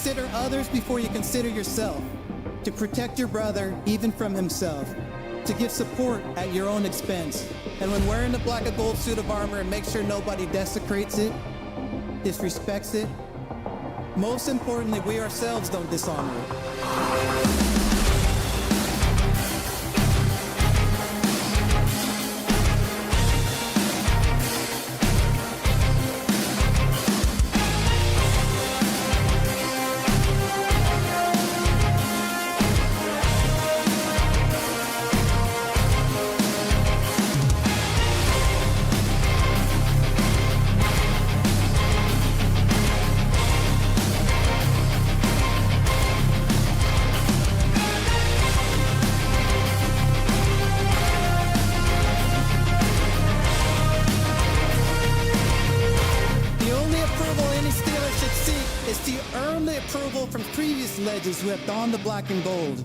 consider others before you consider yourself, to protect your brother even from himself, to give support at your own expense, and when wearing the black and gold suit of armor, and make sure nobody desecrates it, disrespects it. Most importantly, we ourselves don't dishonor it. From previous legends who have donned the black and gold.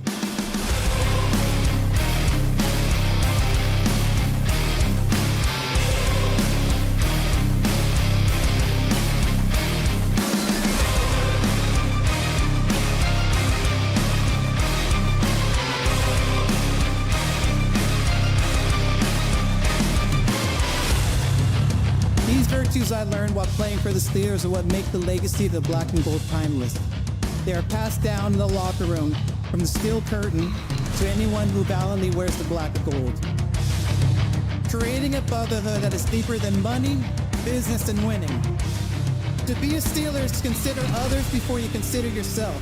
These virtues I learned while playing for the Steelers are what make the legacy of the black and gold timeless. They are passed down in the locker room from the steel curtain to anyone who valiantly wears the black and gold. Creating a brotherhood that is deeper than money, business, and winning. To be a Steeler is to consider others before you consider yourself.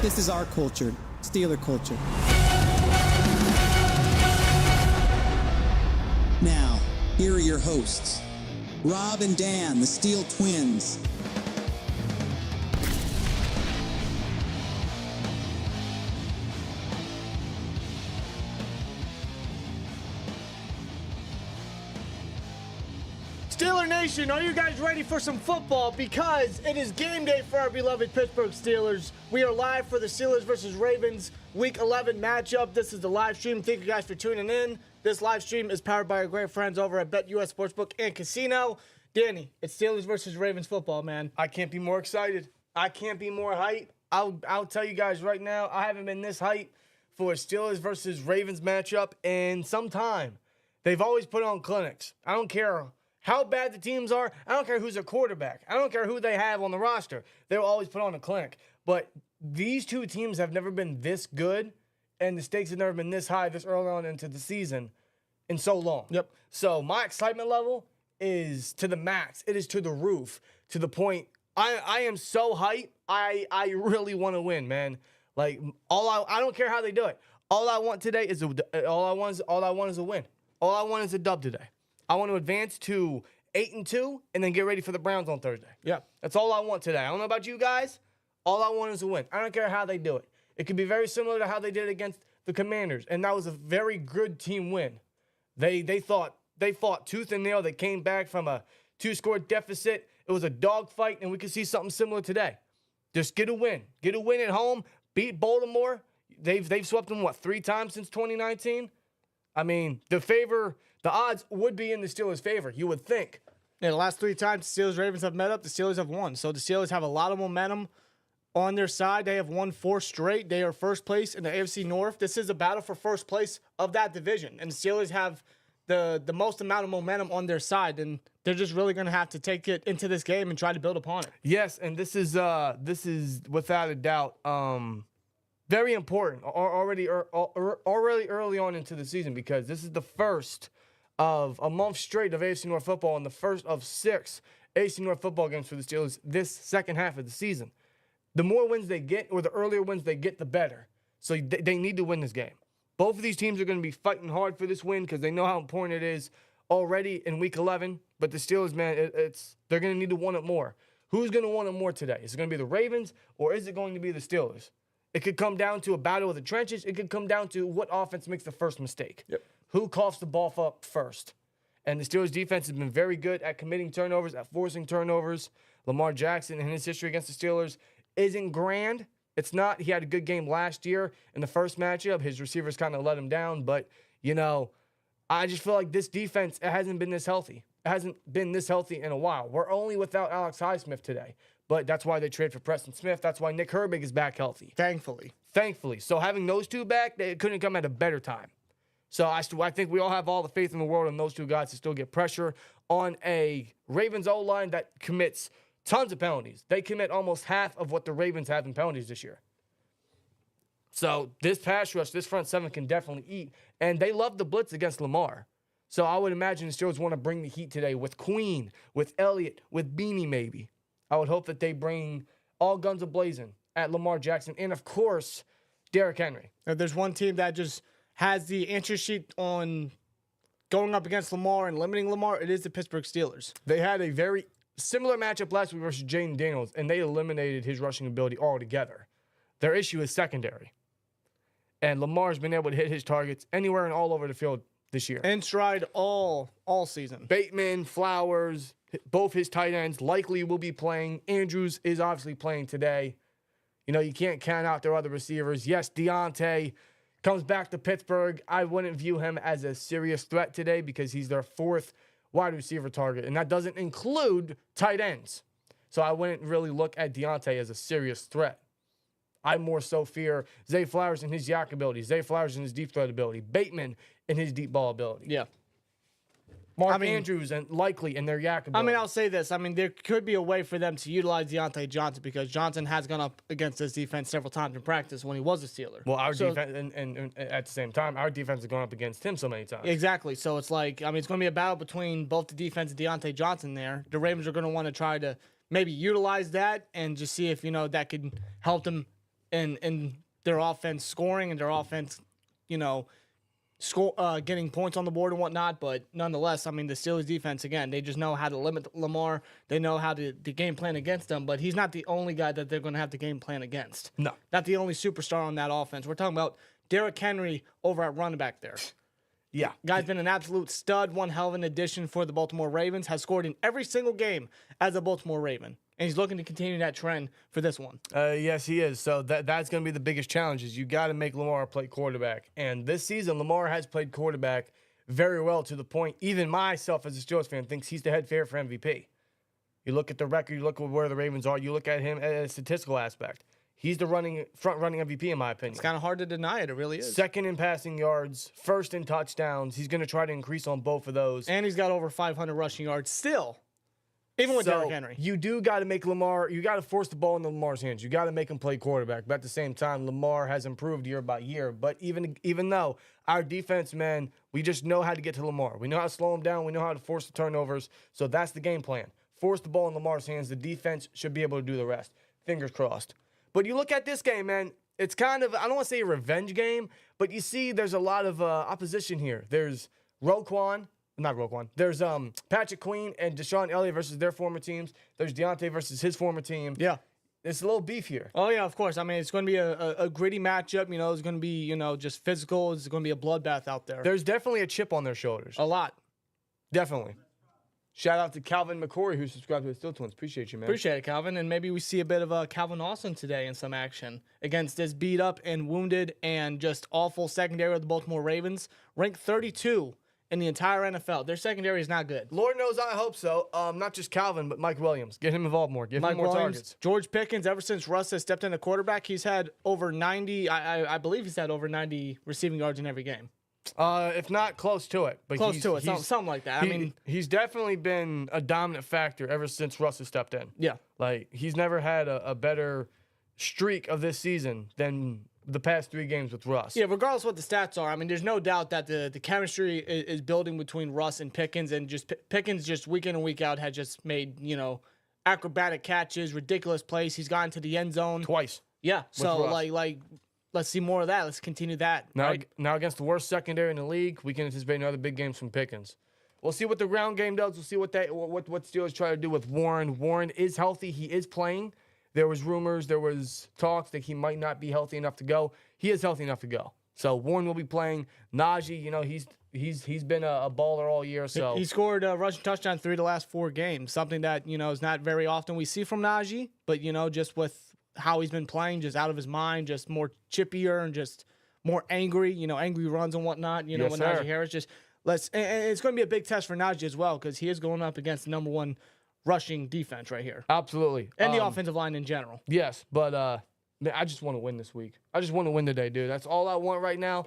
This is our culture, Steeler culture. Now, here are your hosts, Rob and Dan, the Steel Twins. Steeler Nation, are you guys ready for some football? Because it is game day for our beloved Pittsburgh Steelers. We are live for the Steelers versus Ravens Week 11 matchup. This is the live stream. Thank you guys for tuning in. This live stream is powered by our great friends over at BetUS Sportsbook and Casino. Danny, it's Steelers versus Ravens football, man. I can't be more excited. I can't be more hyped. I'll tell you guys right now, I haven't been this hyped for a Steelers versus Ravens matchup in some time. They've always put on clinics. I don't care how bad the teams are. I don't care who's a quarterback. I don't care who they have on the roster. They'll always put on a clinic. But these two teams have never been this good, and the stakes have never been this high this early on into the season in so long. Yep. So my excitement level is to the max. It is to the roof, to the point. I am so hyped. I really want to win, man. Like I don't care how they do it. All I want today is all I want is a win. All I want is a dub today. I want to advance to 8-2 and then get ready for the Browns on Thursday. Yeah. That's all I want today. I don't know about you guys. All I want is a win. I don't care how they do it. It could be very similar to how they did against the Commanders, and that was a very good team win. They fought tooth and nail. They came back from a 2-score deficit. It was a dogfight, and we could see something similar today. Just get a win. Get a win at home. Beat Baltimore. They've swept them, 3 times since 2019? I mean, the odds would be in the Steelers' favor, you would think. Yeah, the last 3 times the Steelers-Ravens have met up, the Steelers have won. So the Steelers have a lot of momentum on their side. They have won 4 straight. They are first place in the AFC North. This is a battle for first place of that division. And the Steelers have the most amount of momentum on their side. And they're just really going to have to take it into this game and try to build upon it. Yes, and this is without a doubt very important already early on into the season, because this is the first of a month straight of AFC North football and the first of 6 AFC North football games for the Steelers this second half of the season. The more wins they get, or the earlier wins they get, the better. So they need to win this game. Both of these teams are going to be fighting hard for this win because they know how important it is already in Week 11. But the Steelers, man, they're going to need to want it more. Who's going to want it more today? Is it going to be the Ravens, or is it going to be the Steelers? It could come down to a battle of the trenches. It could come down to what offense makes the first mistake. Yep. Who coughs the ball up first? And the Steelers defense has been very good at committing turnovers, at forcing turnovers. Lamar Jackson and his history against the Steelers isn't grand. It's not. He had a good game last year in the first matchup. His receivers kind of let him down. But, I just feel like this defense, it hasn't been this healthy. It hasn't been this healthy in a while. We're only without Alex Highsmith today. But that's why they trade for Preston Smith. That's why Nick Herbig is back healthy. Thankfully. So having those two back, they couldn't come at a better time. So I think we all have all the faith in the world in those two guys to still get pressure on a Ravens O-line that commits tons of penalties. They commit almost half of what the Ravens have in penalties this year. So this pass rush, this front seven can definitely eat. And they love the blitz against Lamar. So I would imagine the Steelers want to bring the heat today with Queen, with Elliott, with Beanie maybe. I would hope that they bring all guns a-blazing at Lamar Jackson. And, of course, Derrick Henry. If there's one team that just has the answer sheet on going up against Lamar and limiting Lamar, it is the Pittsburgh Steelers. They had a very similar matchup last week versus Jaden Daniels, and they eliminated his rushing ability altogether. Their issue is secondary. And Lamar's been able to hit his targets anywhere and all over the field this year. In stride all season. Bateman, Flowers, both his tight ends likely will be playing. Andrews is obviously playing today. You can't count out their other receivers. Yes, Deontay comes back to Pittsburgh. I wouldn't view him as a serious threat today because he's their fourth wide receiver target, and that doesn't include tight ends. So I wouldn't really look at Deontay as a serious threat. I more so fear Zay Flowers and his yak ability, Zay Flowers and his deep threat ability, Bateman and his deep ball ability. Yeah. Mark Andrews and likely in their yak ability. I'll say this. There could be a way for them to utilize Deontay Johnson because Johnson has gone up against this defense several times in practice when he was a Steeler. Well, our defense, and at the same time, our defense has gone up against him so many times. Exactly. So it's like, it's going to be a battle between both the defense and Deontay Johnson there. The Ravens are going to want to try to maybe utilize that and just see if, that could help them in their offense scoring and their offense, getting points on the board and whatnot, but nonetheless, the Steelers defense, again, they just know how to limit Lamar. They know how to game plan against him, but he's not the only guy that they're going to have to game plan against. No. Not the only superstar on that offense. We're talking about Derrick Henry over at running back there. Yeah. Guy's been an absolute stud, one hell of an addition for the Baltimore Ravens, has scored in every single game as a Baltimore Raven. And he's looking to continue that trend for this one. Yes, he is. So that's going to be the biggest challenge is you got to make Lamar play quarterback. And this season, Lamar has played quarterback very well to the point even myself as a Steelers fan thinks he's the head favorite for MVP. You look at the record, you look at where the Ravens are, you look at him at a statistical aspect. He's the front-running MVP in my opinion. It's kind of hard to deny it. It really is. Second in passing yards, first in touchdowns. He's going to try to increase on both of those. And he's got over 500 rushing yards still. Even with Derrick Henry. You do got to make Lamar, you got to force the ball into Lamar's hands. You got to make him play quarterback. But at the same time, Lamar has improved year by year. But even though our defense, man, we just know how to get to Lamar. We know how to slow him down. We know how to force the turnovers. So that's the game plan. Force the ball in Lamar's hands. The defense should be able to do the rest. Fingers crossed. But you look at this game, man, it's kind of, I don't want to say a revenge game, but you see there's a lot of opposition here. There's There's Patrick Queen and Deshaun Elliott versus their former teams. There's Deontay versus his former team. Yeah. It's a little beef here. Oh, yeah, of course. It's going to be a gritty matchup. It's going to be, just physical. It's going to be a bloodbath out there. There's definitely a chip on their shoulders. A lot. Definitely. Shout out to Calvin McCory, who subscribed to the SteelTwins. Appreciate you, man. Appreciate it, Calvin. And maybe we see a bit of Calvin Austin today in some action against this beat up and wounded and just awful secondary of the Baltimore Ravens. Ranked 32 in the entire NFL. Their secondary is not good. Lord knows I hope so. Not just Calvin, but Mike Williams. Get him involved more. Give him more targets. George Pickens, ever since Russ has stepped in at quarterback, he's had over 90, I believe he's had over 90 receiving yards in every game. If not close to it. But something like that. He's definitely been a dominant factor ever since Russ has stepped in. Yeah. He's never had a better streak of this season than the past 3 games with Russ. Yeah, regardless of what the stats are, there's no doubt that the chemistry is building between Russ and Pickens, and just Pickens just week in and week out had just made, acrobatic catches, ridiculous plays. He's gotten to the end zone twice. Yeah. So let's see more of that. Let's continue that. Now against the worst secondary in the league, we can anticipate another big games from Pickens. We'll see what the ground game does. We'll see what Steelers try to do with Warren. Warren is healthy. He is playing. There was rumors, there was talks that he might not be healthy enough to go. He is healthy enough to go. So Warren will be playing. Najee, he's been a baller all year. So he scored a rushing touchdown 3 of the last 4 games. Something that is not very often we see from Najee, but just with how he's been playing, just out of his mind, just more chippier and just more angry. Angry runs and whatnot. Yes, with sir. Najee Harris, and it's going to be a big test for Najee as well because he is going up against the number 1 rushing defense right here, absolutely, and the offensive line in general. Yes, but. Man, I just want to win this week. I just want to win today, dude. That's all I want right now.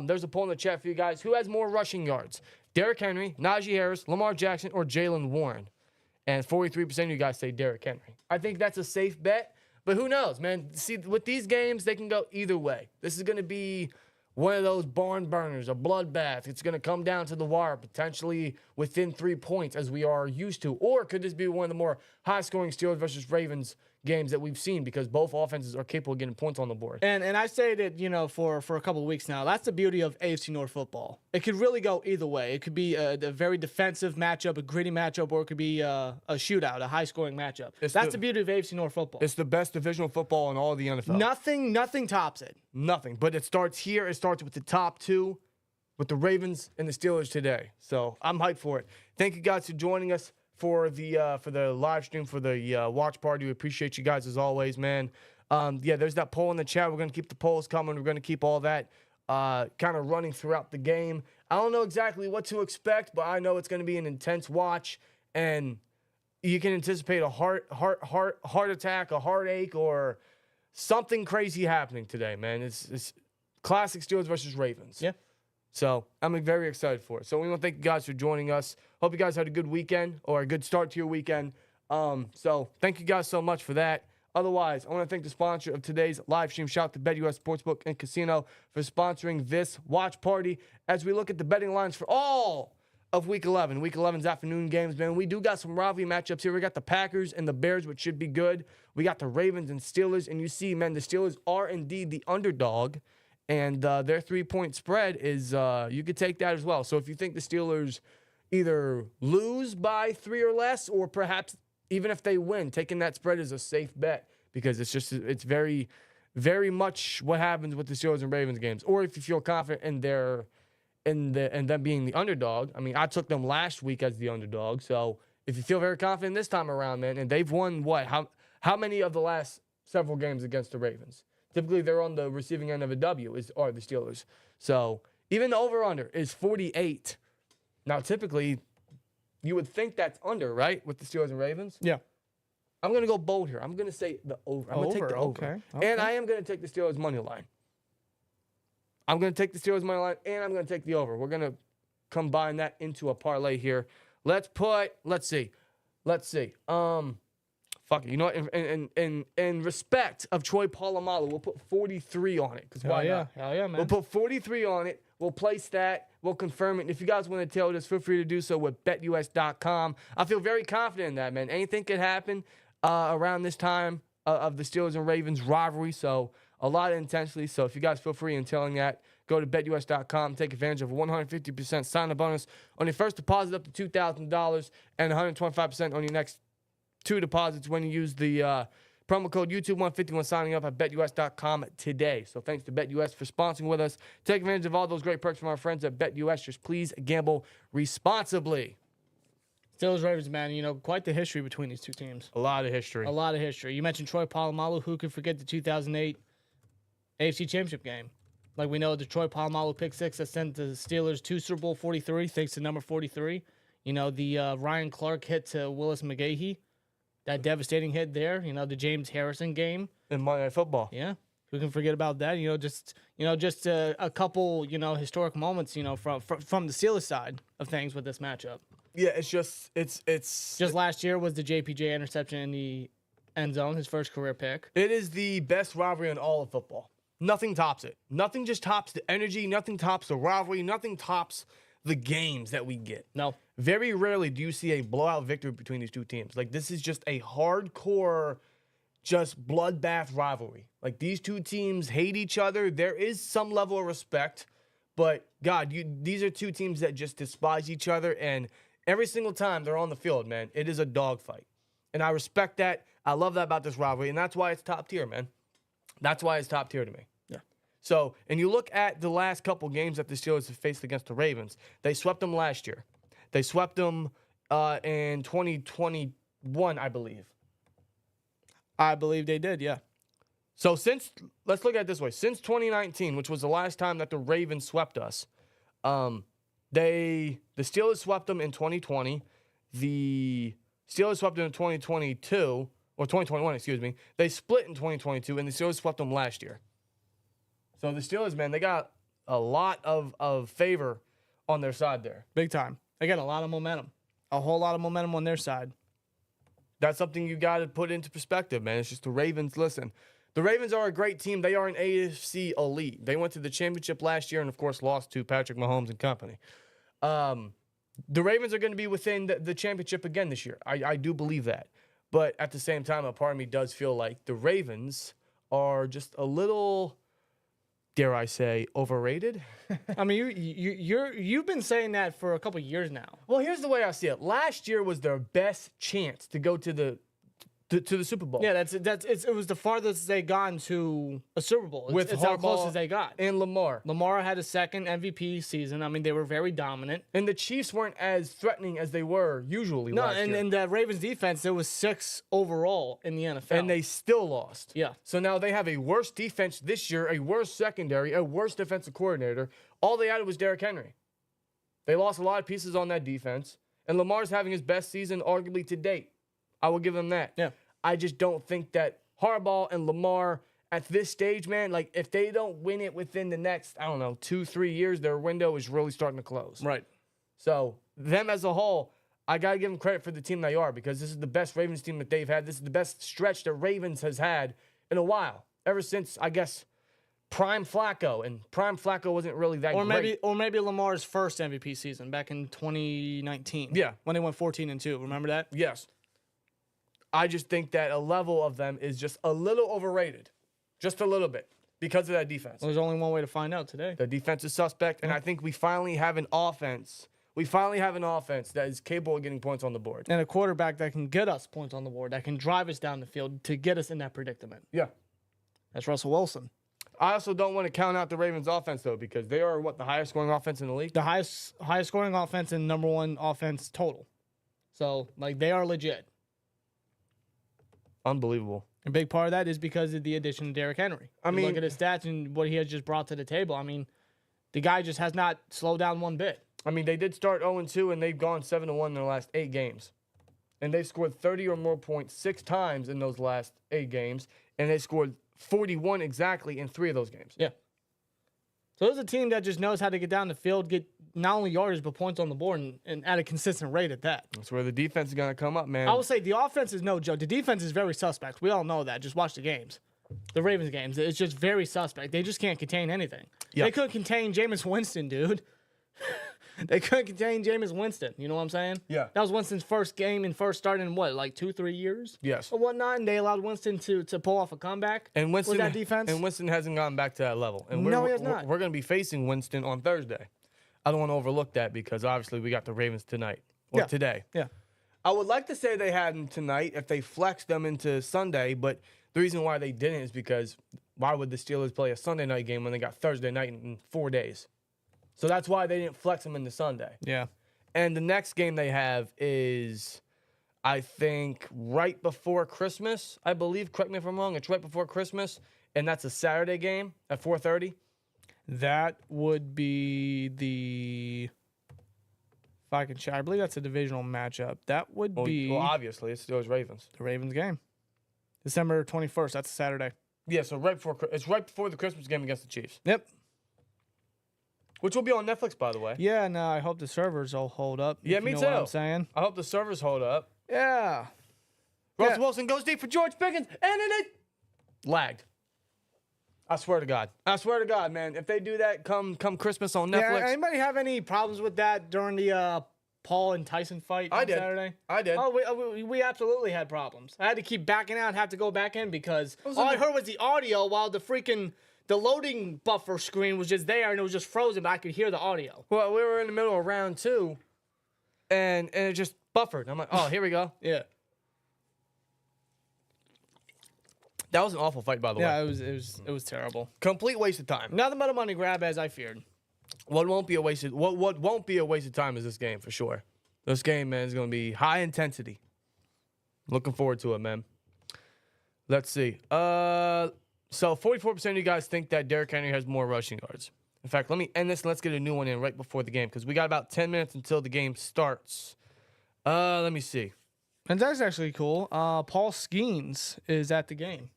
There's a poll in the chat for you guys. Who has more rushing yards? Derrick Henry, Najee Harris, Lamar Jackson, or Jalen Warren? And 43% of you guys say Derrick Henry. I think that's a safe bet, but who knows, man? See, with these games, they can go either way. This is going to be one of those barn burners, a bloodbath. It's going to come down to the wire, potentially within 3 points, as we are used to. Or could this be one of the more high-scoring Steelers versus Ravens games that we've seen because both offenses are capable of getting points on the board? And I say that, for a couple of weeks now, that's the beauty of AFC North football. It could really go either way. It could be a very defensive matchup, a gritty matchup, or it could be a shootout, a high-scoring matchup. That's the beauty of AFC North football. It's the best divisional football in all of the NFL. Nothing tops it. Nothing. But it starts here. It starts with the top 2, with the Ravens and the Steelers today. So I'm hyped for it. Thank you guys for joining us for the live stream, for the watch party. We appreciate you guys as always, man. There's that poll in the chat. We're going to keep the polls coming. We're going to keep all that kind of running throughout the game. I don't know exactly what to expect, but I know it's going to be an intense watch, and you can anticipate a heart attack, a heartache, or something crazy happening today, man. It's classic Steelers versus Ravens. Yeah. So I'm very excited for it. So we want to thank you guys for joining us. Hope you guys had a good weekend or a good start to your weekend. So thank you guys so much for that. Otherwise, I want to thank the sponsor of today's live stream. Shout out to BetUS Sportsbook and Casino for sponsoring this watch party as we look at the betting lines for all of Week 11. Week 11's afternoon games, man. We do got some rivalry matchups here. We got the Packers and the Bears, which should be good. We got the Ravens and Steelers. And you see, man, the Steelers are indeed the underdog. And their 3-point spread is, you could take that as well. So if you think the Steelers either lose by 3 or less, or perhaps even if they win, taking that spread is a safe bet because it's very, very much what happens with the Steelers and Ravens games. Or if you feel confident in them being the underdog. I mean, I took them last week as the underdog. So if you feel very confident this time around, man, and they've won what? How many of the last several games against the Ravens? Typically, they're on the receiving end of a W, are the Steelers. So even the over-under is 48. Now, typically, you would think that's under, right, with the Steelers and Ravens? Yeah. I'm going to go bold here. I'm going to say the over. I'm going to take the over. Okay. And I am going to take the Steelers' money line. I'm going to take the Steelers' money line, and I'm going to take the over. We're going to combine that into a parlay here. Let's see. Fuck it. You know what? In respect of Troy Polamalu, we'll put 43 on it. Because why not? Hell yeah, man. We'll put 43 on it. We'll place that. We'll confirm it. And if you guys want to tell us, feel free to do so with BetUS.com. I feel very confident in that, man. Anything could happen around this time of the Steelers and Ravens rivalry. So a lot of intensity. So if you guys feel free in telling that, go to BetUS.com. Take advantage of a 150% sign-up bonus on your first deposit up to $2,000 and 125% on your next 2 deposits when you use the promo code YouTube150 when signing up at BetUS.com today. So thanks to BetUS for sponsoring with us. Take advantage of all those great perks from our friends at BetUS. Just please gamble responsibly. Steelers Ravens, man, quite the history between these two teams. A lot of history. A lot of history. You mentioned Troy Polamalu. Who could forget the 2008 AFC Championship game? Like we know the Troy Polamalu pick six that sent the Steelers to Super Bowl 43, thanks to number 43. The Ryan Clark hit to Willis McGahee. That devastating hit there, the James Harrison game. In Monday Night Football. Yeah. Who can forget about that? Just a couple, historic moments, from the Steelers side of things with this matchup. Yeah, it's just last year was the JPJ interception in the end zone, his first career pick. It is the best rivalry in all of football. Nothing tops it. Nothing just tops the energy. Nothing tops the rivalry. Nothing tops the games that we get. No. Very rarely do you see a blowout victory between these two teams. Like, this is just a hardcore, just bloodbath rivalry. Like, these two teams hate each other. There is some level of respect, but, God, these are two teams that just despise each other, and every single time they're on the field, man, it is a dogfight. And I respect that. I love that about this rivalry, and that's why it's top tier, man. That's why it's top tier to me. Yeah. So, and you look at the last couple games that the Steelers have faced against the Ravens. They swept them last year. They swept them in 2021, I believe. I believe they did, yeah. So let's look at it this way. Since 2019, which was the last time that the Ravens swept us, the Steelers swept them in 2020. The Steelers swept them in 2022, or 2021, excuse me. They split in 2022, and the Steelers swept them last year. So the Steelers, man, they got a lot of favor on their side there. Big time. They got a lot of momentum. A whole lot of momentum on their side. That's something you got to put into perspective, man. It's just the Ravens. Listen, the Ravens are a great team. They are an AFC elite. They went to the championship last year and, of course, lost to Patrick Mahomes and company. The Ravens are going to be within the championship again this year. I do believe that. But at the same time, a part of me does feel like the Ravens are just a little, dare I say, overrated. I mean, you've been saying that for a couple of years now. Well, here's the way I see it. Last year was their best chance to go to the Super Bowl. Yeah, it was the farthest they gotten to a Super Bowl. It's how close as they got. And Lamar. Lamar had a second MVP season. I mean, they were very dominant. And the Chiefs weren't as threatening as they were usually last year. And the Ravens defense, there was 6 overall in the NFL. And they still lost. Yeah. So now they have a worse defense this year, a worse secondary, a worse defensive coordinator. All they added was Derrick Henry. They lost a lot of pieces on that defense. And Lamar's having his best season arguably to date. I will give him that. Yeah. I just don't think that Harbaugh and Lamar at this stage, man, like if they don't win it within the next, 2-3 years, their window is really starting to close. Right. So them as a whole, I got to give them credit for the team they are because this is the best Ravens team that they've had. This is the best stretch that Ravens has had in a while, ever since, I guess, Prime Flacco. And Prime Flacco wasn't really that great. Or maybe Lamar's first MVP season back in 2019. Yeah. When they went 14-2. Remember that? Yes. I just think that a level of them is just a little overrated. Just a little bit. Because of that defense. Well, there's only one way to find out today. The defense is suspect, and I think we finally have an offense. We finally have an offense that is capable of getting points on the board. And a quarterback that can get us points on the board, that can drive us down the field to get us in that predicament. Yeah. That's Russell Wilson. I also don't want to count out the Ravens offense, though, because they are, the highest scoring offense in the league? The highest scoring offense and number 1 offense total. So, they are legit. Unbelievable. A big part of that is because of the addition of Derrick Henry. Look at his stats and what he has just brought to the table. I mean, the guy just has not slowed down one bit. I mean, they did start 0-2, and they've gone 7-1 in their last 8 games. And they've scored 30 or more points 6 times in those last 8 games, and they scored 41 exactly in 3 of those games. Yeah. So there's a team that just knows how to get down the field, get not only yardage, but points on the board, and at a consistent rate at that. That's where the defense is going to come up, man. I will say the offense is no joke. The defense is very suspect. We all know that. Just watch the games. The Ravens games. It's just very suspect. They just can't contain anything. Yep. They couldn't contain Jameis Winston, dude. They couldn't contain Jameis Winston. You know what I'm saying? Yeah. That was Winston's first game and first start in 2-3 years? Yes. Or whatnot, and they allowed Winston to pull off a comeback and Winston, with that defense. And Winston hasn't gone back to that level. And No, he has not. We're going to be facing Winston on Thursday. I don't want to overlook that because obviously we got the Ravens tonight or today. Yeah. I would like to say they had them tonight if they flexed them into Sunday, but the reason why they didn't is because why would the Steelers play a Sunday night game when they got Thursday night in 4 days? So that's why they didn't flex them into Sunday. Yeah. And the next game they have is, I think, right before Christmas, I believe. Correct me if I'm wrong. It's right before Christmas, and that's a Saturday game at 4:30. That would be the... If I can check, I believe that's a divisional matchup. That would be... Well, obviously, it's Steelers Ravens. The Ravens game. December 21st. That's a Saturday. Yeah, so it's right before the Christmas game against the Chiefs. Yep. Which will be on Netflix, by the way. Yeah, no, I hope the servers will hold up. Yeah, if me you know too. What I'm saying. I hope the servers hold up. Yeah. Russell Wilson goes deep for George Pickens, and then it lagged. I swear to God. I swear to God, man. If they do that come Christmas on Netflix. Yeah, anybody have any problems with that during the Paul and Tyson fight on Saturday? I did. Oh, we absolutely had problems. I had to keep backing out, have to go back in because all I heard was the audio while the loading buffer screen was just there and it was just frozen, but I could hear the audio. Well, we were in the middle of round 2, and it just buffered. I'm like, oh, here we go. Yeah. That was an awful fight, by the way. Yeah, it was terrible. Complete waste of time. Nothing but a money grab, as I feared. What won't be a waste of time is this game for sure. This game, man, is going to be high intensity. Looking forward to it, man. Let's see. So 44% of you guys think that Derrick Henry has more rushing yards. In fact, let me end this and let's get a new one in right before the game because we got about 10 minutes until the game starts. Let me see. And that's actually cool. Paul Skeens is at the game.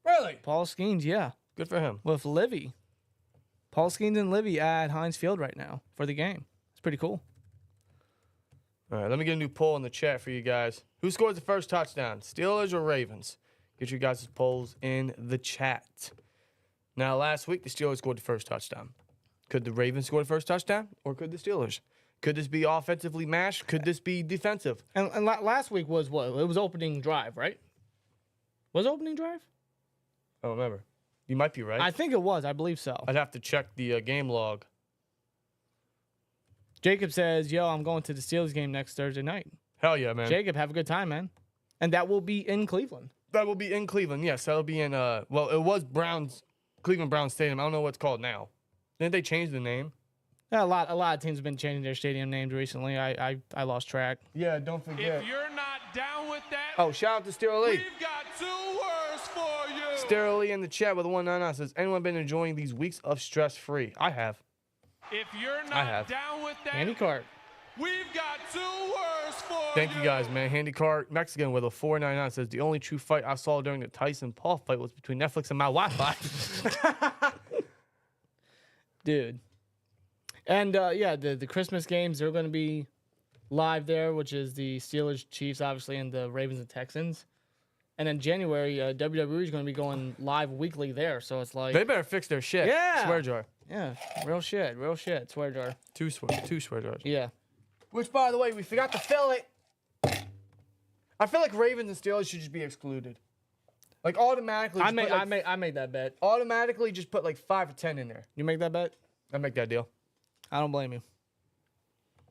Really? Paul Skeens, yeah. Good for him. With Livy. Paul Skeens and Livy at Heinz Field right now for the game. It's pretty cool. All right, let me get a new poll in the chat for you guys. Who scores the first touchdown, Steelers or Ravens? Get your guys' polls in the chat. Now, last week, the Steelers scored the first touchdown. Could the Ravens score the first touchdown, or could the Steelers? Could this be offensively mashed? Could this be defensive? And last week was what? It was opening drive, right? Was it opening drive? I don't remember. You might be right. I think it was. I believe so. I'd have to check the game log. Jacob says, yo, I'm going to the Steelers game next Thursday night. Hell yeah, man. Jacob, have a good time, man. And that will be in Cleveland. That will be in Cleveland. Yes, that'll be in, well, it was Cleveland Browns Stadium. I don't know what it's called now. Didn't they change the name? Yeah, a lot of teams have been changing their stadium names recently. I lost track. Yeah, don't forget. If you're not down with that, Oh, shout out to Steer Lee. we've got 2 words for you. Steer Lee in the chat with a 199 says, anyone been enjoying these weeks of stress-free? I have. If you're I have. not down with that, Andy Cart. we've got 2 words for you. Thank you guys, man. Handy Cart Mexican with a 499 says, the only true fight I saw during the Tyson Paul fight was between Netflix and my Wi-Fi. Dude. And, yeah, the Christmas games, they're going to be live there, which is the Steelers, Chiefs, obviously, and the Ravens and Texans. And then January, WWE is going to be going live weekly there. So it's like, They better fix their shit. Yeah. Swear jar. yeah, real shit, swear jar. Two swear jars. Yeah. Which, by the way, we forgot to fill it. I feel like Ravens and Steelers should just be excluded. Like, automatically. I made that bet. Automatically just put like 5 or 10 in there. You make that bet? I make that deal. I don't blame you.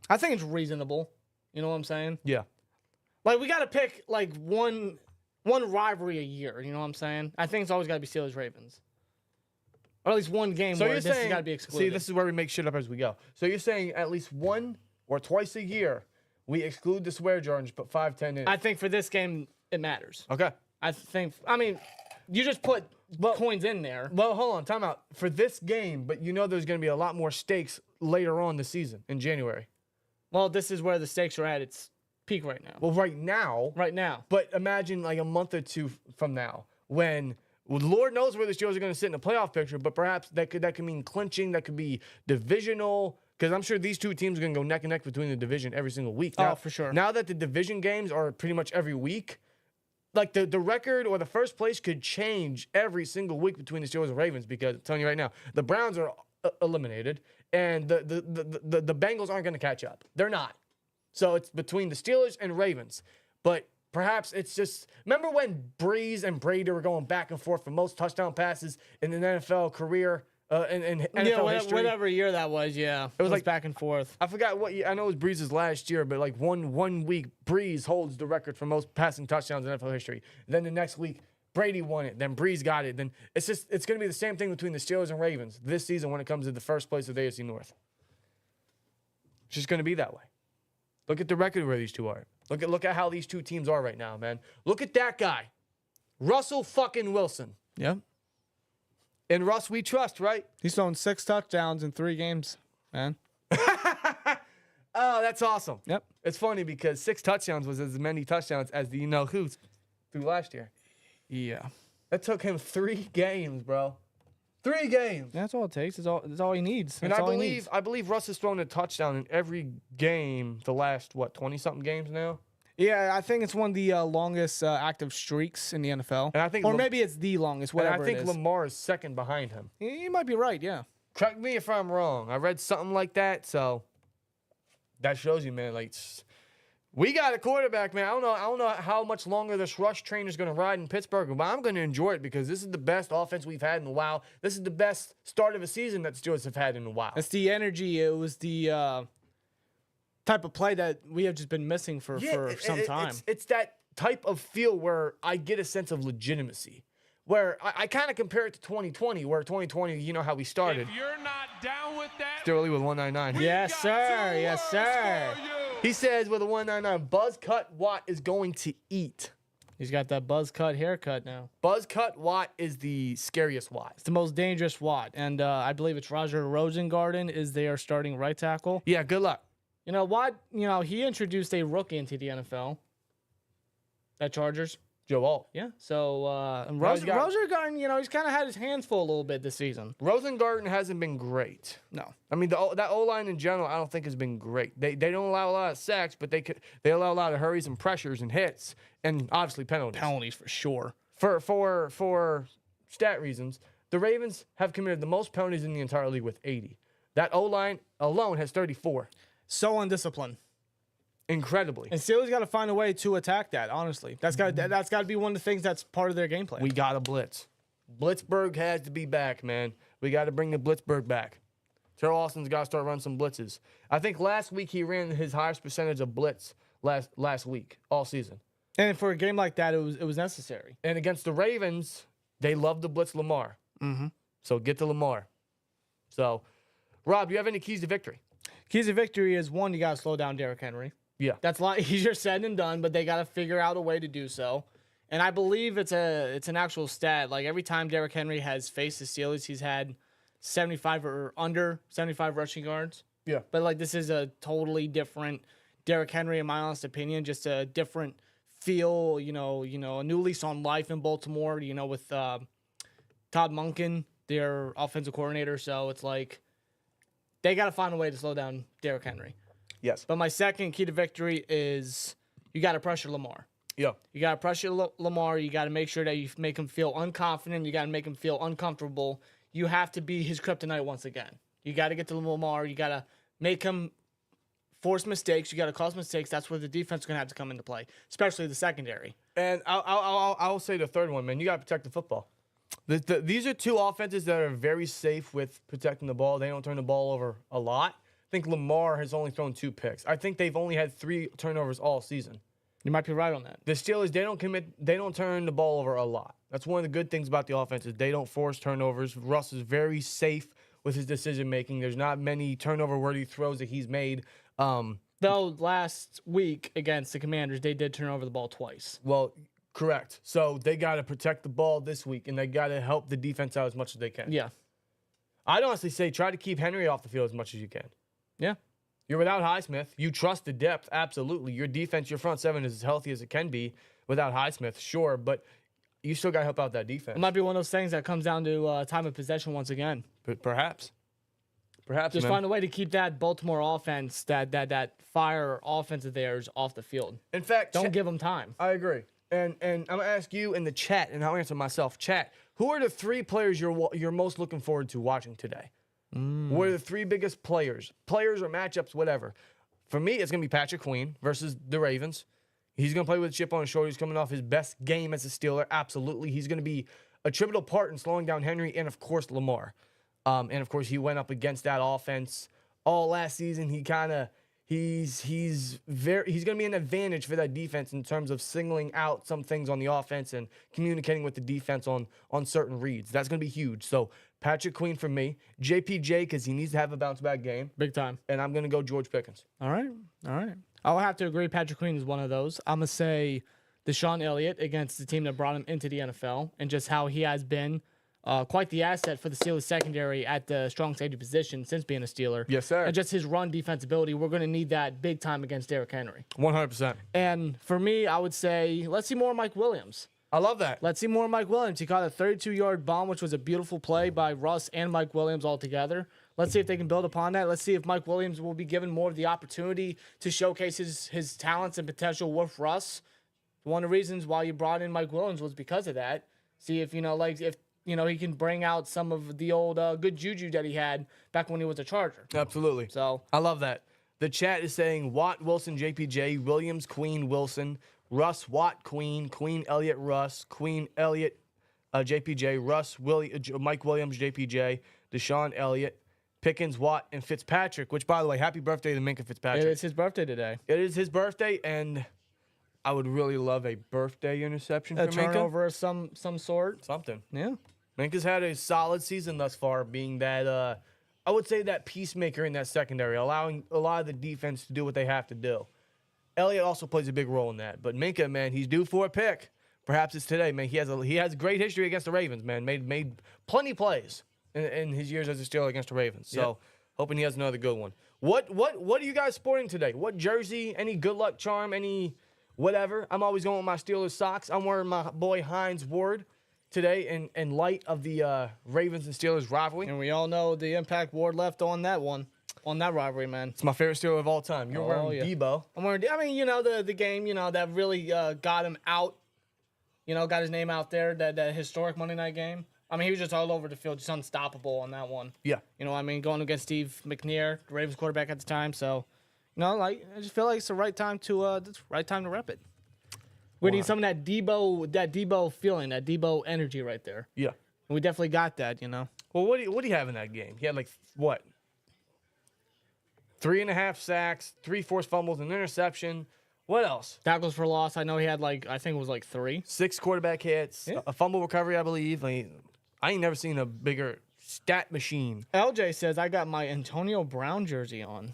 I think it's reasonable. You know what I'm saying? Yeah. Like, we got to pick, like, one rivalry a year. You know what I'm saying? I think it's always got to be Steelers-Ravens. Or at least one game So where you're this has saying, got to be excluded. see, this is where we make shit up as we go. So you're saying at least 1 or twice a year, we exclude the swear jar and just put 5, 10 in. I think for this game, it matters. Okay. I mean, you just put coins in there. Well, hold on. Time out. For this game, but you know there's going to be a lot more stakes later on this season in January. Well, this is where the stakes are at its peak right now. Well, right now. Right now. But imagine like a month or 2 from now when Lord knows where the Steelers are going to sit in the playoff picture, but perhaps that could mean clinching. That could be divisional. Because I'm sure these two teams are going to go neck and neck between the division every single week. Now, Oh, for sure. Now that the division games are pretty much every week, like the record or the first place could change every single week between the Steelers and Ravens. Because I'm telling you right now, the Browns are eliminated, and the Bengals aren't going to catch up. They're not. So it's between the Steelers and Ravens. But perhaps it's just, remember when Breeze and Brady were going back and forth for most touchdown passes in an NFL career, in NFL history? Whatever year that was, yeah. It was like back and forth. I forgot what year. I know it was Breeze's last year, but like one week, Breeze holds the record for most passing touchdowns in NFL history. Then the next week, Brady won it. Then Breeze got it. Then it's going to be the same thing between the Steelers and Ravens this season when it comes to the first place of the AFC North. It's just going to be that way. Look at the record where these two are. Look at how these two teams are right now, man. Look at that guy, Russell fucking Wilson. Yep. And Russ, we trust, right? He's thrown 6 touchdowns in 3 games, man. Oh, that's awesome. Yep. It's funny because 6 touchdowns was as many touchdowns as the you-know-who's through last year. Yeah. That took him 3 games, bro. 3 games. That's all it takes. That's all he needs. And That's I all he needs. believe Russ has thrown a touchdown in every game the last, 20-something games now? Yeah, I think it's one of the longest active streaks in the NFL. And I think or maybe it's the longest, whatever And I think it is. Lamar is second behind him. You might be right, yeah. Correct me if I'm wrong. I read something like that, so that shows you, man. Like, we got a quarterback, man. I don't know how much longer this rush train is going to ride in Pittsburgh, but I'm going to enjoy it because this is the best offense we've had in a while. This is the best start of a season that the Steelers have had in a while. It's the energy. It was the type of play that we have just been missing for some time. It's that type of feel where I get a sense of legitimacy. where I kind of compare it to 2020, where 2020, you know how we started. If you're not down with that, Still early with 199. Yes, got sir. two Yes, words sir. for you. He says with a 199, Buzz Cut Watt is going to eat. He's got that buzz cut haircut now. Buzz Cut Watt is the scariest Watt. It's the most dangerous Watt. And I believe it's Roger Rosengarten is their starting right tackle. Yeah, good luck. You know, Watt, he introduced a rookie into the NFL. That Chargers. Joe Alt. Yeah. So, How's he got- Rosengarten, he's kind of had his hands full a little bit this season. Rosengarten hasn't been great. No. I mean, that O-line in general, I don't think has been great. They don't allow a lot of sacks, but they allow a lot of hurries and pressures and hits, and obviously penalties. Penalties for sure. For stat reasons, the Ravens have committed the most penalties in the entire league with 80. That O-line alone has 34. So undisciplined. Incredibly. And Steelers got to find a way to attack that, honestly. That's got to be one of the things that's part of their game plan. We got to blitz. Blitzburg has to be back, man. We got to bring the Blitzburg back. Terrell Austin's got to start running some blitzes. I think last week he ran his highest percentage of blitz last week, all season. And for a game like that, it was necessary. And against the Ravens, they love to blitz Lamar. Mm-hmm. So get to Lamar. So, Rob, do you have any keys to victory? Keys to victory is, one, you got to slow down Derrick Henry. Yeah. That's a lot easier said than done, but they got to figure out a way to do so. And I believe it's an actual stat. Like, every time Derrick Henry has faced the Steelers, he's had 75 or under 75 rushing yards. Yeah. But, like, this is a totally different Derrick Henry, in my honest opinion, just a different feel, a new lease on life in Baltimore, with Todd Monken, their offensive coordinator. So it's like they got to find a way to slow down Derrick Henry. Yes. But my second key to victory is you got to pressure Lamar. Yeah. You got to pressure Lamar. You got to make sure that you make him feel unconfident. You got to make him feel uncomfortable. You have to be his kryptonite once again. You got to get to Lamar. You got to make him force mistakes. You got to cause mistakes. That's where the defense is going to have to come into play, especially the secondary. And I'll say the third one, man. You got to protect the football. These are two offenses that are very safe with protecting the ball. They don't turn the ball over a lot. I think Lamar has only thrown 2 picks. I think they've only had 3 turnovers all season. You might be right on that. The Steelers, they don't turn the ball over a lot. That's one of the good things about the offense is they don't force turnovers. Russ is very safe with his decision making. There's not many turnover-worthy throws that he's made. Though last week against the Commanders, they did turn over the ball twice. Well, correct. So they got to protect the ball this week, and they got to help the defense out as much as they can. Yeah. I'd honestly say try to keep Henry off the field as much as you can. Yeah. You're without Highsmith. You trust the depth, absolutely. Your defense, your front seven is as healthy as it can be without Highsmith, sure, but you still got to help out that defense. It might be one of those things that comes down to time of possession once again. Perhaps. Just man. find a way to keep that Baltimore offense, that fire offense of theirs off the field. In fact, Don't give them time. I agree. And I'm going to ask you in the chat, and I'll answer myself. Chat, who are the 3 players you're most looking forward to watching today? What are the 3 biggest players or matchups, whatever? For me, it's going to be Patrick Queen versus the Ravens. He's going to play with a chip on his shoulder. He's coming off his best game as a Steeler. Absolutely. He's going to be a pivotal part in slowing down Henry and, of course, Lamar. And, of course, he went up against that offense all last season. He's going to be an advantage for that defense in terms of singling out some things on the offense and communicating with the defense on certain reads. That's going to be huge. So, Patrick Queen for me. JPJ, because he needs to have a bounce-back game. Big time. And I'm going to go George Pickens. All right. I'll have to agree Patrick Queen is one of those. I'm going to say Deshaun Elliott against the team that brought him into the NFL and just how he has been quite the asset for the Steelers secondary at the strong safety position since being a Steeler. Yes, sir. And just his run defensibility, we're going to need that big time against Derrick Henry. 100%. And for me, I would say let's see more Mike Williams. I love that. Let's see more Mike Williams. He caught a 32-yard bomb, which was a beautiful play by Russ and Mike Williams all together. Let's see if they can build upon that. Let's see if Mike Williams will be given more of the opportunity to showcase his talents and potential with Russ. One of the reasons why you brought in Mike Williams was because of that. See if he can bring out some of the old good juju that he had back when he was a Charger. Absolutely. So I love that. The chat is saying Watt, Wilson, JPJ, Williams, Queen, Wilson, Russ, Watt, Queen, Elliott, Russ, Queen, Elliott, JPJ, Russ, Mike Williams, JPJ, Deshaun Elliott, Pickens, Watt, and Fitzpatrick, which, by the way, happy birthday to Minka Fitzpatrick. it's his birthday today. It is his birthday, and I would really love a birthday interception A for Minka. turnover of some sort. Something. Yeah. Minka's had a solid season thus far, being that I would say that peacemaker in that secondary, allowing a lot of the defense to do what they have to do. Elliott also plays a big role in that. But Minka, man, he's due for a pick. Perhaps it's today, man. He has great history against the Ravens, man. Made plenty plays in his years as a Steeler against the Ravens. So hoping he has another good one. What are you guys sporting today? What jersey? Any good luck charm? Any whatever? I'm always going with my Steelers socks. I'm wearing my boy Hines Ward today in light of the Ravens and Steelers rivalry. And we all know the impact Ward left on that one, on that rivalry, man. It's my favorite Steeler of all time. You're wearing Debo. I'm wearing. I mean, the game, that really got him out. Got his name out there. That historic Monday night game. I mean, he was just all over the field, just unstoppable on that one. Yeah. Going against Steve McNair, the Ravens quarterback at the time. So, I just feel like it's the right time to rep it. We need some of that Debo feeling, that Debo energy right there. Yeah. And we definitely got that, Well, what do you have in that game? He had what? 3.5 sacks, 3 forced fumbles, an interception. What else? Tackles for loss. I know he had I think it was 3. 6 quarterback hits, a fumble recovery, I believe. I ain't never seen a bigger stat machine. LJ says I got my Antonio Brown jersey on.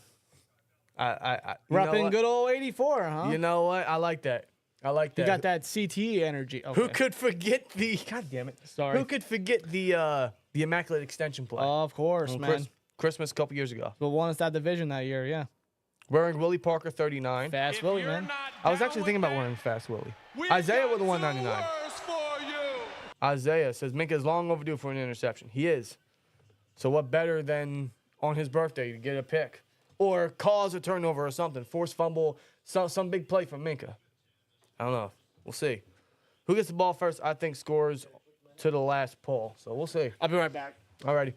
I Repping good old 84, huh? You know what? I like that. You got that CTE energy. Okay. Who could forget the? God damn it! Sorry. Who could forget the immaculate extension play? Of course, on man. Christmas a couple years ago. But won us that division that year, yeah. Wearing Willie Parker 39. Fast Willie, man. I was actually thinking about wearing Fast Willie. Isaiah with a 199. Isaiah says Minka is long overdue for an interception. He is. So what better than on his birthday to get a pick or cause a turnover or something, force fumble, some big play from Minka. I don't know. We'll see. Who gets the ball first, I think, scores to the last pull. So we'll see. I'll be right back. Alrighty.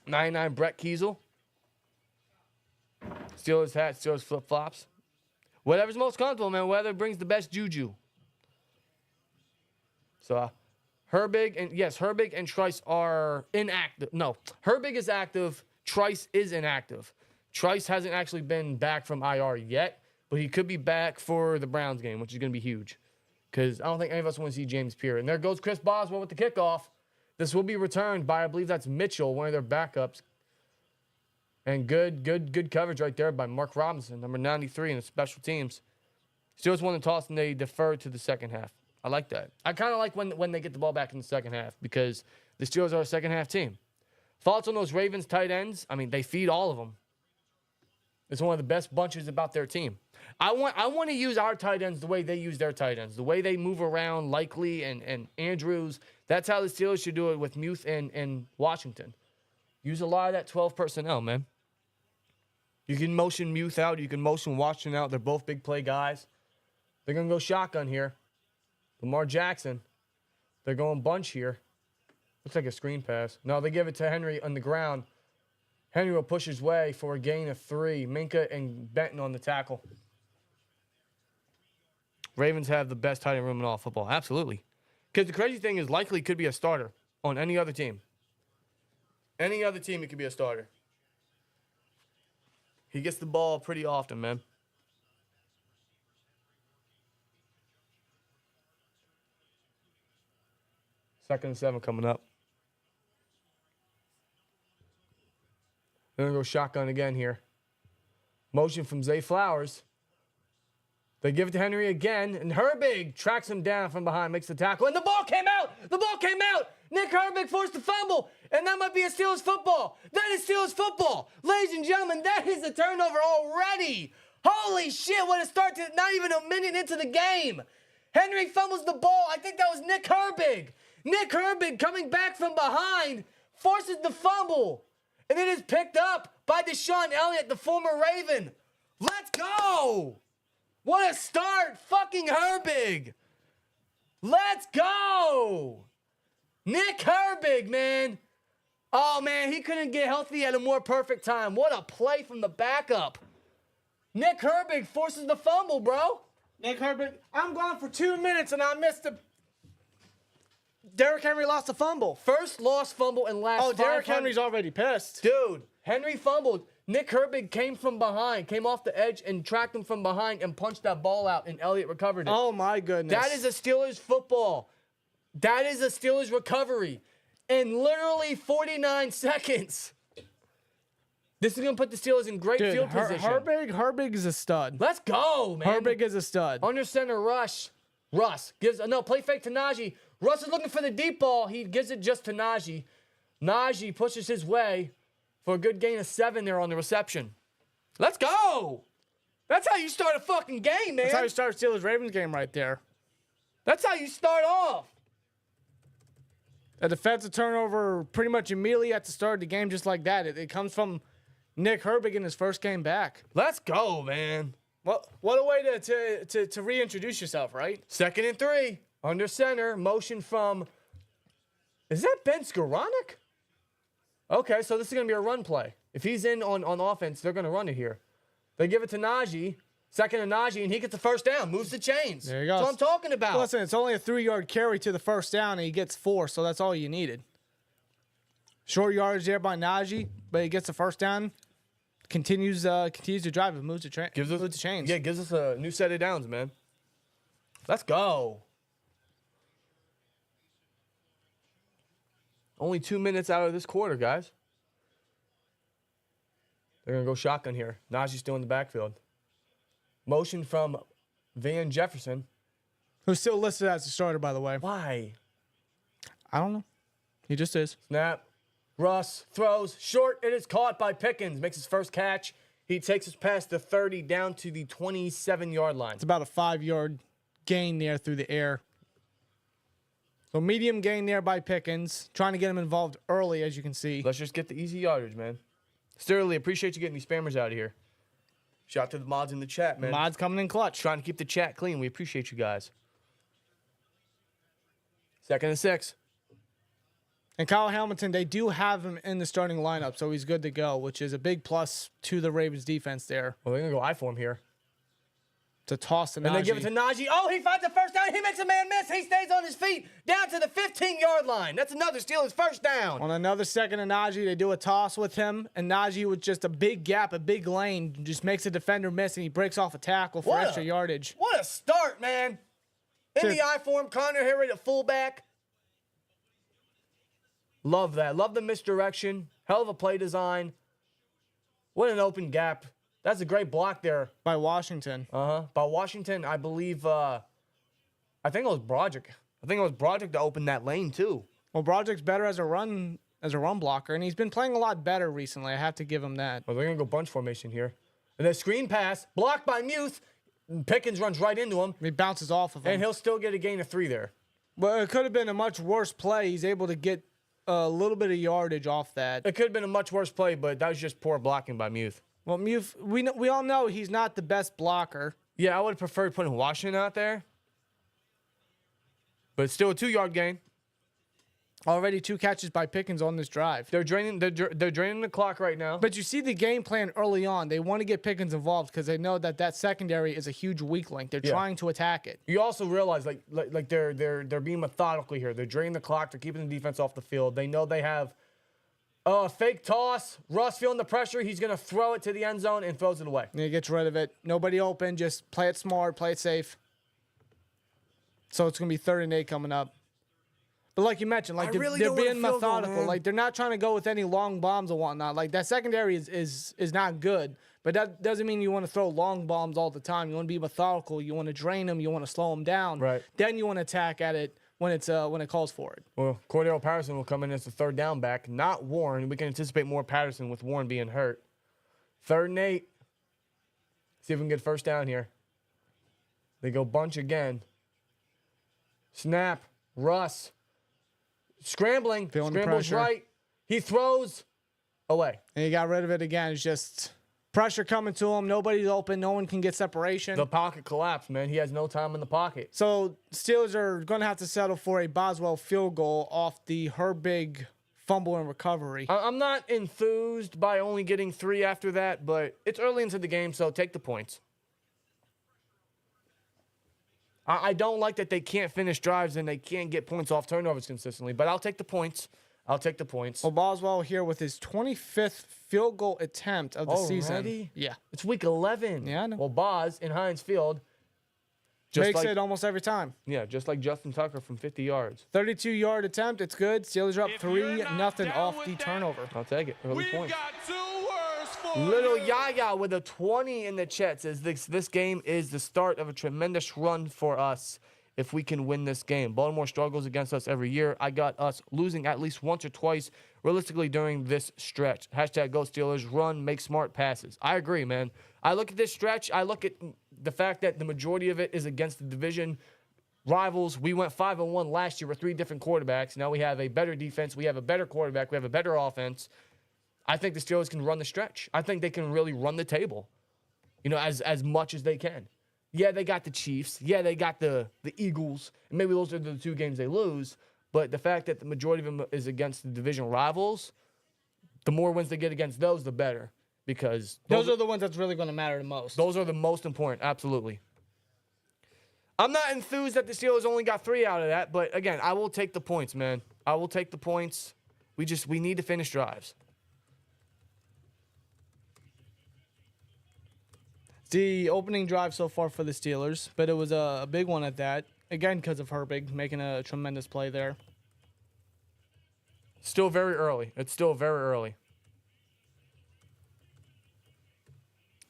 99 Brett Kiesel. Steelers hat, Steelers flip-flops. Whatever's most comfortable, man. Whether brings the best juju. So, Herbig and Trice are inactive. No, Herbig is active. Trice is inactive. Trice hasn't actually been back from IR yet, but he could be back for the Browns game, which is going to be huge. Because I don't think any of us want to see James Pierre. And there goes Chris Boswell with the kickoff. This will be returned by, I believe that's Mitchell, one of their backups. And good coverage right there by Mark Robinson, number 93 in the special teams. Steelers won the toss and they deferred to the second half. I like that. I kind of like when they get the ball back in the second half because the Steelers are a second half team. Thoughts on those Ravens tight ends? I mean, they feed all of them. It's one of the best bunches about their team. I want to use our tight ends the way they use their tight ends, the way they move around, Likely and Andrews. That's how the Steelers should do it with Muth and Washington. Use a lot of that 12 personnel, man. You can motion Muth out. You can motion Washington out. They're both big play guys. They're going to go shotgun here. Lamar Jackson. They're going bunch here. Looks like a screen pass. No, they give it to Henry on the ground. Henry will push his way for a gain of 3. Minka and Benton on the tackle. Ravens have the best tight end room in all football. Absolutely. Because the crazy thing is Likely could be a starter on any other team. Any other team, he could be a starter. He gets the ball pretty often, man. Second and 7 coming up. They're going to go shotgun again here. Motion from Zay Flowers. They give it to Henry again, and Herbig tracks him down from behind, makes the tackle, and the ball came out! The ball came out! Nick Herbig forced the fumble, and that might be a Steelers football. That is Steelers football. Ladies and gentlemen, that is a turnover already. Holy shit, what a start to not even a minute into the game. Henry fumbles the ball. I think that was Nick Herbig. Nick Herbig coming back from behind, forces the fumble, and it is picked up by Deshaun Elliott, the former Raven. Let's go! What a start, fucking Herbig. Let's go! Nick Herbig, man. Oh, man, he couldn't get healthy at a more perfect time. What a play from the backup. Nick Herbig forces the fumble, bro. Nick Herbig, I'm gone for 2 minutes and I missed the... Derrick Henry lost a fumble. First lost fumble and last 500. Derrick Henry's already pissed. Dude, Henry fumbled. Nick Herbig came from behind, came off the edge and tracked him from behind and punched that ball out, and Elliott recovered it. Oh, my goodness. That is a Steelers football. That is a Steelers recovery. In literally 49 seconds. This is going to put the Steelers in great field position. Herbig is a stud. Let's go, man. Herbig is a stud. Under center rush. Russ gives play fake to Najee. Russ is looking for the deep ball. He gives it just to Najee. Najee pushes his way for a good gain of 7 there on the reception. Let's go. That's how you start a fucking game, man. That's how you start a Steelers-Ravens game right there. That's how you start off. A defensive turnover pretty much immediately at the start of the game, just like that. It comes from Nick Herbig in his first game back. Let's go, man. What a way to reintroduce yourself, right? 2nd and 3. Under center. Motion from... Is that Ben Skoranek? Okay, so this is going to be a run play. If he's in on offense, they're going to run it here. They give it to Najee. 2nd and Najee, and he gets the first down. Moves the chains. There you go. That's what I'm talking about. Listen, it's only a 3-yard carry to the first down, and he gets 4, so that's all you needed. Short yardage there by Najee, but he gets the first down. Continues to drive and moves the chains. Yeah, gives us a new set of downs, man. Let's go. Only 2 minutes out of this quarter, guys. They're going to go shotgun here. Najee's still in the backfield. Motion from Van Jefferson. Who's still listed as a starter, by the way. Why? I don't know. He just is. Snap. Russ throws short. It is caught by Pickens. Makes his first catch. He takes us past the 30 down to the 27-yard line. It's about a 5-yard gain there through the air. So medium gain there by Pickens. Trying to get him involved early, as you can see. Let's just get the easy yardage, man. Sterling, appreciate you getting these spammers out of here. Shout out to the mods in the chat, man. Mods coming in clutch. Trying to keep the chat clean. We appreciate you guys. 2nd and 6. And Kyle Hamilton, they do have him in the starting lineup, so he's good to go, which is a big plus to the Ravens defense there. Well, they're going to go I for him here. To toss to Najee. And they give it to Najee. Oh, he finds the first down. He makes a man miss. He stays on his feet down to the 15-yard line. That's another Steelers first down. On another 2nd and Najee, they do a toss with him, and Najee with just a big gap, a big lane, just makes a defender miss, and he breaks off a tackle for extra yardage. What a start, man. In the I form, Connor Harry at fullback. Love that. Love the misdirection. Hell of a play design. What an open gap. That's a great block there. By Washington. By Washington, I believe, I think it was Broderick. I think it was Broderick to open that lane, too. Well, Broderick's better as a run blocker, and he's been playing a lot better recently. I have to give him that. Well, they're going to go bunch formation here. And then screen pass, blocked by Muth. Pickens runs right into him. He bounces off of him. And he'll still get a gain of 3 there. Well, it could have been a much worse play. He's able to get a little bit of yardage off that. It could have been a much worse play, but that was just poor blocking by Muth. Well, Muth, we all know he's not the best blocker. Yeah, I would have preferred putting Washington out there. But it's still a 2-yard gain. Already 2 catches by Pickens on this drive. They're draining the clock right now. But you see the game plan early on. They want to get Pickens involved because they know that secondary is a huge weak link. They're trying to attack it. You also realize like they're being methodical here. They're draining the clock. They're keeping the defense off the field. They know they have a fake toss. Russ feeling the pressure. He's going to throw it to the end zone and throws it away. And he gets rid of it. Nobody open. Just play it smart. Play it safe. So it's going to be 3rd and 8 coming up. But like you mentioned, like they're being methodical. Like they're not trying to go with any long bombs or whatnot. Like that secondary is not good. But that doesn't mean you want to throw long bombs all the time. You want to be methodical. You want to drain them. You want to slow them down. Right. Then you want to attack at it when it calls for it. Well, Cordero Patterson will come in as the 3rd down back, not Warren. We can anticipate more Patterson with Warren being hurt. 3rd and 8. See if we can get first down here. They go bunch again. Snap. Russ. Scrambling. Scrambles right. He throws away. And he got rid of it again. It's just pressure coming to him. Nobody's open. No one can get separation. The pocket collapsed, man. He has no time in the pocket. So Steelers are going to have to settle for a Boswell field goal off the Herbig fumble and recovery. I'm not enthused by only getting 3 after that, but it's early into the game, so take the points. I don't like that they can't finish drives and they can't get points off turnovers consistently, but I'll take the points. I'll take the points. Well, Boswell here with his 25th field goal attempt of the season. Already? Yeah. It's week 11. Yeah, I know. Well, Boz in Heinz Field. Makes it almost every time. Yeah, just like Justin Tucker from 50 yards. 32-yard attempt. It's good. Steelers are up If you're not 3-0 down off with the that, turnover. I'll take it. Early We've points. got 2 words for Little you. Yaya with a 20 in the chat says this game is the start of a tremendous run for us if we can win this game. Baltimore struggles against us every year. I got us losing at least once or twice realistically during this stretch. Hashtag Go Steelers. Run, make smart passes. I agree, man. I look at this stretch. I look at the fact that the majority of it is against the division rivals. We went 5-1 last year with 3 different quarterbacks. Now we have a better defense. We have a better quarterback. We have a better offense. I think the Steelers can run the stretch. I think they can really run the table, as much as they can. Yeah, they got the Chiefs. Yeah, they got the Eagles. And maybe those are the 2 games they lose. But the fact that the majority of them is against the division rivals, the more wins they get against those, the better. Because Those are the ones that's really going to matter the most. those are the most important, absolutely. I'm not enthused that the Steelers only got 3 out of that, but again, I will take the points, man. I will take the points. We need to finish drives. The opening drive so far for the Steelers, but it was a big one at that. Again, because of Herbig making a tremendous play there. Still very early. It's still very early.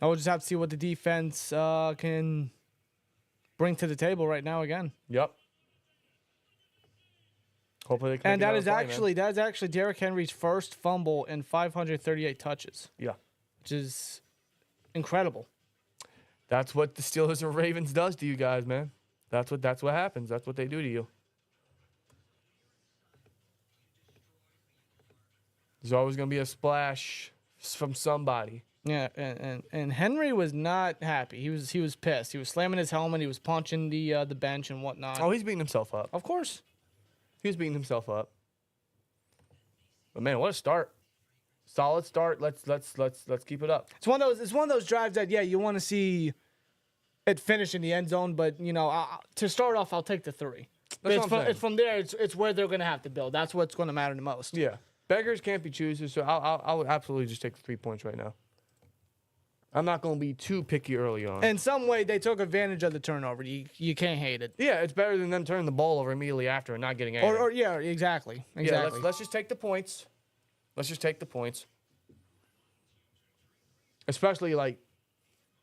I will just have to see what the defense can bring to the table right now again. Yep. Hopefully they can. And make that another is play, man. actually Derrick Henry's first fumble in 538 touches, Yeah. which is incredible. That's what the Steelers or Ravens does to you guys, man. That's what happens. That's what they do to you. There's always going to be a splash from somebody. Yeah, and Henry was not happy. He was pissed. He was slamming his helmet. He was punching the bench and whatnot. Oh, he's beating himself up. Of course. He was beating himself up. But man, what a start! Solid start. Let's keep it up. It's one of those drives that you want to see it finish in the end zone, but to start off, I'll take the 3. That's what I'm saying. It's from there. It's where they're gonna have to build. That's what's gonna matter the most. Yeah, beggars can't be choosers. So I would absolutely just take the 3 points right now. I'm not going to be too picky early on. In some way, they took advantage of the turnover. You can't hate it. Yeah, it's better than them turning the ball over immediately after and not getting anything. Or yeah, exactly. Yeah, let's just take the points. Let's just take the points. Especially like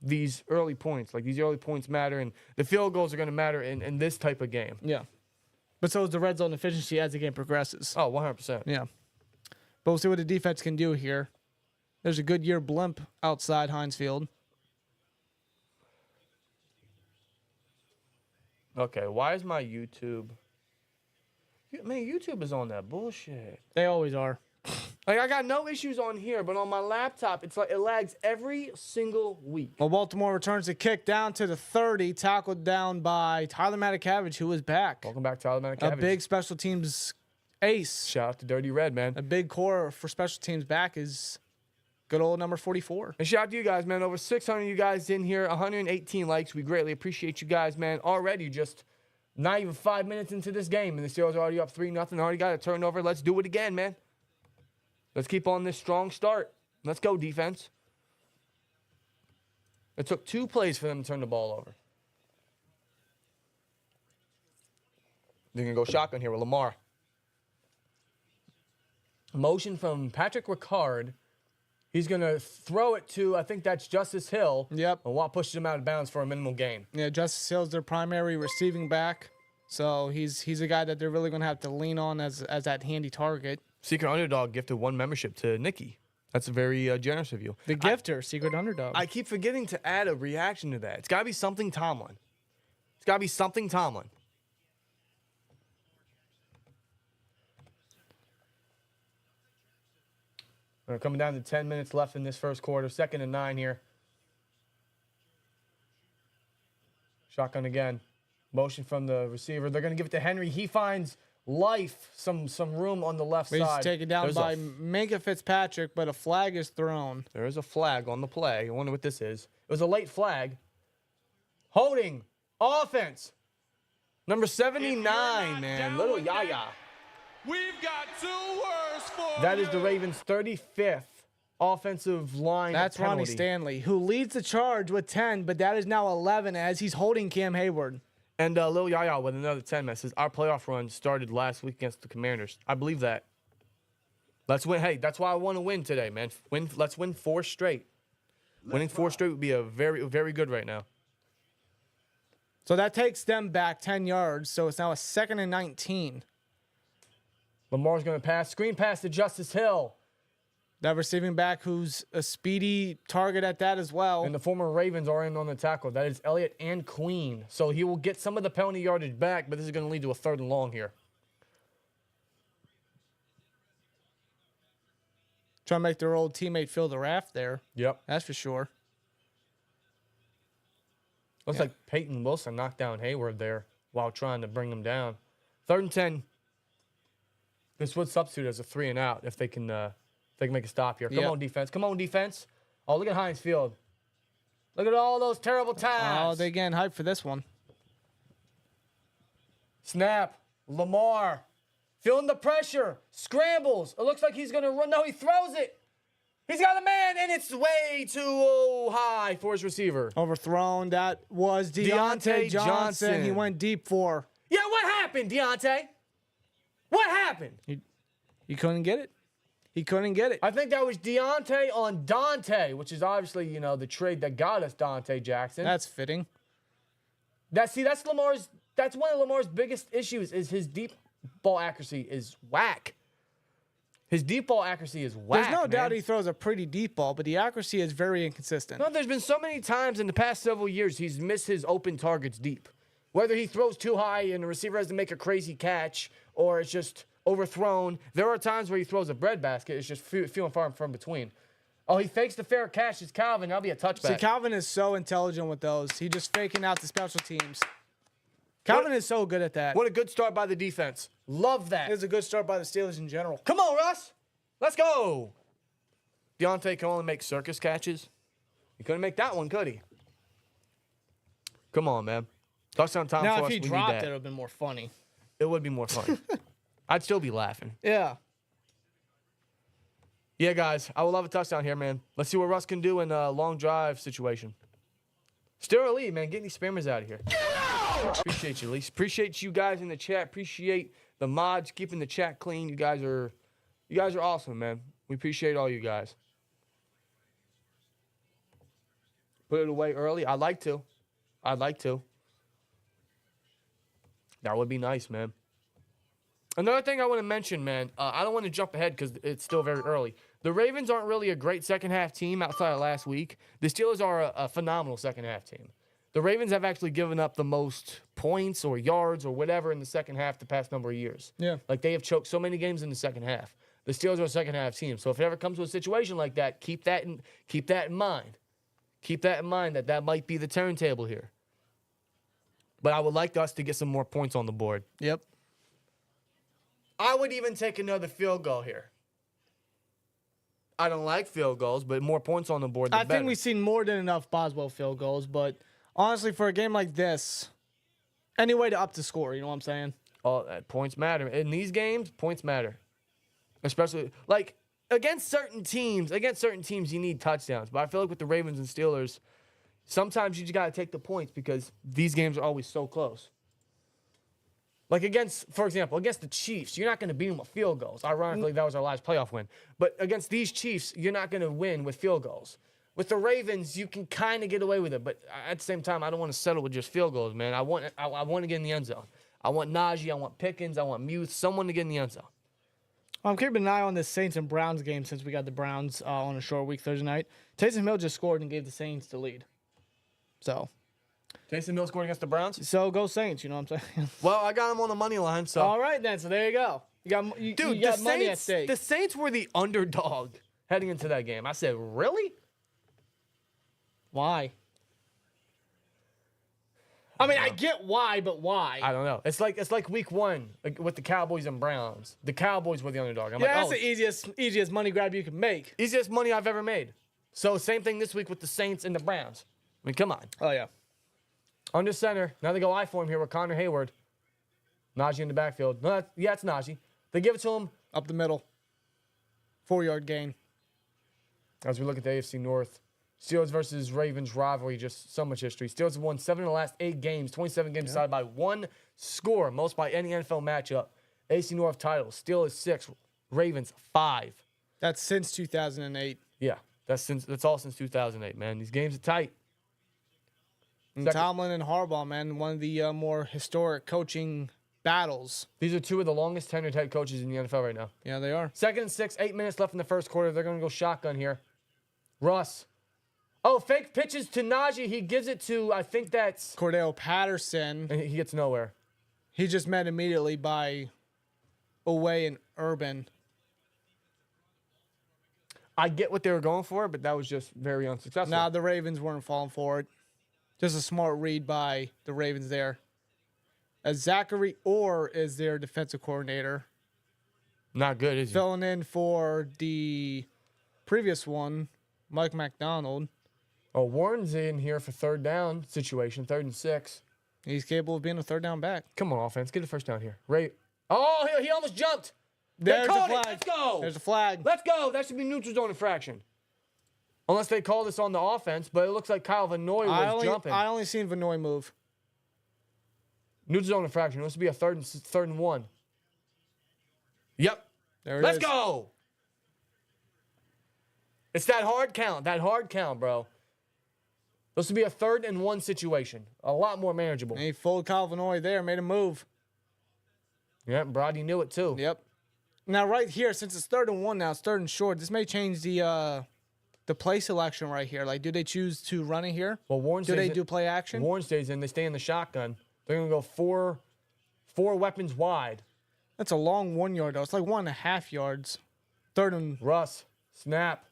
these early points. Like these early points matter, and the field goals are going to matter in this type of game. Yeah. But so is the red zone efficiency as the game progresses. Oh, 100%. Yeah. But we'll see what the defense can do here. There's a Goodyear blimp outside Heinz Field. Okay, why is my YouTube? Man, YouTube is on that bullshit. They always are. Like I got no issues on here, but on my laptop, it's like it lags every single week. Well, Baltimore returns the kick down to the 30, tackled down by Tyler Matakavage, who is back. Welcome back, Tyler Matakavage. A big special teams ace. Shout out to Dirty Red, man. A big core for special teams back is good old number 44. And shout out to you guys, man. Over 600 of you guys in here, 118 likes. We greatly appreciate you guys, man. Already just not even 5 minutes into this game, and the Steelers are already up 3-0. Already got a turnover. Let's do it again, man. Let's keep on this strong start. Let's go, defense. It took 2 plays for them to turn the ball over. They're going to go shotgun here with Lamar. Motion from Patrick Ricard. He's going to throw it to, I think that's Justice Hill. Yep. And Watt pushes him out of bounds for a minimal gain. Yeah, Justice Hill's their primary receiving back. So he's a guy that they're really going to have to lean on as that handy target. Secret Underdog gifted 1 membership to Nikki. That's very generous of you. The gifter, Secret Underdog. I keep forgetting to add a reaction to that. It's got to be something Tomlin. It's got to be something Tomlin. We're coming down to 10 minutes left in this first quarter. 2nd and 9 here. Shotgun again. Motion from the receiver. They're going to give it to Henry. He finds life, some room on the left He's side. taken down by Minka Fitzpatrick, but a flag is thrown. There is a flag on the play. I wonder what this is. It was a late flag. Holding. Offense. Number 79, man. Little Yaya. We've got 2 words for That is the you. Ravens' 35th offensive line That's Ronnie penalty. Stanley, who leads the charge with 10, but that is now 11 as he's holding Cam Hayward. And Lil Yaya with another 10 messes. Our playoff run started last week against the Commanders. I believe that. Let's win. Hey, that's why I want to win today, man. Let's win 4 straight. Winning 4 straight would be a very, very good right now. So that takes them back 10 yards, so it's now a 2nd and 19. Lamar's going to pass. Screen pass to Justice Hill. That receiving back who's a speedy target at that as well. And the former Ravens are in on the tackle. That is Elliott and Queen. So he will get some of the penalty yardage back, but this is going to lead to a 3rd and long here. Trying to make their old teammate feel the wrath there. Yep. That's for sure. Looks like Peyton Wilson knocked down Hayward there while trying to bring him down. 3rd and 10. This would substitute as a 3 and out if they can make a stop here. Come on, defense. Come on, defense. Oh, look at Heinz Field. Look at all those terrible Oh, ties. they getting hyped for this one. Snap. Lamar. Feeling the pressure. Scrambles. It looks like he's going to run. No, he throws it. He's got a man, and it's way too high for his receiver. Overthrown. That was Deontay Johnson. He went deep for. Yeah, what happened, Deontay? What happened? He couldn't get it. He couldn't get it. I think that was Deontay on Dante, which is obviously, the trade that got us Dante Jackson. That's fitting. That's one of Lamar's biggest issues is his deep ball accuracy is whack. His deep ball accuracy is whack. There's no doubt man. he throws a pretty deep ball, but the accuracy is very inconsistent. No, there's been so many times in the past several years he's missed his open targets deep. Whether he throws too high and the receiver has to make a crazy catch or it's just overthrown. There are times where he throws a breadbasket. It's just feeling far from between. Oh, he fakes the fair catch. It's Calvin. That'll be a touchback. See, Calvin is so intelligent with those. He just faking out the special teams. Calvin is so good at that. What a good start by the defense. Love that. It was a good start by the Steelers in general. Come on, Russ. Let's go. Deontay can only make circus catches. He couldn't make that one, could he? Come on, man. Touchdown time Now, for if us. he We need dropped it, that. it would have been more funny. It would be more fun. I'd still be laughing. Yeah. Yeah, guys, I would love a touchdown here, man. Let's see what Russ can do in a long drive situation. Still lead, man. Get these spammers out of here. Appreciate you, Elise. Appreciate you guys in the chat. Appreciate the mods keeping the chat clean. You guys are awesome, man. We appreciate all you guys. Put it away early. I'd like to. That would be nice, man. Another thing I want to mention, man, I don't want to jump ahead because it's still very early. The Ravens aren't really a great second-half team outside of last week. The Steelers are a phenomenal second-half team. The Ravens have actually given up the most points or yards or whatever in the second half the past number of years. Yeah. Like, they have choked so many games in the second half. The Steelers are a second-half team. So if it ever comes to a situation like that, keep that in mind. Keep that in mind that might be the turntable here. But I would like us to get some more points on the board. Yep. I would even take another field goal here. I don't like field goals, but more points on the board, the I better. think we've seen more than enough Boswell field goals, but honestly, for a game like this, any way to up the score, you know what I'm saying? Points matter. In these games, points matter. Especially, like, against certain teams, you need touchdowns. But I feel like with the Ravens and Steelers, sometimes you just got to take the points because these games are always so close. Like for example, against the Chiefs, you're not going to beat them with field goals. Ironically, that was our last playoff win. But against these Chiefs, you're not going to win with field goals. With the Ravens, you can kind of get away with it. But at the same time, I don't want to settle with just field goals, man. I want to get in the end zone. I want Najee, I want Pickens, I want Muth, someone to get in the end zone. I'm keeping an eye on this Saints and Browns game since we got the Browns on a short week Thursday night. Taysom Hill just scored and gave the Saints the lead. So Taysom Hill scored against the Browns? go Saints, you know what I'm saying? Well, I got him on the money line, so. All right, then. So there you go. You got money at stake. The Saints were the underdog heading into that game. I said, really? Why? I mean, I get why, but why? I don't know. It's like week one with the Cowboys and Browns. The Cowboys were the underdog. That's the easiest money grab you can make. Easiest money I've ever made. So same thing this week with the Saints and the Browns. I mean, come on. Oh, yeah. Under center. Now they go I for him here with Connor Hayward. Najee in the backfield. No, it's Najee. They give it to him. Up the middle. 4-yard gain. As we look at the AFC North, Steelers versus Ravens rivalry, just so much history. Steelers have won 7 of the last 8 games, 27 games decided by 1 score, most by any NFL matchup. AFC North title, Steelers 6, Ravens 5. That's since 2008. Yeah, that's all since 2008, man. These games are tight. And Tomlin and Harbaugh, man, one of the more historic coaching battles. These are 2 of the longest tenured head coaches in the NFL right now. Yeah, they are. 2nd and 6, 8 minutes left in the first quarter. They're going to go shotgun here. Russ. Oh, fake pitches to Najee. He gives it to, I think that's... Cordell Patterson. And he gets nowhere. He just met immediately by Away and Urban. I get what they were going for, but that was just very unsuccessful. Nah, the Ravens weren't falling for it. Just a smart read by the Ravens there. As Zachary Orr is their defensive coordinator. Not good, is he? Filling in for the previous one, Mike McDonald. Oh, Warren's in here for 3rd down situation, 3rd and 6. He's capable of being a 3rd down back. Come on, offense. Get the first down here. Oh, he almost jumped. There's They a called flag. it. Let's go. There's a flag. Let's go. That should be neutral zone infraction. Unless they call this on the offense, but it looks like Kyle Vanoy was jumping. I only seen Vanoy move. Neutral zone infraction. This would be a 3rd and 1. Yep. There it Let's is. go. It's that hard count, bro. This would be a 3rd and 1 situation. A lot more manageable. And he folded Kyle Vanoy there, made a move. Yep, Brody knew it too. Yep. Now right here, since it's 3rd and 1 now, it's 3rd and short. This may change the play selection right here. Like, do they choose to run it here? Well, Warren do stays they in- do play action? Warren stays in. They stay in the shotgun. They're gonna go four weapons wide. That's a long 1 yard though. It's like 1.5 yards. 3rd and Russ, snap.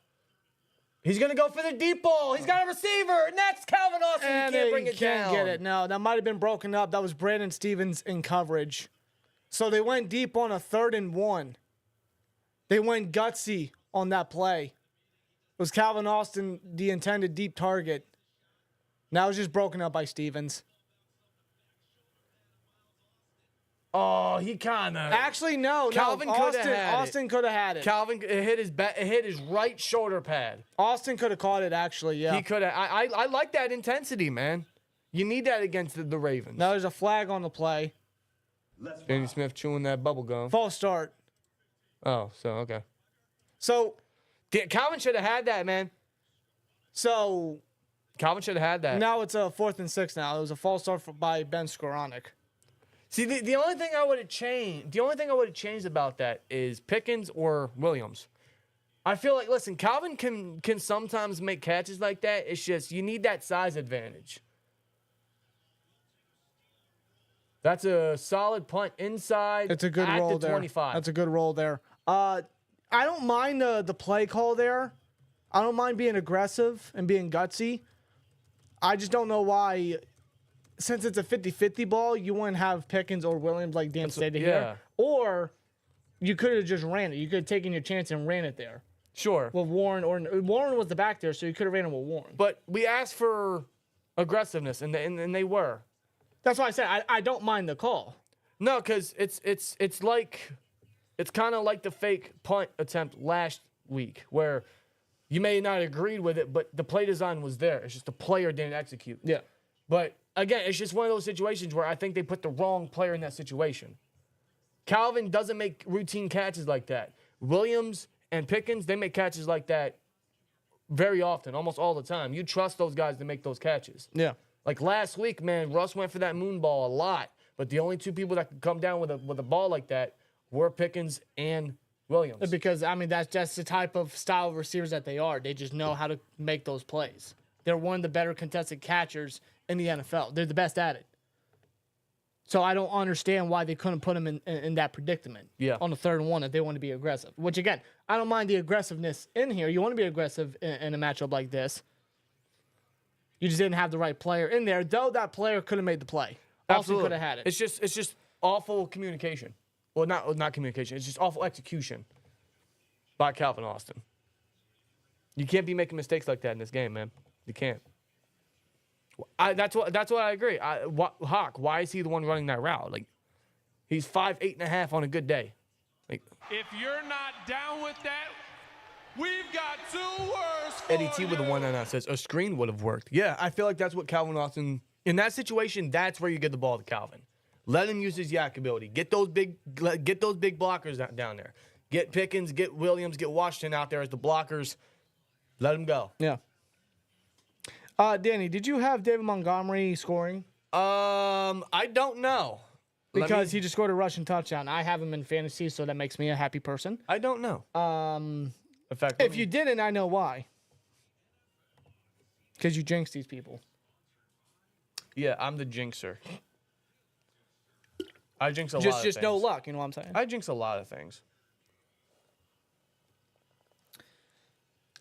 He's going to go for the deep ball. He's got a receiver, and that's Calvin Austin. and He can't they bring it can't down. get it. No, that might have been broken up. That was Brandon Stevens in coverage. So they went deep on a 3rd and 1. They went gutsy on that play. It was Calvin Austin, the intended deep target. Now it's just broken up by Stevens. Oh, he kind of. Actually, no. Calvin no. coulda had it. Austin could have had it. Calvin it hit his right shoulder pad. Austin could have caught it, actually, yeah. He could have. I like that intensity, man. You need that against the Ravens. Now there's a flag on the play. Danny Smith chewing that bubble gum. False start. Oh, so okay. So Calvin should have had that, man. Calvin should have had that. Now it's a 4th and 6 now. It was a false start by Ben Skoranek. See, the only thing I would have changed about that is Pickens or Williams. I feel like, listen, Calvin can sometimes make catches like that. It's just you need that size advantage. That's a solid punt inside. It's a good at roll the there. 25. That's a good roll there. I don't mind the play call there. I don't mind being aggressive and being gutsy. I just don't know why, since it's a 50-50 ball, you wouldn't have Pickens or Williams like Dan stated yeah. here. Or you could have just ran it. You could have taken your chance and ran it there. Sure. With Warren, or Warren was the back there, so you could have ran it with Warren. But we asked for aggressiveness, and they were. That's why I said I don't mind the call. No, because it's kind of like the fake punt attempt last week, where you may not agreed with it, but the play design was there. It's just the player didn't execute. Yeah. But again, it's just one of those situations where I think they put the wrong player in that situation. Calvin doesn't make routine catches like that. Williams and Pickens, they make catches like that very often, almost all the time. You trust those guys to make those catches. Yeah. Like last week, man, Russ went for that moon ball a lot, but the only two people that could come down with a ball like that were Pickens and Williams. Because, I mean, that's just the type of style of receivers that they are. They just know how to make those plays. They're one of the better contested catchers in the NFL. They're the best at it. So I don't understand why they couldn't put him in that predicament on the 3rd and 1 if they want to be aggressive. Which, again, I don't mind the aggressiveness in here. You want to be aggressive in a matchup like this. You just didn't have the right player in there, though that player could have made the play. Also could have had it. It's just awful communication. Well, not communication. It's just awful execution by Calvin Austin. You can't be making mistakes like that in this game, man. You can't. That's what I agree. Hawk, why is he the one running that route? Like, he's 5'8.5" on a good day. Like If you're not down with that, we've got 2 words for Eddie T with the you. 199 says a screen would have worked. Yeah, I feel like that's what Calvin Austin in that situation. That's where you get the ball to Calvin. Let him use his yak ability. Get those big blockers down there. Get Pickens, get Williams, get Washington out there as the blockers. Let him go. Yeah. Danny, did you have David Montgomery scoring? I don't know. Because he just scored a rushing touchdown. I have him in fantasy, so that makes me a happy person. I don't know. In fact, If you didn't, I know why. Because you jinxed these people. yeah, I'm the jinxer. I jinx a lot of things. Just no luck, you know what I'm saying? I jinx a lot of things.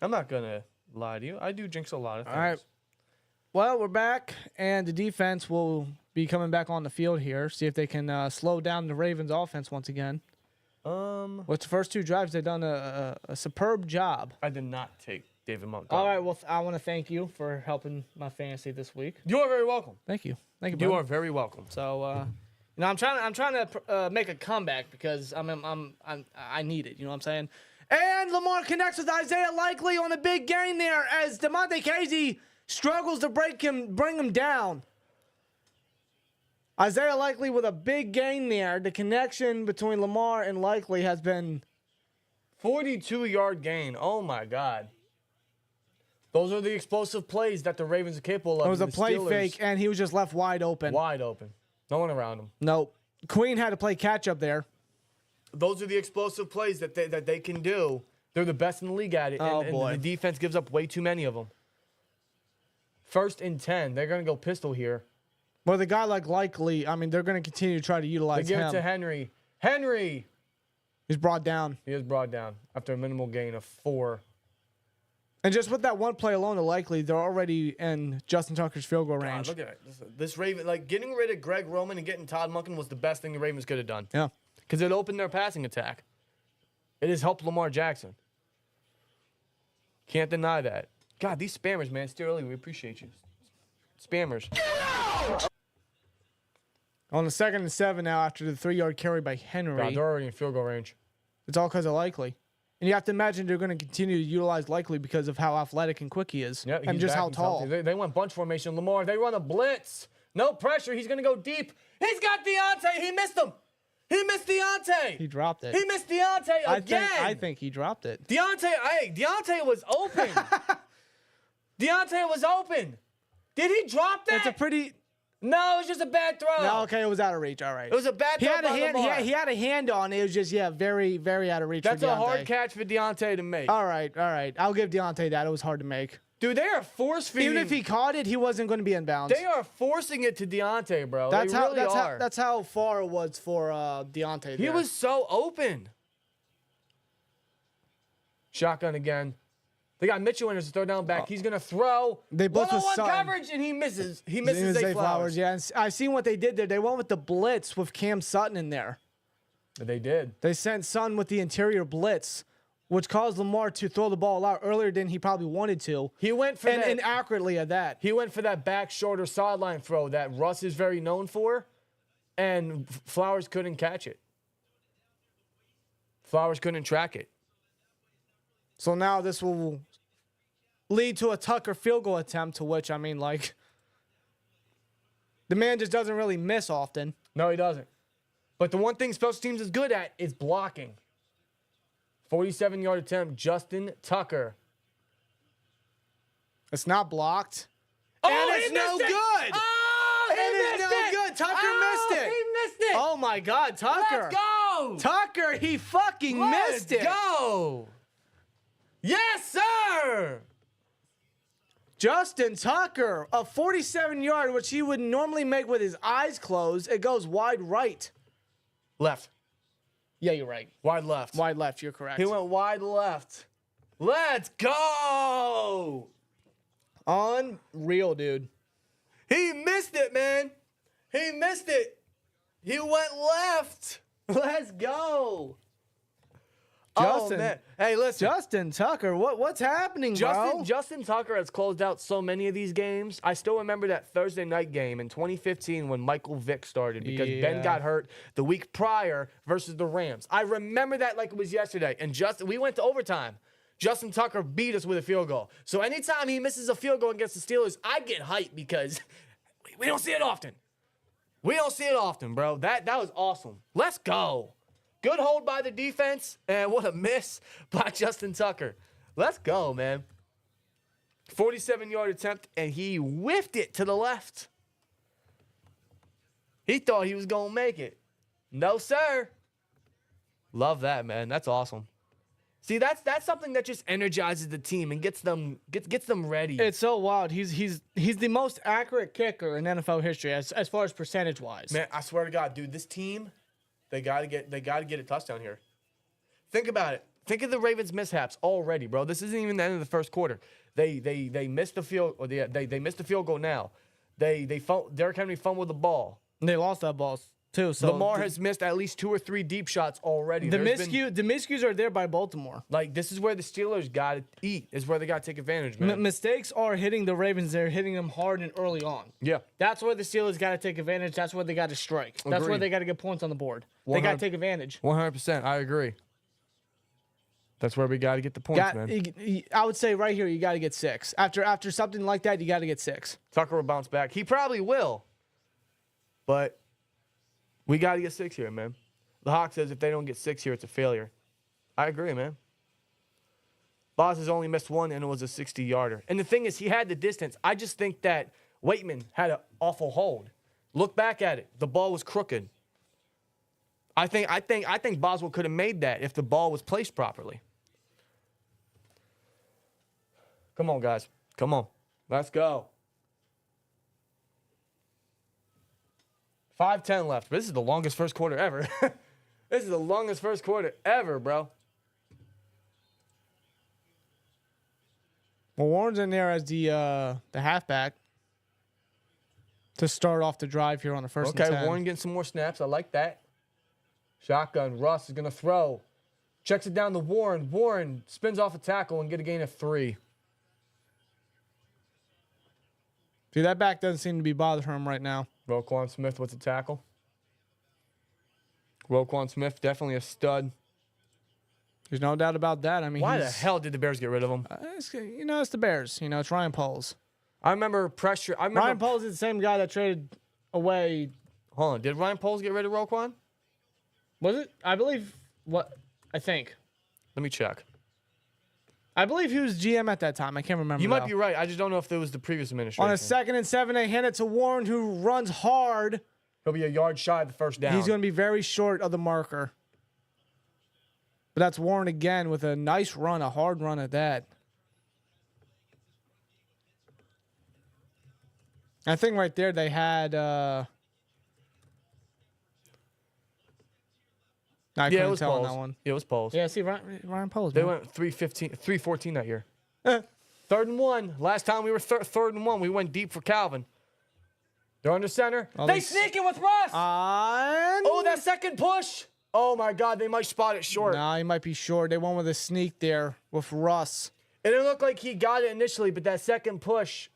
I'm not gonna lie to you. I do jinx a lot of things. All right. Well, we're back, and the defense will be coming back on the field here. See if they can slow down the Ravens' offense once again. What's the first 2 drives? They've done a superb job. I did not take David Montgomery. All right. Well, I want to thank you for helping my fantasy this week. You are very welcome. Thank you. Thank you. You brother. are very welcome. So, I'm trying to make a comeback because I need it. You know what I'm saying? And Lamar connects with Isaiah Likely on a big gain there as DeMonte Casey struggles to bring him down. Isaiah Likely with a big gain there. The connection between Lamar and Likely has been 42-yard gain. Oh my God. Those are the explosive plays that the Ravens are capable of. it was a and the play Steelers fake, and he was just left wide open. wide open. No one around him. Nope. Queen had to play catch up there. Those are the explosive plays that they can do. They're the best in the league at it. Oh, and boy. the defense gives up way too many of them. 1st and 10. They're going to go pistol here. With a guy like Likely, I mean, they're going to continue to try to They utilize give it him. to Henry. Henry! He's brought down. He is brought down after a minimal gain of 4. And just with that one play alone, Likely, they're already in Justin Tucker's field goal God, range. look at it. This Raven, like getting rid of Greg Roman and getting Todd Monken was the best thing the Ravens could have done. Yeah. Because it opened their passing attack. It has helped Lamar Jackson. Can't deny that. God, these spammers, man. Steer early. We appreciate you. Spammers. On the 2nd and 7 now after the 3-yard carry by Henry. God, they're already in field goal range. It's all because of Likely. And you have to imagine they're going to continue to utilize Likely because of how athletic and quick he is. Yeah, and he's just back how and tall. healthy. They went bunch formation. Lamar, they run a blitz. No pressure. He's going to go deep. He's got Deontay. He missed him. He missed Deontay. He dropped it. He missed Deontay again. I think he dropped it. Deontay was open. Deontay was open. Did he drop that? It's a pretty... No, it was just a bad throw. No, okay, it was out of reach. All right. It was a bad He throw had a by hand. Lamar. He had a hand on it. It was just very, very out of reach. That's for a Deontay. hard catch for Deontay to make. All right. I'll give Deontay that. It was hard to make. Dude, they are force-feeding. Even if he caught it, he wasn't going to be inbounds. They are forcing it to Deontay, bro. That's they how. really are. That's how far it was for Deontay. There. He was so open. Shotgun again. They got Mitchell in as a third down back. He's gonna throw. They blitz with 1-on-1 Sutton. coverage and he misses. He It misses was Zay Zay Flowers. Yeah, and I seen what they did there. They went with the blitz with Cam Sutton in there. They did. They sent Sutton with the interior blitz, which caused Lamar to throw the ball out earlier than he probably wanted to. He went for that. And accurately at that. He went for that back shoulder sideline throw that Russ is very known for, and Flowers couldn't catch it. Flowers couldn't track it. So now this will lead to a Tucker field goal attempt, to which, I mean, like, the man just doesn't really miss often. No, he doesn't. But the one thing special teams is good at is blocking. 47-yard attempt, Justin Tucker. It's not blocked. Oh, and it's he no missed it! good. Oh, he And it's missed no it! good. Tucker Oh, missed it. He missed it. Oh, my God, Tucker. Let's go. Tucker, he fucking missed it. Let's go. Yes, sir. Justin Tucker, a 47-yard, which he would normally make with his eyes closed. It goes wide right. Left. Yeah, you're right. Wide left. Wide left, you're correct. He went wide left. Let's go. Unreal, dude. He missed it, man. He missed it. He went left. Let's go. Oh, man. Hey, listen. Justin Tucker, what's happening, bro? Justin Tucker has closed out so many of these games. I still remember that Thursday night game in 2015 when Michael Vick started because Ben got hurt the week prior versus the Rams. I remember that like it was yesterday. And we went to overtime. Justin Tucker beat us with a field goal. So anytime he misses a field goal against the Steelers, I get hyped because we don't see it often. We don't see it often, bro. That was awesome. Let's go. Good hold by the defense, and what a miss by Justin Tucker. Let's go, man. 47-yard attempt, and he whiffed it to the left. He thought he was going to make it. No, sir. Love that, man. That's awesome. See, that's something that just energizes the team and gets them ready. It's so wild. He's the most accurate kicker in NFL history as far as percentage wise. Man, I swear to God, dude, this team, they gotta get a touchdown here. Think about it. Think of the Ravens' mishaps already, bro. This isn't even the end of the first quarter. They missed the field, or they missed the field goal now. Derrick Henry fumbled the ball. And they lost that ball too. So Lamar has missed at least 2 or 3 deep shots already. The miscues are there by Baltimore. Like, this is where the Steelers got to eat. Is where they got to take advantage, man. Mistakes are hitting the Ravens. They're hitting them hard and early on. Yeah. That's where the Steelers got to take advantage. That's where they got to strike. That's where they got to get points on the board. They got to take advantage. 100%. I agree. That's where we got to get the points, man. I would say right here, you got to get 6. After something like that, you got to get 6. Tucker will bounce back. He probably will. But we got to get 6 here, man. The Hawk says if they don't get 6 here, it's a failure. I agree, man. Boz has only missed 1, and it was a 60-yarder. And the thing is, he had the distance. I just think that Waitman had an awful hold. Look back at it. The ball was crooked. I think Boswell could have made that if the ball was placed properly. Come on, guys. Come on. Let's go. 5:10 left. This is the longest first quarter ever. This is the longest first quarter ever, bro. Well, Warren's in there as the halfback to start off the drive here on the first and 10. Okay, Warren getting some more snaps. I like that. Shotgun. Russ is going to throw. Checks it down to Warren. Warren spins off a tackle and get a gain of 3. See, that back doesn't seem to be bothering him right now. Roquan Smith with the tackle. Roquan Smith, definitely a stud. There's no doubt about that. I mean, why the hell did the Bears get rid of him? It's the Bears. It's Ryan Poles. I remember pressure. Ryan Poles is the same guy that traded away. Hold on. Did Ryan Poles get rid of Roquan? Was it? I believe. I think. Let me check. I believe he was GM at that time. I can't remember. You might be right. I just don't know if it was the previous administration. On a 2nd and 7, they hand it to Warren, who runs hard. He'll be a yard shy of the first down. He's going to be very short of the marker. But that's Warren again with a nice run, a hard run at that. I think right there they had. I couldn't tell on that one. It was Poles. Yeah, see, Ryan Poles. They went 3-14 that year. 3rd and 1. Last time we were 3rd and 1, we went deep for Calvin. They're under center. They sneak it with Russ. Oh, that second push. Oh, my God. They might spot it short. Nah, he might be short. They went with a sneak there with Russ. It didn't look like he got it initially, but that second push,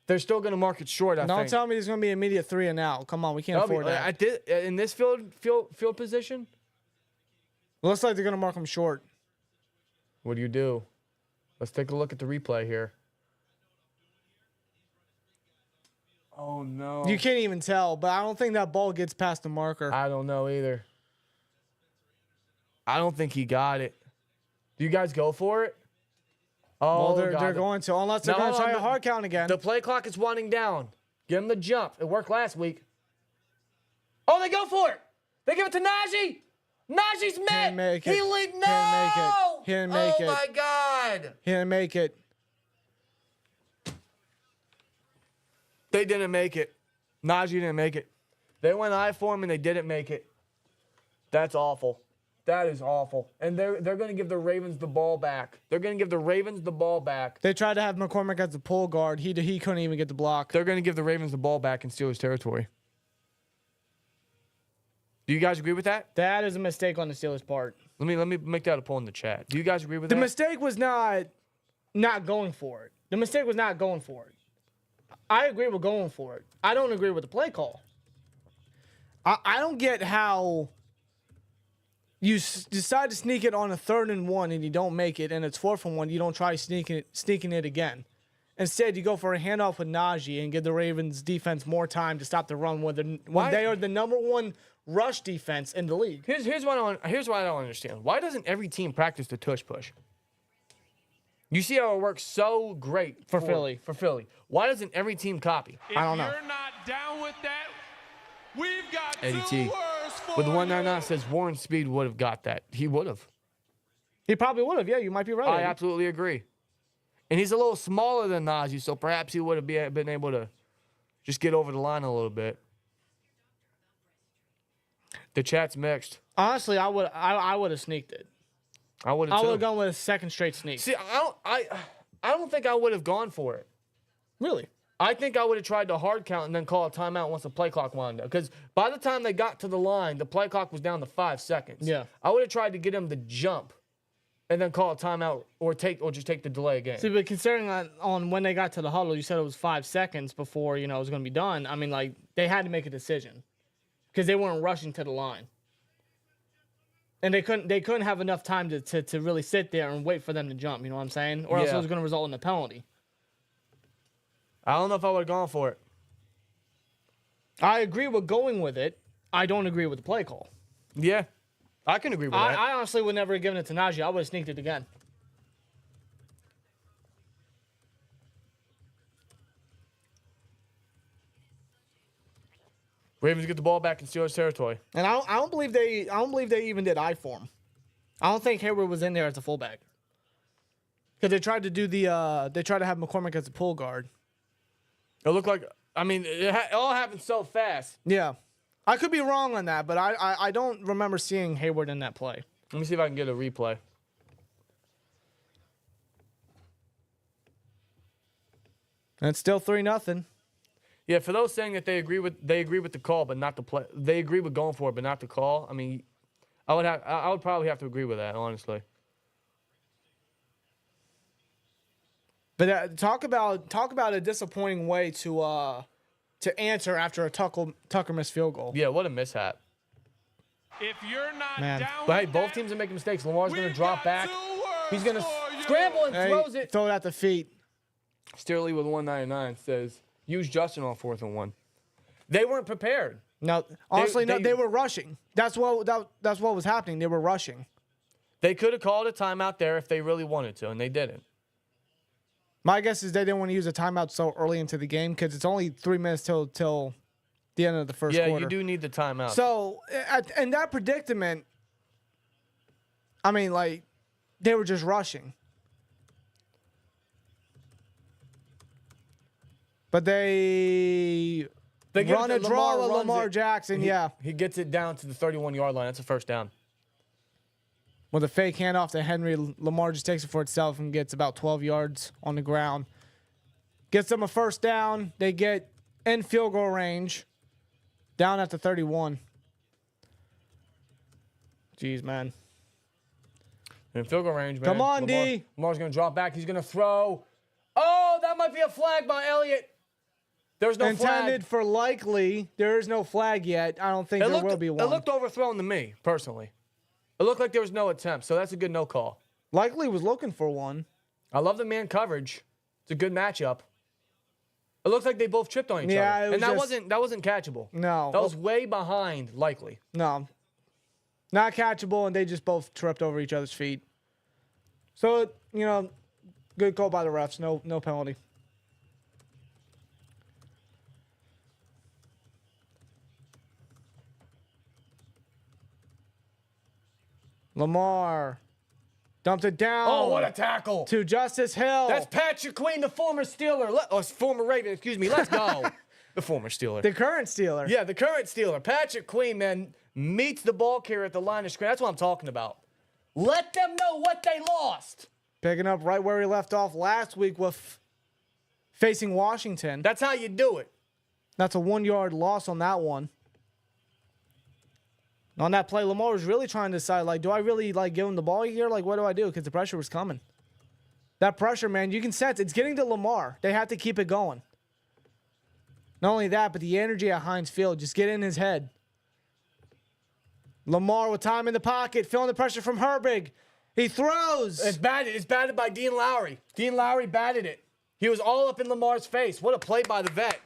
they're still going to mark it short, I think. Don't tell me there's going to be immediate 3 and out. Come on, we can't afford that. In this field position? Looks like they're going to mark him short. What do? Let's take a look at the replay here. Oh, no. You can't even tell, but I don't think that ball gets past the marker. I don't know either. I don't think he got it. Do you guys go for it? Oh, well, they're going to, unless they're going to try a hard count again. The play clock is winding down. Give him the jump. It worked last week. Oh, they go for it. They give it to Najee. Najee's met. Can't make it. He leaked. No. He didn't make it. Oh, my God. He didn't make it. They didn't make it. Najee didn't make it. They went eye for him, and they didn't make it. That's awful. That is awful. And they're going to give the Ravens the ball back. They're going to give the Ravens the ball back. They tried to have McCormick as the pull guard. He couldn't even get the block. They're going to give the Ravens the ball back in Steelers territory. Do you guys agree with that? That is a mistake on the Steelers' part. Let me make that a poll in the chat. Do you guys agree with The that? mistake was not going for it. The mistake was not going for it. I agree with going for it. I don't agree with the play call. I don't get how you decide to sneak it on a 3rd and 1 and you don't make it, and it's 4th and 1. You don't try sneaking it again. Instead, you go for a handoff with Najee and give the Ravens defense more time to stop the run when they are the number 1 rush defense in the league. Here's what I don't understand. Why doesn't every team practice the tush push? You see how it works so great For Philly. For Philly. Why doesn't every team copy? I don't know. If you're not down with that, we've got Eddie 2 T. words for With the you. 199 says Warren Speed would have got that. He would have. He probably would have. Yeah, you might be right. I Eddie. absolutely agree. And he's a little smaller than Najee, so perhaps he would have been able to just get over the line a little bit. The chat's mixed. Honestly, I would have sneaked it. I would I would have have gone with a second straight sneak. See, I don't think I would have gone for it. Really? I think I would have tried to hard count and then call a timeout once the play clock wound up. Because by the time they got to the line, the play clock was down to 5 seconds. Yeah. I would have tried to get him to jump and then call a timeout or just take the delay again. See, but considering on when they got to the huddle, you said it was 5 seconds before it was going to be done. I mean, like, they had to make a decision because they weren't rushing to the line, and they couldn't have enough time to really sit there and wait for them to jump. You know what I'm saying? Or else it Yeah. was going to result in a penalty. I don't know if I would have gone for it. I agree with going with it. I don't agree with the play call. Yeah, I can agree with that. I honestly would never have given it to Najee. I would have sneaked it again. Ravens get the ball back in Steelers territory. And I don't believe they even did I form. I don't think Hayward was in there as a fullback. Because they tried to do they tried to have McCormick as a pull guard. It looked like, it all happened so fast. Yeah. I could be wrong on that, but I don't remember seeing Hayward in that play. Let me see if I can get a replay. And it's still 3-0. Yeah, for those saying that they agree with the call but not the play, they agree with going for it but not the call. I mean, I would probably have to agree with that, honestly. But talk about a disappointing way to answer after a Tucker missed field goal. Yeah, what a mishap. If you're not Man. down But hey, with both that, teams are making mistakes. Lamar's going to we've drop got back. 2 words He's going to for you. scramble and Hey, throws it. throw it at the feet. Steerly with 199 says, use Justin on 4th and 1. They weren't prepared. No, honestly, they- they were rushing. That's what was happening. They were rushing. They could have called a timeout there if they really wanted to, and they didn't. My guess is they didn't want to use a timeout so early into the game because it's only 3 minutes till the end of the first quarter. Yeah, you do need the timeout. So, in that predicament, I mean, like, they were just rushing. But they give run it a to draw Lamar, with runs Lamar it. Jackson, yeah. He gets it down to the 31-yard line. That's a first down. With a fake handoff to Henry, Lamar just takes it for itself and gets about 12 yards on the ground. Gets them a first down. They get in field goal range. Down at the 31. Jeez, man. In field goal range, man. Come on, D. Lamar's going to drop back. He's going to throw. Oh, that might be a flag by Elliott. There's no Intended flag. for likely. There is no flag yet. I don't think there will be one. It looked overthrown to me, personally. It looked like there was no attempt, so that's a good no call. Likely was looking for one. I love the man coverage. It's a good matchup. It looks like they both tripped on each Yeah, other. it was And that wasn't catchable. No. That was way behind, likely. No. Not catchable, and they just both tripped over each other's feet. So, good call by the refs. No penalty. Lamar dumped it down. Oh, what a tackle. to Justice Hill. That's Patrick Queen, the former Steeler. Former Raven, excuse me. Let's go. The former Steeler. the current Steeler. Yeah, the current Steeler. Patrick Queen, man, meets the ball carrier at the line of scrimmage. That's what I'm talking about. Let them know what they lost. Picking up right where he left off last week with facing Washington. That's how you do it. That's a 1 yard loss on that one. On that play, Lamar was really trying to decide, like, do I really, like, give him the ball here? Like, what do I do? Because the pressure was coming. That pressure, man, you can sense it's getting to Lamar. They have to keep it going. Not only that, but the energy at Heinz Field, just get in his head. Lamar with time in the pocket, feeling the pressure from Herbig. He throws. It's batted. It's batted by Dean Lowry. Dean Lowry batted it. He was all up in Lamar's face. What a play by the vet.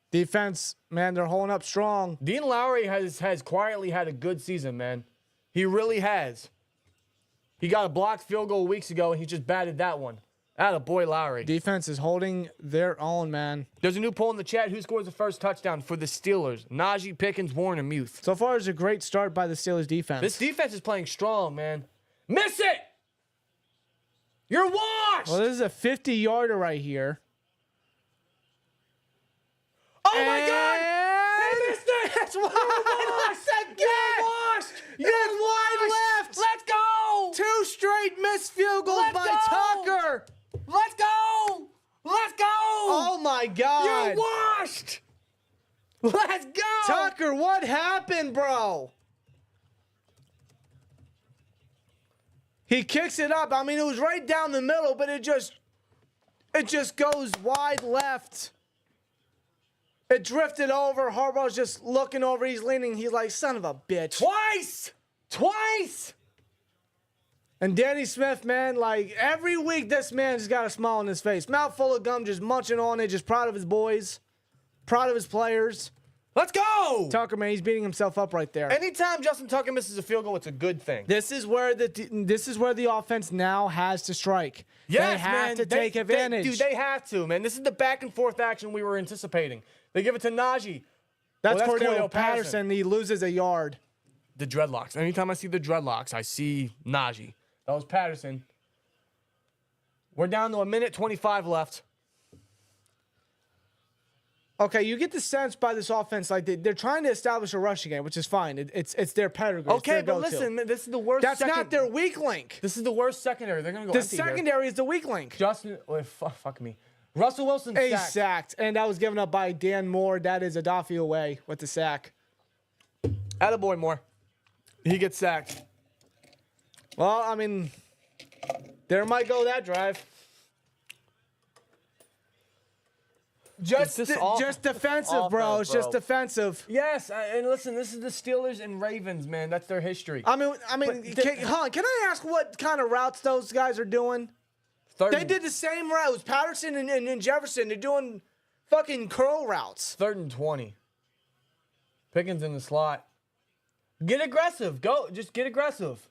Defense, man, they're holding up strong. Dean Lowry has quietly had a good season, man. He really has. He got a blocked field goal weeks ago, and he just batted that one. Attaboy Lowry. Defense is holding their own, man. There's a new poll in the chat. Who scores the first touchdown for the Steelers? Najee, Pickens, Warren, or Muth? So far, it's a great start by the Steelers defense. This defense is playing strong, man. Miss it! You're washed! Well, this is a 50-yarder right here. Oh, my God! He missed it! That's wide. You're washed! You're washed! You're wide left. Let's go! 2 straight missed field goals Let's by go. Tucker. Let's go! Let's go! Oh, my God. You're washed! Let's go! Tucker, what happened, bro? He kicks it up. I mean, it was right down the middle, but it just goes wide left. It drifted over. Harbaugh's just looking over. He's leaning. He's like, son of a bitch. Twice! And Danny Smith, man, like every week this man's got a smile on his face. Mouth full of gum, just munching on it, just proud of his boys, proud of his players. Let's go! Tucker, man, he's beating himself up right there. Anytime Justin Tucker misses a field goal, it's a good thing. This is where the offense now has to strike. Yes, they have man. to take advantage. Dude, they have to, man. This is the back and forth action we were anticipating. They give it to Najee. That's Well, Cordell Patterson. He loses a yard. The dreadlocks. Anytime I see the dreadlocks, I see Najee. That was Patterson. We're down to 1:25 left. Okay, you get the sense by this offense, like they're trying to establish a rushing game, which is fine. It's their pedigree. Okay, but listen, man, this is the worst. That's not their weak link. This is the worst secondary. They're gonna go The empty here. secondary is the weak link. Justin, fuck me. Russell Wilson sacked. Sacked, and that was given up by Dan Moore. That is Adafi away with the sack. Attaboy Moore. He gets sacked. Well, I mean, there might go that drive. Just defensive, bro. It's just defensive. Yes, and listen, this is the Steelers and Ravens, man. That's their history. I mean, can I ask what kind of routes those guys are doing? They did the same routes. Patterson and Jefferson, they're doing fucking curl routes. 3rd and 20. Pickens in the slot. Get aggressive. Go. Just get aggressive.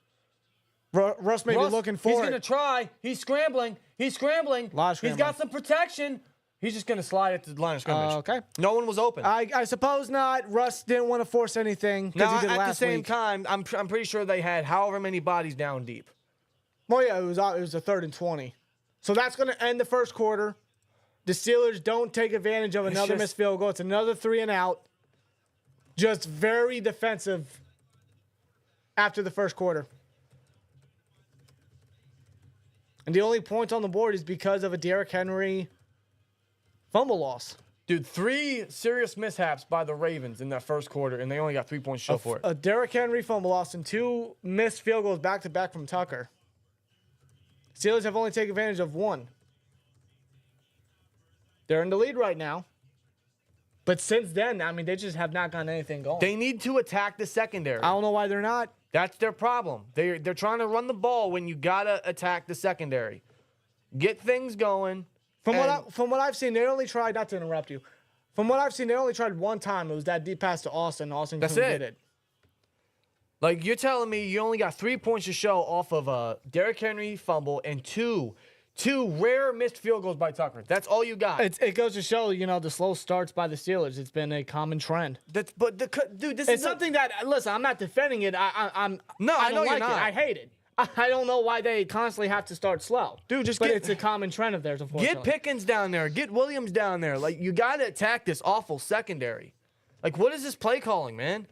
Russ may be looking for it. He's going to try. He's scrambling. He's scrambling. Lot of scrambling. He's got some protection. He's just going to slide it to the line of scrimmage. Okay. No one was open. I suppose not. Russ didn't want to force anything because he did last week. At the same time, I'm pretty sure they had however many bodies down deep. Well, yeah, it was a 3rd and 20. So that's going to end the first quarter. The Steelers don't take advantage of another missed field goal. It's another 3 and out. Just very defensive after the first quarter. And the only point on the board is because of a Derrick Henry fumble loss. Dude, 3 serious mishaps by the Ravens in that first quarter, and they only got 3 points show for it. A Derrick Henry fumble loss and 2 missed field goals back-to-back from Tucker. Steelers have only taken advantage of 1. They're in the lead right now. But since then, I mean, they just have not gotten anything going. They need to attack the secondary. I don't know why they're not. That's their problem. They're trying to run the ball when you gotta attack the secondary. Get things going. From what I've seen, they only tried, not to interrupt you. From what I've seen, they only tried one time. It was that deep pass to Austin. Austin couldn't get it. Like, you're telling me you only got 3 points to show off of a Derrick Henry fumble and two rare missed field goals by Tucker. That's all you got. It goes to show, the slow starts by the Steelers. It's been a common trend. Dude, this is something that, listen, I'm not defending it. I know don't you're like not. it. I hate it. I don't know why they constantly have to start slow. Dude, it's a common trend of theirs, unfortunately. Get Pickens down there. Get Williams down there. Like, you got to attack this awful secondary. Like, what is this play calling, man?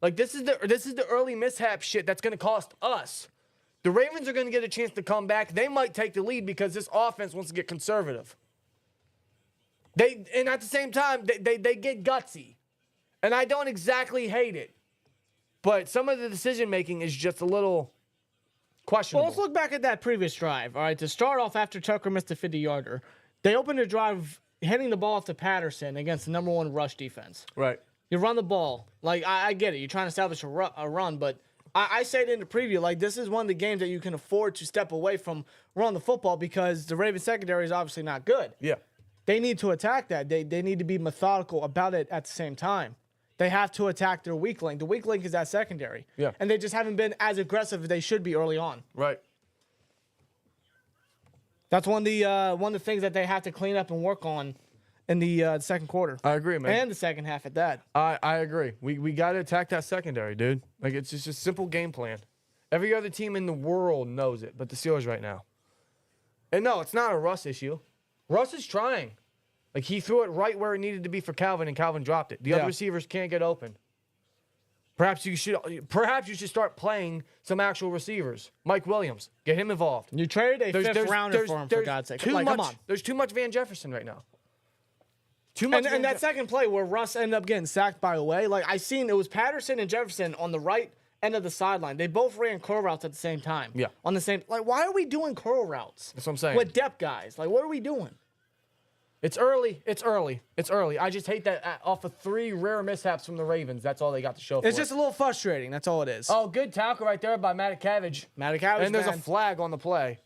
Like, this is the early mishap shit that's going to cost us. The Ravens are going to get a chance to come back. They might take the lead because this offense wants to get conservative. And at the same time, they get gutsy. And I don't exactly hate it. but some of the decision making is just a little questionable. Well, let's look back at that previous drive. All right, to start off after Tucker missed a 50-yarder, they opened the drive hitting the ball off to Patterson against the number 1 rush defense. Right. You run the ball. Like, I get it. You're trying to establish a run, but I say it in the preview, like, this is one of the games that you can afford to step away from running the football because the Ravens secondary is obviously not good. Yeah. They need to attack that. They need to be methodical about it at the same time. They have to attack their weak link. The weak link is that secondary. Yeah. And they just haven't been as aggressive as they should be early on. Right. That's one of the things that they have to clean up and work on in the second quarter. I agree, man. And the second half at that. I agree. We got to attack that secondary, dude. Like, it's just a simple game plan. Every other team in the world knows it, but the Steelers right now. And no, it's not a Russ issue. Russ is trying. Like, he threw it right where it needed to be for Calvin, and Calvin dropped it. The other receivers can't get open. Perhaps you should start playing some actual receivers. Mike Williams, get him involved. You traded a fifth rounder for him, for God's sake. Like, come on. There's too much Van Jefferson right now. And that second play where Russ ended up getting sacked, by the way, like, I seen it was Patterson and Jefferson on the right end of the sideline. They both ran curl routes at the same time. Yeah. On the same, like, why are we doing curl routes? That's what I'm saying. With depth guys. Like, what are we doing? It's early. I just hate that off of 3 rare mishaps from the Ravens. That's all they got to show for It's it. just a little frustrating. That's all it is. Oh, good tackle right there by Matakavage. And there's a flag on the play.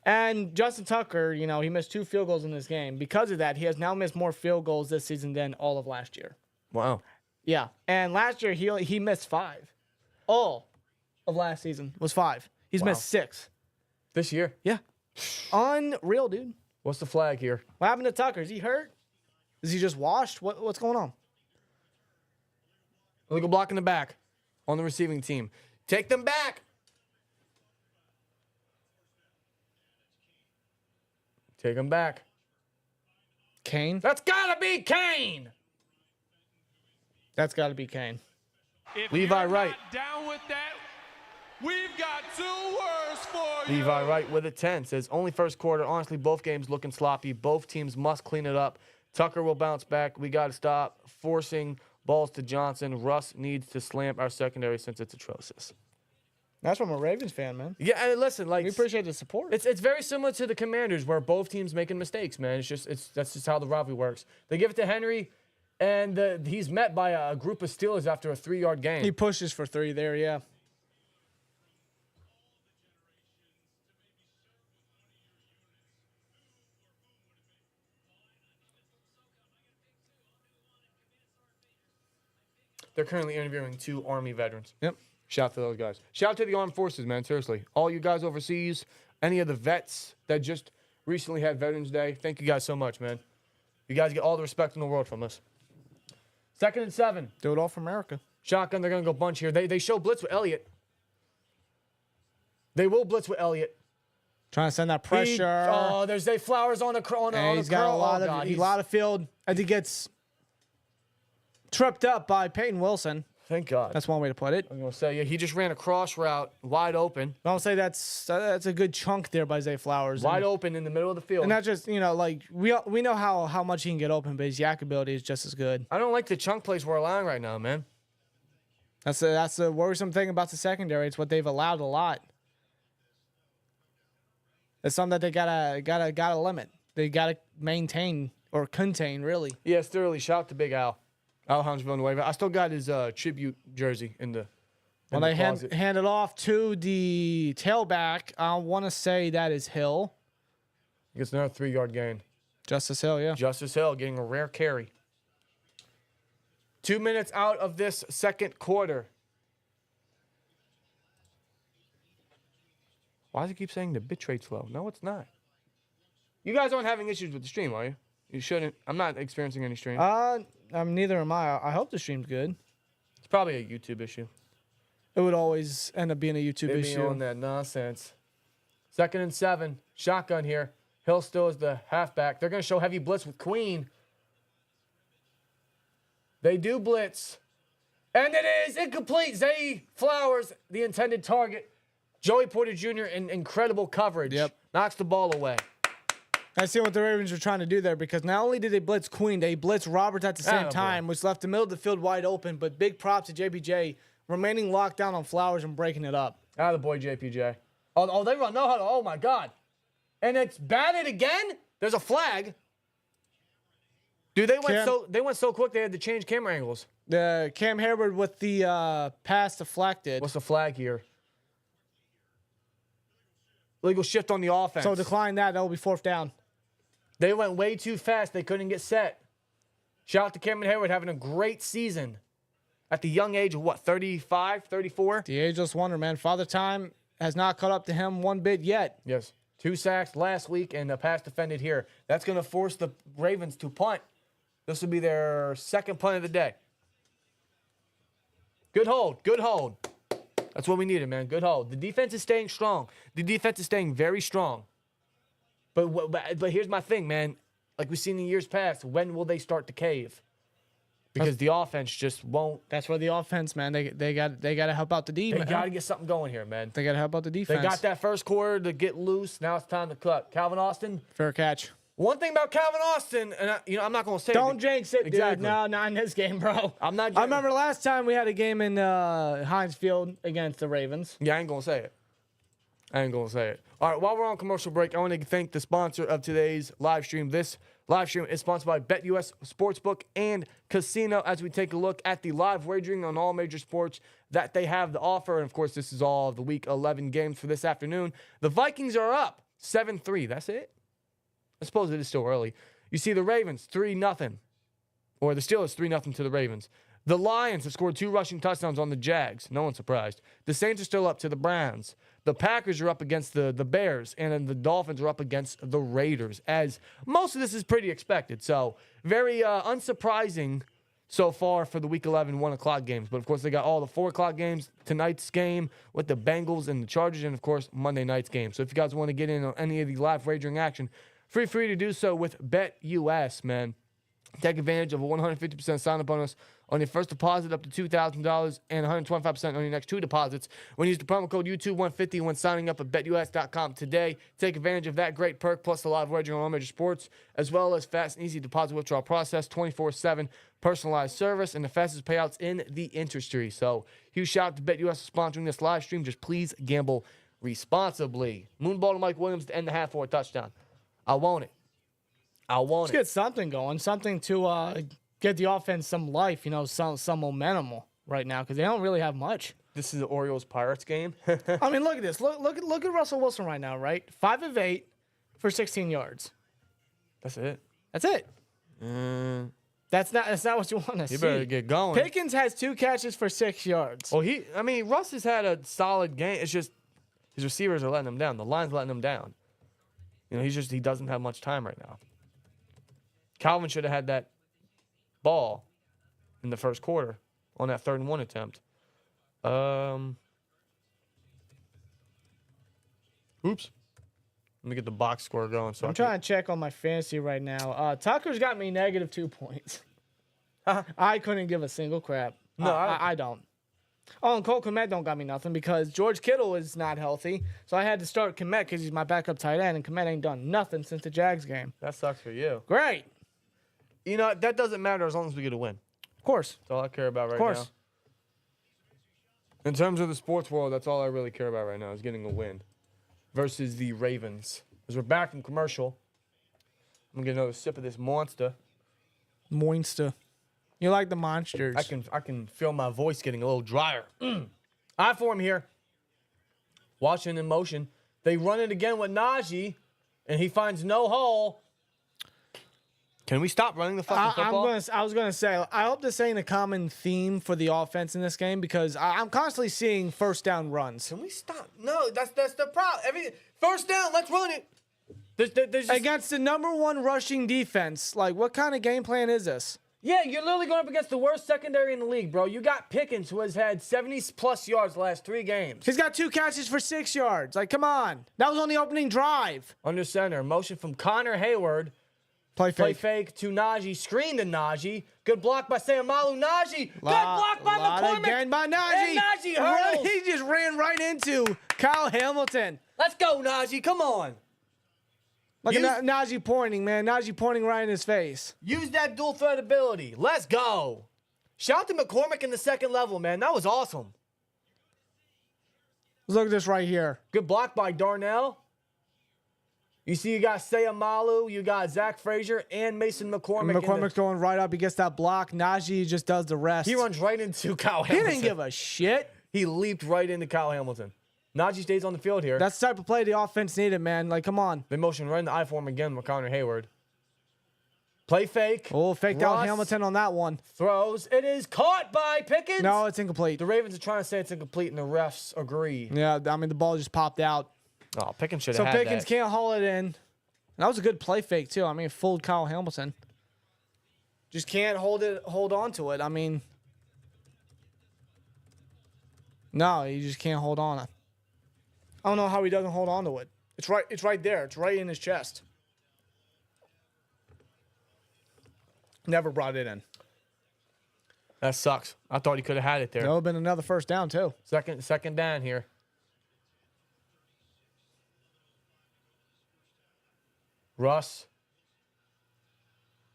And Justin Tucker, you know, he missed 2 field goals in this game. Because of that, he has now missed more field goals this season than all of last year. Wow. Yeah. And last year, he missed 5. All of last season was 5. He's missed 6. This year? Yeah. Unreal, dude. What's the flag here? What happened to Tucker? Is he hurt? Is he just washed? What's going on? Illegal block in the back on the receiving team. Take them back. Take them back. Kane? That's got to be Kane. That's got to be Kane. If Levi you're Wright. not down with that, we've got 2 words for you. Levi Wright with a 10 says, only first quarter. Honestly, both games looking sloppy. Both teams must clean it up. Tucker will bounce back. We got to stop forcing balls to Johnson. Russ needs to slam our secondary since it's atrocious. That's from a Ravens fan, man. Yeah, and listen, like, We appreciate the support. it's very similar to the Commanders where both teams making mistakes, man. That's just how the rivalry works. They give it to Henry, and he's met by a group of Steelers after a 3-yard gain. He pushes for 3 there, yeah. They're currently interviewing 2 Army veterans. Yep. Shout out to those guys. Shout out to the armed forces, man. Seriously. All you guys overseas, any of the vets that just recently had Veterans Day, thank you guys so much, man. You guys get all the respect in the world from us. 2nd and 7. Do it all for America. Shotgun, they're going to go bunch here. They show blitz with Elliott. They will blitz with Elliott. Trying to send that pressure. There's Zay Flowers on the And he's got a lot of field. I think gets tripped up by Peyton Wilson. Thank God. That's one way to put it. I'm going to say, yeah, he just ran a cross route wide open. I'll say that's a good chunk there by Zay Flowers. Wide open in the middle of the field. And not just, you know, like, we know how much he can get open, but his yak ability is just as good. I don't like the chunk plays we're allowing right now, man. That's the worrisome thing about the secondary. It's what they've allowed a lot. It's something that they gotta limit. They gotta maintain or contain, really. Yeah, Sterling. Shout out to Big Al. Alejandro Villanueva. I still got his tribute jersey in the When they hand it off to the tailback, I want to say that is Hill. He gets another 3-yard gain. Justice Hill, yeah. Justice Hill getting a rare carry. 2 minutes out of this second quarter. Why does it keep saying the bitrate's low? No, it's not. You guys aren't having issues with the stream, are you? You shouldn't. I'm not experiencing any stream. Neither am I. I hope the stream's good. It's probably a YouTube issue. It would always end up being a YouTube They be issue. on that nonsense. 2nd and 7. Shotgun here. Hill still is the halfback. They're going to show heavy blitz with Queen. They do blitz. And it is incomplete. Zay Flowers, the intended target. Joey Porter Jr. in incredible coverage. Yep. Knocks the ball away. I see what the Ravens were trying to do there because not only did they blitz Queen, they blitzed Roberts at the same time, which left the middle of the field wide open. But big props to JPJ remaining locked down on Flowers and breaking it up. The boy JPJ. Oh, they run no huddle. Oh my God. And it's batted again? There's a flag. Dude, they went so quick they had to change camera angles. The Cam Hayward with the pass deflected. What's the flag here? Legal shift on the offense. So decline that. That will be 4th down. They went way too fast. They couldn't get set. Shout out to Cameron Hayward having a great season at the young age of what, 35, 34? The ageless wonder, man. Father Time has not caught up to him one bit yet. Yes. 2 sacks last week and a pass defended here. That's going to force the Ravens to punt. This will be their 2nd punt of the day. Good hold. Good hold. That's what we needed, man. Good hold. The defense is staying strong. The defense is staying very strong. But here's my thing, man. Like we've seen in years past, when will they start to cave? Because the offense just won't. That's where the offense, man. They got to help out the defense. They got to get something going here, man. They got to help out the defense. They got that first quarter to get loose. Now it's time to cut. Calvin Austin. Fair catch. One thing about Calvin Austin, and I'm not going to say don't jinx it, exactly. dude. No, not in this game, bro. I'm not. I remember last time we had a game in Heinz Field against the Ravens. Yeah, I ain't going to say it. All right, while we're on commercial break, I want to thank the sponsor of today's live stream. This live stream is sponsored by BetUS Sportsbook and Casino as we take a look at the live wagering on all major sports that they have to offer. And, of course, this is all of the Week 11 games for this afternoon. The Vikings are up 7-3. That's it? I suppose it is still early. You see the Ravens 3-0, or the Steelers 3-0 to the Ravens. The Lions have scored 2 rushing touchdowns on the Jags. No one's surprised. The Saints are still up to the Browns. The Packers are up against the Bears, and then the Dolphins are up against the Raiders, as most of this is pretty expected. So very unsurprising so far for the Week 11 1 o'clock games. But, of course, they got all the 4 o'clock games, tonight's game with the Bengals and the Chargers, and, of course, Monday night's game. So if you guys want to get in on any of the live wagering action, feel free to do so with BetUS, man. Take advantage of a 150% sign-up bonus on your first deposit up to $2,000 and 125% on your next 2 deposits when you use the promo code YouTube150 when signing up at BetUS.com today. Take advantage of that great perk plus the live wagering on all major sports, as well as fast and easy deposit withdrawal process, 24/7 personalized service, and the fastest payouts in the industry. So huge shout out to BetUS for sponsoring this live stream. Just please gamble responsibly. Moonball to Mike Williams to end the half for a touchdown. I want it. Let's get something going, something to get the offense some life, some momentum right now, because they don't really have much. This is the Orioles-Pirates game. I mean, look at this. Look at Russell Wilson right now, right? 5 of 8 for 16 yards. That's it. That's it. That's not what you want to see. You better get going. Pickens has 2 catches for 6 yards. Well, Russ has had a solid game. It's just his receivers are letting him down. The line's letting him down. He doesn't have much time right now. Calvin should have had that ball in the first quarter on that 3rd and 1 attempt. Oops. Let me get the box score going. I'm trying to check on my fantasy right now. Tucker's got me negative 2 points. I couldn't give a single crap. No, I don't. Oh, and Cole Kmet don't got me nothing because George Kittle is not healthy. So I had to start Kmet because he's my backup tight end, and Kmet ain't done nothing since the Jags game. That sucks for you. Great. That doesn't matter as long as we get a win. Of course. That's all I care about right now. Of course. In terms of the sports world, that's all I really care about right now is getting a win versus the Ravens. As we're back from commercial, I'm going to get another sip of this Monster. You like the monsters. I can feel my voice getting a little drier. I for him here. Watching in motion. They run it again with Najee, and he finds no hole. Can we stop running the fucking football? I was going to say, I hope this ain't a common theme for the offense in this game because I'm constantly seeing first down runs. Can we stop? No, that's the problem. First down, let's run it. There's just... Against the #1 rushing defense, like what kind of game plan is this? Yeah, you're literally going up against the worst secondary in the league, bro. You got Pickens, who has had 70-plus yards the last 3 games. He's got 2 catches for 6 yards. Like, come on. That was on the opening drive. Under center. Motion from Connor Hayward. Play fake to Najee. Screen to Najee. Good block by Sayamalu. Najee. Good block by McCormick. Again by Najee. And Najee hurdles. He just ran right into Kyle Hamilton. Let's go, Najee. Come on. Look at Najee pointing, man. Najee pointing right in his face. Use that dual threat ability. Let's go. Shout out to McCormick in the second level, man. That was awesome. Look at this right here. Good block by Darnell. You see, you got Sayamalu, you got Zach Frazier, and Mason McCormick. McCormick's going right up. He gets that block. Najee just does the rest. He runs right into Kyle He Hamilton. didn't give a shit. He leaped right into Kyle Hamilton. Najee stays on the field here. That's the type of play the offense needed, man. Like, come on. They motion right in the I form again with Connor Hayward. Play fake. Oh, faked Russ out Hamilton on that one. Throws. It is caught by Pickens. No, it's incomplete. The Ravens are trying to say it's incomplete, and the refs agree. Yeah, I mean, the ball just popped out. Oh, Pickens should So have had Pickens that. can't haul it in. That was a good play fake, too. I mean, fooled Kyle Hamilton. Just can't hold on to it. I mean, no, he just can't hold on. I don't know how he doesn't hold on to it. It's right there. It's right in his chest. Never brought it in. That sucks. I thought he could have had it there. That would have been another first down, too. Second down here. Russ.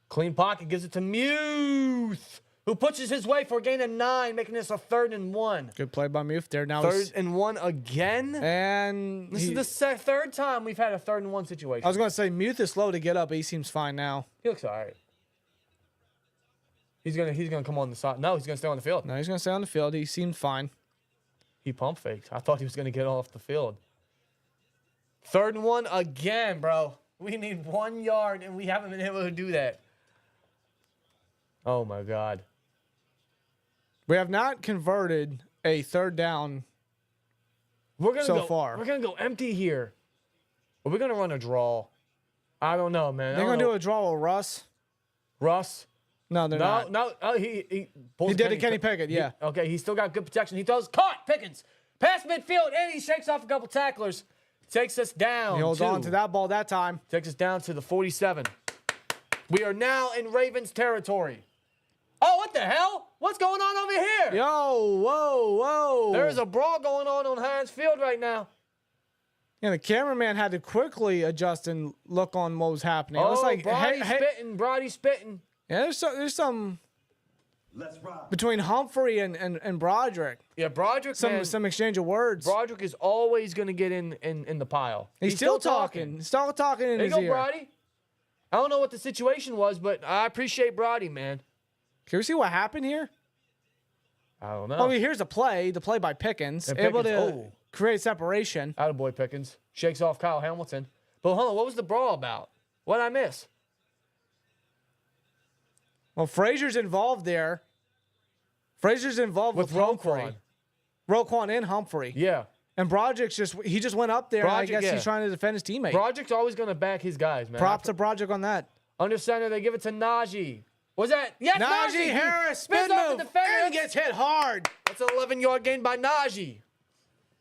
Clean pocket, gives it to Muth, who pushes his way for a gain of 9, making this a 3rd and 1. Good play by Muth there. Now 3rd and 1 again? And This is the third time we've had a 3rd and 1 situation. I was going to say, Muth is slow to get up, but he seems fine now. He looks all right. He's gonna come on the side. No, he's gonna stay on the field. No, he's going to stay on the field. He seemed fine. He pump faked. I thought he was gonna get off the field. 3rd and 1 again, bro. We need 1 yard, and we haven't been able to do that. Oh my God. We have not converted a 3rd down We're gonna so go, far. We're gonna go empty here. Are we gonna run a draw? I don't know, man. They're going to do a draw with Russ. Russ. No, they're not. No. He did it, Kenny Pickett, yeah. Okay, he's still got good protection. He throws. Caught Pickens. Past midfield, and he shakes off a couple tacklers. Takes us down. He holds on to that ball that time. Takes us down to the 47. We are now in Ravens territory. Oh, what the hell? What's going on over here? Yo, whoa. There is a brawl going on Heinz Field right now. Yeah, the cameraman had to quickly adjust and look on what was happening. Oh, It's like, Brody spitting. Yeah, there's some between Humphrey and Broderick. Yeah, Broderick, man. Some exchange of words. Broderick is always going to get in the pile. He's still talking. He's still talking in There his you go, ear. Brody. I don't know what the situation was, but I appreciate Brody, man. Can we see what happened here? I don't know. I mean, here's the play by Pickens. And Able Pickens- to create separation. Attaboy Pickens. Shakes off Kyle Hamilton. But hold on, what was the brawl about? What did I miss? Well, Frazier's involved there. Frazier's involved with Humphrey. Roquan. Roquan and Humphrey. Yeah. And Broderick's he just went up there, and I Broderick, guess he's trying to defend his teammate. Broderick's always going to back his guys, man. Props to Broderick on that. Under center, they give it to Najee. Was that? Yes, Najee He Harris, spins spin off move, the defender. and gets hit hard. That's an 11-yard gain by Najee.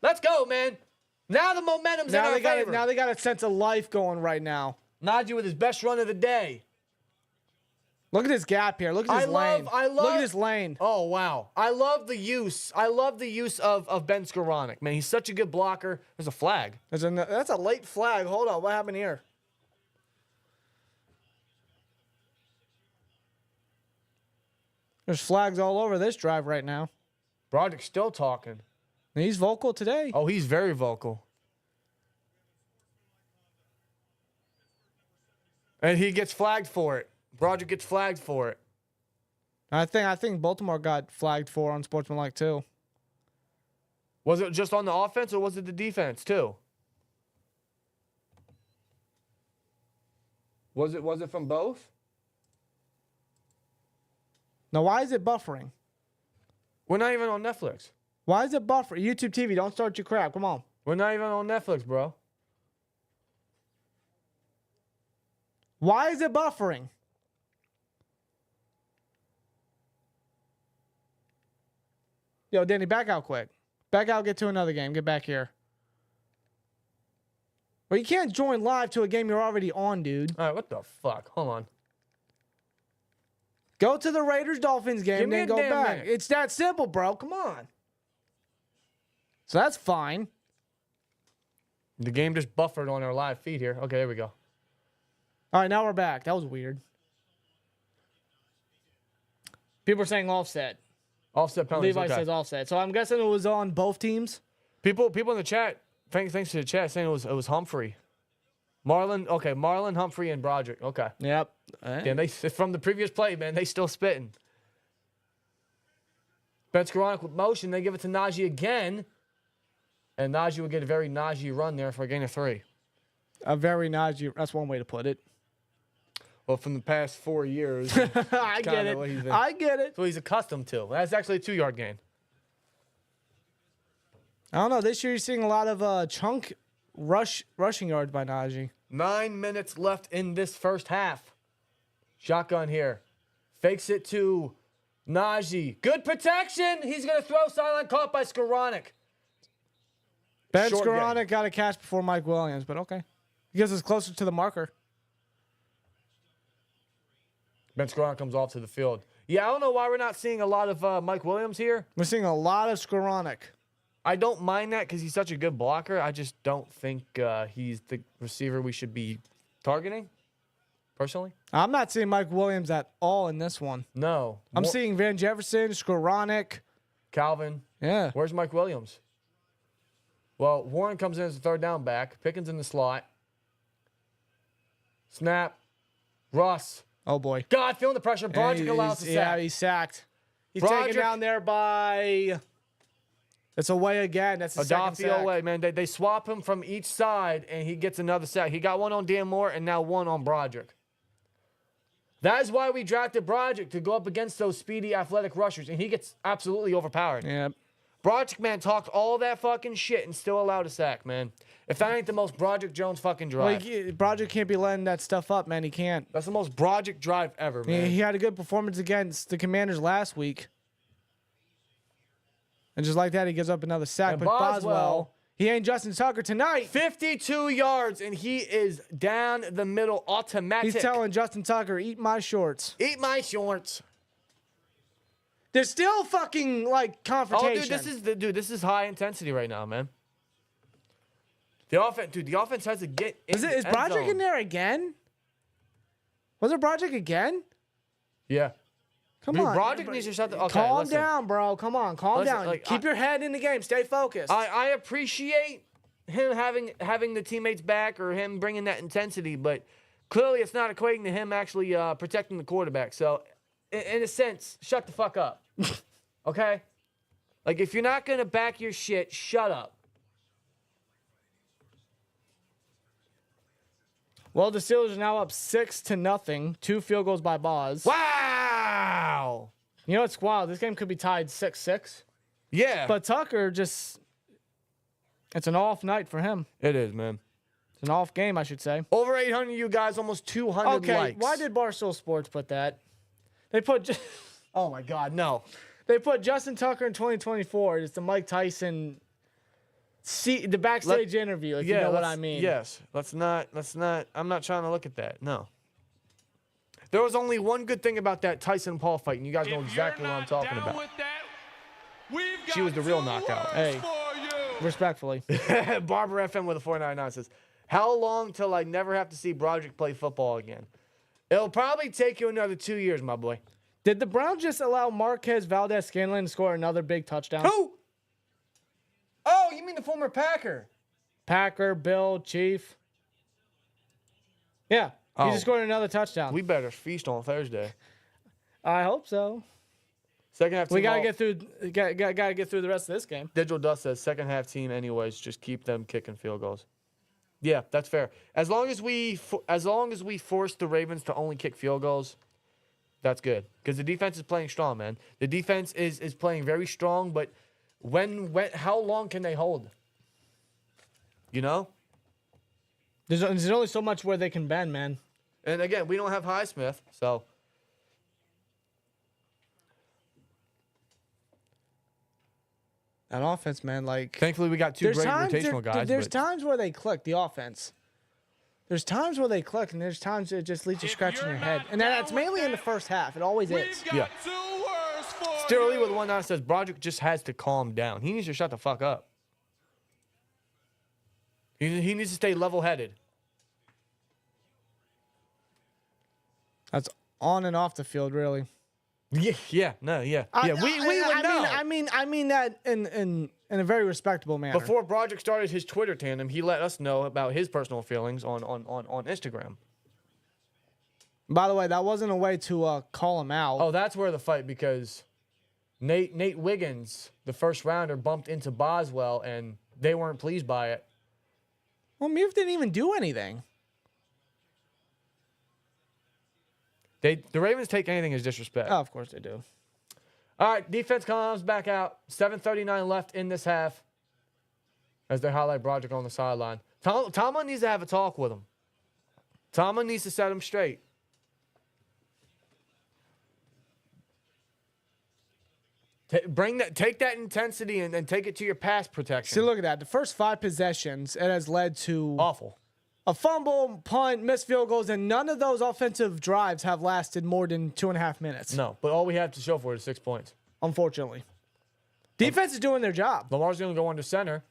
Let's go, man. Now the momentum's in our favor. Now they got a sense of life going right now. Najee with his best run of the day. Look at this gap here. Look at his lane. Look at his lane. Oh, wow. I love the use. I love the use of Ben Skoranek, man. He's such a good blocker. There's a flag. That's a late flag. Hold on. What happened here? There's flags all over this drive right now. Broderick's still talking. And he's vocal today. Oh, he's very vocal. And he gets flagged for it. Broderick gets flagged for it. I think Baltimore got flagged for unsportsmanlike too. Was it just on the offense or was it the defense too? Was it from both? Now, why is it buffering? We're not even on Netflix. Why is it buffering? YouTube TV, don't start your crap. Come on. We're not even on Netflix, bro. Why is it buffering? Yo, Danny, back out quick. Back out, get to another game. Get back here. Well, you can't join live to a game you're already on, dude. All right, what the fuck? Hold on. Go to the Raiders-Dolphins game, Give me then a go damn back. minute. It's that simple, bro. Come on. So that's fine. The game just buffered on our live feed here. Okay, there we go. All right, now we're back. That was weird. People are saying offset. Offset penalties. Levi Okay. says offset. So I'm guessing it was on both teams. People in the chat, thanks to the chat, saying it was Humphrey. Marlon, Humphrey, and Broderick. Okay. Yep. Damn, they from the previous play, man, they still spitting. Ben Skoranek with motion. They give it to Najee again. And Najee would get a very Najee run there for a gain of 3. A very Najee. That's one way to put it. Well, from the past 4 years. I get it. I get it. So he's accustomed to. That's actually a 2-yard gain. I don't know. This year you're seeing a lot of chunk rushing yards by Najee. 9 minutes left in this first half. Shotgun here. Fakes it to Najee. Good protection. He's going to throw silent, caught by Skoranek. Ben Short Skoranek game. got a catch before Mike Williams, but okay. He gets us closer to the marker. Ben Skoranek comes off to the field. Yeah, I don't know why we're not seeing a lot of Mike Williams here. We're seeing a lot of Skoranek. I don't mind that because he's such a good blocker. I just don't think he's the receiver we should be targeting, personally. I'm not seeing Mike Williams at all in this one. No. I'm seeing Van Jefferson, Skoranek. Calvin. Yeah. Where's Mike Williams? Well, Warren comes in as a 3rd down back. Pickens in the slot. Snap. Russ. Oh, boy. God, feeling the pressure. Broderick allows the sack. Yeah, he's sacked. He's taken down there by... It's away again. That's the second Adolphe sack. away, man. They swap him from each side, and he gets another sack. He got one on Dan Moore and now one on Broderick. That is why we drafted Broderick, to go up against those speedy, athletic rushers, and he gets absolutely overpowered. Yeah. Broderick, man, talked all that fucking shit and still allowed a sack, man. If that ain't the most Broderick Jones fucking drive. Well, Broderick can't be letting that stuff up, man. He can't. That's the most Broderick drive ever, man. He had a good performance against the Commanders last week. And just like that, he gives up another sack. And but Boswell, he ain't Justin Tucker tonight. 52 yards, and he is down the middle, automatic. He's telling Justin Tucker, eat my shorts. Eat my shorts. There's still fucking, like, confrontation. Oh, this is high intensity right now, man. The offense has to get in. Is Broderick in there again? Was it Broderick again? Yeah. Come on. Broderick needs to shut the... Okay, calm listen. down, bro. Come on. Calm Listen, down. like, Keep your head in the game. Stay focused. I appreciate him having the teammates back or him bringing that intensity, but clearly it's not equating to him actually protecting the quarterback. So, in a sense, shut the fuck up. Okay? Like, if you're not going to back your shit, shut up. Well, the Steelers are now up 6-0. 2 field goals by Boz. Wow! You know what's wild? This game could be tied 6-6. Yeah. But Tucker just... It's an off night for him. It is, man. It's an off game, I should say. Over 800 you guys, almost 200 Okay, likes. why did Barstool Sports put that? They put... Oh, my God, no. They put Justin Tucker in 2024. It's the Mike Tyson... the backstage interview, if you know what I mean. Yes. Let's not, I'm not trying to look at that. No. There was only one good thing about that Tyson Paul fight, and you guys know exactly what I'm talking about. She was the real knockout. Hey, respectfully. Barbara FM with a 499 says, how long till I never have to see Broderick play football again? It'll probably take you another 2 years, my boy. Did the Browns just allow Marquez Valdez-Scantling to score another big touchdown? Who? Oh, you mean the former Packer? Packer, Bill, Chief. Yeah, he Oh. just scored another touchdown. We better feast on Thursday. I hope so. Second half team. We gotta get through. Gotta get through the rest of this game. Digital Dust says second half team anyways. Just keep them kicking field goals. Yeah, that's fair. As long as we force the Ravens to only kick field goals, that's good. Because the defense is playing strong, man. The defense is playing very strong, but how long can they hold? You know? There's only so much where they can bend, man. And again, we don't have Highsmith, so. That offense, man, like... Thankfully, we got two great rotational guys. There's times where they click, the offense. There's times where they click, and there's times it just leaves you scratching your head. And that's mainly in the first half. It always is. Yeah. Sterling with 1-9 says Broderick just has to calm down. He needs to shut the fuck up. He needs to stay level-headed. That's on and off the field, really. Yeah. We would know. I mean that in a very respectable manner. Before Broderick started his Twitter tandem, he let us know about his personal feelings on Instagram. By the way, that wasn't a way to call him out. Oh, that's where the fight, because Nate Wiggins, the first rounder, bumped into Boswell, and they weren't pleased by it. Well, Muth didn't even do anything. The Ravens take anything as disrespect. Oh, of course they do. All right, defense comes back out. 7:39 left in this half. As they highlight Broderick on the sideline. Tomlin needs to have a talk with him. Tomlin needs to set him straight. Take that intensity and take it to your pass protection. See, look at that. The first 5 possessions, it has led to Awful. a fumble, punt, missed field goals, and none of those offensive drives have lasted more than 2.5 minutes. No, but all we have to show for it is 6 points. Unfortunately. Defense is doing their job. Lamar's going to go under center.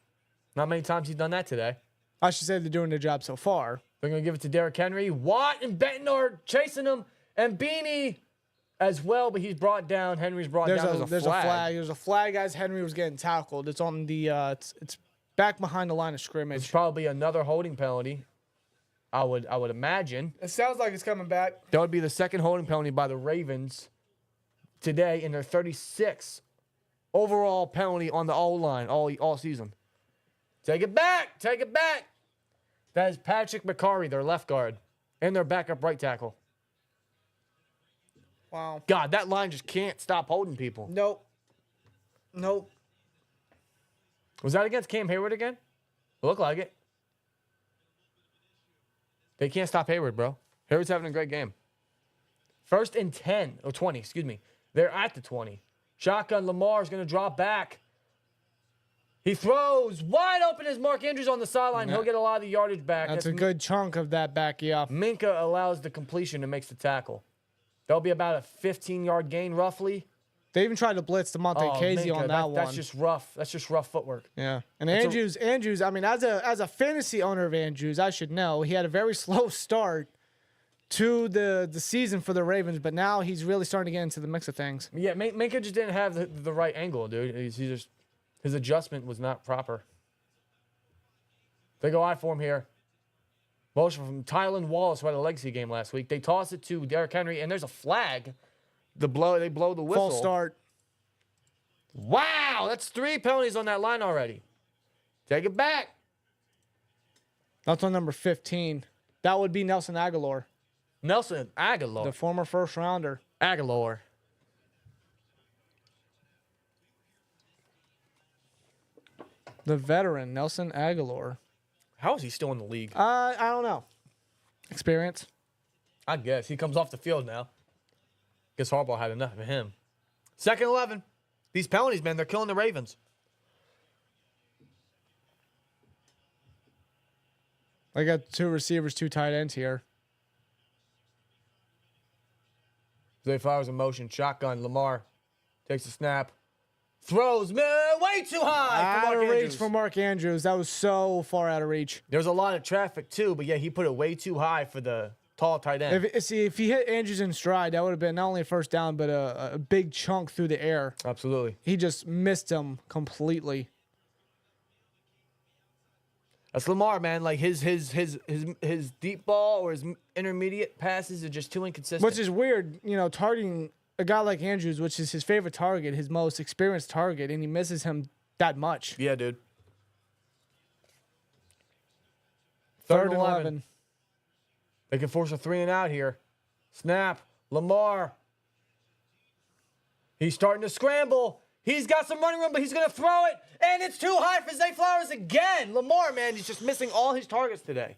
Not many times he's done that today. I should say they're doing their job so far. They're going to give it to Derrick Henry. Watt and Benton are chasing him, and Beanie as well, but he's brought down. Henry's brought down. There's a flag. There's a flag as Henry was getting tackled. It's on the it's back behind the line of scrimmage. It's probably another holding penalty. I would imagine. It sounds like it's coming back. That would be the second holding penalty by the Ravens today in their 36th overall penalty on the O-line all season. Take it back. Take it back. That is Patrick McCarry, their left guard, and their backup right tackle. Wow. God, that line just can't stop holding people. Nope. Was that against Cam Hayward again? Looked like it. They can't stop Hayward, bro. Hayward's having a great game. 1st and 10, or 20, excuse me. They're at the 20. Shotgun, Lamar's going to drop back. He throws wide open as Mark Andrews on the sideline. He'll get a lot of the yardage back. That's a good chunk of that back, yeah. Minka allows the completion and makes the tackle. There'll be about a 15-yard gain, roughly. They even tried to blitz DeMonte Casey on that one. That's just rough. That's just rough footwork. Yeah. And Andrews, I mean, as a fantasy owner of Andrews, I should know he had a very slow start to the season for the Ravens, but now he's really starting to get into the mix of things. Yeah, Minka just didn't have the right angle, dude. His adjustment was not proper. They go out for him here. Motion from Tylan Wallace, who had a legacy game last week. They toss it to Derrick Henry, and there's a flag. They blow the whistle. False start. Wow, that's 3 penalties on that line already. Take it back. That's on number 15. That would be Nelson Aguilar. Nelson Aguilar. The former first rounder. Aguilar. The veteran, Nelson Aguilar. How is he still in the league? I don't know. Experience. I guess. He comes off the field now. Guess Harbaugh had enough of him. 2nd 11. These penalties, man, they're killing the Ravens. I got 2 receivers, 2 tight ends here. Zay Flowers in motion. Shotgun. Lamar takes a snap. Throws way too high for Out Mark of reach Andrews. for Mark Andrews. That was so far out of reach. There's a lot of traffic, too, but, yeah, he put it way too high for the tall tight end. If he hit Andrews in stride, that would have been not only a first down, but a big chunk through the air. Absolutely. He just missed him completely. That's Lamar, man. Like, his deep ball or his intermediate passes are just too inconsistent. Which is weird, targeting a guy like Andrews, which is his favorite target, his most experienced target, and he misses him that much. Yeah, dude. 3rd and 11. They can force a 3 and out here. Snap. Lamar. He's starting to scramble. He's got some running room, but he's going to throw it. And it's too high for Zay Flowers again. Lamar, man, he's just missing all his targets today.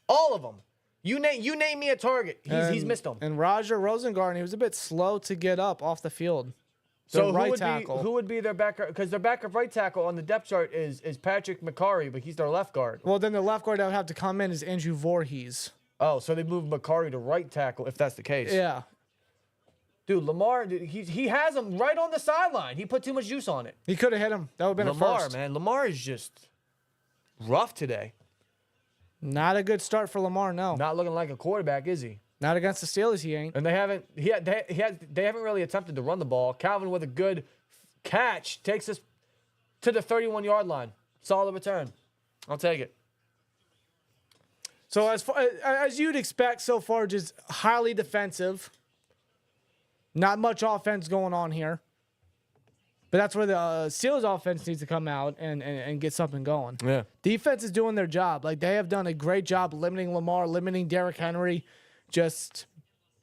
All of them. You name me a target. He's missed them. And Roger Rosengarten, he was a bit slow to get up off the field. So tackle. who would be their backup? Because their backup right tackle on the depth chart is Patrick McCarry, but he's their left guard. Well, then the left guard that would have to come in is Andrew Voorhees. Oh, so they moved McCarry to right tackle if that's the case. Yeah. Dude, Lamar, he has him right on the sideline. He put too much juice on it. He could have hit him. That would have been Lamar, a first. man. Lamar is just rough today. Not a good start for Lamar, no. Not looking like a quarterback, is he? Not against the Steelers, he ain't. And they haven't really attempted to run the ball. Calvin with a good catch takes us to the 31-yard line. Solid return. I'll take it. So as you'd expect so far, just highly defensive. Not much offense going on here. But that's where the Steelers offense needs to come out and get something going. Yeah. Defense is doing their job. Like, they have done a great job limiting Lamar, limiting Derrick Henry.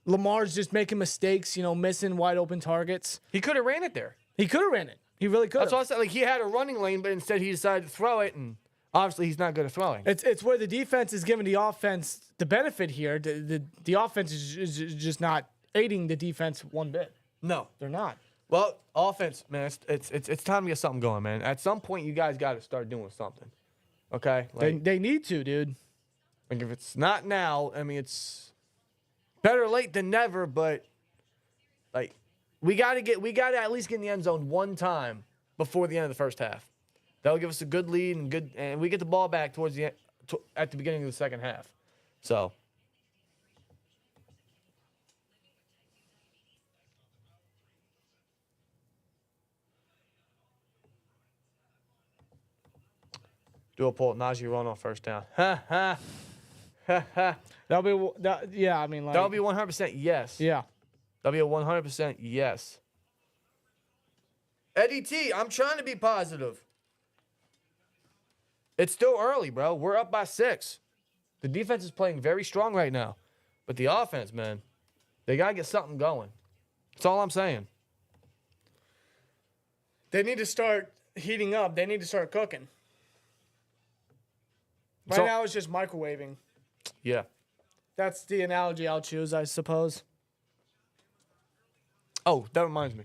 Lamar's just making mistakes, missing wide open targets. He could have ran it there. He could have ran it. He really could have. That's what I said. Like, he had a running lane, but instead he decided to throw it, and obviously he's not good at throwing. It's where the defense is giving the offense the benefit here. The offense is just not aiding the defense one bit. No. They're not. Well, offense, man, it's time to get something going, man. At some point, you guys got to start doing something. Okay? Like, They need to, dude. like, if it's not now, I mean, it's better late than never, but like we got to at least get in the end zone one time before the end of the first half. That'll give us a good lead and we get the ball back towards the end, at the beginning of the second half. So, do a pull. Najee run on first down. Ha ha. Ha ha. Yeah, I mean, like. That'll be 100% yes. Yeah. That'll be a 100% yes. Eddie T, I'm trying to be positive. It's still early, bro. We're up by 6. The defense is playing very strong right now. But the offense, man, they got to get something going. That's all I'm saying. They need to start heating up. They need to start cooking. Right now, it's just microwaving. Yeah. That's the analogy I'll choose, I suppose. Oh, that reminds me.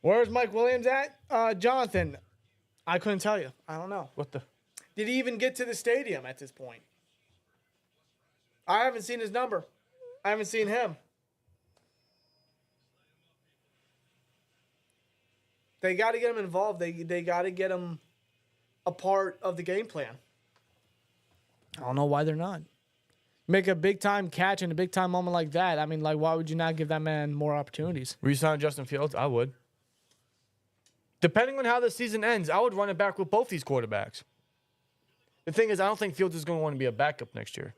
Where's Mike Williams at? Jonathan, I couldn't tell you. I don't know. What the? Did he even get to the stadium at this point? I haven't seen his number. I haven't seen him. They got to get him involved. They got to get him a part of the game plan. I don't know why they're not. Make a big-time catch in a big-time moment like that. I mean, like, why would you not give that man more opportunities? Resign Justin Fields? I would. Depending on how the season ends, I would run it back with both these quarterbacks. The thing is, I don't think Fields is going to want to be a backup next year.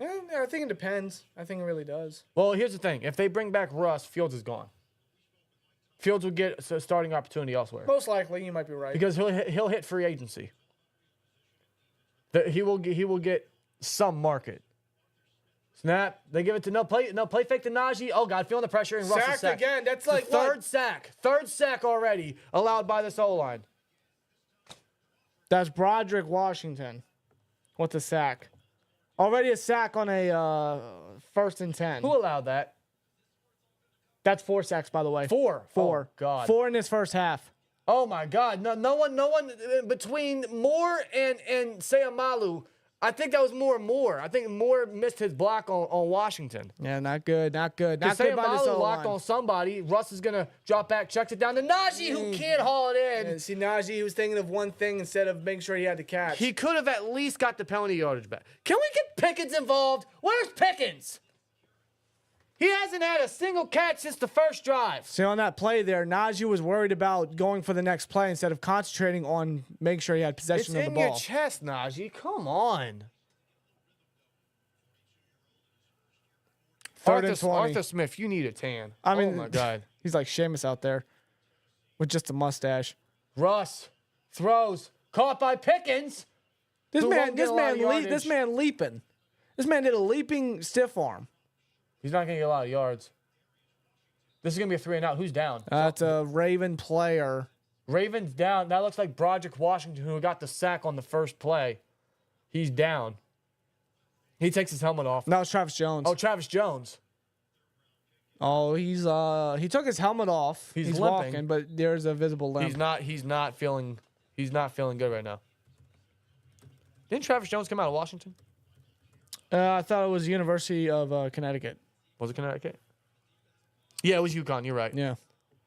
Yeah, I think it depends. I think it really does. Well, here's the thing. If they bring back Russ, Fields is gone. Fields will get a starting opportunity elsewhere. Most likely, you might be right. Because he'll hit free agency. He will get some market. Snap. They give it to no play fake to Najee. Oh God, feeling the pressure and Russ is sacked again. That's like third sack already allowed by this O-line. That's Broderick Washington with the sack. Already a sack on a 1st and 10. Who allowed that? That's 4 sacks, by the way. 4. Oh, God. 4 in his first half. Oh my God. No one between Moore and Sayamalu. I think that was Moore. I think Moore missed his block on Washington. Yeah, not good. Not good by this Sayamalu locked O-line. on somebody. Russ is gonna drop back, chucks it down to Najee, who can't haul it in. Yeah, see, Najee, he was thinking of one thing instead of making sure he had to catch. He could have at least got the penalty yardage back. Can we get Pickens involved? Where's Pickens? He hasn't had a single catch since the first drive. See, on that play there, Najee was worried about going for the next play instead of concentrating on making sure he had possession of the ball. It's in your chest, Najee. Come on. Third and 20. Arthur Smith, you need a tan. I mean, oh, my God. He's like Sheamus out there with just a mustache. Russ throws. Caught by Pickens. This who won't get a lot of man yardage. leaping. This man did a leaping stiff arm. He's not going to get a lot of yards. This is going to be a 3-and-out. Who's down? That's a Raven player. Raven's down. That looks like Broderick Washington, who got the sack on the first play. He's down. He takes his helmet off. No, it's Travis Jones. Oh, Travis Jones. Oh, he took his helmet off. He's limping. walking, but there's a visible limp. He's not feeling good right now. Didn't Travis Jones come out of Washington? I thought it was University of Connecticut. Was it Connecticut? Yeah, it was UConn. You're right. Yeah.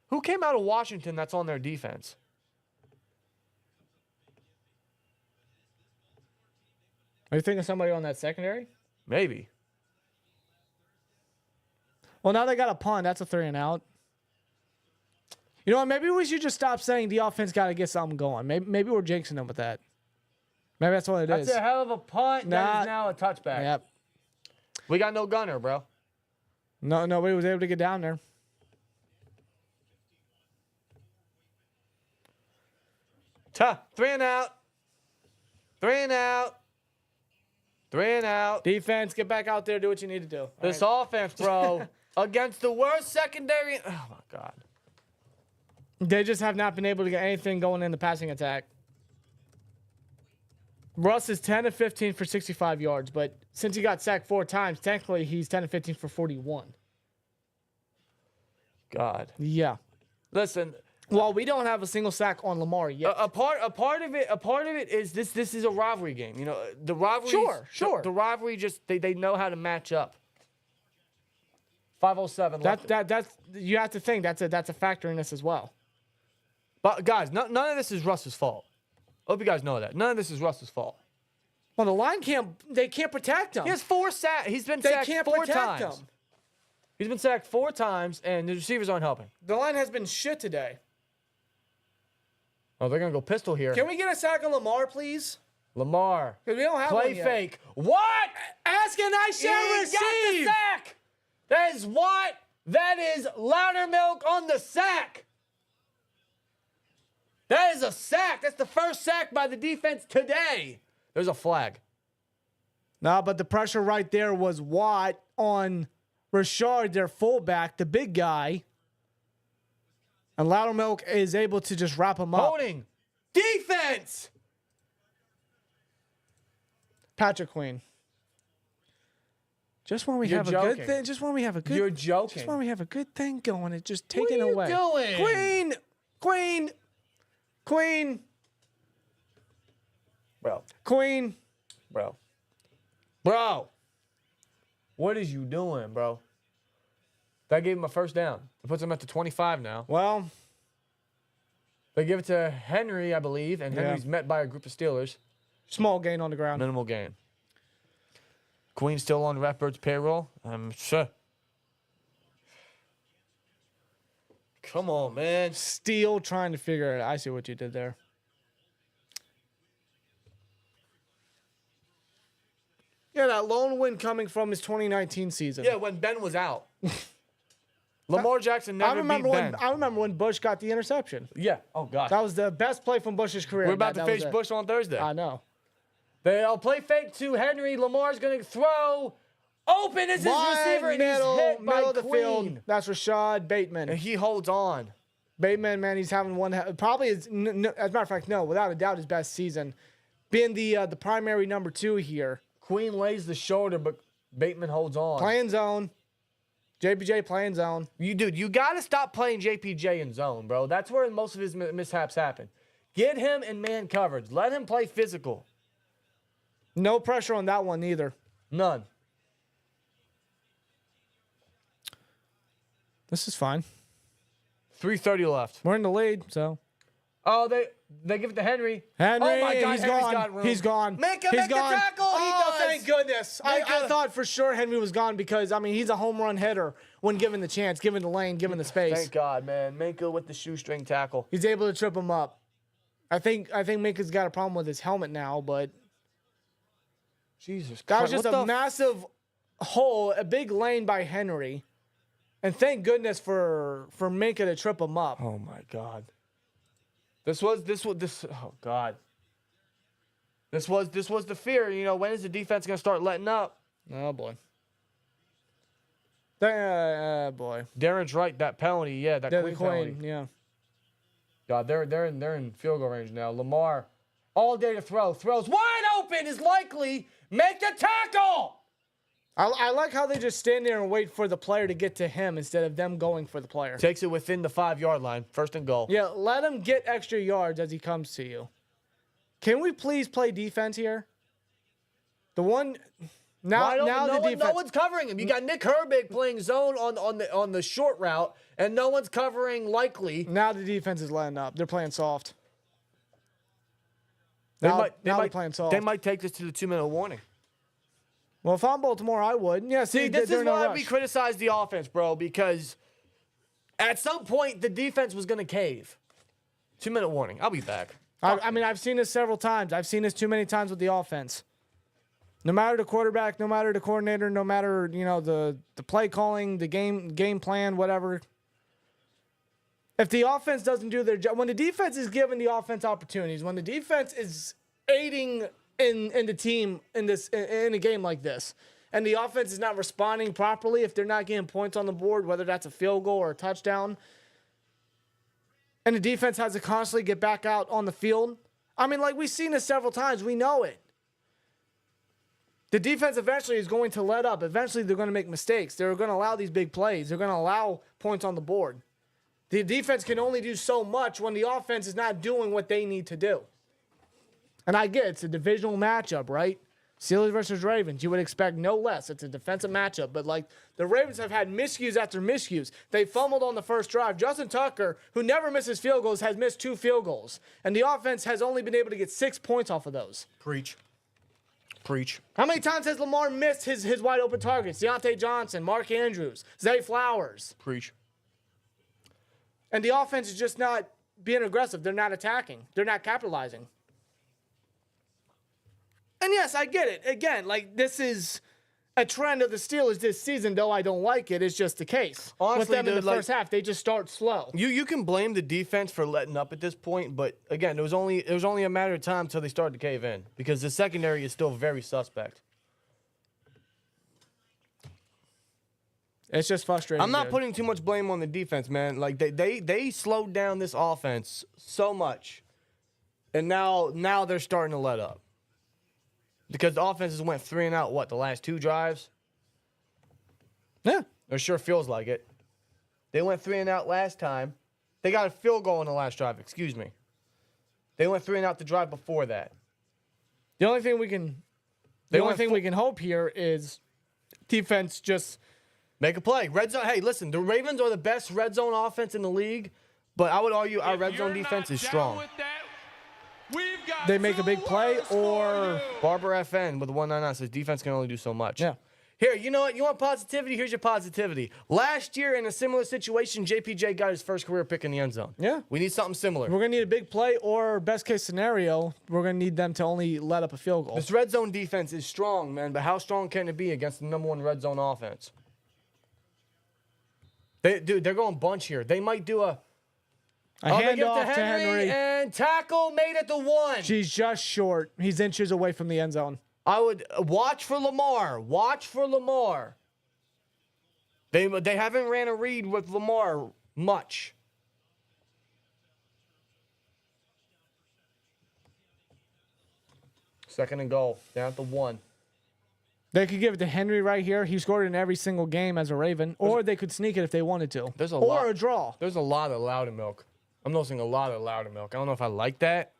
Who came out of Washington that's on their defense? Are you thinking somebody on that secondary? Maybe. Well, now they got a punt. That's a 3 and out. You know what? Maybe we should just stop saying the offense got to get something going. Maybe we're jinxing them with that. Maybe that's what it is. That's a hell of a punt. That Nah. is now a touchback. Yep. We got no gunner, bro. No, nobody was able to get down there. Tuh. 3 and out. 3 and out. 3 and out. Defense, get back out there, do what you need to do. This offense, bro, against the worst secondary. Oh, my God. They just have not been able to get anything going in the passing attack. Russ is 10 of 15 for 65 yards, but since he got sacked 4 times, technically he's 10 of 15 for 41. God. Yeah. Listen. Well, we don't have a single sack on Lamar yet. A part of it is this is a rivalry game. You know, the rivalry. Sure. The rivalry just they know how to match up. 5:07 left. That's you have to think that's a factor in this as well. But guys, none of this is Russ's fault. I hope you guys know that. None of this is Russ's fault. Well, the line can't protect him. He has 4 sacks. He's been They sacked can't 4 protect times. him. He's been sacked 4 times, and the receivers aren't helping. The line has been shit today. Oh, they're gonna go pistol here. Can we get a sack on Lamar, please? Lamar. Because we don't have one Play yet. fake. What? Ask and I shall He receive. got the sack. That is what? That is Loudermilk on the sack. That is a sack. That's the first sack by the defense today. There's a flag. No, but the pressure right there was Watt on Rashard, their fullback, the big guy. And Loudermilk is able to just wrap him up. Holding. Defense. Patrick Queen. Just when we You're have a joking. good thing, just when we have a good You're joking. Just when we have a good thing going, it's just taken are you away. doing? Queen. Bro. What is you doing, bro? That gave him a first down. It puts him at the 25 now. Well, They give it to Henry, I believe, and Henry's met by a group of Steelers. small gain on the ground. Minimal gain. Queen's still on Ratbird's payroll. I'm sure. Come on, man. Steele trying to figure it out. I see what you did there. Yeah, that lone win coming from his 2019 season. Yeah, when Ben was out. Lamar Jackson never beat Ben. I remember when Bush got the interception. Yeah. Oh, God. That was the best play from Bush's career. We're about to That face was it. Bush on Thursday. I know. They'll play fake to Henry. Lamar's going to throw. Open is his receiver, and he's hit by middle of the Queen. field. That's Rashad Bateman. And he holds on. Bateman, man, he's having one. Probably, as a matter of fact, no, without a doubt, his best season. Being the primary number 2 here. Queen lays the shoulder, but Bateman holds on. Playing zone. JPJ playing zone. You got to stop playing JPJ in zone, bro. That's where most of his mishaps happen. Get him in man coverage. Let him play physical. No pressure on that one either. None. This is fine. 3:30 left. We're in the lead, so. Oh, they give it to Henry. Henry, oh my God, he's Henry's gone. got room. He's gone. Make him He's make gone. the tackle. Oh, He does. thank goodness. I thought for sure Henry was gone because, I mean, he's a home run hitter when given the chance, given the lane, given the space. Thank God, man. Minka with the shoestring tackle. He's able to trip him up. I think Minka's got a problem with his helmet now, but Jesus Christ. that was just What a the massive hole, a big lane by Henry. And thank goodness for Minka to trip him up. Oh my God. This oh God. This was the fear. You know, when is the defense gonna start letting up? Oh, boy. Boy. Darren's right, that penalty, yeah, that Yeah, Queen the penalty. Queen, yeah. God, they're in field goal range now. Lamar, all day to throw. Throws wide open is likely. Make the tackle. I like how they just stand there and wait for the player to get to him instead of them going for the player. Takes it within the 5-yard line. First and goal. Yeah, let him get extra yards as he comes to you. Can we please play defense here? The one now the defense. No one's covering him. You got Nick Herbig playing zone on the short route, and no one's covering likely. Now the defense is letting up. They're playing soft. Now they're playing soft. They might take this to the 2-minute warning. Well, if I'm Baltimore, I would. Yeah, See, this is why we criticize the offense, bro, because at some point the defense was going to cave. 2-minute warning. I'll be back. I mean, I've seen this several times. I've seen this too many times with the offense. No matter the quarterback, no matter the coordinator, no matter, the play calling, the game plan, whatever. If the offense doesn't do their job, when the defense is giving the offense opportunities, when the defense is aiding in the team in a game like this, and the offense is not responding properly, if they're not getting points on the board, whether that's a field goal or a touchdown, and the defense has to constantly get back out on the field. I mean, like we've seen this several times. We know it. The defense eventually is going to let up. Eventually, they're going to make mistakes. They're going to allow these big plays. They're going to allow points on the board. The defense can only do so much when the offense is not doing what they need to do. And I get it's a divisional matchup, right? Steelers versus Ravens. You would expect no less. It's a defensive matchup. But, the Ravens have had miscues after miscues. They fumbled on the first drive. Justin Tucker, who never misses field goals, has missed 2 field goals. And the offense has only been able to get 6 points off of those. Preach. How many times has Lamar missed his wide open targets? Deontay Johnson, Mark Andrews, Zay Flowers. Preach. And the offense is just not being aggressive. They're not attacking. They're not capitalizing. And yes, I get it. Again, this is a trend of the Steelers this season, though I don't like it. It's just the case. Honestly, with them in the dude, first half, they just start slow. You can blame the defense for letting up at this point, but again, it was only a matter of time until they started to cave in because the secondary is still very suspect. It's just frustrating. I'm not putting too much blame on the defense, man. They slowed down this offense so much, and now they're starting to let up. Because the offenses went 3 and out, the last 2 drives? Yeah. It sure feels like it. They went 3 and out last time. They got a field goal in the last drive, excuse me. They went 3 and out the drive before that. The only thing we can hope here is defense just make a play. Red zone. Hey, listen, the Ravens are the best red zone offense in the league, but I would argue our red zone defense is strong. they make a big play, or Barber FN with the 199 says defense can only do so much. Yeah. Here, you know what? You want positivity? Here's your positivity. Last year, in a similar situation, JPJ got his first career pick in the end zone. Yeah. We need something similar. We're going to need a big play, or best case scenario, we're going to need them to only let up a field goal. This red zone defense is strong, man, but how strong can it be against the #1 red zone offense? They're going bunch here. They might do a handoff to Henry. And tackle made at the 1. She's just short. He's inches away from the end zone. I would watch for Lamar. Watch for Lamar. They haven't ran a read with Lamar much. Second and goal. Down at the 1. They could give it to Henry right here. He scored in every single game as a Raven. Or they could sneak it if they wanted to. Or a draw. There's a lot of Loudermilk. I'm noticing a lot of Loudermilk. I don't know if I like that.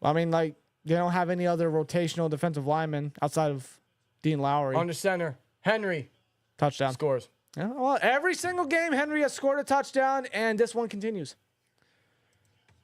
I mean, they don't have any other rotational defensive linemen outside of Dean Lowry. Under center, Henry. Touchdown. Scores. Yeah, well, every single game, Henry has scored a touchdown, and this one continues.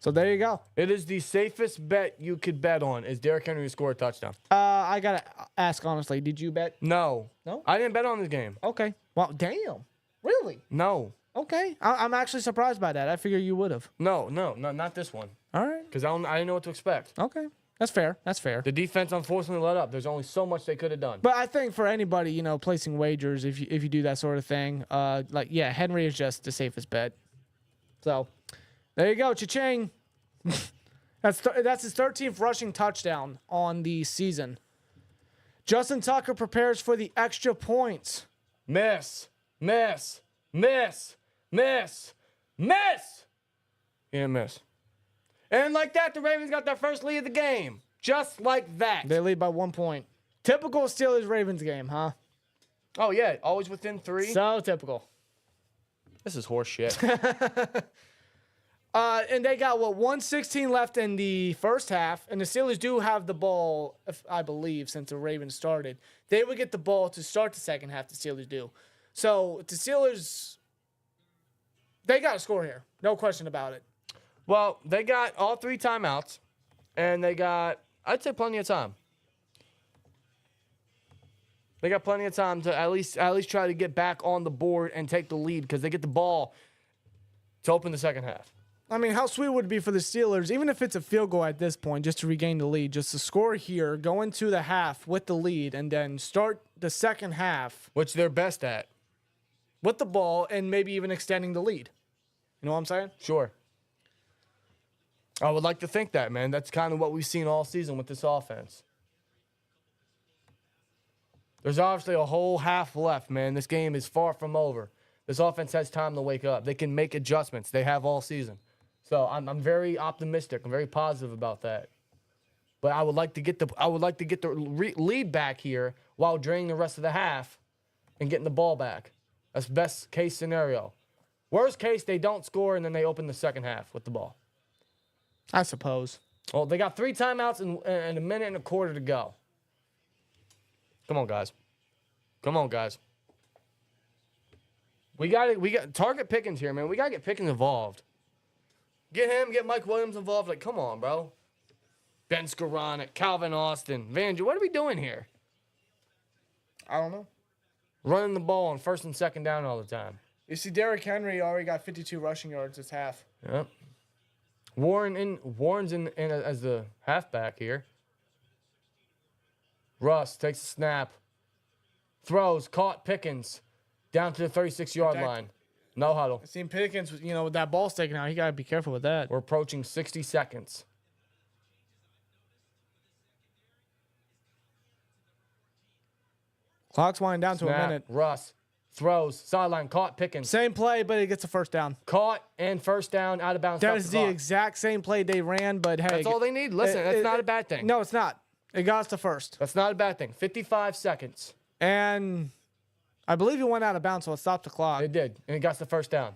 So there you go. It is the safest bet you could bet on is Derrick Henry to score a touchdown. I got to ask honestly, did you bet? No. No? I didn't bet on this game. Okay. Well, damn. Really? No. Okay. I'm actually surprised by that. I figure you would have. No, not this one. All right. Because I didn't know what to expect. Okay. That's fair. That's fair. The defense unfortunately let up. There's only so much they could have done. But I think for anybody, placing wagers, if you do that sort of thing, Henry is just the safest bet. So there you go, cha-ching. That's his 13th rushing touchdown on the season. Justin Tucker prepares for the extra points. Miss. He didn't miss. And like that, the Ravens got their first lead of the game. Just like that. They lead by 1 point. Typical Steelers-Ravens game, huh? Oh, yeah. Always within 3. So typical. This is horse shit. And they got, 1:16 left in the first half. And the Steelers do have the ball, I believe, since the Ravens started. They would get the ball to start the second half, the Steelers do. So the Steelers, they got to score here. No question about it. Well, they got all 3 timeouts, and they got, I'd say, plenty of time. They got plenty of time to at least try to get back on the board and take the lead because they get the ball to open the second half. I mean, how sweet would it be for the Steelers, even if it's a field goal at this point, just to regain the lead, just to score here, go into the half with the lead, and then start the second half, Which they're best at. with the ball and maybe even extending the lead. You know what I'm saying? Sure. I would like to think that, man. That's kind of what we've seen all season with this offense. There's obviously a whole half left, man. This game is far from over. This offense has time to wake up. They can make adjustments. They have all season. So I'm very optimistic. I'm very positive about that. But I would like to get the lead back here while draining the rest of the half and getting the ball back. That's best case scenario. Worst case, they don't score and then they open the second half with the ball. I suppose. Well, they got 3 timeouts and a minute and a quarter to go. Come on, guys. Come on, guys. We got target Pickens here, man. We got to get Pickens involved. Get him, get Mike Williams involved. Like, come on, bro. Ben Skoranek, Calvin Austin, Van. What are we doing here? I don't know. Running the ball on first and second down all the time. You see, Derrick Henry already got 52 rushing yards this half. Yep. Warren's in as the halfback here. Russ takes a snap. Throws, caught Pickens down to the 36-yard line. No huddle. I seen Pickens, with that ball taken out. He got to be careful with that. We're approaching 60 seconds. Clock's winding down to a Snap, minute. Russ throws, sideline, caught Pickens. Same play, but he gets a first down. Caught and first down, out of bounds. That stop is the the clock. exact same play they ran, but hey. That's all they need. Listen, that's not a bad thing. No, it's not. It got us to first. That's not a bad thing. 55 seconds. And I believe he went out of bounds, so it stopped the clock. It did, and it got us the first down.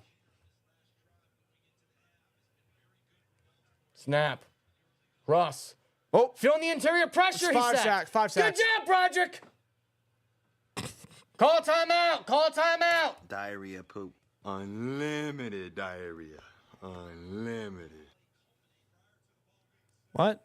Snap. Russ. Oh, Feeling the interior pressure, he said. 5 sacks. Good job, Broderick. Call timeout. Call timeout. Diarrhea poop. Unlimited diarrhea. Unlimited. What?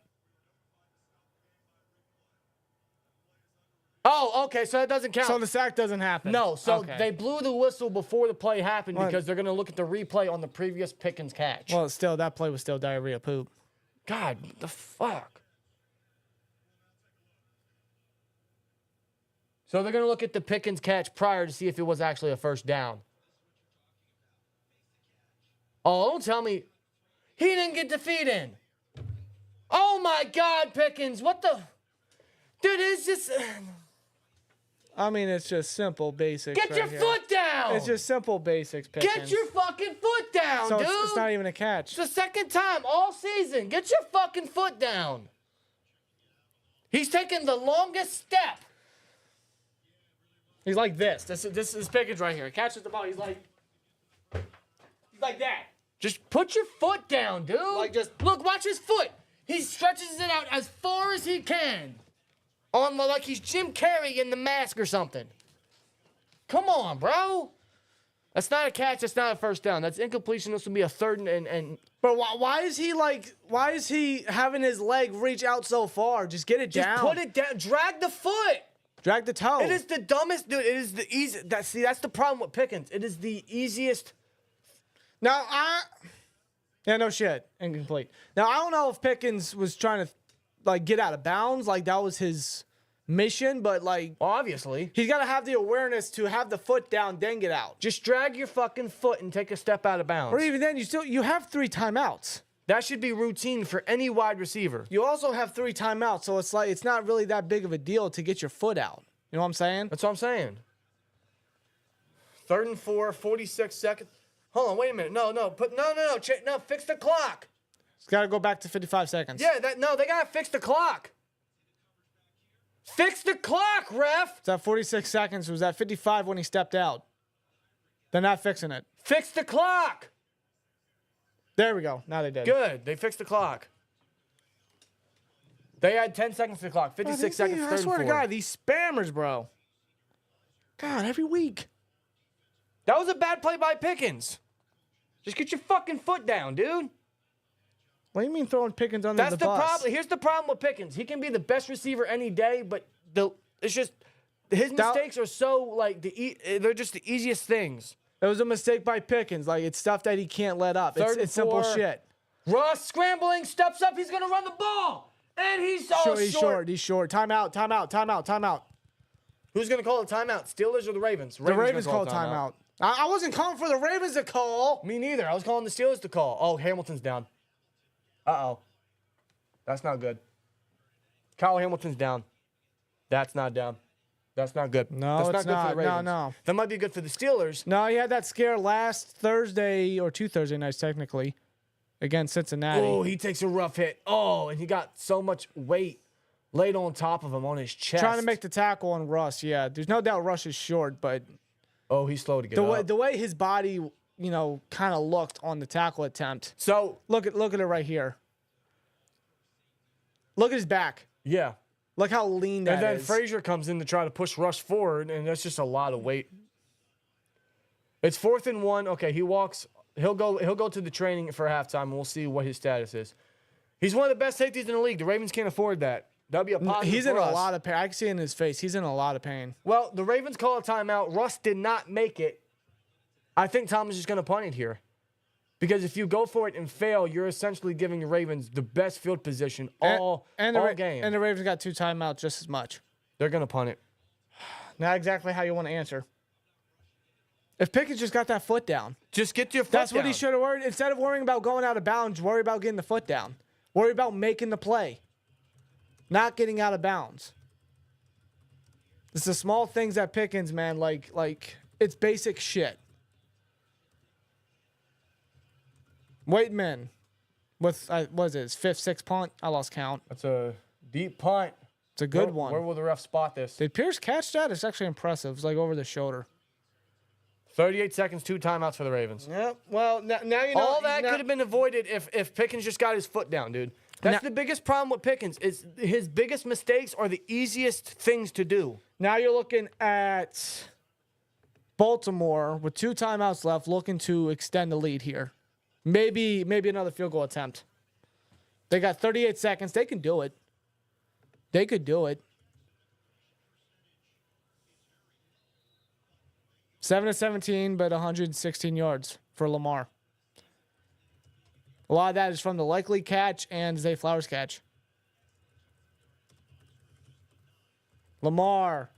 Oh, okay, so that doesn't count. So the sack doesn't happen. No, so Okay. they blew the whistle before the play happened What? because they're going to look at the replay on the previous Pickens catch. Well, still, that play was still diarrhea poop. God, what the fuck? So they're going to look at the Pickens catch prior to see if it was actually a first down. Oh, don't tell me he didn't get the feet in. Oh, my God, Pickens. What the? Dude, it's just... I mean, it's just simple basics. Get right your here. foot down. It's just simple basics, Pickens. Get your fucking foot down, so dude. it's not even a catch. It's the second time all season. Get your fucking foot down. He's taking the longest step. He's like this. This is Pickens right here. He catches the ball. He's like that. Just put your foot down, dude. Look, watch his foot. He stretches it out as far as he can. Like he's Jim Carrey in The Mask or something. Come on, bro. That's not a catch. That's not a first down. That's incompletion. This will be a third and But why is he having his leg reach out so far? Just get it just down. put it down. Drag the foot. Drag the toe. It is the dumbest, dude. It is the easy. That's the problem with Pickens. It is the easiest. Yeah, no shit. Incomplete. Now, I don't know if Pickens was trying to, get out of bounds. Like, that was his mission. But, Obviously. he's got to have the awareness to have the foot down, then get out. Just drag your fucking foot and take a step out of bounds. Or even then, you have 3 timeouts. That should be routine for any wide receiver. You also have 3 timeouts, so it's not really that big of a deal to get your foot out. You know what I'm saying? That's what I'm saying. 3rd and 4, 46 seconds. Hold on, wait a minute. No. Fix the clock. It's got to go back to 55 seconds. Yeah, they got to fix the clock. Fix the clock, ref. It's at 46 seconds. It was at 55 when he stepped out. They're not fixing it. Fix the clock. There we go. Now they did. Good. They fixed the clock. They had 10 seconds to the clock. 56 seconds, 3rd I and swear 4. to God, these spammers, bro. God, every week. That was a bad play by Pickens. Just get your fucking foot down, dude. What do you mean throwing Pickens under That's the bus? problem. Here's the problem with Pickens. He can be the best receiver any day, but it's just his mistakes are so like they're just the easiest things. It was a mistake by Pickens. Like, it's stuff that he can't let up. It's simple shit. Russ scrambling, steps up. He's gonna run the ball, and he's short. He's short. Timeout. Who's gonna call a timeout? Steelers or the Ravens? The Ravens called timeout. I wasn't calling for the Ravens to call. Me neither. I was calling the Steelers to call. Oh, Hamilton's down. Uh-oh. That's not good. Kyle Hamilton's down. That's not down. That's not good. No, that's it's not good for the not. Ravens. No. That might be good for the Steelers. No, he had that scare last Thursday or 2 Thursday nights, technically, against Cincinnati. Oh, he takes a rough hit. Oh, and he got so much weight laid on top of him on his chest. Trying to make the tackle on Russ, yeah. There's no doubt Russ is short, but oh, he's slow to get up. the way his body, kind of looked on the tackle attempt. So Look at it right here. Look at his back. yeah. Look how lean that And then is. Frazier comes in to try to push Russ forward, and that's just a lot of weight. It's 4th and 1. Okay, he walks. He'll go to the training for halftime, and we'll see what his status is. He's one of the best safeties in the league. The Ravens can't afford that. That'd be a positive He's in for a us. lot of pain. I can see it in his face. He's in a lot of pain. Well, the Ravens call a timeout. Russ did not make it. I think Tom is just going to punt it here. Because if you go for it and fail, you're essentially giving the Ravens the best field position all game. And the Ravens got 2 timeouts just as much. They're going to punt it. Not exactly how you want to answer. If Pickens just got that foot down. Just get your foot That's down. what he should have worried. Instead of worrying about going out of bounds, worry about getting the foot down. Worry about making the play. Not getting out of bounds. It's the small things that Pickens, man, like it's basic shit. Waitman with, what is it, his 5th, 6th punt? I lost count. That's a deep punt. It's a good one. Where will the ref spot this? Did Pierce catch that? It's actually impressive. It's like over the shoulder. 38 seconds, 2 timeouts for the Ravens. Yeah, well, now you know. All that could have been avoided if Pickens just got his foot down, dude. That's the biggest problem with Pickens is his biggest mistakes are the easiest things to do. Now you're looking at Baltimore with 2 timeouts left, looking to extend the lead here. Maybe another field goal attempt. They got 38 seconds. They can do it. They could do it. 7-17, but 116 yards for Lamar. A lot of that is from the Likely catch and Zay Flowers catch. Lamar.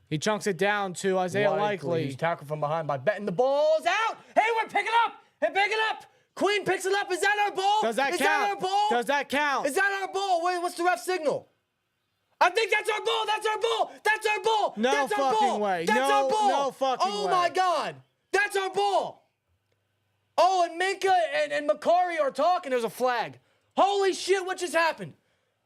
He chunks it down to Isaiah Likely. He's tackled from behind by Benton. The ball's out. Hayward, pick it up. Hey, pick it up. Queen picks it up. Is that our ball? Does that count? Is that our ball? Does that count? Is that our ball? Wait, what's the ref signal? I think that's our ball. That's our ball. That's our ball. No that's our fucking ball. way. That's No- our ball. no fucking oh way. my God. That's our ball. Oh, and Minka and Makari are talking. There's a flag. Holy shit! What just happened?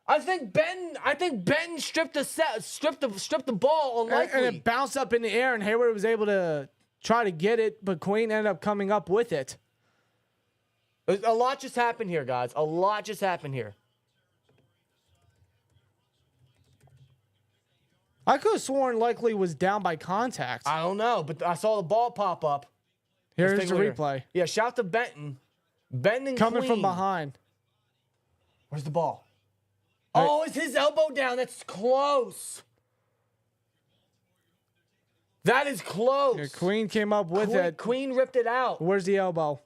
I think Ben stripped the ball on Likely. And it bounced up in the air, and Hayward was able to try to get it, but Queen ended up coming up with it. A lot just happened here, guys. A lot just happened here. I could have sworn Likely was down by contact. I don't know, but I saw the ball pop up. Here's Take the a look replay. here. Yeah, shout to Benton. Benton and Coming Queen. from behind. Where's the ball? Oh, is his elbow down? That's close. That is close. Yeah, Queen came up with it. Queen ripped it out. Where's the elbow?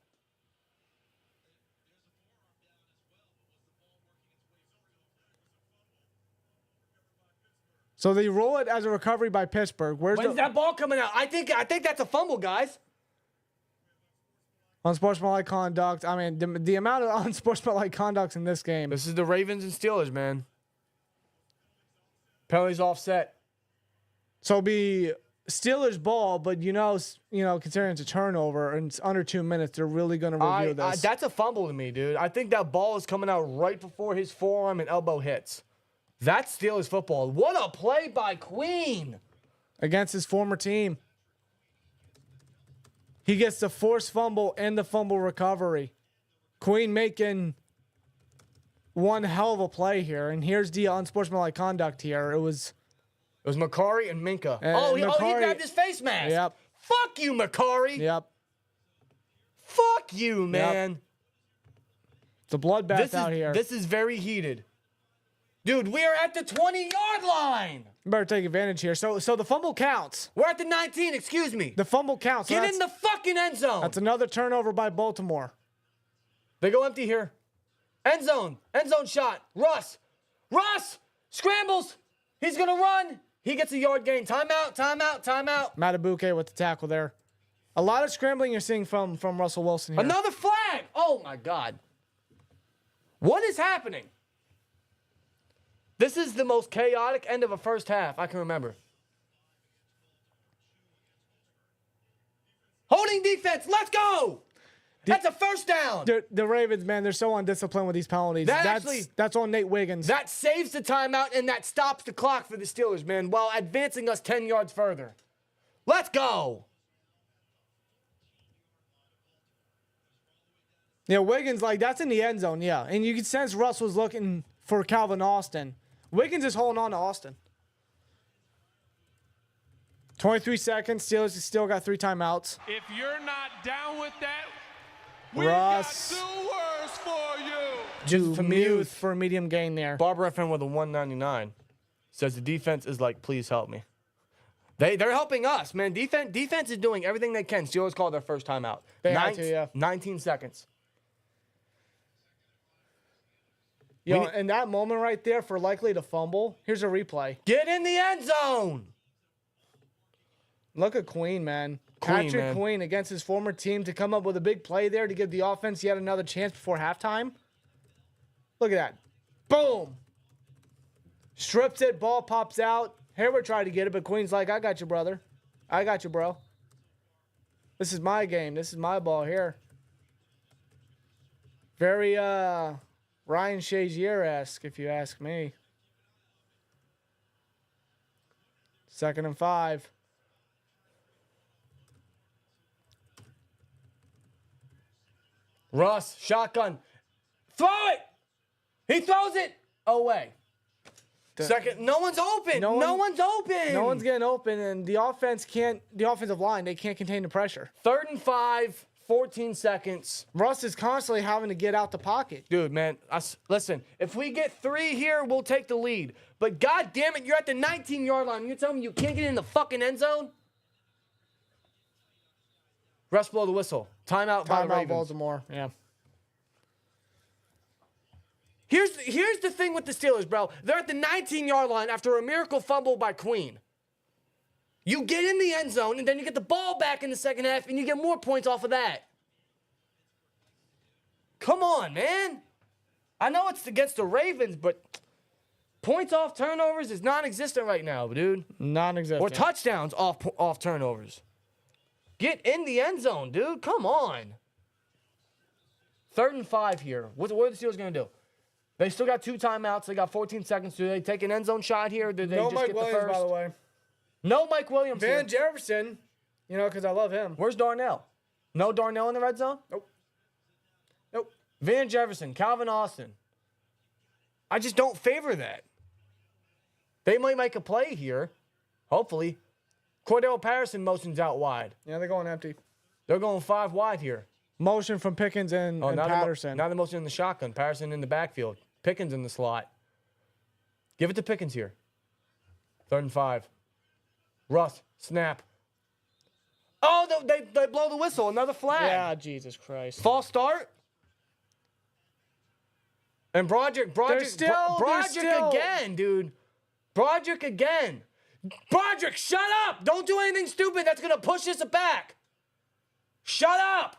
So they roll it as a recovery by Pittsburgh. When's that ball coming out? I think that's a fumble, guys. Unsportsmanlike conduct. I mean, the amount of unsportsmanlike conduct in this game. This is the Ravens and Steelers, man. Penalties offset. So it'll be Steelers ball, but considering it's a turnover and it's under 2 minutes, they're really going to review this. That's a fumble to me, dude. I think that ball is coming out right before his forearm and elbow hits. That's Steelers football. What a play by Queen. Against his former team. He gets the forced fumble and the fumble recovery. Queen making one hell of a play here. And here's the unsportsmanlike conduct here. It was Makari and Minka. He Makari- grabbed his face mask. Yep. Fuck you, Makari. Yep. Fuck you, man. It's a bloodbath out here. This is very heated. Dude, we are at the 20-yard line. Better take advantage here. So the fumble counts. We're at the 19, excuse me. The fumble counts. So Get in the fucking end zone. That's another turnover by Baltimore. They go empty here. End zone shot. Russ scrambles. He's going to run. He gets a yard gain. Timeout. Matabuke with the tackle there. A lot of scrambling you're seeing from Russell Wilson here. Another flag. Oh, my God. What is happening? This is the most chaotic end of a first half I can remember. Holding defense. Let's go. That's a first down. The Ravens, man, they're so undisciplined with these penalties. That's on Nate Wiggins. That saves the timeout, and that stops the clock for the Steelers, man, while advancing us 10 yards further. Let's go. Yeah, Wiggins, that's in the end zone, yeah. And you can sense Russ was looking for Calvin Austin. Wiggins is holding on to Austin. 23 seconds. Steelers has still got 3 timeouts. If you're not down with that, Russ. we've got 2 words for you. Just Muth for a medium gain there. Barbara FN with a 199 says the defense is like, please help me. They're helping us, man. Defense is doing everything they can. Steelers called their first timeout. They had to, yeah. 19 seconds. Yo, in that moment right there for likely to fumble, here's a replay. Get in the end zone. Look at Queen, man. Queen, Patrick man. Queen against his former team to come up with a big play there to give the offense yet another chance before halftime. Look at that. Boom. Strips it, ball pops out. Hayward tried to get it, but Queen's like, I got you, brother. I got you, bro. This is my game. This is my ball here. Very, Ryan Shazier-esque, if you ask me. 2nd and 5. Russ, shotgun. Throw it. He throws it away. Second, no one's open. No one's open. No one's getting open, and the offensive line, they can't contain the pressure. 3rd and 5, 14 seconds. Russ is constantly having to get out the pocket. Dude, man, listen, if we get 3 here, we'll take the lead. But God damn it, you're at the 19-yard line. You're telling me you can't get in the fucking end zone? Russ, blow the whistle. Timeout by the Ravens. Baltimore, yeah. Here's the thing with the Steelers, bro. They're at the 19-yard line after a miracle fumble by Queen. You get in the end zone, and then you get the ball back in the second half, and you get more points off of that. Come on, man. I know it's against the Ravens, but points off turnovers is non-existent right now, dude. Non-existent. Or touchdowns off turnovers. Get in the end zone, dude. Come on. 3rd and 5 here. What are the Steelers going to do? They still got 2 timeouts. They got 14 seconds. Do they take an end zone shot here? Or do they No just Mike get Williams, the first? by the way. No Mike Williams. Van here. Jefferson, because I love him. Where's Darnell? No Darnell in the red zone? Nope. Van Jefferson, Calvin Austin. I just don't favor that. They might make a play here. Hopefully. Cordell Patterson motions out wide. Yeah, they're going empty. They're going 5 wide here. Motion from Pickens and Patterson. Now they're motion in the shotgun. Patterson in the backfield. Pickens in the slot. Give it to Pickens here. 3rd and 5. Russ, snap. Oh, they blow the whistle. Another flag. Yeah, Jesus Christ. False start. And Broderick again, dude. Broderick again. Broderick, shut up. Don't do anything stupid that's going to push us back. Shut up.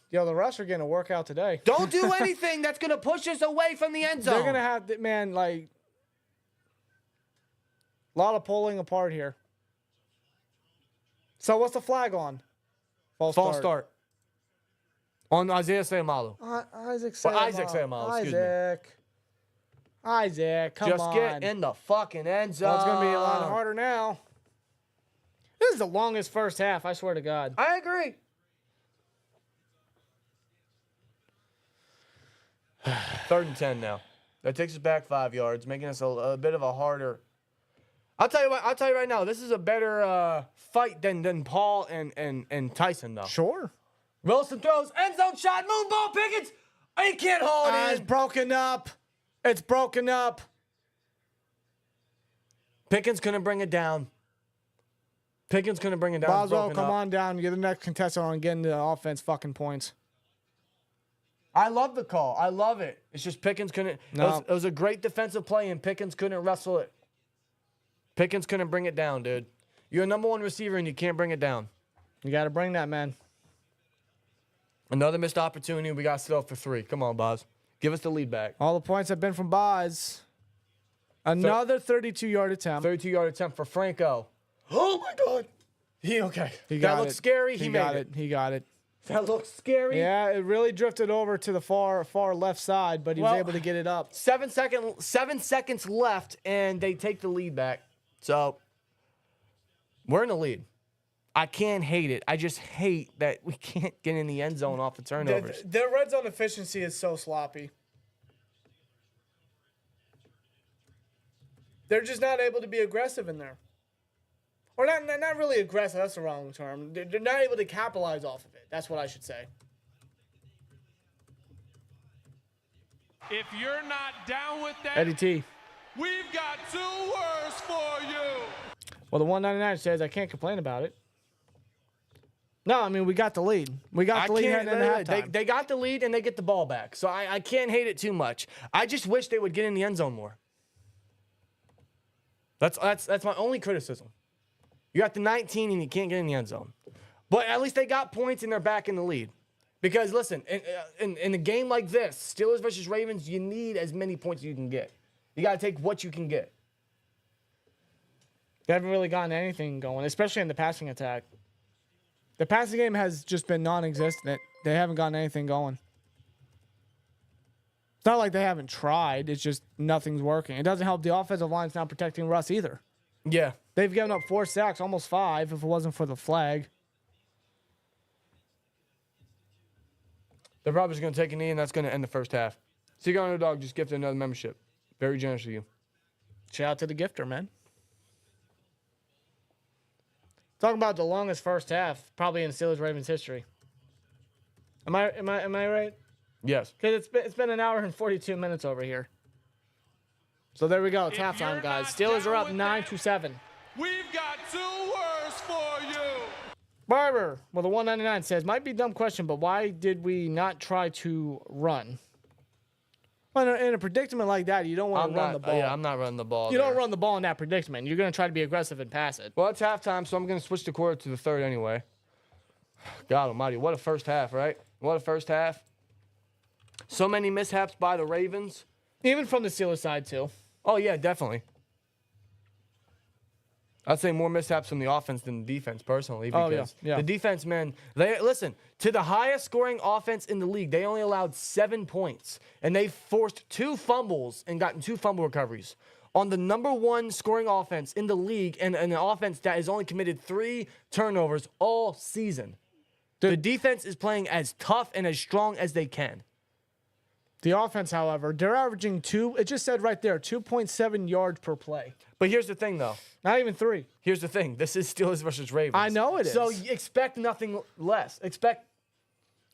Yo, the refs are getting a workout today. Don't do anything that's going to push us away from the end zone. They're going to have, a lot of pulling apart here. So what's the flag on? False start. On Isaiah Sayamalu. Isaac Sayamalu, excuse me. Isaac, come on. Just get in the fucking end zone. Well, it's going to be a lot harder now. This is the longest first half, I swear to God. I agree. 3rd and 10 now. That takes us back 5 yards, making us a bit of a harder. I'll tell you right now, this is a better fight than Paul and Tyson, though. Sure. Wilson throws, end zone shot, moonball, Pickens. I can't hold It's it. broken up. It's broken up. Pickens couldn't bring it down. Pickens couldn't bring it down. It's Boswell, broken come up. on down. You're the next contestant on getting the offense fucking points. I love the call. I love it. It's just Pickens couldn't. No. It was a great defensive play, and Pickens couldn't wrestle it. Pickens couldn't bring it down, dude. You're a number one receiver, and you can't bring it down. You got to bring that, man. Another missed opportunity. We got set up for 3. Come on, Boz. Give us the lead back. All the points have been from Boz. Another 32-yard attempt. 32-yard attempt for Franco. Oh, my God. He okay. He that got looks it. scary. He made got it. He got it. That looks scary. Yeah, it really drifted over to the far left side, but he was able to get it up. 7 seconds left, and they take the lead back. So we're in the lead. I can't hate it. I just hate that we can't get in the end zone off the turnovers. Their red zone efficiency is so sloppy. They're just not able to be aggressive in there. Or not really aggressive, that's the wrong term. They're not able to capitalize off of it. That's what I should say. If you're not down with that, Eddie T. we've got 2 words for you. Well, the 199 says I can't complain about it. No, I mean, we got the lead. We got the lead heading into halftime. They got the lead, and they get the ball back. So I can't hate it too much. I just wish they would get in the end zone more. That's my only criticism. You got the 19 and you can't get in the end zone. But at least they got points and they're back in the lead. Because, listen, in a game like this, Steelers versus Ravens, you need as many points as you can get. You got to take what you can get. They haven't really gotten anything going, especially in the passing attack. The passing game has just been non-existent. They haven't gotten anything going. It's not like they haven't tried. It's just nothing's working. It doesn't help the offensive line's not protecting Russ either. Yeah. They've given up 4 sacks, almost 5, if it wasn't for the flag. They're probably just going to take a knee, and that's going to end the first half. Seagull Underdog just gifted another membership. Very generous of you. Shout out to the gifter, man. Talking about the longest first half, probably in Steelers Ravens history. Am I right? Yes. Because it's been an hour and 42 minutes over here. So there we go. It's If halftime, you're guys. not Steelers down are up with 9-7. We've got 2 words for you. Barber, well, the 199 says, might be a dumb question, but why did we not try to run? Well, in a predicament like that, you don't want to run the ball. Yeah, I'm not running the ball. You there. don't run the ball in that predicament. You're going to try to be aggressive and pass it. Well, it's halftime, so I'm going to switch the quarter to the third anyway. God almighty, what a first half, right? What a first half. So many mishaps by the Ravens. Even from the Steelers side, too. Oh, yeah, definitely. I'd say more mishaps from the offense than the defense, personally. Because yeah. the defense, man, listen, to the highest scoring offense in the league, they only allowed 7 points. And they forced 2 fumbles and gotten 2 fumble recoveries. On the number 1 scoring offense in the league, and an offense that has only committed 3 turnovers all season. The defense is playing as tough and as strong as they can. The offense, however, they're averaging it just said right there, 2.7 yards per play. But here's the thing, though. Not even 3. Here's the thing. This is Steelers versus Ravens. I know it is. So you expect nothing less.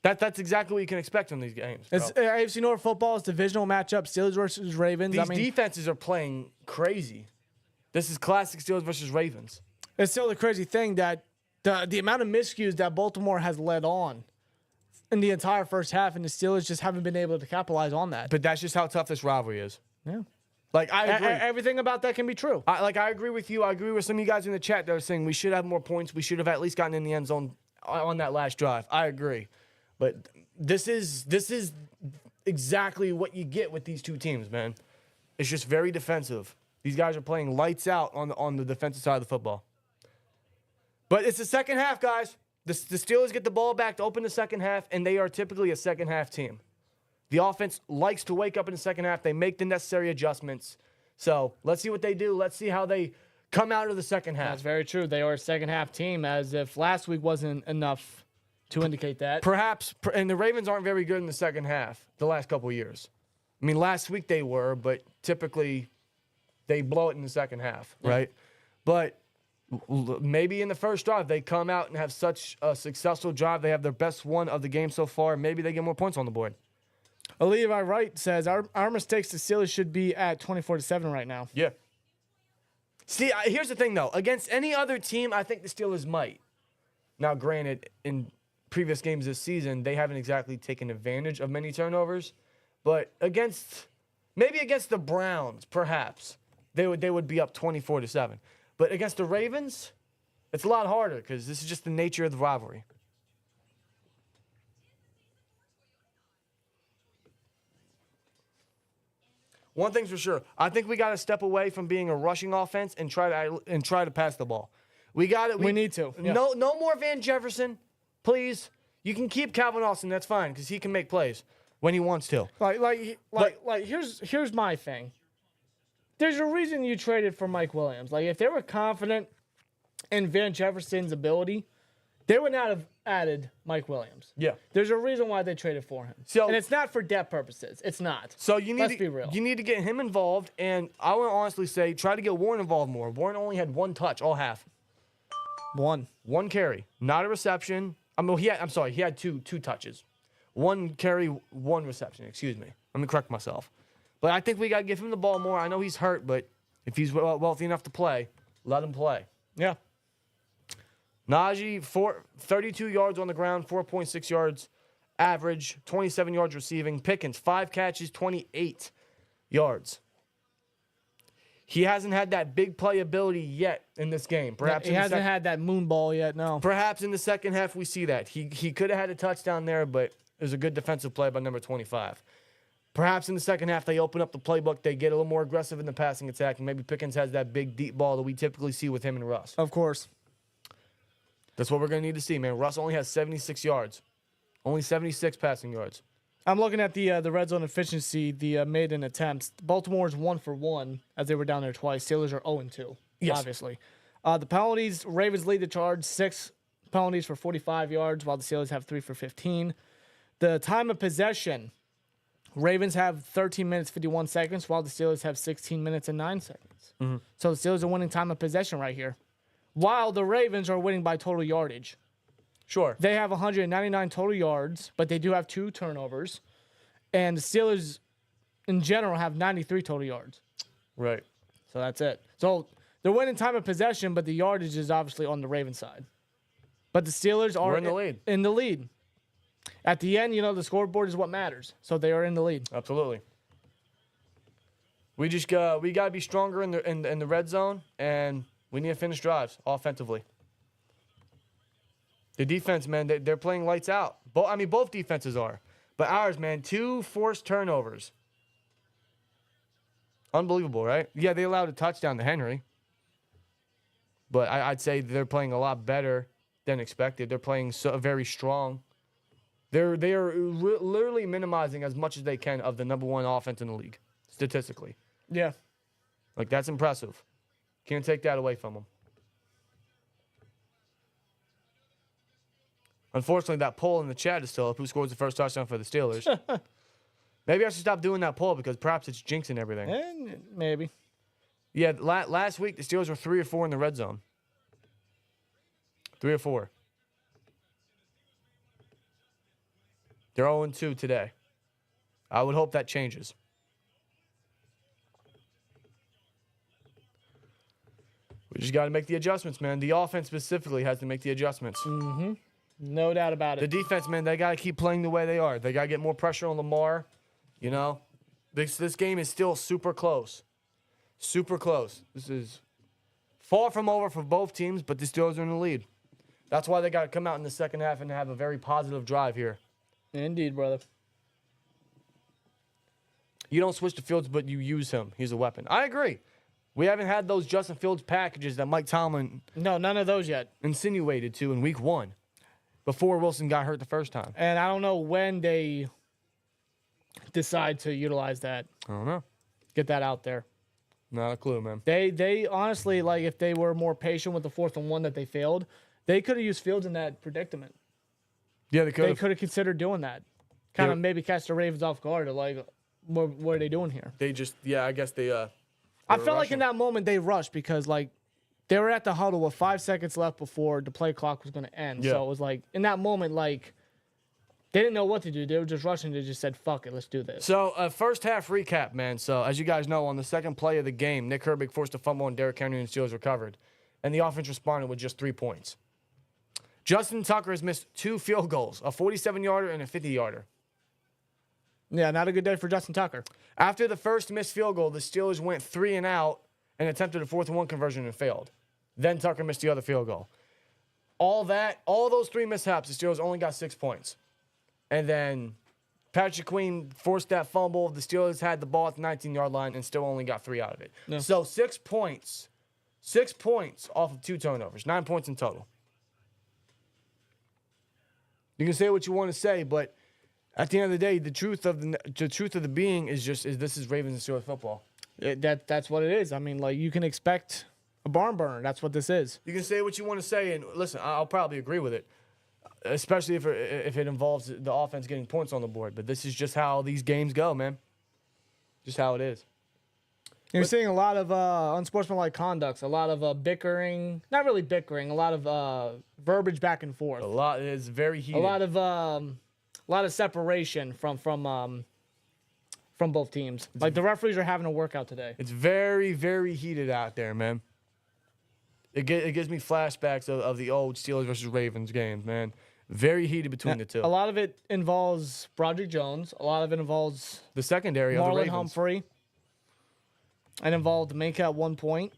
That's exactly what you can expect from these games, bro. It's AFC North football is divisional matchup, Steelers versus Ravens. These defenses are playing crazy. This is classic Steelers versus Ravens. It's still the crazy thing that the amount of miscues that Baltimore has led on in the entire first half, and the Steelers just haven't been able to capitalize on that. But that's just how tough this rivalry is. Yeah. Like, I agree. Everything about that can be true. I agree with you. I agree with some of you guys in the chat that are saying we should have more points. We should have at least gotten in the end zone on that last drive. I agree. But this is exactly what you get with these two teams, man. It's just very defensive. These guys are playing lights out on the defensive side of the football. But it's the second half, guys. The Steelers get the ball back to open the second half, and they are typically a second half team. The offense likes to wake up in the second half. They make the necessary adjustments. So let's see what they do. Let's see how they come out of the second half. That's very true. They are a second half team, as if last week wasn't enough to indicate that. Perhaps, and the Ravens aren't very good in the second half the last couple of years. I mean, last week they were, but typically they blow it in the second half, right? But maybe in the first drive they come out and have such a successful drive. They have their best one of the game so far. Maybe they get more points on the board. Levi Wright says our mistakes to Steelers should be at 24-7 right now. Yeah. See, here's the thing, though. Against any other team, I think the Steelers might. Now, granted, in previous games this season, they haven't exactly taken advantage of many turnovers. But maybe against the Browns, perhaps, they would be up 24-7. But against the Ravens, it's a lot harder because this is just the nature of the rivalry. One thing's for sure. I think we got to step away from being a rushing offense and try to pass the ball. We need to. Yeah. No more Van Jefferson, please. You can keep Calvin Austin. That's fine because he can make plays when he wants to. Here's my thing. There's a reason you traded for Mike Williams. Like, if they were confident in Van Jefferson's ability, they would not have added Mike Williams. Yeah. There's a reason why they traded for him. And it's not for depth purposes. It's not. So Let's be real. You need to get him involved, and I would honestly say try to get Warren involved more. Warren only had one touch all half. One carry, not a reception. He had two touches. One carry, one reception. Excuse me. Let me correct myself. But I think we got to give him the ball more. I know he's hurt, but if he's wealthy enough to play, let him play. Yeah. Najee, 32 yards on the ground, 4.6 yards average, 27 yards receiving. Pickens, 5 catches, 28 yards. He hasn't had that big playability yet in this game. Perhaps he hasn't had that moon ball yet, no. Perhaps in the second half we see that. He could have had a touchdown there, but it was a good defensive play by number 25. Perhaps in the second half they open up the playbook, they get a little more aggressive in the passing attack, and maybe Pickens has that big, deep ball that we typically see with him and Russ. Of course. That's what we're going to need to see, man. Russ only has 76 yards. Only 76 passing yards. I'm looking at the red zone efficiency, the maiden attempts. Baltimore's 1 for 1 as they were down there twice. Steelers are 0-2, yes. Obviously. The penalties, Ravens lead the charge, 6 penalties for 45 yards, while the Steelers have 3 for 15. The time of possession, Ravens have 13 minutes, 51 seconds, while the Steelers have 16 minutes and 9 seconds. Mm-hmm. So the Steelers are winning time of possession right here, while the Ravens are winning by total yardage. Sure. They have 199 total yards, but they do have 2 turnovers. And the Steelers, in general, have 93 total yards. Right. So that's it. So they're winning time of possession, but the yardage is obviously on the Ravens side. But the Steelers are in the lead. At the end, the scoreboard is what matters. So they are in the lead. Absolutely. We got to be stronger in the red zone, and we need to finish drives offensively. The defense, man, they're playing lights out. Both defenses are. But ours, man, 2 forced turnovers. Unbelievable, right? Yeah, they allowed a touchdown to Henry. But I'd say they're playing a lot better than expected. They're playing very strong. They are literally minimizing as much as they can of the number 1 offense in the league, statistically. Yeah. Like, that's impressive. Can't take that away from them. Unfortunately, that poll in the chat is still up. Who scores the first touchdown for the Steelers? Maybe I should stop doing that poll because perhaps it's jinxing everything. Maybe. Yeah, last week the Steelers were 3 or 4 in the red zone. 3 or 4. They're 0-2 today. I would hope that changes. We just got to make the adjustments, man. The offense specifically has to make the adjustments. Mm-hmm. No doubt about it. The defense, man, they got to keep playing the way they are. They got to get more pressure on Lamar. This game is still super close. Super close. This is far from over for both teams, but the Steelers are in the lead. That's why they got to come out in the second half and have a very positive drive here. Indeed, brother. You don't switch to Fields, but you use him. He's a weapon. I agree. We haven't had those Justin Fields packages that Mike Tomlin No, none of those yet. insinuated to in week 1 before Wilson got hurt the first time. And I don't know when they decide to utilize that. I don't know. Get that out there. Not a clue, man. They honestly, if they were more patient with the 4th and 1 that they failed, they could have used Fields in that predicament. Yeah, they could. They could have considered doing that. Kind of maybe catch the Ravens off guard. What are they doing here? They just, I guess they I felt like in that moment they rushed because, they were at the huddle with 5 seconds left before the play clock was going to end. Yeah. So it was in that moment, They didn't know what to do. They were just rushing. They just said, fuck it, let's do this. So, first half recap, man. So, as you guys know, on the second play of the game, Nick Herbig forced a fumble and Derrick Henry and Steelers recovered. And the offense responded with just 3 points. Justin Tucker has missed 2 field goals, a 47-yarder and a 50-yarder. Yeah, not a good day for Justin Tucker. After the first missed field goal, the Steelers went 3 and out and attempted a 4th-and-1 conversion and failed. Then Tucker missed the other field goal. All those 3 mishaps, the Steelers only got 6 points. And then Patrick Queen forced that fumble. The Steelers had the ball at the 19-yard line and still only got 3 out of it. Yeah. So 6 points. 6 points off of 2 turnovers. 9 points in total. You can say what you want to say, but at the end of the day, the truth of the being is this is Ravens and Steelers football. That's what it is. I mean, like, you can expect a barn burner. That's what this is. You can say what you want to say, and listen, I'll probably agree with it, especially if it involves the offense getting points on the board. But this is just how these games go, man. Just how it is. You're seeing a lot of unsportsmanlike conducts, a lot of bickering. Not really bickering. A lot of verbiage back and forth. A lot is very heated. A lot of separation from both teams. Like, the referees are having a workout today. It's very, very heated out there, man. It gives me flashbacks of the old Steelers versus Ravens games, man. Very heated between the two. A lot of it involves Broderick Jones. A lot of it involves The secondary of the Marlon Ravens. Humphrey. And involved Minka at one point.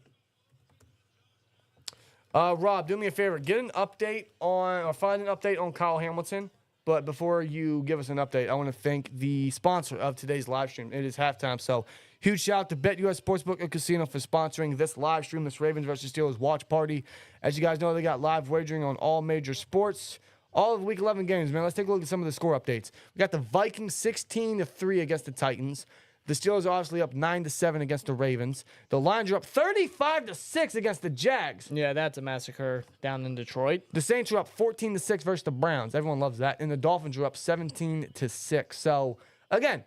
Rob, do me a favor. Find an update on Kyle Hamilton. But before you give us an update, I want to thank the sponsor of today's live stream. It is halftime, so huge shout out to BetUS Sportsbook and Casino for sponsoring this live stream, this Ravens versus Steelers watch party. As you guys know, they got live wagering on all major sports. All of Week 11 games, man. Let's take a look at some of the score updates. We got the Vikings 16-3 against the Titans. The Steelers are obviously up 9-7 against the Ravens. The Lions are up 35-6 against the Jags. Yeah, that's a massacre down in Detroit. The Saints are up 14-6 versus the Browns. Everyone loves that. And the Dolphins are up 17-6. So, again,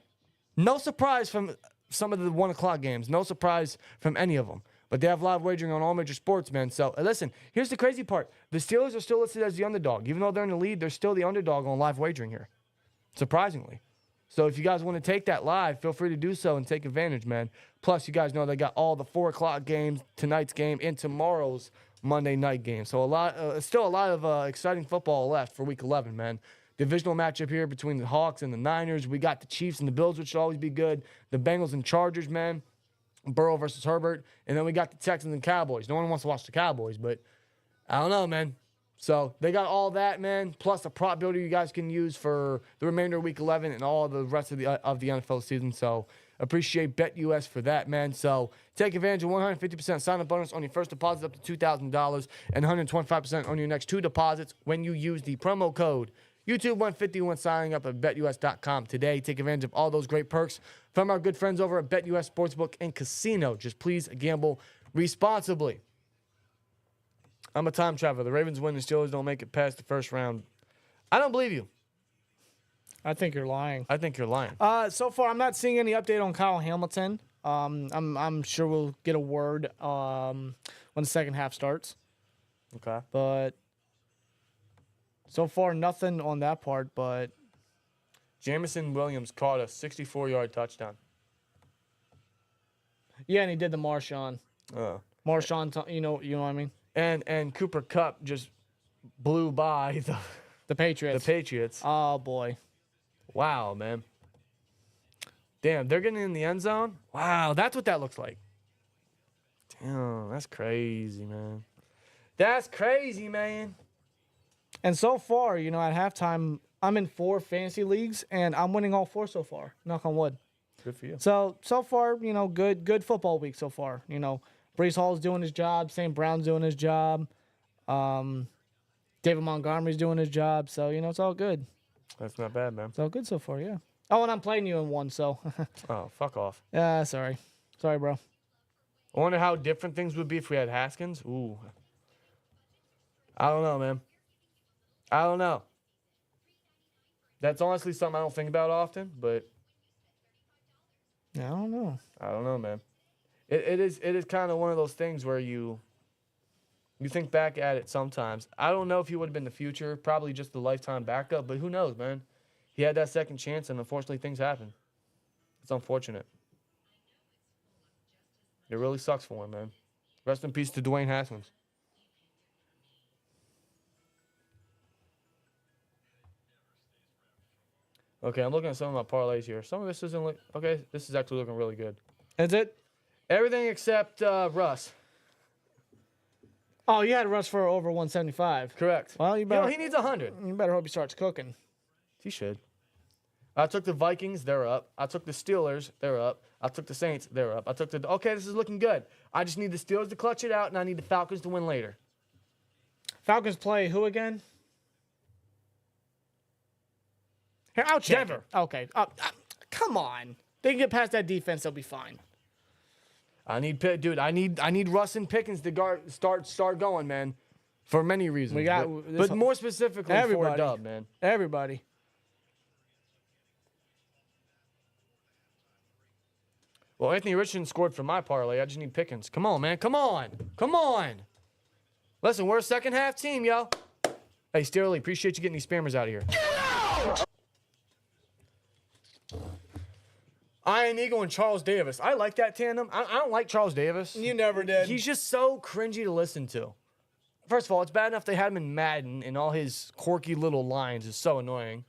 no surprise from some of the 1 o'clock games. No surprise from any of them. But they have live wagering on all major sports, man. So, listen, here's the crazy part. The Steelers are still listed as the underdog. Even though they're in the lead, they're still the underdog on live wagering here. Surprisingly. So if you guys want to take that live, feel free to do so and take advantage, man. Plus, you guys know they got all the 4 o'clock games, tonight's game, and tomorrow's Monday night game. So still a lot of exciting football left for Week 11, man. Divisional matchup here between the Hawks and the Niners. We got the Chiefs and the Bills, which should always be good. The Bengals and Chargers, man. Burrow versus Herbert. And then we got the Texans and Cowboys. No one wants to watch the Cowboys, but I don't know, man. So they got all that, man, plus a prop builder you guys can use for the remainder of Week 11 and all the rest of the NFL season. So appreciate BetUS for that, man. So take advantage of 150% sign-up bonus on your first deposit up to $2,000 and 125% on your next 2 deposits when you use the promo code YouTube150 when signing up at BetUS.com today. Take advantage of all those great perks from our good friends over at BetUS Sportsbook and Casino. Just please gamble responsibly. I'm a time traveler. The Ravens win, the Steelers don't make it past the first round. I don't believe you. I think you're lying. I think you're lying. So far, I'm not seeing any update on Kyle Hamilton. I'm sure we'll get a word when the second half starts. Okay. But so far, nothing on that part. But Jamison Williams caught a 64-yard touchdown. yeah, and he did the Marshawn. Marshawn, you know what I mean? And Cooper Kupp just blew by The Patriots. the Patriots. Oh, boy. Wow, man. Damn, they're getting in the end zone? Wow, that's what that looks like. Damn, that's crazy, man. That's crazy, man. And so far, at halftime, I'm in 4 fantasy leagues, and I'm winning all 4 so far. Knock on wood. Good for you. So far, good football week so far. Brees Hall's doing his job. St. Brown's doing his job. David Montgomery's doing his job. So, it's all good. That's not bad, man. It's all good so far, yeah. Oh, and I'm playing you in 1, so. Oh, fuck off. Yeah, sorry. Sorry, bro. I wonder how different things would be if we had Haskins. Ooh. I don't know, man. I don't know. That's honestly something I don't think about often, but. Yeah, I don't know. I don't know, man. It is kind of one of those things where you think back at it sometimes. I don't know if he would have been the future, probably just the lifetime backup, but who knows, man? he had that second chance, and unfortunately, things happen. It's unfortunate. It really sucks for him, man. Rest in peace to Dwayne Haskins. Okay, I'm looking at some of my parlays here. Some of this isn't look okay. This is actually looking really good. Is it? Everything except Russ. Oh, you had Russ for over 175. Correct. Well, you better. He needs 100. You better hope he starts cooking. He should. I took the Vikings, they're up. I took the Steelers, they're up. I took the Saints, they're up. I took the okay, this is looking good. I just need the Steelers to clutch it out, and I need the Falcons to win later. Falcons play who again? Here, I'll check. Denver. It. Okay. Come on. They can get past that defense, they'll be fine. I need Russ and Pickens to start going, man. For many reasons. We got but more specifically for a dub, man. Everybody. Well, Anthony Richardson scored for my parlay. I just need Pickens. Come on, man. Come on. Come on. Listen, we're a second half team, yo. Hey, Sterling, appreciate you getting these spammers out of here. Iron Eagle and Charles Davis. I like that tandem. I don't like Charles Davis. You never did. He's just so cringy to listen to. First of all, it's bad enough they had him in Madden, and all his quirky little lines is so annoying.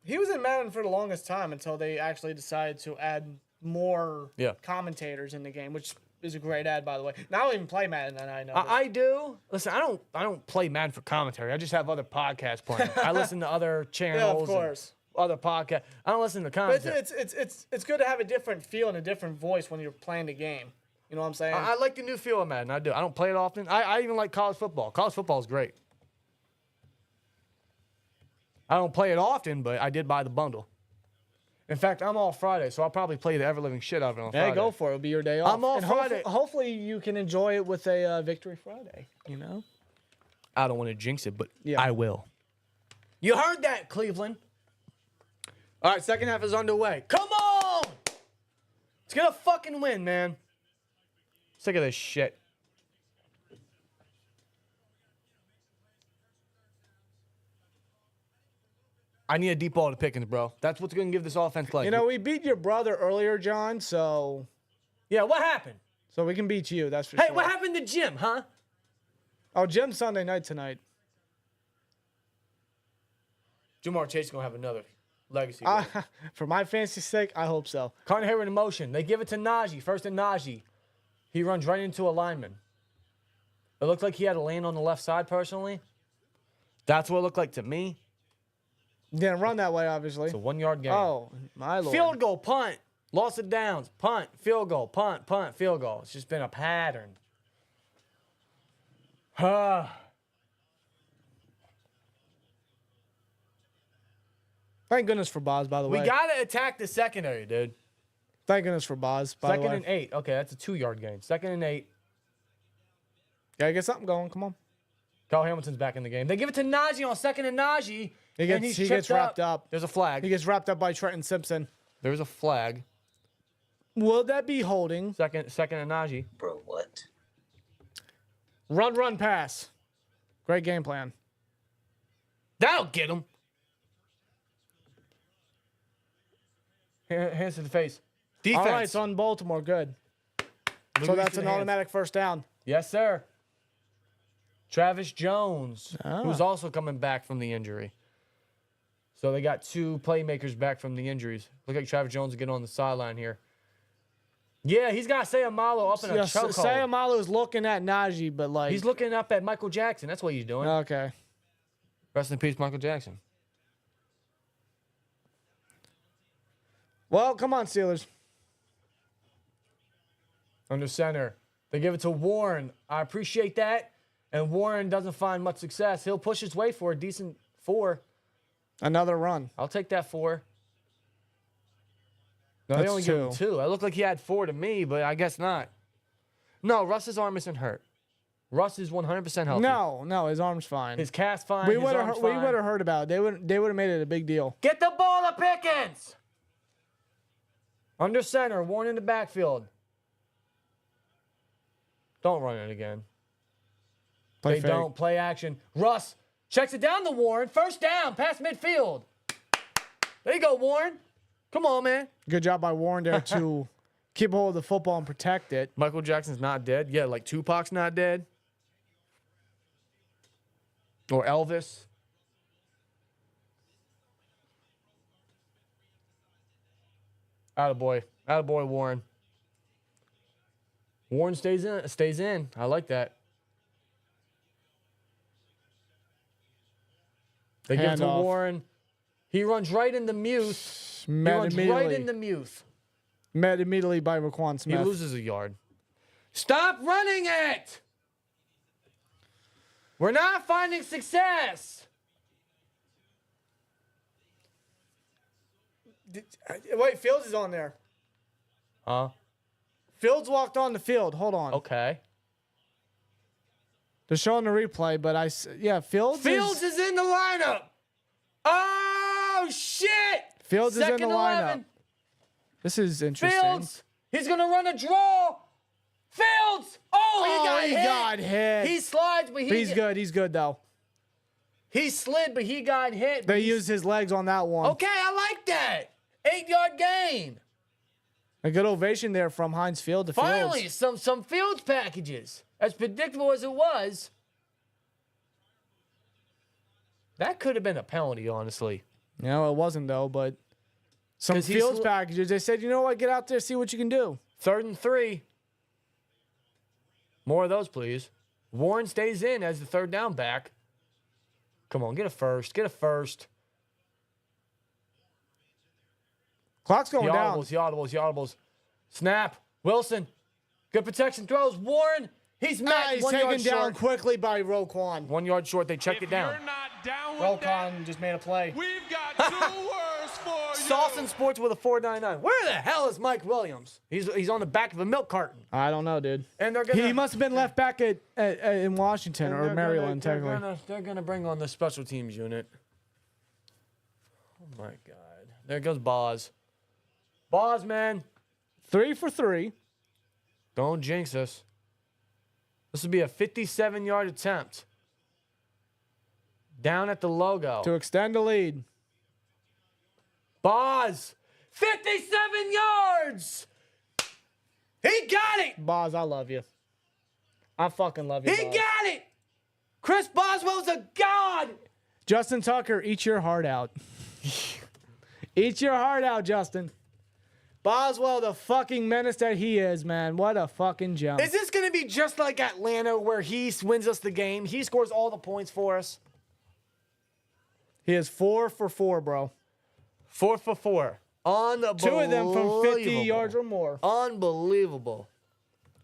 He was in Madden for the longest time until they actually decided to add more commentators in the game, which is a great ad, by the way. Now I don't even play Madden, and I know. I do. Listen, I don't play Madden for commentary. I just have other podcasts playing. I listen to other channels. Yeah, of course. Other podcasts. I don't listen to commentary. But it's good to have a different feel and a different voice when you're playing the game. You know what I'm saying? I like the new feel of Madden. I do. I don't play it often. I even like college football. College football is great. I don't play it often, but I did buy the bundle. In fact, I'm off Friday, so I'll probably play the ever-living shit out of it on Friday. Hey, go for it. It'll be your day off. I'm off Friday. Hopefully you can enjoy it with a Victory Friday, you know? I don't want to jinx it, but Yeah. I will. You heard that, Cleveland. All right, second half is underway. Come on! Let's get a fucking win, man. Sick of this shit. I need a deep ball to Pickens, bro. That's what's going to give this offense life. You know, we beat your brother earlier, John, so Yeah, what happened? we can beat you, that's for Hey, sure. what happened to Jim, huh? Oh, Jim's Sunday night tonight. Jamar Chase is going to have another legacy. For my fantasy sake, I hope so. Can't hear it in motion. They give it to Najee. First and Najee. He runs right into a lineman. It looked like he had to land on the left side, personally. That's what it looked like to me. Didn't run that way, obviously. It's a 1 yard gain. Oh, my lord. Field goal, punt. Loss of downs. Punt, field goal, punt, field goal. It's just been a pattern. Thank goodness for Boz, by the way. We got to attack the secondary, dude. Thank goodness for Boz, by the way. Second and 8. Okay, that's a 2 yard gain. Second and 8. Gotta get something going. Come on. Kyle Hamilton's back in the game. They give it to Najee on second and Najee. He gets tripped wrapped up. There's a flag. He gets wrapped up by Trenton Simpson. There's a flag. Will that be holding? Second and Najee. Bro, what? Run, pass. Great game plan. That'll get him. Hands to the face. Defense. All right, it's on Baltimore. Good. So that's an automatic first down. Yes, sir. Travis Jones, Ah. who's also coming back from the injury. So they got 2 playmakers back from the injuries. Look like Travis Jones is getting on the sideline here. Yeah, he's got Sayamalo up in a chokehold. Sayamalo is looking at Najee, but like He's looking up at Michael Jackson. That's what he's doing. Okay. Rest in peace, Michael Jackson. Well, come on, Steelers. Under center. They give it to Warren. I appreciate that. And Warren doesn't find much success. He'll push his way for a decent 4. Another run. I'll take that 4. No, That's they only give him 2. 2. It looked like he had 4 to me, but I guess not. No, Russ's arm isn't hurt. Russ is 100% healthy. No, his arm's fine. His cast fine. we his would arm's have fine. heard about it. They would have made it a big deal. Get the ball to Pickens. Under center, Warren in the backfield. Don't run it again. Play They fake. don't play action. Russ checks it down to Warren. First down, past midfield. There you go, Warren. Come on, man. Good job by Warren there to keep hold of the football and protect it. Michael Jackson's not dead. Yeah, like Tupac's not dead. Or Elvis. Attaboy. Attaboy, Warren. Warren stays in. I like that. They give it to Handoff. Warren. He runs right into Muth. He Met runs right immediately. into Muth. Met immediately by Raquan He Smith. loses a yard. Stop running it! We're not finding success. Wait, Fields is on there. Huh? Fields walked on the field. Hold on. Okay. They're showing the replay, but Fields Fields is in the lineup. Oh, shit! Fields is in Second the lineup. 11. This is interesting. Fields. He's going to run a draw. Fields. Oh, He got hit. He slides, but He's good. He's good, though. He slid, but he got hit. They used his legs on that one. Okay, I like that. 8-yard gain. A good ovation there from Heinz Field to Finally, Fields. some Fields packages. As predictable as it was. That could have been a penalty, honestly. No, it wasn't, though, but some 'Cause he Fields sl- packages, they said, you know what, get out there, see what you can do. 3rd and 3. More of those, please. Warren stays in as the 3rd down back. Come on, get a first. Get a first. Clock's going The down. audibles. Snap. Wilson. Good protection. Throws. Warren. He's met. He's 1 taken yard down short. quickly by Roquan. 1 yard short. They check If it down. you're not down with that, Roquan just made a play. we've got 2 words for you. Salson Sports with a 4.99. Where the hell is Mike Williams? He's on the back of a milk carton. I don't know, dude. And they're gonna. He must have been left back in Washington or Maryland, technically. They're gonna bring on the special teams unit. Oh my God! There goes Boz. Boz, man, 3 for 3. don't jinx us. This would be a 57-yard attempt. Down at the logo. To extend the lead. Boz, 57 yards. He got it. Boz, I love you. I fucking love you, He Boz. got it. Chris Boswell's a god. Justin Tucker, eat your heart out. Eat your heart out, Justin. Boswell, the fucking menace that he is, man. What a fucking jump. Is this going to be just like Atlanta where he wins us the game? He scores all the points for us. He is 4 for 4, bro. 4 for 4. Unbelievable. 2 of them from 50 yards or more. Unbelievable.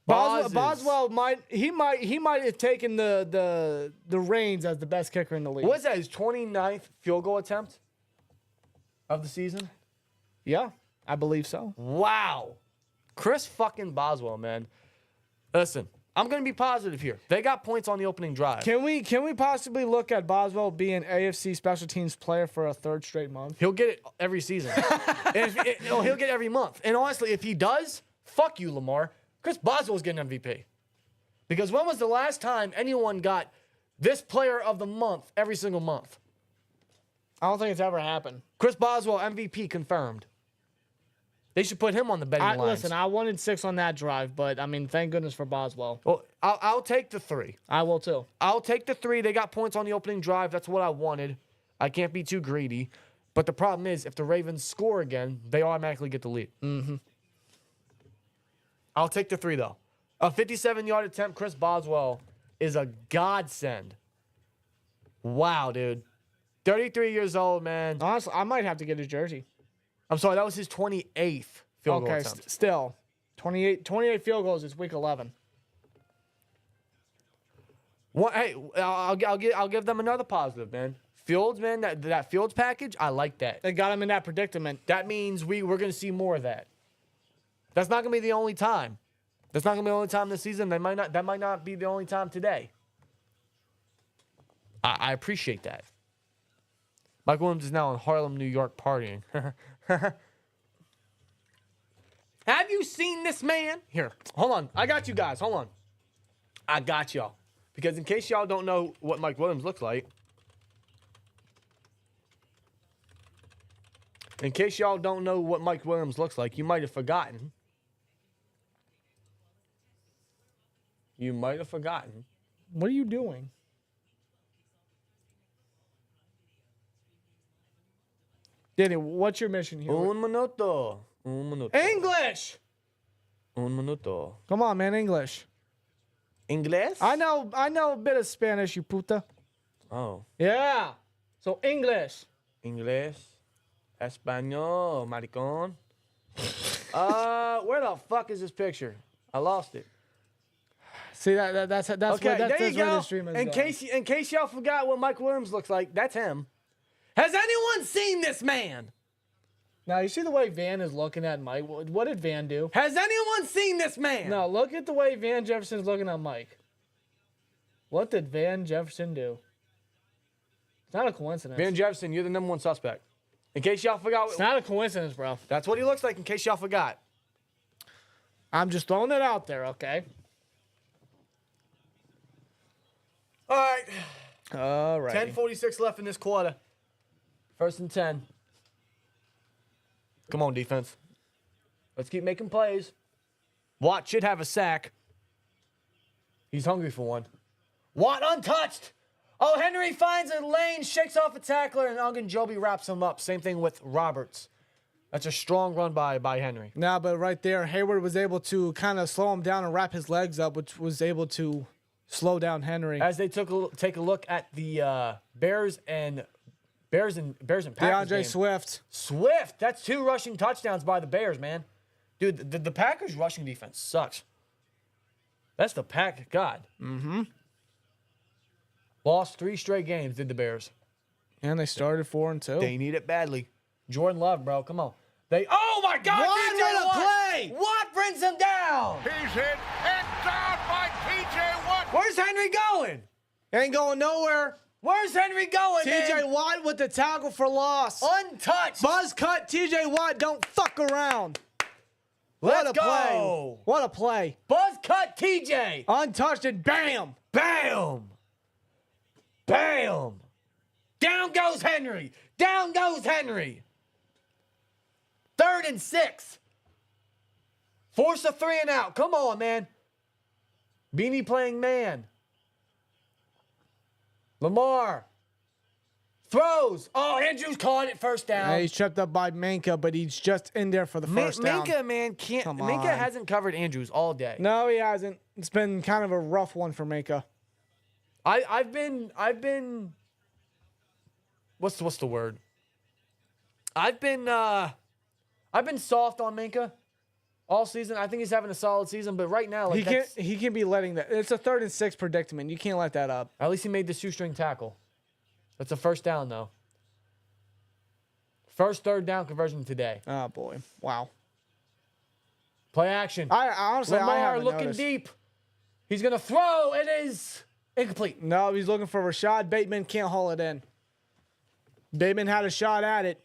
Boswell might have taken the reins as the best kicker in the league. What's that? His 29th field goal attempt of the season? Yeah, I believe so. Wow. Chris fucking Boswell, man. Listen, I'm going to be positive here. They got points on the opening drive. Can we possibly look at Boswell being AFC special teams player for a 3rd straight month? He'll get it every season. He'll get it every month. And honestly, if he does, fuck you, Lamar. Chris Boswell's getting MVP. Because when was the last time anyone got this player of the month every single month? I don't think it's ever happened. Chris Boswell, MVP confirmed. They should put him on the betting lines. Listen, I wanted 6 on that drive, but, I mean, thank goodness for Boswell. Well, I'll take the 3. I will, too. I'll take the 3. They got points on the opening drive. That's what I wanted. I can't be too greedy. But the problem is, if the Ravens score again, they automatically get the lead. Mm-hmm. I'll take the 3, though. A 57-yard attempt, Chris Boswell, is a godsend. Wow, dude. 33 years old, man. Honestly, I might have to get his jersey. I'm sorry, that was his 28th field goal attempt. Still. 28 field goals is week 11. Hey, I'll give them another positive, man. Fields, man, that Fields package, I like that. They got him in that predicament. That means we're going to see more of that. That's not going to be the only time. That's not going to be the only time this season. That might not be the only time today. I appreciate that. Mike Williams is now in Harlem, New York, partying. Have you seen this man? Here, hold on. I got you guys. Hold on. I got y'all. Because in case y'all don't know what Mike Williams looks like, In case y'all don't know what Mike Williams looks like, you might have forgotten. You might have forgotten. What are you doing? Danny, what's your mission here? Un minuto. Un minuto. English! Un minuto. Come on, man, English. Inglés? I know a bit of Spanish, you puta. Oh. Yeah. So English. Inglés. Español, maricón. Where the fuck is this picture? I lost it. See that's Okay, where there you where go. the stream is In going. case y'all forgot what Mike Williams looks like, that's him. Has anyone seen this man? Now you see the way Van is looking at Mike. What did Van do? Has anyone seen this man? No, look at the way Van Jefferson's looking at Mike. What did Van Jefferson do? It's not a coincidence. Van Jefferson, you're the number one suspect. In case y'all forgot, It's not a coincidence, bro. that's what he looks like. In case y'all forgot. I'm just throwing it out there, okay? All right. All right. 10:46 left in this quarter. 1st and 10. Come on, defense. Let's keep making plays. Watt should have a sack. He's hungry for one. Watt untouched. Oh, Henry finds a lane, shakes off a tackler, and Ogunjobi wraps him up. Same thing with Roberts. That's a strong run by Henry. Nah, but right there, Hayward was able to kind of slow him down and wrap his legs up, which was able to slow down Henry. As they take a look at the Bears and Packers DeAndre game. Swift. That's 2 rushing touchdowns by the Bears, man. Dude, the Packers' rushing defense sucks. That's the Pack God. Mm-hmm. Lost 3 straight games, did the Bears. And they started 4-2. They need it badly. Jordan Love, bro, come on. Oh, my God. What a play! Watt brings him down. He's hit and down by T.J. Watt. Where's Henry going? Ain't going nowhere. Where's Henry going, TJ man? Watt with the tackle for loss. Untouched. Buzz cut. TJ Watt don't fuck around. Let's What a go. play. What a play. Buzz cut TJ. Untouched and bam. Bam! Bam! Down goes Henry. Down goes Henry. 3rd and 6. Force a 3 and out. Come on, man. Beanie playing man. Lamar throws. Oh, Andrews caught it, 1st down. Yeah, he's tripped up by Minka, but he's just in there for the first down. Minka, man, can't. Come Minka on. hasn't covered Andrews all day. No, he hasn't. It's been kind of a rough one for Minka. I've been. What's the word? I've been soft on Minka all season. I think he's having a solid season, but right now, like, He can't be letting that. It's a 3rd and 6 predicament. You can't let that up. at least he made the shoestring tackle. That's a 1st down, though. First 3rd down conversion today. Oh boy, wow. Play action. I honestly, I Lamar haven't looking noticed. deep. He's gonna throw. It is incomplete. No, he's looking for Rashad Bateman. Can't haul it in. Bateman had a shot at it.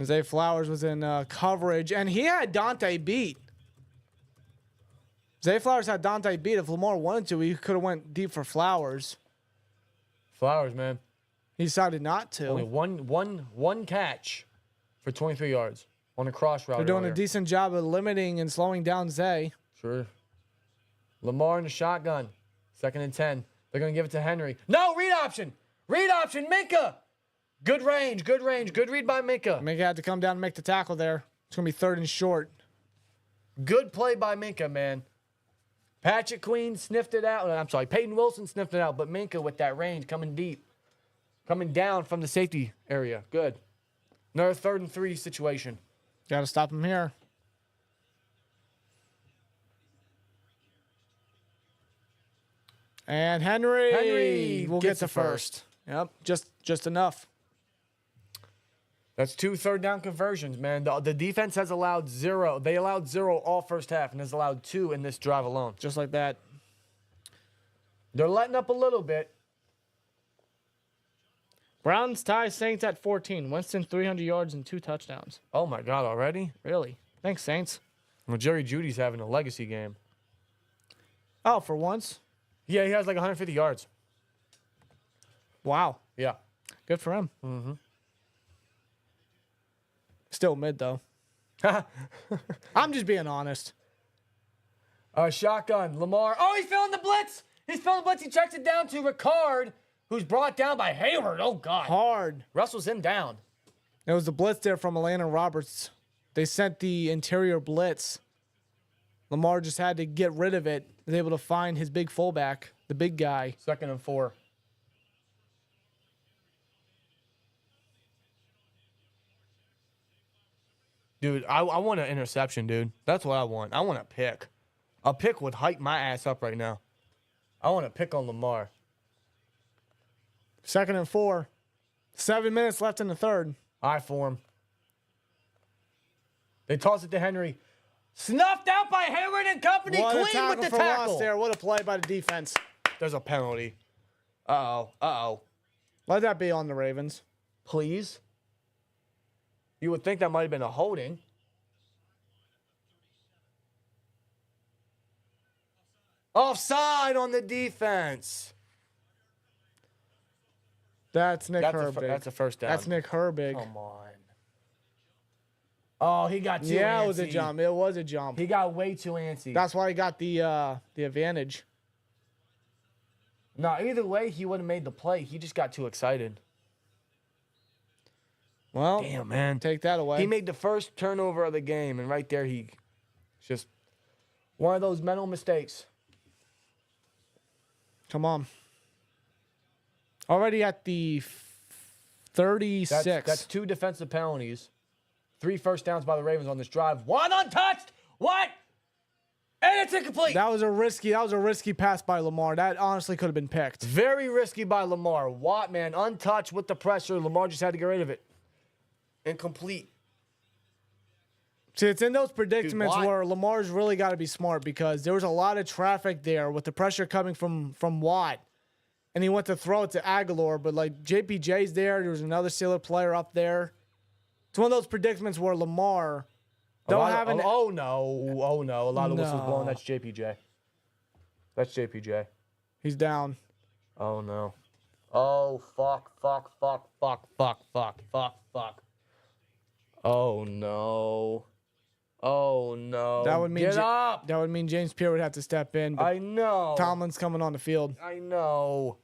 Zay Flowers was in coverage, and he had Dante beat. Zay Flowers had Dante beat. If Lamar wanted to, he could have went deep for Flowers. Flowers, man. He decided not to. Only one catch for 23 yards on a cross route. They're doing earlier. a decent job of limiting and slowing down Zay. Sure. Lamar in the shotgun. 2nd and 10. They're going to give it to Henry. No, read option. Read option. Minka. Good range. Good range. Good read by Minka. Minka had to come down and make the tackle there. It's going to be 3rd and short. Good play by Minka, man. Patrick Queen sniffed it out. I'm sorry. Peyton Wilson sniffed it out, but Minka with that range coming deep. Coming down from the safety area. Good. Another 3rd and 3 situation. Got to stop him here. And Henry will get gets the the first. first. Yep, just enough. That's 2 3rd down conversions, man. The defense has allowed 0. They allowed 0 all first half and has allowed 2 in this drive alone. Just like that. They're letting up a little bit. Browns tie Saints at 14. Winston 300 yards and 2 touchdowns. Oh, my God, already? Really? Thanks, Saints. Well, Jerry Judy's having a legacy game. Oh, for once? Yeah, he has like 150 yards. Wow. Yeah. Good for him. Mm-hmm. Still mid, though. I'm just being honest. Shotgun. Lamar. Oh, he's filling the blitz. He's filling the blitz. He checks it down to Ricard, who's brought down by Hayward. Oh, God. Hard. Wrestles him down. There was the blitz there from Atlanta Roberts. They sent the interior blitz. Lamar just had to get rid of it. Was able to find his big fullback, the big guy. 2nd and 4. Dude, I want an interception, dude. That's what I want. I want a pick. A pick would hype my ass up right now. I want a pick on Lamar. 2nd and 4. 7 minutes left in the third. Eye for him. They toss it to Henry. Snuffed out by Hayward and company. What a Clean tackle with the for tackle. loss there. What a play by the defense. There's a penalty. Uh-oh. Let that be on the Ravens. Please. You would think that might have been a holding. Offside on the defense. That's Nick Herbig. That's a first down. That's Nick Herbig. Come on. Oh, he got too Yeah, antsy. it was a jump. It was a jump. He got way too antsy. That's why he got the advantage. No, either way, he would have made the play. He just got too excited. Well, Damn, man. take that away. He made the first turnover of the game, and right there, he just one of those mental mistakes. Come on. Already at the 36. That's 2 defensive penalties. 3 first downs by the Ravens on this drive. 1 untouched. What? And it's incomplete. That was a risky pass by Lamar. That honestly could have been picked. Very risky by Lamar. Watt, man, untouched with the pressure. Lamar just had to get rid of it. Incomplete. See, it's in those predicaments Watt- where Lamar's really got to be smart because there was a lot of traffic there with the pressure coming from Watt. And he went to throw it to Aguilar, but like JPJ's there. There was another Steeler player up there. It's one of those predicaments where Lamar don't have an... Oh, no. A lot of whistles blowing. That's JPJ. That's JPJ. He's down. Oh, no. Oh, fuck. Oh, no. Oh, no. That would mean Get up. That would mean James Pierre would have to step in. But I know. Tomlin's coming on the field. I know.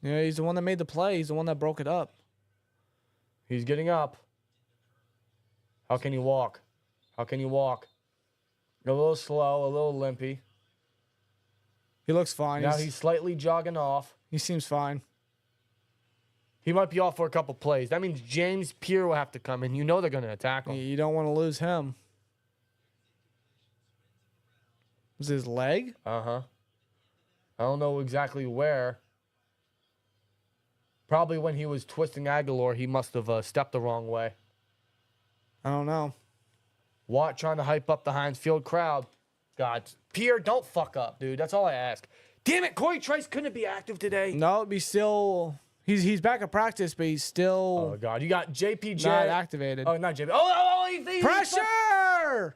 Yeah, he's the one that made the play. He's the one that broke it up. He's getting up. How can you walk? A little slow, a little limpy. He looks fine. Now he's slightly jogging off. He seems fine. He might be off for a couple plays. That means James Pierre will have to come in. You know they're going to attack him. You don't want to lose him. Was his leg? Uh-huh. I don't know exactly where. Probably when he was twisting Aguilar, he must have stepped the wrong way. I don't know. Watt trying to hype up the Heinz Field crowd. God, Pierre, don't fuck up, dude. That's all I ask. Damn it, Corey Trice couldn't be active today. No, he's still... He's back at practice, but he's still... Oh, God. You got JPJ. not activated. Oh, not JPJ. Oh, he's Pressure!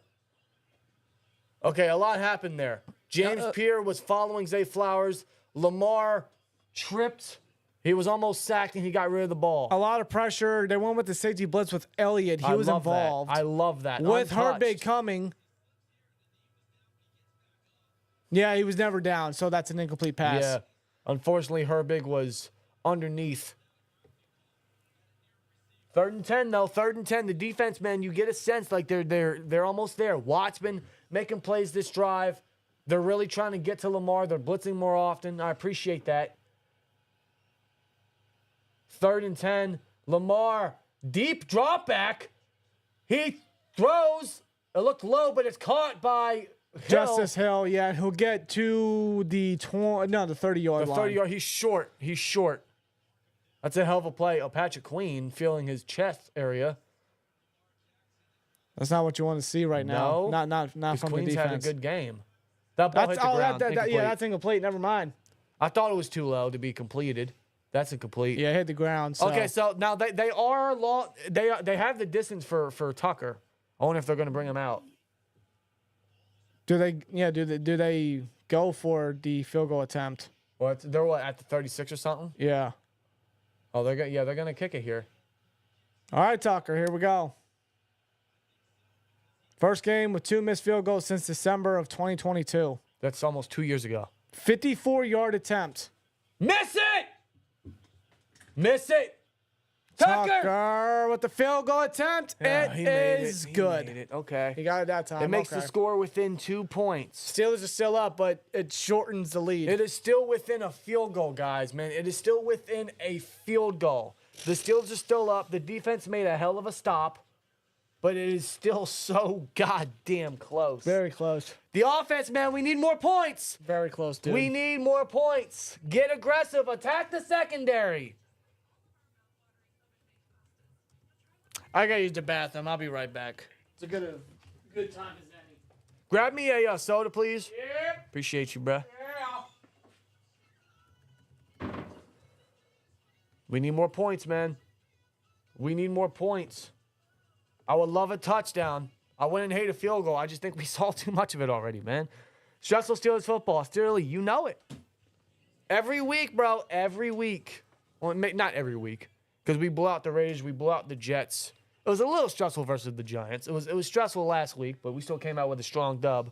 Okay, a lot happened there. James Pierre was following Zay Flowers. Lamar tripped. He was almost sacked, and he got rid of the ball. A lot of pressure. They went with the safety blitz with Elliott. He was love involved. That. I love that. With Untouched. Herbig coming. Yeah, he was never down, so that's an incomplete pass. Yeah. Unfortunately, Herbig was underneath. 3rd and 10, though. 3rd and 10. The defense, man, you get a sense like they're almost there. Watt's been making plays this drive. They're really trying to get to Lamar. They're blitzing more often. I appreciate that. 3rd and 10. Lamar, deep drop back. He throws. It looked low, but it's caught by Hill. Justice Hill, yeah. He'll get to the 30-yard line. 30-yard. He's short. That's a hell of a play. Patrick Queen feeling his chest area. That's not what you want to see right now. No. Not from Queen's the defense. had a good game. That ball hit the ground. Yeah, that's incomplete. Never mind. I thought it was too low to be completed. That's incomplete. Yeah, hit the ground. So. Okay, so now they are long. They have the distance for Tucker. I wonder if they're going to bring him out. Do they go for the field goal attempt? What? They're what, at the 36 or something? Yeah. Oh, they're gonna kick it here. All right, Tucker, here we go. First game with 2 missed field goals since December of 2022. That's almost 2 years ago. 54-yard attempt. Miss it! Miss it! Tucker with the field goal attempt. Yeah, It is good. He made it. Okay. He got it that time. It makes the Okay. score within 2 points. Steelers are still up, but it shortens the lead. It is still within a field goal, guys, man. It is still within a field goal. The Steelers are still up. The defense made a hell of a stop, but it is still so goddamn close. Very close. The offense, man, we need more points. Very close, dude. We need more points. Get aggressive. Attack the secondary. I gotta use the bathroom. I'll be right back. It's a good time as any. Grab me a soda, please. Yeah. Appreciate you, bruh. We need more points, man. We need more points. I would love a touchdown. I wouldn't hate a field goal. I just think we saw too much of it already, man. Stressful Steelers football. Steelers, you know it. Every week, bro. Every week. Well, not every week. Because we blew out the Raiders. We blew out the Jets. It was a little stressful versus the Giants. It was stressful last week, but we still came out with a strong dub.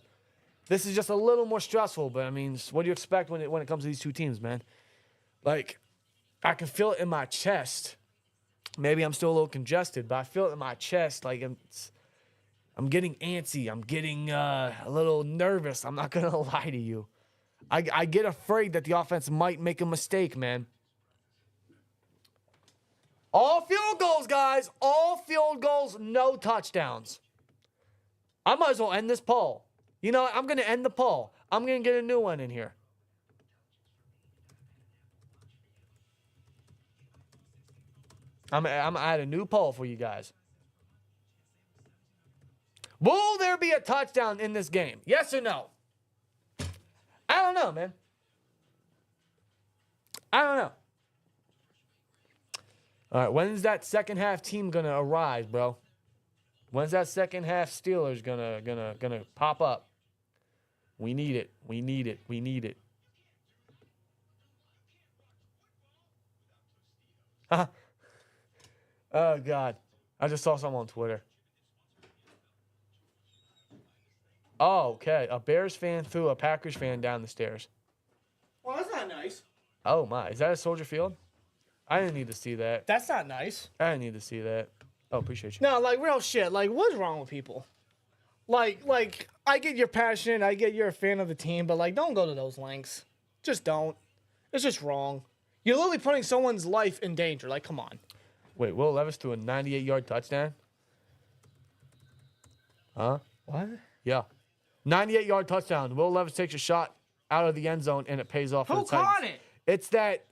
This is just a little more stressful, but I mean, what do you expect when it comes to these two teams, man? Like, I can feel it in my chest. Maybe I'm still a little congested, but I feel it in my chest. Like, I'm getting antsy. I'm getting a little nervous. I'm not going to lie to you. I get afraid that the offense might make a mistake, man. All field goals, guys. All field goals, no touchdowns. I might as well end this poll. You know what? I'm going to end the poll. I'm going to get a new one in here. I'm going to add a new poll for you guys. Will there be a touchdown in this game? Yes or no? I don't know, man. I don't know. All right, when's that second half team gonna arise, bro? When's that second half Steelers gonna pop up? We need it. We need it. We need it. Oh God, I just saw something on Twitter. Oh, okay. A Bears fan threw a Packers fan down the stairs. Well, that's not nice. Oh my, is that a Soldier Field? I didn't need to see that. That's not nice. I didn't need to see that. Oh, appreciate you. No, like real shit. Like, what's wrong with people? Like, I get you're passionate. I get you're a fan of the team, but like, don't go to those lengths. Just don't. It's just wrong. You're literally putting someone's life in danger. Like, come on. Wait, Will Levis threw a 98-yard touchdown? Huh? What? Yeah. 98-yard touchdown. Will Levis takes a shot out of the end zone, and it pays off for the Titans. Who caught it? It's that,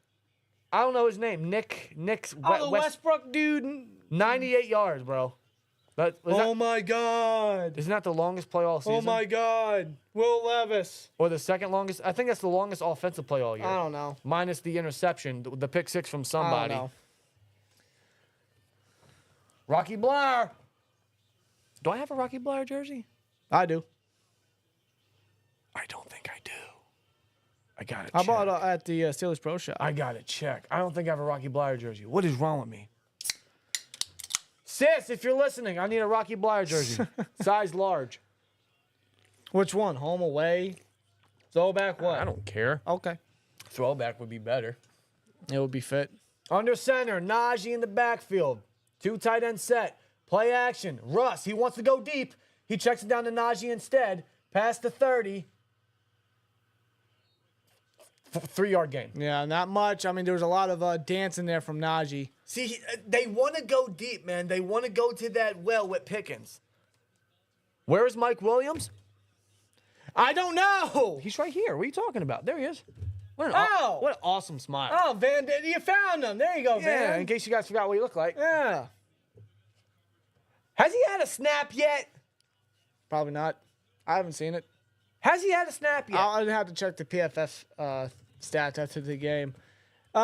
I don't know his name, Nick's Oh, the Westbrook dude. 98 yards, bro. My God. Isn't that the longest play all season? Oh, my God. Will Levis. Or the second longest? I think that's the longest offensive play all year. I don't know. Minus the interception, the pick six from somebody. I don't know. Rocky Blair. Do I have a Rocky Blair jersey? I do. I don't think I do. I got to I check. bought it at the Steelers Pro Shop. I got to check. I don't think I have a Rocky Blair jersey. What is wrong with me? Sis, if you're listening, I need a Rocky Blair jersey. Size large. Which one? Home, away? Throwback, what? I don't care. Okay. Throwback would be better. It would be fit. Under center, Najee in the backfield. 2 tight end set. Play action. Russ, he wants to go deep. He checks it down to Najee instead. Pass to 30. 3-yard gain. Yeah, not much. I mean, there was a lot of dancing there from Najee. See, they want to go deep, man. They want to go to that well with Pickens. Where is Mike Williams? I don't know. He's right here. What are you talking about? There he is. What an, what an awesome smile. Oh, Van, you found him. There you go, yeah, Van. in case you guys forgot what he looked like. Yeah. Has he had a snap yet? Probably not. I haven't seen it. Has he had a snap yet? I'll have to check the PFF stats after the game.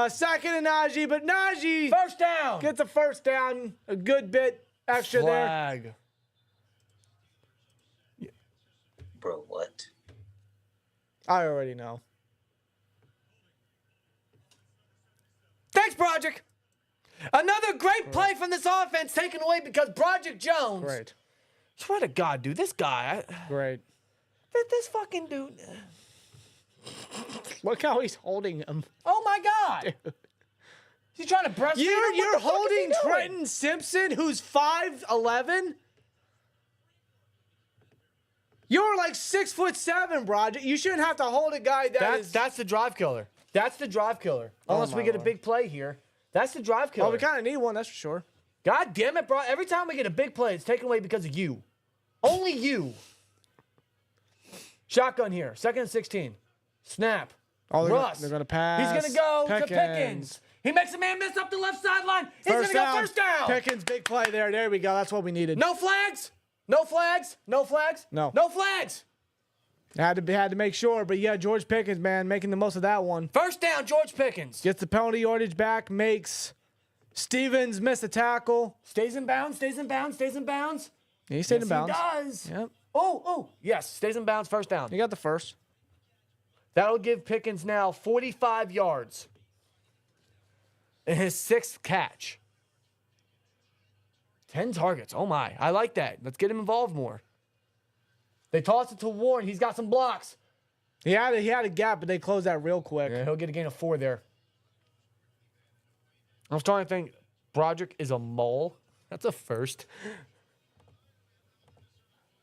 Second and Najee, but Najee First down. gets a first down, a good bit extra there. Flag. Bro, what? I already know. Thanks, Broderick. Another great play from this offense taken away because Broderick Jones. Great. Swear to God, dude, this guy. Great. This fucking dude. Look how he's holding him. Oh my God. He's trying to breastfeed him? What You're the fuck is he holding doing? Trenton Simpson, who's 5'11"? You're like 6'7", Broderick. You shouldn't have to hold a guy That's the drive killer. That's the drive killer. Unless we my get a Lord. big play here. That's the drive killer. Well, we kind of need one, that's for sure. God damn it, bro. Every time we get a big play, it's taken away because of you. Only you. Shotgun here. 2nd and 16. Snap. Oh, Russ. they're gonna pass. He's going to go to Pickens. He makes a man miss up the left sideline. He's going to go first down. Pickens, big play there. There we go. That's what we needed. No flags. No flags. No flags. No. No flags. Had to make sure, but yeah, George Pickens, man, making the most of that one. First down, George Pickens. Gets the penalty yardage back, makes Stevens miss a tackle. Stays in bounds, stays in bounds, stays in bounds. He stayed in He bounds. does. Yep. Oh, yes. Stays in bounds, first down. He got the first. That'll give Pickens now 45 yards in his 6th catch. 10 targets. Oh, my. I like that. Let's get him involved more. They toss it to Warren. He's got some blocks. He had a gap, but they closed that real quick. Yeah, he'll get a gain of 4 there. I was trying to think. Broderick is a mole. That's a first.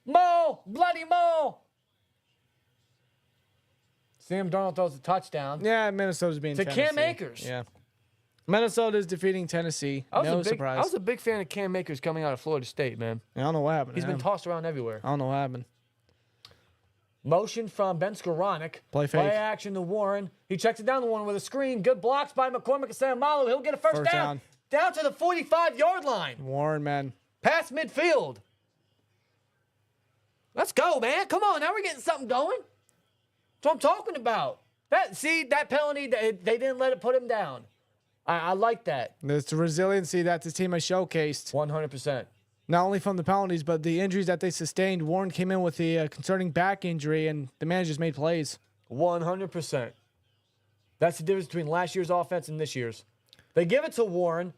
Mole! Bloody mole! Sam Darnold throws a touchdown. Yeah, Minnesota's being To Tennessee. Cam Akers. Yeah. Minnesota's defeating Tennessee. No surprise. I was a big fan of Cam Akers coming out of Florida State, man. I don't know what happened. He's been tossed around everywhere. I don't know what happened. Motion from Ben Skoranek. Play fake. Play action to Warren. He checks it down to Warren with a screen. Good blocks by McCormick and Sayamalu. He'll get a first down. Down to the 45-yard line. Warren, man. Past midfield. Let's go, man. Come on. Now we're getting something going. That's what I'm talking about. That penalty, they didn't let it put him down. I like that. It's the resiliency that this team has showcased. 100%. Not only from the penalties, but the injuries that they sustained. Warren came in with the concerning back injury, and the man just made plays. 100%. That's the difference between last year's offense and this year's. They give it to Warren.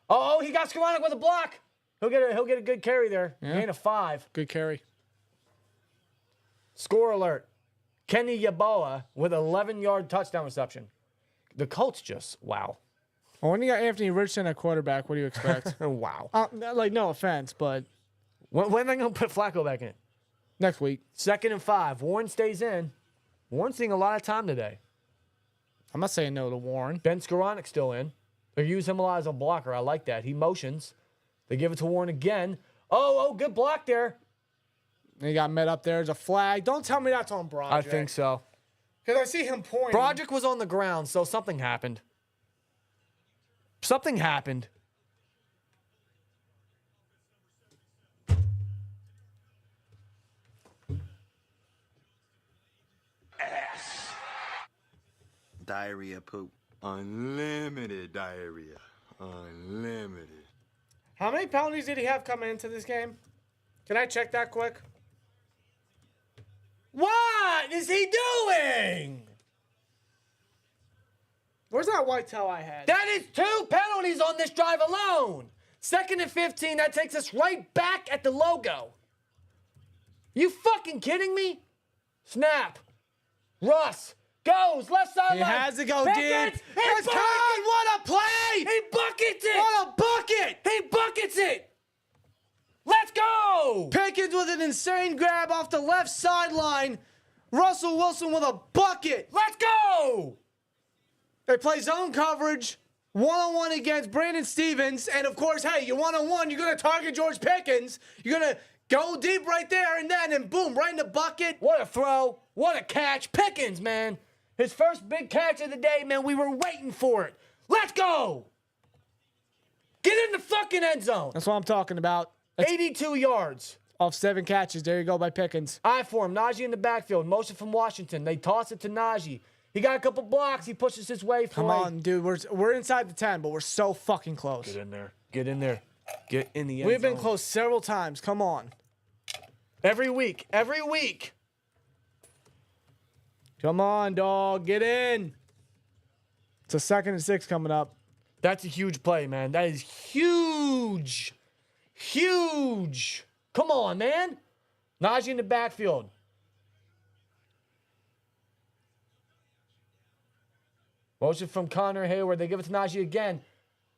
Oh, he got Skoranek with a block. He'll get a good carry there. Yeah. Gain of 5. Good carry. Score alert. Kenny Yeboah with an 11-yard touchdown reception. The Colts just, wow. Well, when you got Anthony Richardson at quarterback, what do you expect? Wow. No offense, but When are they going to put Flacco back in? next week. 2nd and 5. Warren stays in. Warren's seeing a lot of time today. I'm not saying no to Warren. Ben Skoranek still in. They use him a lot as a blocker. I like that. He motions. They give it to Warren again. Oh, good block there. He got met up there as a flag. Don't tell me that's on Broderick. I think so. Because I see him pointing. Broderick was on the ground, so something happened. Something happened. Diarrhea poop. Unlimited diarrhea. Unlimited. How many penalties did he have coming into this game? Can I check that quick? What is he doing? Where's that white towel I had? That is 2 penalties on this drive alone. 2nd and 15, that takes us right back at the logo. You fucking kidding me? Snap. Russ goes left sideline. He has to go Pickens, deep. He Let's go! What a play! He buckets it. What a bucket! He buckets it. Let's go. Pickens with an insane grab off the left sideline. Russell Wilson with a bucket. Let's go. They play zone coverage, one-on-one against Brandon Stevens. And, of course, hey, you one-on-one, you're going to target George Pickens. You're going to go deep right there, and boom, right in the bucket. What a throw. What a catch. Pickens, man. His first big catch of the day, man. We were waiting for it. Let's go. Get in the fucking end zone. That's what I'm talking about. That's 82 yards. off 7 catches. There you go by Pickens. Eye for him. Najee in the backfield. Motion from Washington. They toss it to Najee. He got a couple blocks. He pushes his way for Come on, dude. We're inside the 10, but we're so fucking close. Get in there. Get in there. Get in the end We've been zone. close several times. Come on. Every week. Every week. Come on, dog. Get in. It's a 2nd and 6 coming up. That's a huge play, man. That is huge. Huge. Come on, man. Najee in the backfield. Motion from Connor Hayward. They give it to Najee again.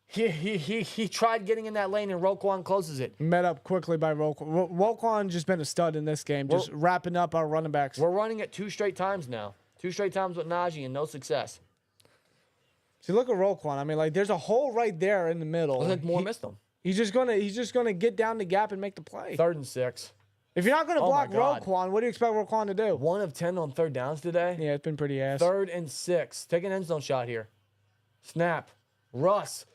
He tried getting in that lane, and Roquan closes it. Met up quickly by Roquan. Roquan just been a stud in this game, just wrapping up our running backs. We're running it 2 straight times now. 2 straight times with Najee and no success. See, look at Roquan. I mean, like, there's a hole right there in the middle. I think Moore missed him. He's just gonna get down the gap and make the play. 3rd and 6. If you're not gonna Oh my block God. Roquan, what do you expect Roquan to do? 1 of 10 on 3rd downs today. Yeah, it's been pretty ass. 3rd and 6. Take an end zone shot here. Snap. Russ.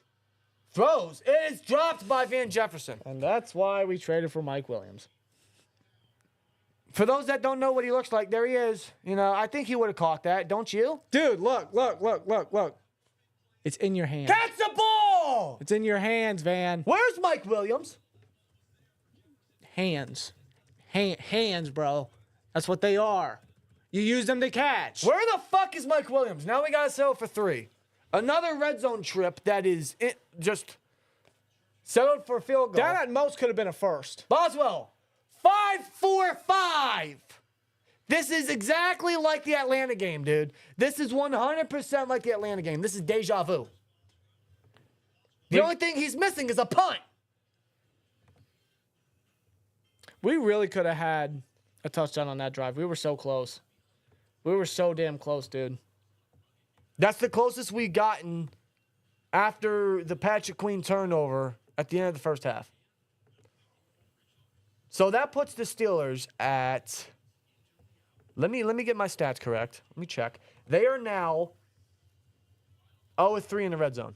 Throws. It is dropped by Van Jefferson. And that's why we traded for Mike Williams. For those that don't know what he looks like, there he is. You know, I think he would have caught that, don't you? Dude, look. It's in your hands. Catch the ball! It's in your hands, Van. Where's Mike Williams? Hands. Hands, bro. That's what they are. You use them to catch. Where the fuck is Mike Williams? Now we got to settle for 3. Another red zone trip that is just settled for a field goal. That at most could have been a first. Boswell, 5-4-5. This is exactly like the Atlanta game, dude. This is 100% like the Atlanta game. This is deja vu. The only thing he's missing is a punt. We really could have had a touchdown on that drive. We were so close. We were so damn close, dude. That's the closest we've gotten after the Patrick Queen turnover at the end of the first half. So that puts the Steelers at... Let me get my stats correct. Let me check. They are now 0-3 in the red zone.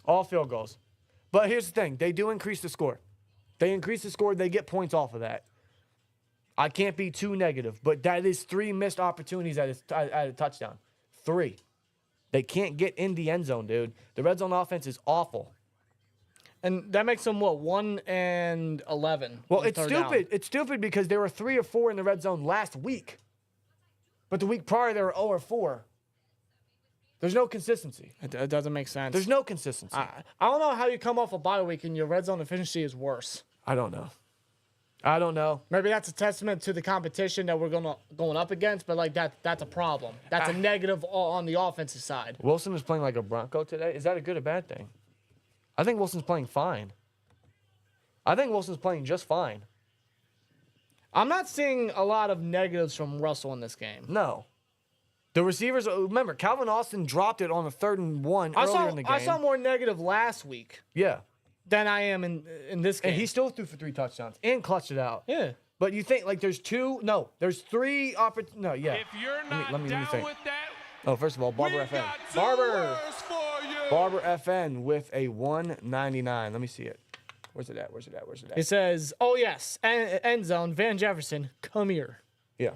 All field goals. But here's the thing. They do increase the score. They increase the score. They get points off of that. I can't be too negative, but that is 3 missed opportunities at a touchdown. 3. They can't get in the end zone, dude. The red zone offense is awful. And that makes them, what, 1 and 11? Well, on it's third stupid. down. It's stupid because they were 3 or 4 in the red zone last week. But the week prior, they were 0 or 4. There's no consistency. It doesn't make sense. There's no consistency. I don't know how you come off a bye week and your red zone efficiency is worse. I don't know. I don't know. Maybe that's a testament to the competition that we're going up against, but like that's a problem. That's a negative on the offensive side. Wilson is playing like a Bronco today. Is that a good or bad thing? I think Wilson's playing fine. I think Wilson's playing just fine. I'm not seeing a lot of negatives from Russell in this game. No. The receivers, remember, Calvin Austin dropped it on a 3rd and 1 earlier in the game. I saw more negative last week Yeah. than I am in this game. And he still threw for 3 touchdowns and clutched it out. Yeah. But you think, like, there's 3 opportunities. No, yeah. If you're not let me down think. with that, Oh, first of all, Barber we've FN. got 2 Barber. words for you. Barber FN with a 199. Let me see it. Where's it at? Where's it at? Where's it at? It says, oh, yes, end zone, Van Jefferson, come here. Yeah.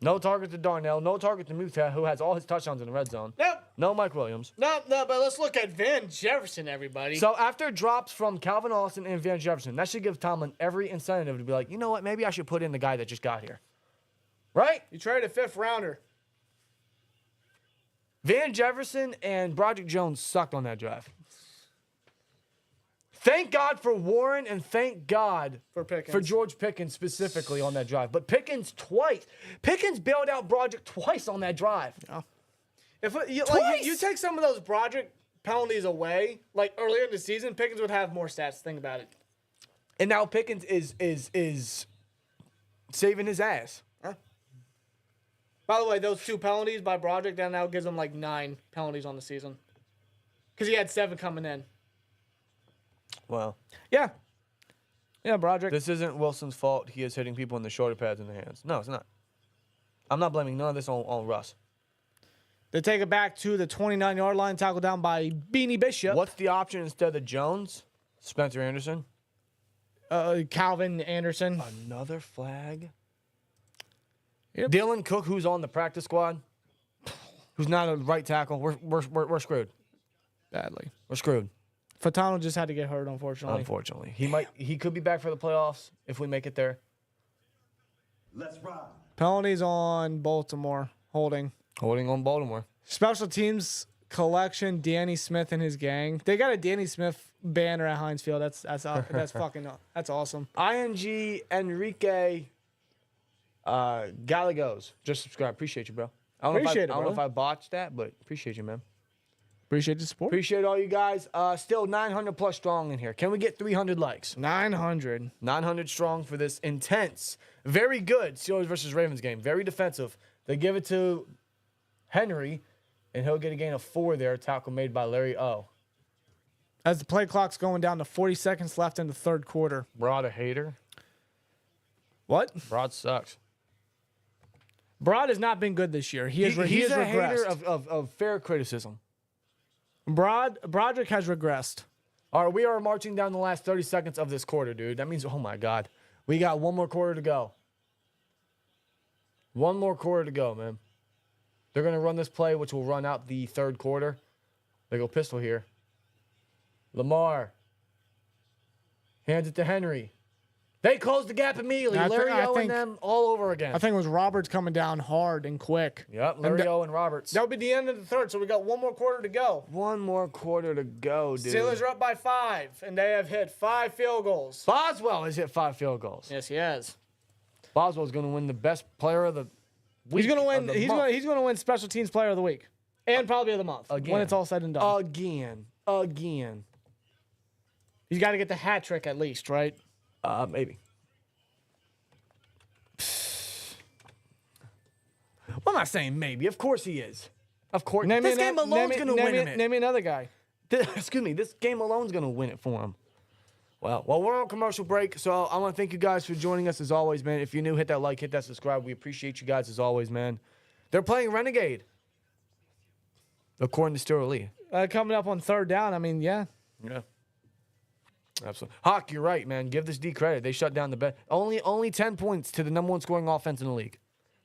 No target to Darnell. No target to Muta, who has all his touchdowns in the red zone. Nope. No Mike Williams. No, but let's look at Van Jefferson, everybody. So after drops from Calvin Austin and Van Jefferson, that should give Tomlin every incentive to be like, you know what? Maybe I should put in the guy that just got here. Right? You traded a 5th rounder. Van Jefferson and Broderick Jones sucked on that drive. Thank God for Warren and thank God For Pickens. for George Pickens specifically on that drive. But Pickens twice. Pickens bailed out Broderick twice on that drive. If you Twice! take some of those Broderick penalties away, like earlier in the season, Pickens would have more stats. Think about it. And now Pickens is saving his ass. By the way, those 2 penalties by Broderick, that now gives him like 9 penalties on the season. Because he had 7 coming in. Well, Yeah. Yeah, Broderick. this isn't Wilson's fault. He is hitting people in the shoulder pads in the hands. No, it's not. I'm not blaming none of this on Russ. They take it back to the 29-yard line, tackle down by Beanie Bishop. What's the option instead of Jones? Spencer Anderson. Calvin Anderson. Another flag. Yep. Dylan Cook, who's on the practice squad, who's not a right tackle. We're screwed. Badly. We're screwed. Fatano just had to get hurt, unfortunately. Unfortunately, he could be back for the playoffs if we make it there. Let's ride. Penalties on Baltimore. Holding on Baltimore. Special teams collection. Danny Smith and his gang. They got a Danny Smith banner at Heinz Field. That's that's awesome. ING Enrique Gallegos. Just subscribe. Appreciate you, bro. I don't know if I botched that, but appreciate you, man. Appreciate the support. Appreciate all you guys. Still 900 plus strong in here. Can we get 300 likes? 900. 900 strong for this intense, very good Steelers versus Ravens game. Very defensive. They give it to Henry, and he'll get a gain of 4 there. Tackle made by Larry O. As the play clock's going down to 40 seconds left in the third quarter. Broad a hater. What? Broad sucks. Broad has not been good this year. He's a regressed. hater of fair criticism. Broderick has regressed. All right, we are marching down the last 30 seconds of this quarter, dude. That means, oh, my God. We got one more quarter to go. One more quarter to go, man. They're going to run this play, which will run out the third quarter. They go pistol here. Lamar hands it to Henry. They close the gap immediately. Larry O and them all over again. I think it was Roberts coming down hard and quick. Yep, Larry O and Roberts. That would be the end of the third, so we got one more quarter to go. One more quarter to go, dude. Steelers are up by 5, and they have hit 5 field goals. Boswell has hit 5 field goals. Yes, he has. Boswell's going to win the best player of the week. He's going to win. He's going to win Special Teams Player of the Week, and probably of the month when it's all said and done. Again. He's got to get the hat trick at least, right? Maybe. Well, I'm not saying maybe. Of course he is. Of course. This game alone's going to win him. Name me another guy. Excuse me. This game alone's going to win it for him. Well, we're on commercial break, so I want to thank you guys for joining us as always, man. If you're new, hit that like, hit that subscribe. We appreciate you guys as always, man. They're playing Renegade, according to Steeler Lee. Coming up on third down, I mean, yeah. Yeah. Absolutely. Hawk, you're right, man. Give this D credit. They shut down the bet. Only 10 points to the number 1 scoring offense in the league.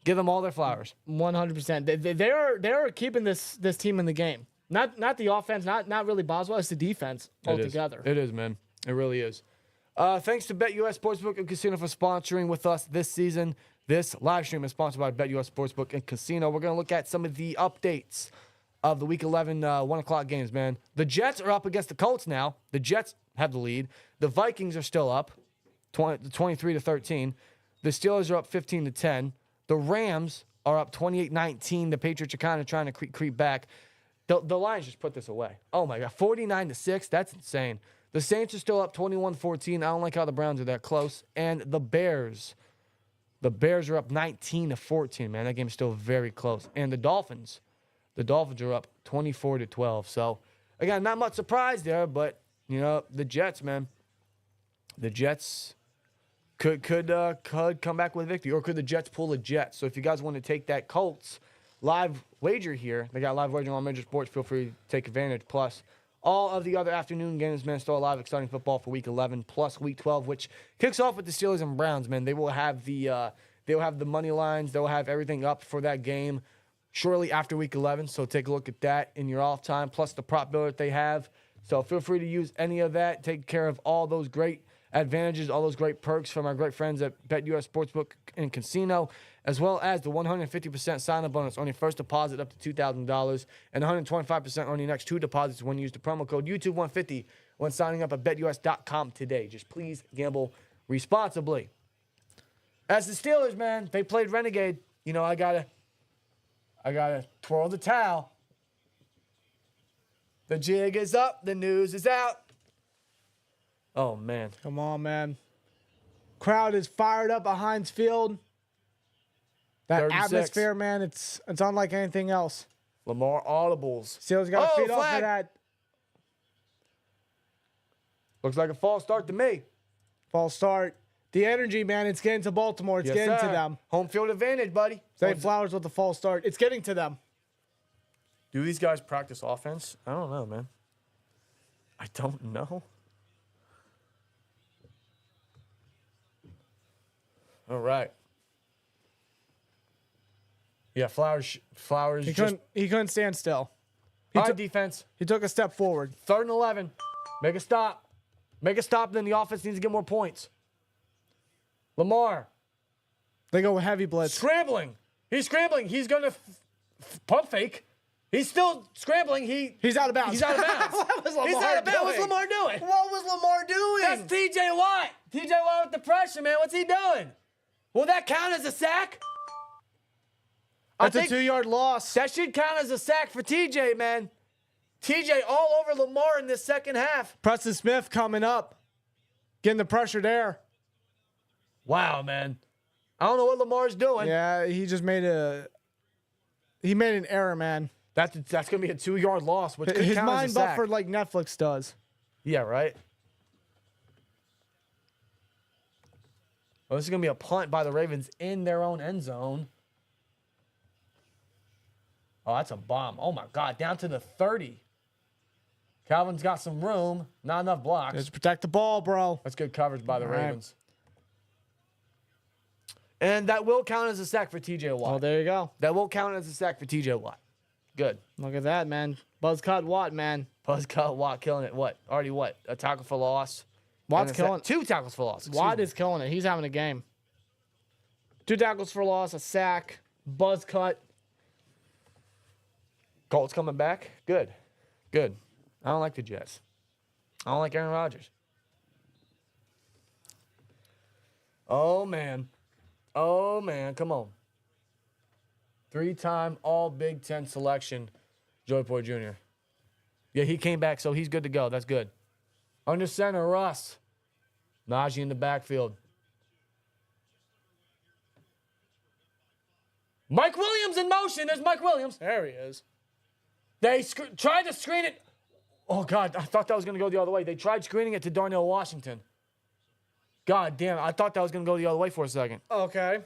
Give them all their flowers. 100%. They are keeping this team in the game. Not the offense, not really Boswell. It's the defense altogether. It is, man. It really is. Thanks to BetUS Sportsbook and Casino for sponsoring with us this season. This live stream is sponsored by BetUS Sportsbook and Casino. We're going to look at some of the updates of the Week 11 1 o'clock games, man. The Jets are up against the Colts now. The Jets have the lead. The Vikings are still up, 23-13. The Steelers are up 15-10. The Rams are up 28-19. The Patriots are kind of trying to creep back. The Lions just put this away. Oh, my God. 49-6. That's insane. The Saints are still up 21-14. I don't like how the Browns are that close. And the Bears are up 19-14, man. That game's still very close. And the Dolphins are up 24-12. So, again, not much surprise there, but, you know, the Jets, man. The Jets could come back with victory, or could the Jets pull a Jet? So if you guys want to take that Colts live wager here, they got live wager on Major Sports. Feel free to take advantage. Plus, all of the other afternoon games, man, still a lot of exciting football for Week 11 plus Week 12, which kicks off with the Steelers and Browns, man. They will have the money lines. They'll have everything up for that game shortly after Week 11. So take a look at that in your off time, plus the prop builder that they have. So feel free to use any of that. Take care of all those great advantages, all those great perks from our great friends at BetUS Sportsbook and Casino, as well as the 150% sign-up bonus on your first deposit up to $2,000 and 125% on your next 2 deposits when you use the promo code YouTube150 when signing up at BetUS.com today. Just please gamble responsibly. As the Steelers, man, they played Renegade. You know, I gotta twirl the towel. The jig is up. The news is out. Oh, man. Come on, man. Crowd is fired up at Heinz Field. That 36. atmosphere, man, it's unlike anything else. Lamar audibles. Steelers got to feed off of that. Looks like a false start to me. False start. The energy, man, it's getting to Baltimore. It's getting to them. Home field advantage, buddy. Zay Flowers with the false start. It's getting to them. Do these guys practice offense? I don't know, man. I don't know. All right. Yeah, Flowers. He couldn't stand still. All right, defense. He took a step forward. 3rd and 11. Make a stop. Make a stop. Then the offense needs to get more points. Lamar. They go with heavy blitz. Scrambling. He's scrambling. He's going to pump fake. He's still scrambling. He's out of bounds. He's out of bounds. What was Lamar He's out of bounds. What's doing? Lamar doing? What was Lamar doing? That's TJ Watt. TJ Watt with the pressure, man. What's he doing? Will that count as a sack? That's a 2-yard loss. That should count as a sack for TJ, man. TJ all over Lamar in this second half. Preston Smith coming up. Getting the pressure there. Wow, man. I don't know what Lamar's doing. Yeah, he just made an error, man. That's going to be a 2-yard loss, which could His count as a mind sack. buffered like Netflix does. Yeah, right? Well, this is going to be a punt by the Ravens in their own end zone. Oh, that's a bomb. Oh, my God. Down to the 30. Calvin's got some room. Not enough blocks. Just protect the ball, bro. That's good coverage by the All right. Ravens. And that will count as a sack for TJ Watt. Oh, there you go. That will count as a sack for TJ Watt. Good. Look at that, man. Buzzcut Watt, man. Buzzcut Watt killing it. What? Already what? A tackle for loss. Watt's And a sack. killing it. 2 tackles for loss. Watt is killing it. He's having a game. 2 tackles for loss, a sack, buzz cut. Colts coming back. Good. Good. I don't like the Jets. I don't like Aaron Rodgers. Oh, man. Oh, man. Come on. 3-time All Big Ten selection, Joey Porter Jr. Yeah, he came back, so he's good to go. That's good. Under center, Russ. Najee in the backfield. Mike Williams in motion. There's Mike Williams. There he is. They tried to screen it. Oh, God, I thought that was going to go the other way. They tried screening it to Darnell Washington. God damn, I thought that was going to go the other way for a second. Okay.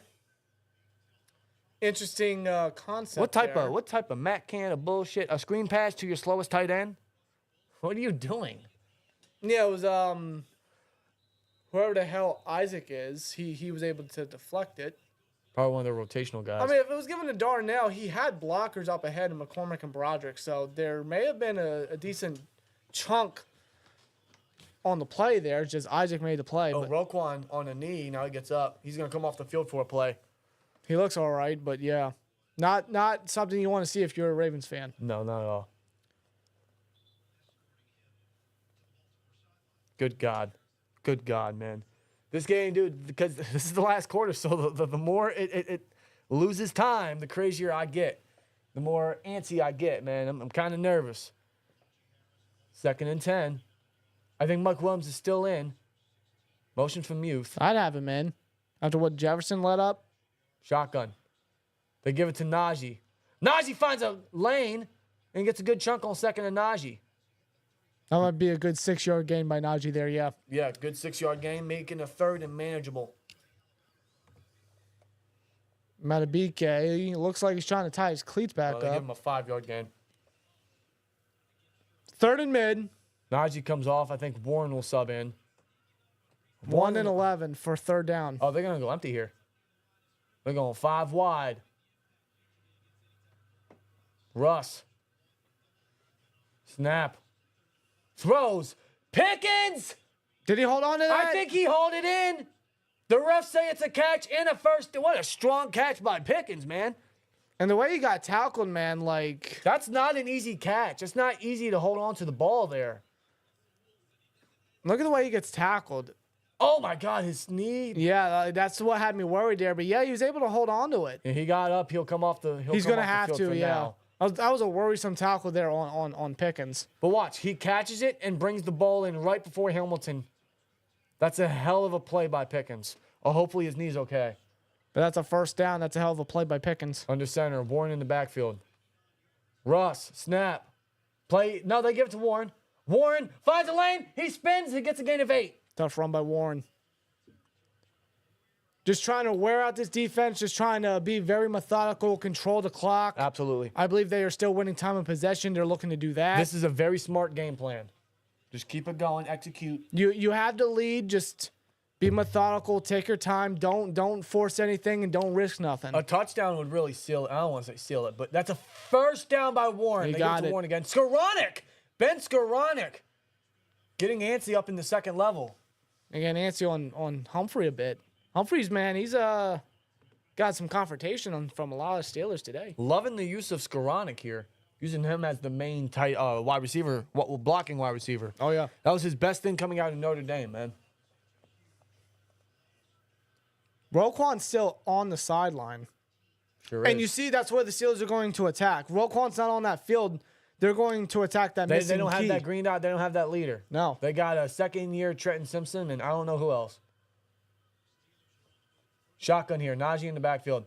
Interesting concept. What type of Matt can of bullshit? A screen pass to your slowest tight end? What are you doing? Yeah, it was whoever the hell Isaac is. He was able to deflect it. Probably one of their rotational guys. I mean, if it was given to Darnell, he had blockers up ahead of McCormick and Broderick, so there may have been a decent chunk on the play there. Just Isaac made the play. oh, But Roquan on a knee. Now he gets up. He's going to come off the field for a play. he looks all right, but yeah. Not something you want to see if you're a Ravens fan. No, not at all. Good God. Good God, man. This game, dude, because this is the last quarter, so the more it loses time, the crazier I get. The more antsy I get, man. I'm kind of nervous. 2nd and 10. I think Mike Williams is still in. Motion from Youth. I'd have him in. After what Jefferson let up. Shotgun. They give it to Najee. Najee finds a lane and gets a good chunk on 2nd and Najee. That might be a good 6-yard gain by Najee there, yeah. Yeah, good 6-yard gain, making a 3rd and manageable. Matabike looks like he's trying to tie his cleats back They give up. him a 5-yard gain. 3rd and mid. Najee comes off. I think Warren will sub in. 1 and 11 for 3rd down. Oh, they're going to go empty here. They're going 5 wide. Russ. Snap. Throws. Pickens! Did he hold on to that? I think he hauled it in. The refs say it's a catch and a first. What a strong catch by Pickens, man. And the way he got tackled, man, like... That's not an easy catch. It's not easy to hold on to the ball there. Look at the way he gets tackled. Oh, my God, his knee. Yeah, that's what had me worried there. But, yeah, he was able to hold on to it. And he got up. He'll come off the He's going going to have to, yeah. That was a worrisome tackle there on Pickens. But watch, he catches it and brings the ball in right before Hamilton. That's a hell of a play by Pickens. Oh, hopefully his knee's okay. But that's a 1st down. That's a hell of a play by Pickens. Under center, Warren in the backfield. Russ, snap. Play. No, they give it to Warren. Warren finds a lane. He spins. He gets a gain of 8. Tough run by Warren. Just trying to wear out this defense, just trying to be very methodical, control the clock. Absolutely. I believe they are still winning time of possession. They're looking to do that. This is a very smart game plan. Just keep it going, execute. You have the lead, just be methodical, take your time, don't force anything, and don't risk nothing. A touchdown would really seal it. I don't want to say seal it, but that's a 1st down by Warren. He They got give it to it. Warren again. Skoranek. Ben Skoranek. Getting antsy up in the 2nd level. Again, antsy on Humphrey a bit. Humphreys, man, he's got some confrontation from a lot of Steelers today. Loving the use of Skoranek here. Using him as the main tight wide receiver, blocking wide receiver. Oh, yeah. That was his best thing coming out of Notre Dame, man. Roquan's still on the sideline. Sure And is. you see that's where the Steelers are going to attack. Roquan's not on that field. They're going to attack that They missing don't have key. that green dot. They don't have that leader. No. They got a second-year Trenton Simpson, and I don't know who else. Shotgun here. Najee in the backfield.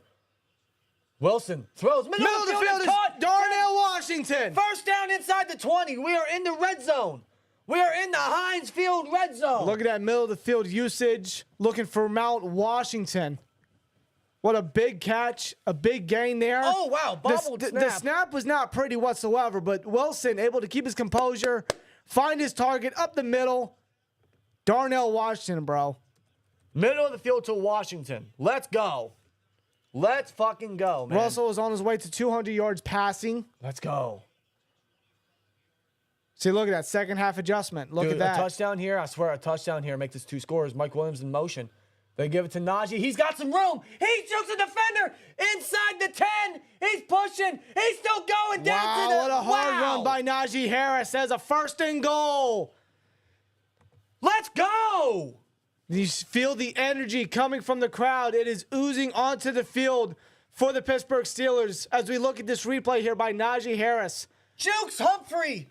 Wilson throws. Middle of the field is caught. Darnell Washington. First down inside the 20. We are in the red zone. We are in the Heinz Field red zone. Look at that middle of the field usage. Looking for Mount Washington. What a big catch. A big gain there. Oh, wow. Bobbled snap. The snap was not pretty whatsoever, but Wilson able to keep his composure, find his target up the middle. Darnell Washington, bro. Middle of the field to Washington. Let's go. Let's fucking go, man. Russell is on his way to 200 yards passing. Let's go. See, look at that second half adjustment. Look Dude, at that. A touchdown here. I swear, a touchdown here makes this 2 scores. Mike Williams in motion. They give it to Najee. He's got some room. He jukes a defender inside the 10. He's pushing. He's still going down to the... What a hard run by Najee Harris as a 1st and goal. Let's go. You feel the energy coming from the crowd. It is oozing onto the field for the Pittsburgh Steelers as we look at this replay here by Najee Harris. Jukes Humphrey.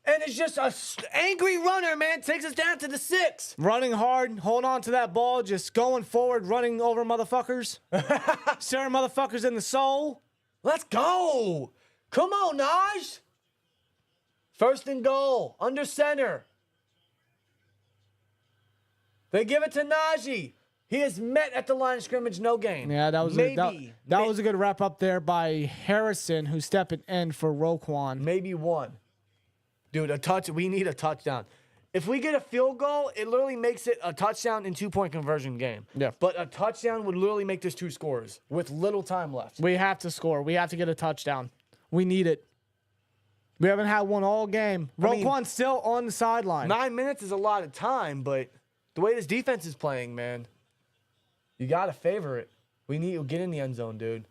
And it's just an angry runner, man. Takes us down to the 6. Running hard, hold on to that ball, just going forward, running over motherfuckers. Staring motherfuckers in the soul. Let's go. Come on, Naj. 1st and goal. Under center. They give it to Najee. He is met at the line of scrimmage, no gain. Yeah, that was that was a good wrap up there by Harrison, who stepped in for Roquan. Maybe 1. Dude, we need a touchdown. If we get a field goal, it literally makes it a touchdown and 2-point conversion game. Yeah. But a touchdown would literally make this 2 scores with little time left. We have to score. We have to get a touchdown. We need it. We haven't had one all game. Roquan's still on the sideline. 9 minutes is a lot of time, but the way this defense is playing, man, you got to favor it. We need to get in the end zone, dude.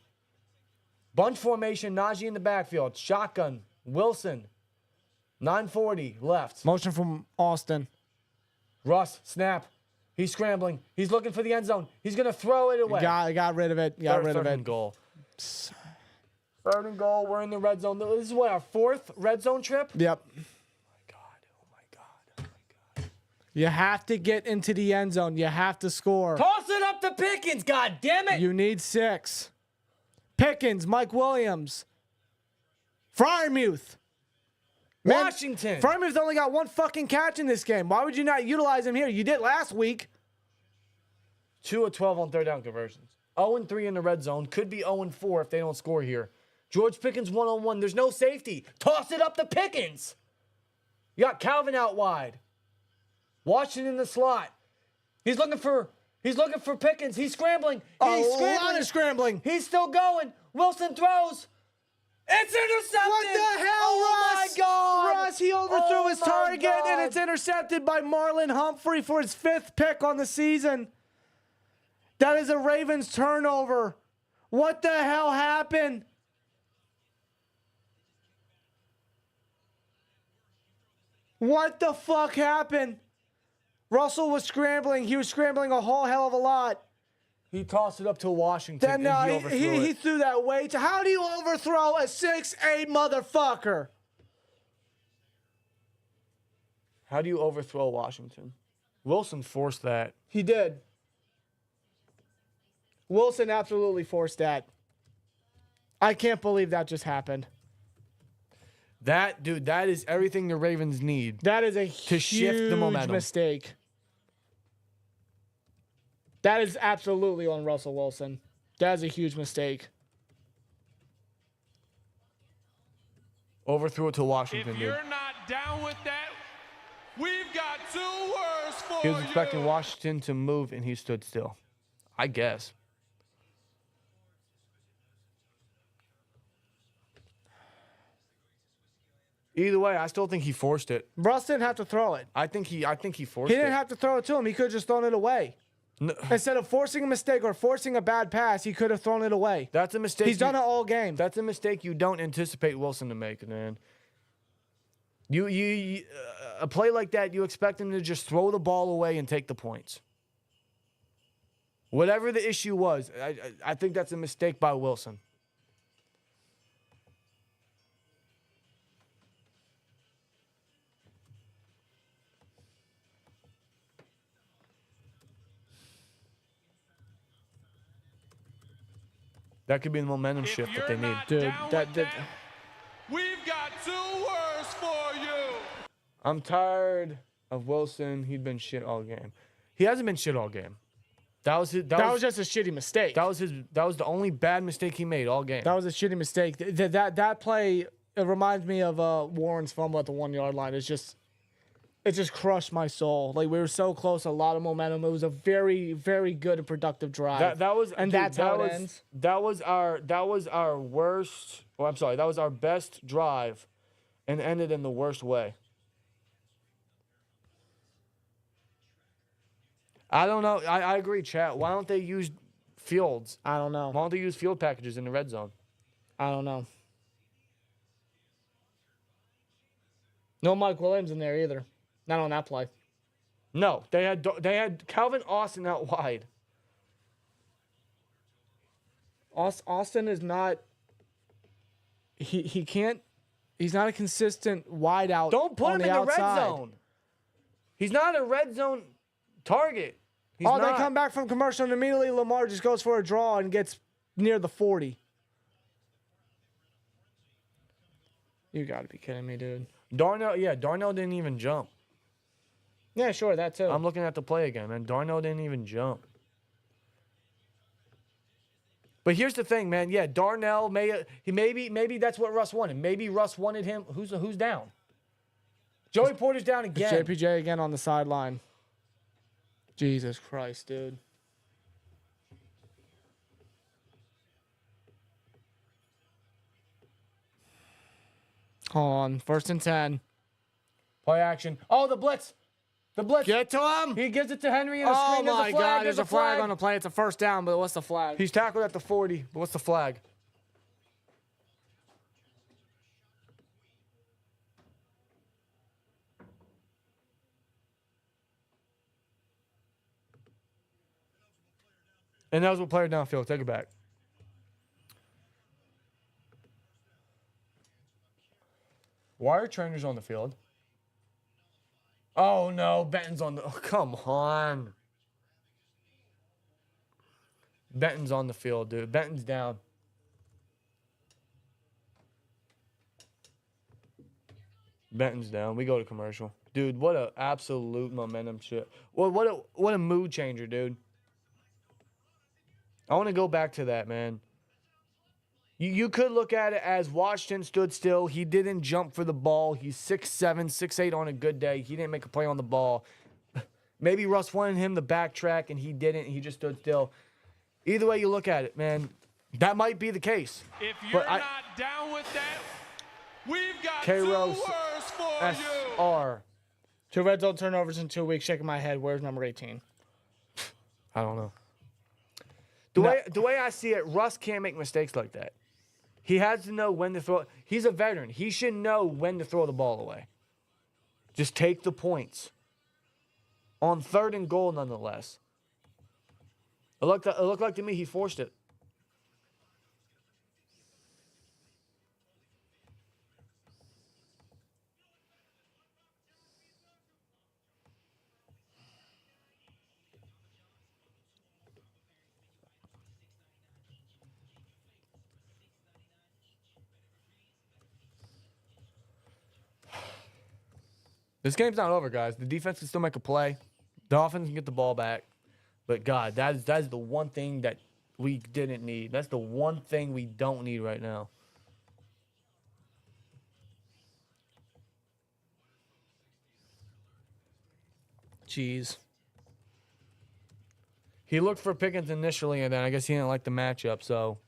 Bunch formation, Najee in the backfield. Shotgun, Wilson. 9:40 left. Motion from Austin. Russ, snap. He's scrambling. He's looking for the end zone. He's going to throw it away. Got rid of it. Got rid of Third it. and goal. 3rd and goal. We're in the red zone. This is what, our 4th red zone trip? Yep. Oh my God. You have to get into the end zone. You have to score. Toss it up to Pickens. God damn it. You need 6. Pickens, Mike Williams. Freiermuth. Washington. Freiermuth only got 1 fucking catch in this game. Why would you not utilize him here? You did last week. 2 of 12 on 3rd down conversions. 0-3 in the red zone. Could be 0-4 if they don't score here. George Pickens 1-on-1. There's no safety. Toss it up to Pickens. You got Calvin out wide. Washington in the slot. He's looking for Pickens. He's scrambling. He's A lot of scrambling. He's still going. Wilson throws. It's intercepted. What the hell, Oh Russ? my God. Russ, he overthrew his my target, God. and it's intercepted by Marlon Humphrey for his 5th pick on the season. That is a Ravens turnover. What the hell happened? What the fuck happened? Russell was scrambling. He was scrambling a whole hell of a lot. He tossed it up to Washington. Then and he overthrew he it. threw that way to. How do you overthrow a 6'8" motherfucker? How do you overthrow Washington? Wilson forced that. He did. Wilson absolutely forced that. I can't believe that just happened. That, dude, that is everything the Ravens need. That is a To shift the momentum. mistake. That is absolutely on Russell Wilson. That is a huge mistake. Overthrew it to Washington, If dude. you're not down with that, we've got 2 words for He was you. expecting Washington to move, and he stood still. I guess. Either way, I still think he forced it. Russ didn't have to throw it. I think he forced He it. didn't have to throw it to him. He could have just thrown it away. Instead of forcing a mistake or forcing a bad pass, he could have thrown it away. That's a mistake. He's done it all game. That's a mistake you don't anticipate Wilson to make, man. You a play like that, you expect him to just throw the ball away and take the points. Whatever the issue was, I think that's a mistake by Wilson. That could be the momentum shift that they need. Dude, We've got 2 words for you. I'm tired of Wilson. He'd been shit all game. He hasn't been shit all game. That was just a shitty mistake. That was the only bad mistake he made all game. That was a shitty mistake. That play, it reminds me of Warren's fumble at the 1-yard line. It just crushed my soul. Like, we were so close, a lot of momentum. It was a very, very good and productive drive. That was how it ends. That was our worst. Oh, I'm sorry. That was our best drive, and ended in the worst way. I don't know. I agree, chat. Why don't they use fields? I don't know. Why don't they use field packages in the red zone? I don't know. No Mike Williams in there either. Not on that play. No, they had Calvin Austin out wide. Austin is not. He can't. He's not a consistent wide out. Don't put him in the red zone. He's not a red zone target. He's They not. come back from commercial and immediately Lamar just goes for a draw and gets near the 40. You got to be kidding me, dude. Darnell didn't even jump. Yeah, sure, that too. I'm looking at the play again, man. Darnell didn't even jump. But here's the thing, man. Yeah, Darnell maybe that's what Russ wanted. Maybe Russ wanted him. Who's down? Joey Porter's down again. It's JPJ again on the sideline. Jesus Christ, dude. Hold on. 1st and 10. Play action. Oh, the blitz. The blitz. Get to him. He gives it to Henry in a Oh screen. There's my a flag. God. There's a flag on the play. It's a first down, but what's the flag? He's tackled at the 40. But what's the flag? And that was what player downfield. Take it back. Why are trainers on the field? Oh, no. Benton's on the... Oh, come on. Benton's on the field, dude. Benton's down. Benton's down. We go to commercial. Dude, what a absolute momentum shift. What a mood changer, dude. I want to go back to that, man. You could look at it as Washington stood still. He didn't jump for the ball. He's 6'7", 6'8" on a good day. He didn't make a play on the ball. Maybe Russ wanted him to backtrack, and he didn't. He just stood still. Either way you look at it, man, that might be the case. If you're not down with that, we've got K-Rose 2 words for you. SR. 2 red zone turnovers in 2 weeks. Shaking my head. Where's number 18? I don't know. The way I see it, Russ can't make mistakes like that. He has to know when to throw. He's a veteran. He should know when to throw the ball away. Just take the points. On 3rd and goal, nonetheless. It looked like to me he forced it. This game's not over, guys. The defense can still make a play. The offense can get the ball back. But, God, that is the one thing that we didn't need. That's the one thing we don't need right now. Jeez. He looked for Pickens initially, and then I guess he didn't like the matchup. So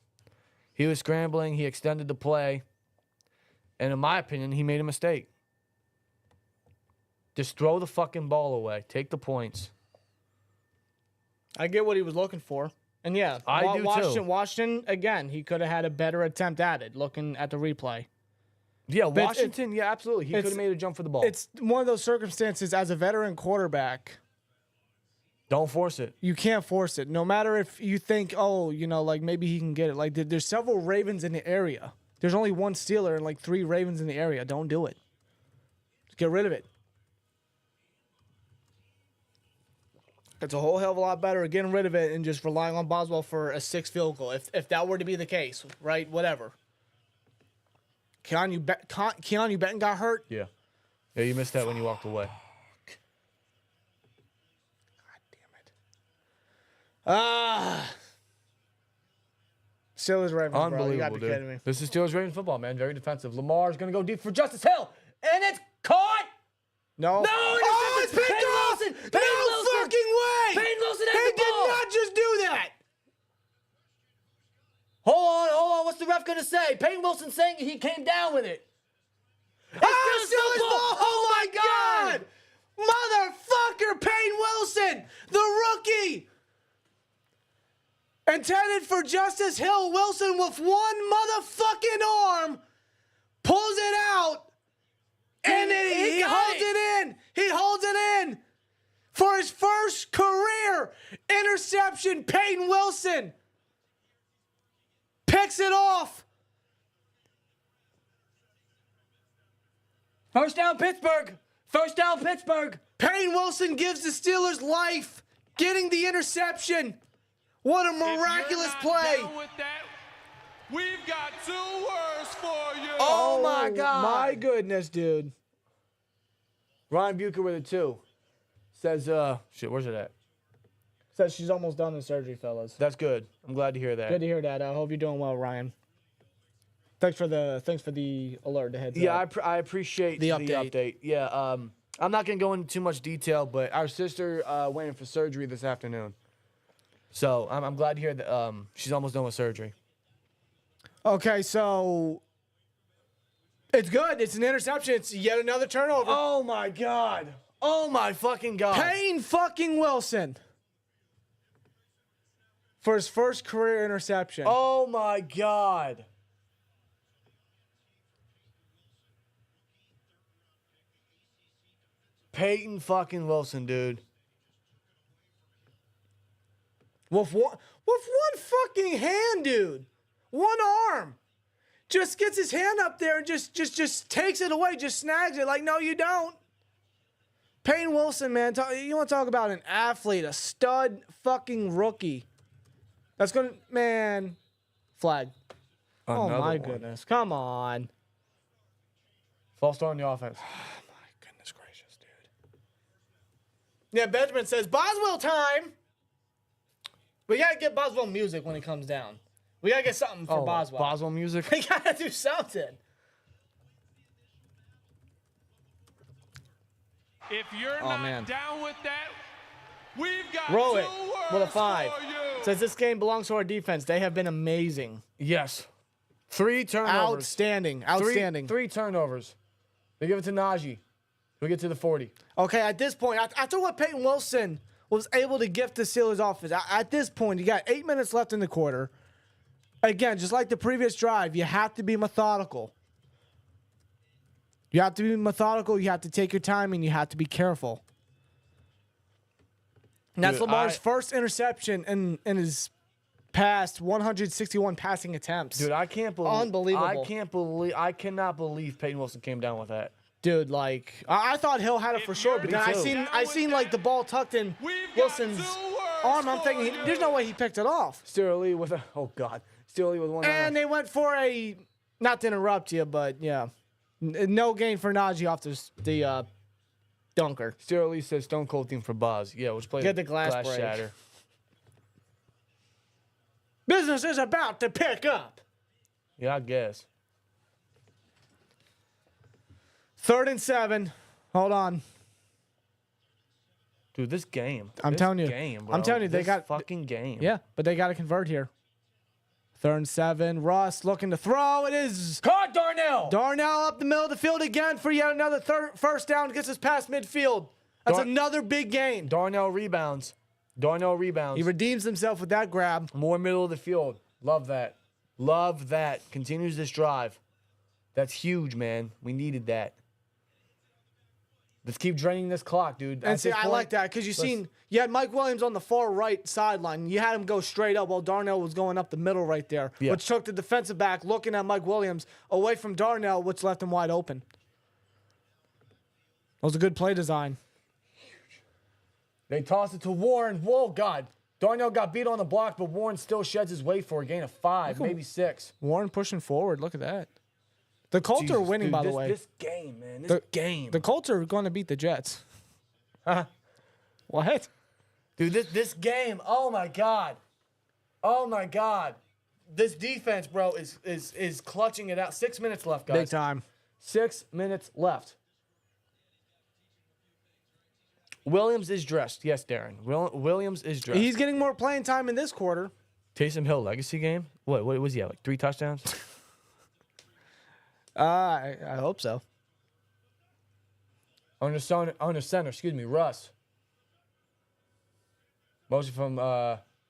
he was scrambling. He extended the play. And in my opinion, he made a mistake. Just throw the fucking ball away. Take the points. I get what he was looking for. And yeah, I do too. Washington, again, he could have had a better attempt at it looking at the replay. Yeah, But Washington, yeah, absolutely. He could have made a jump for the ball. It's one of those circumstances as a veteran quarterback, Don't force it. you can't force it. No matter if you think, oh, like maybe he can get it. Like there's several Ravens in the area. There's only one Steeler and like 3 Ravens in the area. Don't do it. Just get rid of it. It's a whole hell of a lot better getting rid of it and just relying on Boswell for a 6th field goal. If that were to be the case, right? Whatever. Keanu Benton got hurt. Yeah. Yeah, you missed that when you walked away. God damn it. Steelers Ravens, bro. You Unbelievable, gotta be dude. kidding me. This is Steelers Ravens football, man. Very defensive. Lamar's going to go deep for Justice Hill. And it's caught. No. No, Oh, it's picked off. Wilson. No fucking way. Peyton Wilson has He the ball. did not just do that. Hold on. What's the ref going to say? Peyton Wilson saying he came down with it. Steelers ball. Oh, my God. Motherfucker, Payne Wilson, the rookie. Intended for Justice Hill. Wilson with one motherfucking arm pulls it out. And then he holds it in. He holds it in. For his first career interception, Peyton Wilson picks it off. First down, Pittsburgh. First down, Pittsburgh. Payne Wilson gives the Steelers life, getting the interception. What a miraculous If you're not play. down with that, we've got 2 words for you. Oh, my God. My goodness, dude. Ryan Bucher with a 2. Says, shit, where's it at? Says she's almost done the surgery, fellas. That's good. I'm glad to hear that. Good to hear that. I hope you're doing well, Ryan. Thanks for the alert, the heads Yeah, up. I appreciate The the update. update. Yeah, I'm not going to go into too much detail, but our sister went in for surgery this afternoon. So I'm glad to hear that she's almost done with surgery. Okay, so it's good. It's an interception. It's yet another turnover. Oh, my God. Oh, my fucking God. Payne fucking Wilson for his first career interception. Oh, my God. Peyton fucking Wilson, dude. With one fucking hand, dude. One arm. Just gets his hand up there and just takes it away, just snags it. Like, no, you don't. Payne Wilson, man. You want to talk about an athlete, a stud fucking rookie. That's going to, man, flag. Oh, Another my one. goodness. Come on. False start on the offense. My goodness gracious, dude. Yeah, Benjamin says, Boswell time. We got to get Boswell music when he comes down. We got to get something for Boswell. Boswell music. We got to do something. If you're Oh, not man. down with that, we've got Roll 2 it words with a 5. for you. Says this game belongs to our defense. They have been amazing. Yes. 3 turnovers. Outstanding. Outstanding. Three turnovers. They give it to Najee. We get to the 40. Okay, at this point, after what Peyton Wilson was able to gift the Steelers offense, at this point, you got 8 minutes left in the quarter. Again, just like the previous drive, you have to be methodical. You have to be methodical. You have to take your time, and you have to be careful. And that's Dude, Lamar's first interception in his past 161 passing attempts. Dude, I can't believe. Unbelievable. I cannot believe Peyton Wilson came down with that. Dude, like I thought Hill had it for sure, but then I seen like the ball tucked in Wilson's arm. I'm thinking there's no way he picked it off. Steeler Lee with a Steeler Lee with one. And they went for a, not to interrupt you, but yeah, no gain for Najee off the dunker. Steeler Lee says Stone Cold theme for Boz. Yeah, let's play Get the glass break. shatter. Business is about to pick up. Yeah, I guess. 3rd and 7. Hold on. Dude, this game. I'm telling you. Bro. I'm telling you, they This got fucking game. Yeah, but they got to convert here. 3rd and 7. Russ looking to throw. It is Caught Darnell. Darnell up the middle of the field again for yet another first down. Gets us past midfield. That's another big gain. Darnell rebounds. Darnell rebounds. He redeems himself with that grab. More middle of the field. Love that. Love that. Continues this drive. That's huge, man. We needed that. Let's keep draining this clock, dude. And see, I like that because you had Mike Williams on the far right sideline. You had him go straight up while Darnell was going up the middle right there, which took the defensive back looking at Mike Williams away from Darnell, which left him wide open. That was a good play design. They toss it to Warren. Whoa, God. Darnell got beat on the block, but Warren still sheds his way for a gain of 5, maybe 6. Warren pushing forward. Look at that. The Colts are winning, by the way. This game, man. This game. The Colts are going to beat the Jets. What? Dude, this game, oh, my God. Oh, my God. This defense, bro, is clutching it out. 6 minutes left, guys. Big time. 6 minutes left. Williams is dressed. Yes, Darren. Williams is dressed. He's getting more playing time in this quarter. Taysom Hill legacy game? What was he at? Like 3 touchdowns? I hope so. On the center, excuse me, Russ. Motion from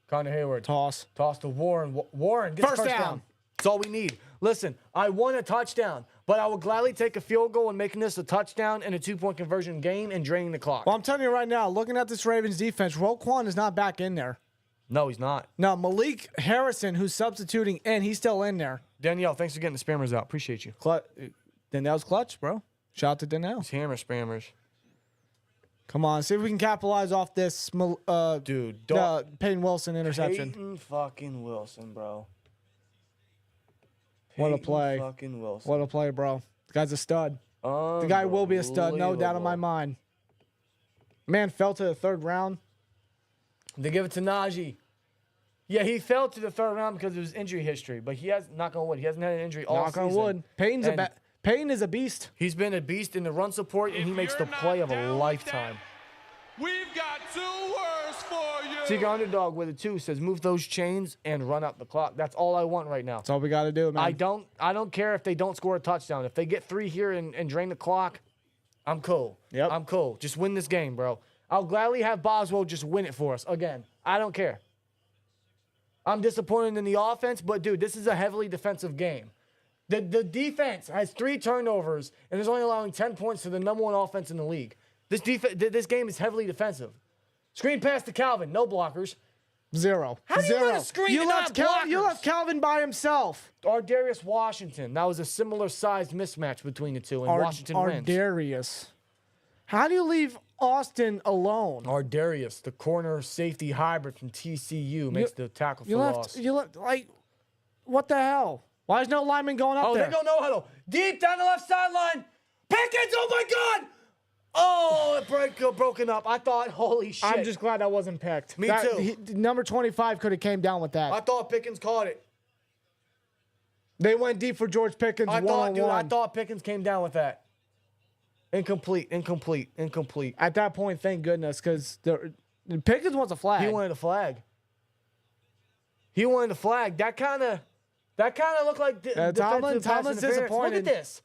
Connor Hayward. Toss to Warren. Warren gets first down. That's all we need. Listen, I won a touchdown, but I will gladly take a field goal and making this a touchdown and a 2-point conversion game and draining the clock. Well, I'm telling you right now, looking at this Ravens defense, Roquan is not back in there. No, he's not. No, Malik Harrison, who's substituting in, he's still in there. Danielle, thanks for getting the spammers out. Appreciate you. Danielle's clutch, bro. Shout out to Danielle. It's hammer spammers. Come on, see if we can capitalize off this, Dude, Peyton Wilson interception. Peyton fucking Wilson, bro. What a play. Fucking Wilson. What a play, bro. The guy's a stud. The guy will be a stud, no doubt in my mind. Man fell to the 3rd round. They give it to Najee. Yeah, he fell to the 3rd round because of his injury history, but he has, knock on wood, he hasn't had an injury all season. Knock on wood. Peyton is a beast. He's been a beast in the run support, and he makes the play of a lifetime. We've got 2 words for you. Seeker Underdog with it too says move those chains and run up the clock. That's all I want right now. That's all we got to do, man. I don't care if they don't score a touchdown. If they get 3 here and drain the clock, I'm cool. Yep. I'm cool. Just win this game, bro. I'll gladly have Boswell just win it for us again. I don't care. I'm disappointed in the offense, but dude, this is a heavily defensive game. The defense has 3 turnovers and is only allowing 10 points to the #1 offense in the league. This game is heavily defensive. Screen pass to Calvin, no blockers. 0. How do you run a screen you and left not blockers? You left Calvin by himself. Ardarius Washington. That was a similar sized mismatch between the two, and Washington wins. Ardarius. How do you leave Austin alone? Ardarius, the corner safety hybrid from TCU, makes the tackle for loss. You left, like, what the hell? Why is no lineman going up there? Oh, they go no huddle. Deep down the left sideline. Pickens, oh my God! Oh, it broken up. I thought, holy shit. I'm just glad that wasn't picked. Me too. Number 25 could have came down with that. I thought Pickens caught it. They went deep for George Pickens I one-on-one. thought Pickens came down with that. Incomplete. At that point, thank goodness, because Pickens wants a flag. He wanted a flag. That kind of looked like Tomlin's disappointed. Look at this.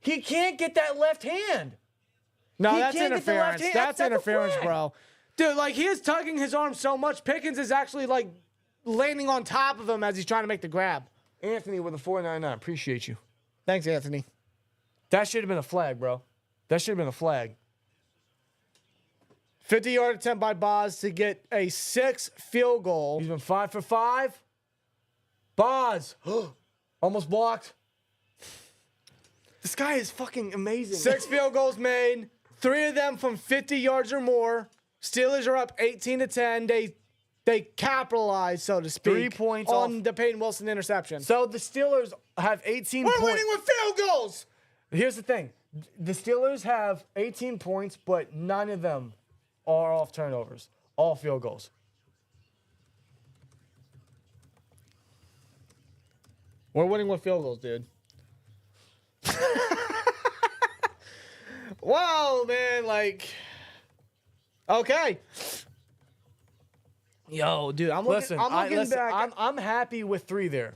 He can't get that left hand. No, He that's can't get the left interference. hand. That's That's a interference, flag. bro. Dude, like, he is tugging his arm so much, Pickens is actually, like, landing on top of him as he's trying to make the grab. Anthony with a 4.99. Appreciate you. Thanks, Anthony. That should have been a flag, bro. That should have been a flag. 50-yard attempt by Boz to get a 6 field goal. He's been 5 for 5. Boz. Almost blocked. This guy is fucking amazing. 6 field goals made. 3 of them from 50 yards or more. Steelers are up 18-10. They capitalize, so to speak, 3 points on off. the Peyton Wilson interception. So the Steelers have 18 points. We're winning with field goals. Here's the thing. The Steelers have 18 points, but none of them are off turnovers. All field goals. We're winning with field goals, dude. Wow, man, like, okay. Yo, dude, I'm looking back. I'm happy with 3 there.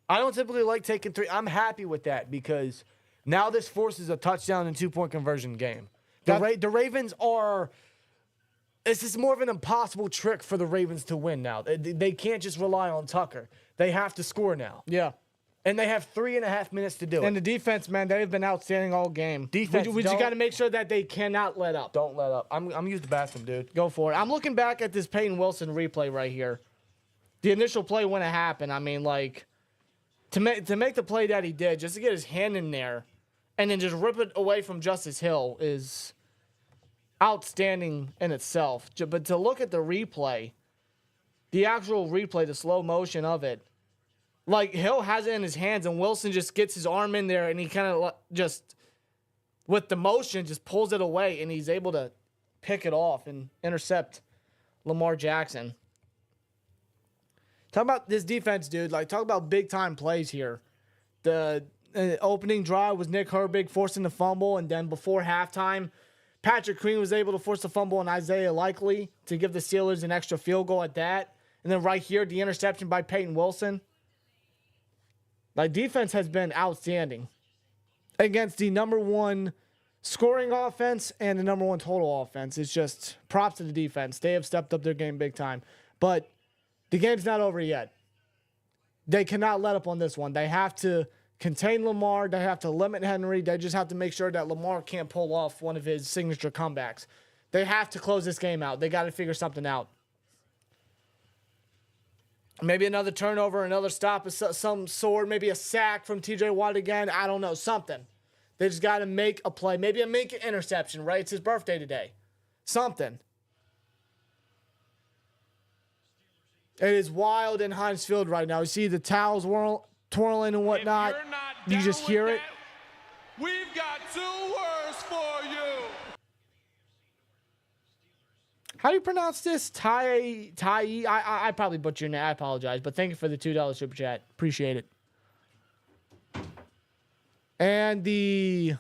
I don't typically like taking 3. I'm happy with that because now this forces a touchdown and 2-point conversion game. The Ravens are It's just more of an impossible trick for the Ravens to win now. They can't just rely on Tucker. They have to score now. Yeah. And they have 3.5 minutes to do it. And the defense, man, they've been outstanding all game. Defense, we just got to make sure that they cannot let up. Don't let up. I'm used to bathroom, dude. Go for it. I'm looking back at this Peyton Wilson replay right here. The initial play when it happened, I mean, like, to make the play that he did, just to get his hand in there and then just rip it away from Justice Hill is outstanding in itself. But to look at the replay, the actual replay, the slow motion of it, like, Hill has it in his hands, and Wilson just gets his arm in there, and he kind of just, with the motion, just pulls it away, and he's able to pick it off and intercept Lamar Jackson. Talk about this defense, dude. Like, talk about big-time plays here. The opening drive was Nick Herbig forcing the fumble, and then before halftime, Patrick Queen was able to force the fumble on Isaiah Likely to give the Steelers an extra field goal at that. And then right here, the interception by Peyton Wilson. Like, defense has been outstanding against the number one scoring offense and the number one total offense. It's just props to the defense. They have stepped up their game big time. But the game's not over yet. They cannot let up on this one. They have to contain Lamar. They have to limit Henry. They just have to make sure that Lamar can't pull off one of his signature comebacks. They have to close this game out. They got to figure something out. Maybe another turnover, another stop of some sort, maybe a sack from TJ Watt again. I don't know, something. They just got to make a play. Maybe a make an interception, right? It's his birthday today. Something. It is wild in Heinz Field right now. You see the towels twirling and whatnot. You just hear it. We've got 2 words for you. How do you pronounce this? Tai? I probably butchered your name. I apologize. But thank you for the $2 super chat. Appreciate it. And the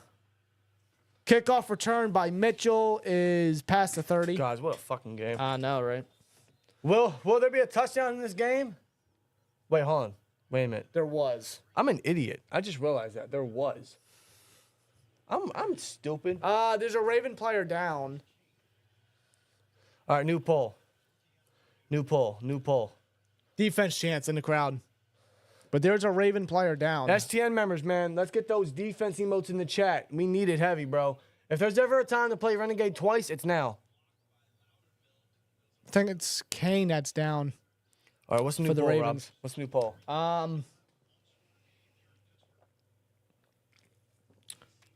kickoff return by Mitchell is past the 30. Guys, what a fucking game. I know, right? Will there be a touchdown in this game? Wait, hold on. Wait a minute. There was. I'm an idiot. I just realized that. There was. I'm stupid. There's a Raven player down. All right, new poll. New poll. Defense chance in the crowd. But there's a Raven player down. STN members, man, let's get those defense emotes in the chat. We need it heavy, bro. If there's ever a time to play Renegade twice, it's now. I think it's Kane that's down. All right, what's the new For the poll, Rob? Ravens. What's the new poll?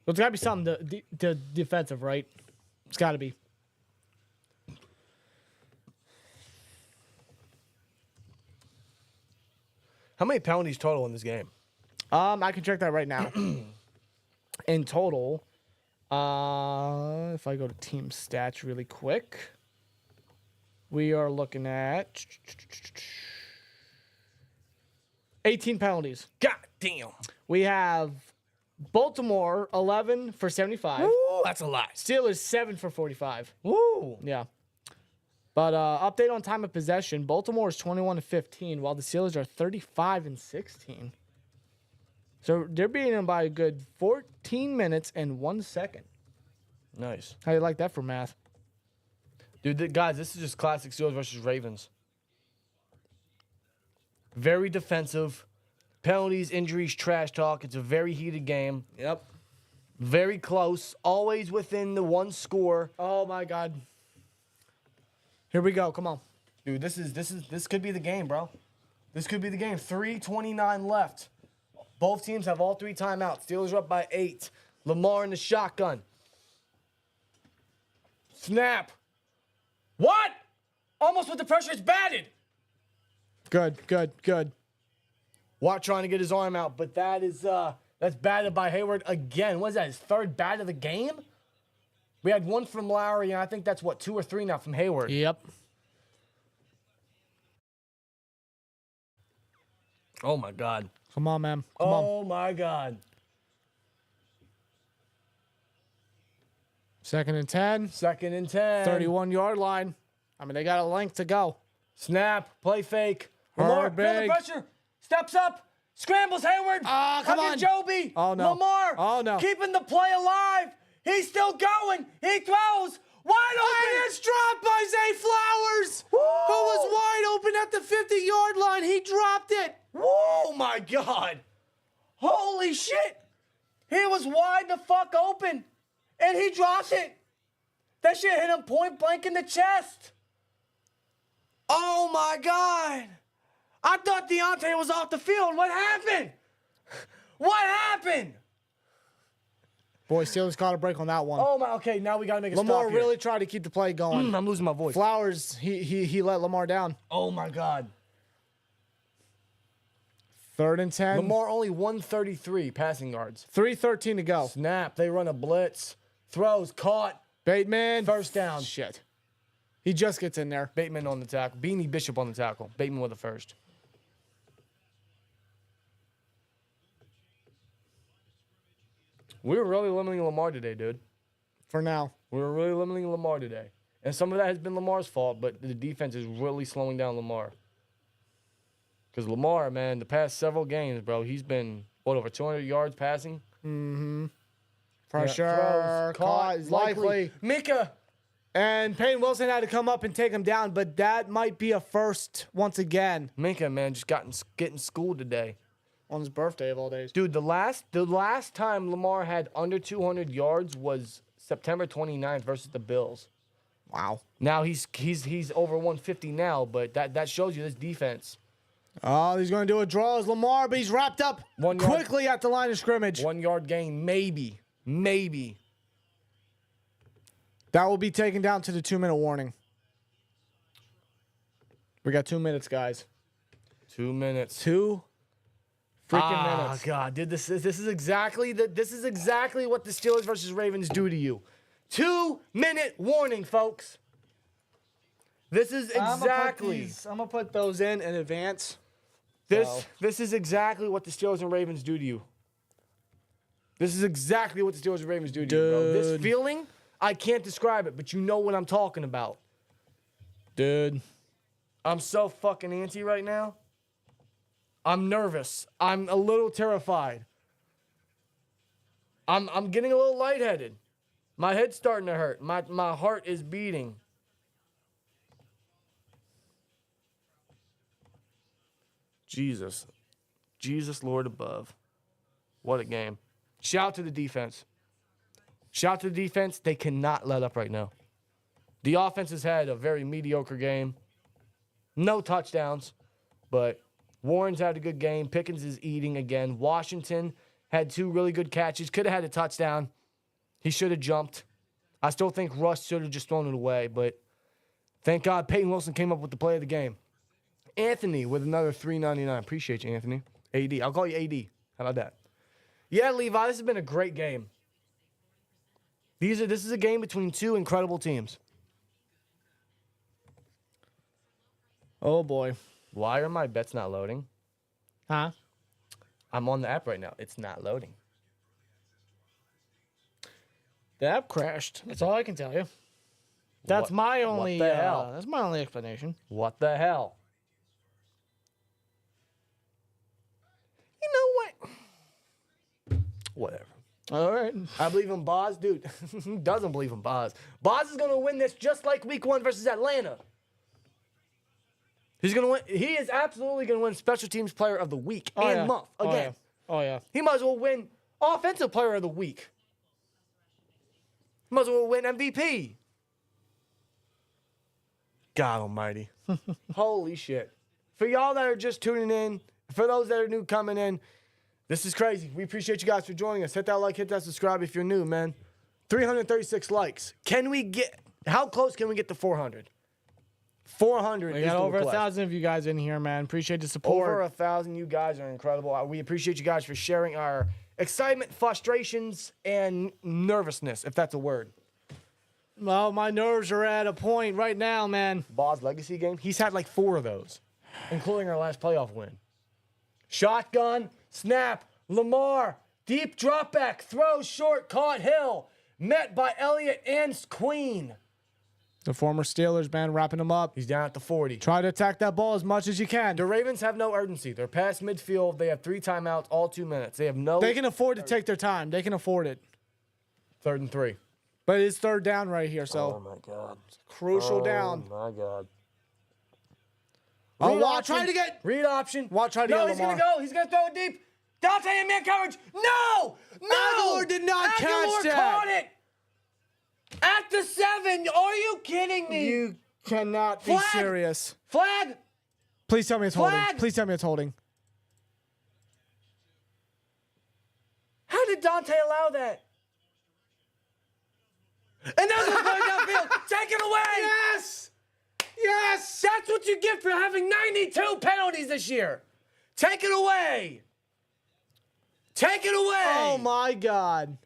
It's got to be something to defensive, right? It's got to be. How many penalties total in this game? I can check that right now. In total, if I go to team stats really quick, we are looking at 18 penalties. God damn. We have Baltimore 11 for 75. Ooh, that's a lot. Steelers 7 for 45. Ooh. Yeah. But update on time of possession. Baltimore is 21-15, while the Steelers are 35-16. So they're beating them by a good 14 minutes and 1 second. Nice. How do you like that for math? Dude, guys, this is just classic Steelers versus Ravens. Very defensive. Penalties, injuries, trash talk. It's a very heated game. Yep. Very close. Always within the one score. Oh my God. Here we go. Come on. Dude, this could be the game, bro. This could be the game. 3:29 left. Both teams have all 3 timeouts. Steelers are up by 8. Lamar in the shotgun. Snap. What? Almost with the pressure. It's batted. Good. Watt trying to get his arm out, but that's batted by Hayward again. What is that, his 3rd bat of the game? We had 1 from Lowry, and I think that's, 2 or 3 now from Hayward. Yep. Oh, my God. Come on, man. Come on. Oh, my God. 2nd and 10. 2nd and 10. 31-yard line. I mean, they got a length to go. Snap. Play fake. Lamar, feel the pressure. Steps up. Scrambles Hayward. Come on. Joby. Oh, no. Lamar. Oh, no. Keeping the play alive. He's still going. He throws. Wide open. It's dropped by Zay Flowers, who was wide open at the 50-yard line. He dropped it. Whoa, my God. Holy shit. He was wide the fuck open, and he dropped it. That shit hit him point blank in the chest. Oh, my God. I thought Deontay was off the field. What happened? What happened? Boy, Steelers caught a break on that one. Oh, my. Okay, now we got to make a Lamar stop here. really tried to keep the play going. I'm losing my voice. Flowers, he let Lamar down. Oh, my God. 3rd and 10. Lamar only 133 passing yards. 3:13 to go. Snap. They run a blitz. Throws. Caught. Bateman. First down. Shit. He just gets in there. Bateman on the tackle. Beanie Bishop on the tackle. Bateman with the first. We were really limiting Lamar today, dude. For now. We were really limiting Lamar today. And some of that has been Lamar's fault, but the defense is really slowing down Lamar. Because Lamar, man, the past several games, bro, he's been, over 200 yards passing? For sure. Throws, Caught is likely. Mika. And Peyton Wilson had to come up and take him down, but that might be a first once again. Minka, man, just getting schooled today. On his birthday of all days. Dude, the last time Lamar had under 200 yards was September 29th versus the Bills. Wow. Now he's over 150 now, but that shows you this defense. Oh, he's going to do a draw as Lamar, but he's wrapped up 1 yard. quickly at the line of scrimmage. 1 yard gain, maybe. That will be taken down to the 2-minute warning. We got 2 minutes, guys. 2 minutes. 2 freaking minutes. Oh God, dude, this is exactly what the Steelers versus Ravens do to you. 2-minute warning, folks. This is exactly. I'm going to put those in advance. This is exactly what the Steelers and Ravens do to you. This is exactly what the Steelers and Ravens do to you, bro. This feeling, I can't describe it, but you know what I'm talking about. Dude. I'm so fucking antsy right now. I'm nervous. I'm a little terrified. I'm getting a little lightheaded. My head's starting to hurt. My heart is beating. Jesus, Lord above. What a game. Shout out to the defense. Shout out to the defense. They cannot let up right now. The offense has had a very mediocre game. No touchdowns, but Warren's had a good game. Pickens is eating again. Washington had 2 really good catches. Could have had a touchdown. He should have jumped. I still think Russ should have just thrown it away, but thank God Peyton Wilson came up with the play of the game. Anthony with another $3.99. Appreciate you, Anthony. AD. I'll call you AD. How about that? Yeah, Levi, this has been a great game. This is a game between 2 incredible teams. Oh, boy. Why are my bets not loading? Huh? I'm on the app right now. It's not loading. The app crashed. That's all I can tell you. That's my only. What the hell? That's my only explanation. What the hell? You know what? Whatever. All right. I believe in Boz. Dude, who doesn't believe in Boz? Boz is going to win this just like week 1 versus Atlanta. He's going to win. He is absolutely going to win Special Teams Player of the Week month again. Oh, yeah. He might as well win Offensive Player of the Week. He might as well win MVP. God almighty. Holy shit. For y'all that are just tuning in, for those that are new coming in, this is crazy. We appreciate you guys for joining us. Hit that like, hit that subscribe if you're new, man. 336 likes. How close can we get to 400? 400 We is got the over request. 1,000 of you guys in here, man. Appreciate the support. Over 1,000. You guys are incredible. We appreciate you guys for sharing our excitement, frustrations, and nervousness, if that's a word. Well, my nerves are at a point right now, man. Boz legacy game. He's had like 4 of those, including our last playoff win. Shotgun, snap, Lamar, deep drop back, throw short, caught Hill, met by Elliott and Queen. The former Steelers, man, wrapping them up. He's down at the 40. Try to attack that ball as much as you can. The Ravens have no urgency. They're past midfield. They have 3 timeouts, all 2 minutes. They have no. They can afford to take their time. They can afford it. 3rd and 3. But it's third down right here, so Oh, my God. crucial down. Oh, my God. Oh, Read Watt option. trying to get. Read option. Watt tried to No, get he's Lamar. going to go. He's going to throw it deep. Dante in man coverage. No! Aguilar did not catch Aguilar that. caught it. At the 7. Are you kidding me? You cannot be Flag! serious. Flag. Please tell me it's Flag! holding. Please tell me it's holding. How did Dante allow that? And that's what's going downfield. Take it away. Yes! Yes! That's what you get for having 92 penalties this year. Take it away. Take it away. Oh, my God.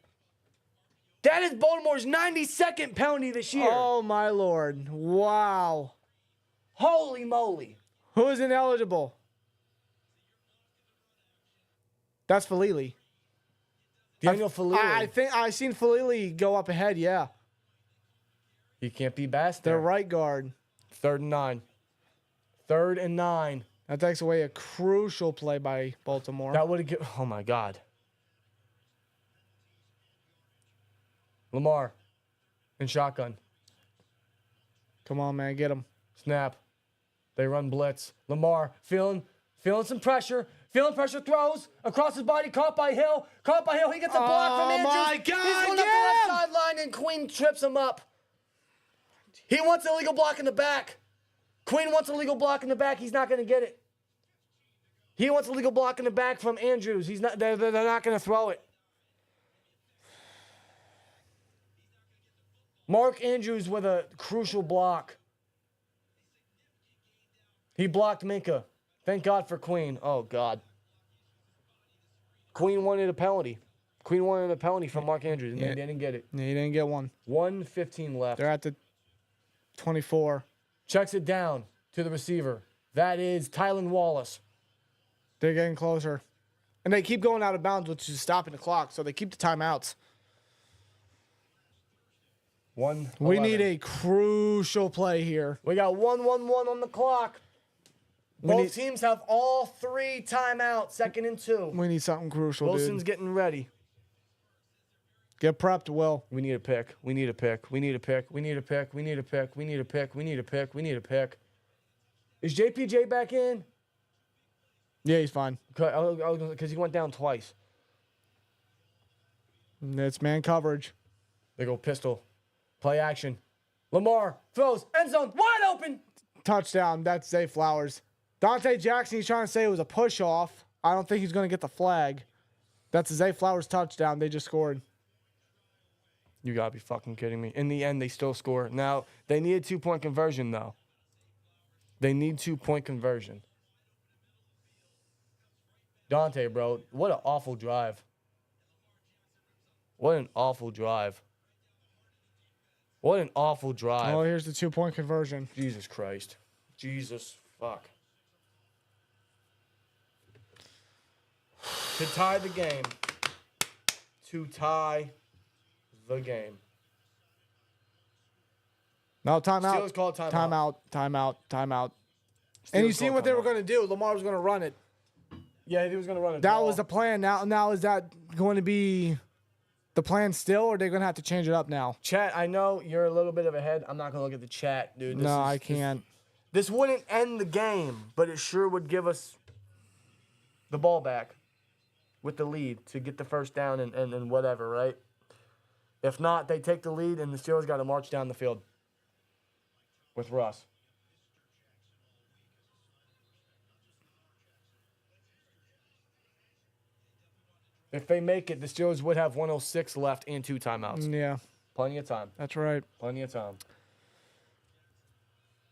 That is Baltimore's 92nd penalty this year. Oh, my Lord. Wow. Holy moly. Who is ineligible? That's Falili. Daniel Falili. I think I seen Falili go up ahead, yeah. He can't be Bass Their there. right guard. 3rd and 9. 3rd and 9. That takes away a crucial play by Baltimore. That would have given. Oh, my God. Lamar. In shotgun. Come on, man. Get him. Snap. They run blitz. Lamar feeling some pressure. Feeling pressure, throws across his body, caught by Hill. Caught by Hill. He gets a block from Andrews. my God, He's going up the get left him! sideline, and Queen trips him up. He wants a legal block in the back. Queen wants a legal block in the back. He's not going to get it. He wants a legal block in the back from Andrews. He's not. They're not going to throw it. Mark Andrews with a crucial block. He blocked Minka. Thank God for Queen. Oh, God. Queen wanted a penalty. Queen wanted a penalty from Mark Andrews, and they didn't get it. Yeah, he didn't get one. 1:15 left. They're at the 24. Checks it down to the receiver. That is Tylan Wallace. They're getting closer. And they keep going out of bounds, which is stopping the clock, so they keep the timeouts. We need a crucial play here. We got 1-1-1 on the clock. Both teams have all 3 timeouts, 2nd and 2. We need something crucial, Wilson's dude. getting ready. Get prepped, Will. We need a pick. We need a pick. We need a pick. We need a pick. We need a pick. We need a pick. We need a pick. We need a pick. Is JPJ back in? Yeah, he's fine. Because he went down twice. It's man coverage. They go pistol. Play action. Lamar throws. End zone. Wide open. Touchdown. That's Zay Flowers. Dante Jackson, he's trying to say it was a push-off. I don't think he's going to get the flag. That's a Zay Flowers touchdown. They just scored. You got to be fucking kidding me. In the end, they still score. Now, they need a 2-point conversion, though. They need 2-point conversion. Dante, bro, what an awful drive. What an awful drive. What an awful drive. Oh, here's the 2-point conversion. Jesus Christ. Jesus fuck. To tie the game. To tie the game. No, timeout. Steelers call timeout. Timeout. And you Steelers see call what they were timeout. going to do. Lamar was going to run it. Yeah, he was going to run it. That was the plan. Now is that going to be the plan still, or are they going to have to change it up now? Chat, I know you're a little bit of ahead. I'm not going to look at the chat, dude. No, I can't. This wouldn't end the game, but it sure would give us the ball back with the lead to get the first down and whatever, right? If not, they take the lead, and the Steelers got to march down the field with Russ. If they make it, the Steelers would have 1:06 left and 2 timeouts. Yeah, Plenty of time. that's right. Plenty of time.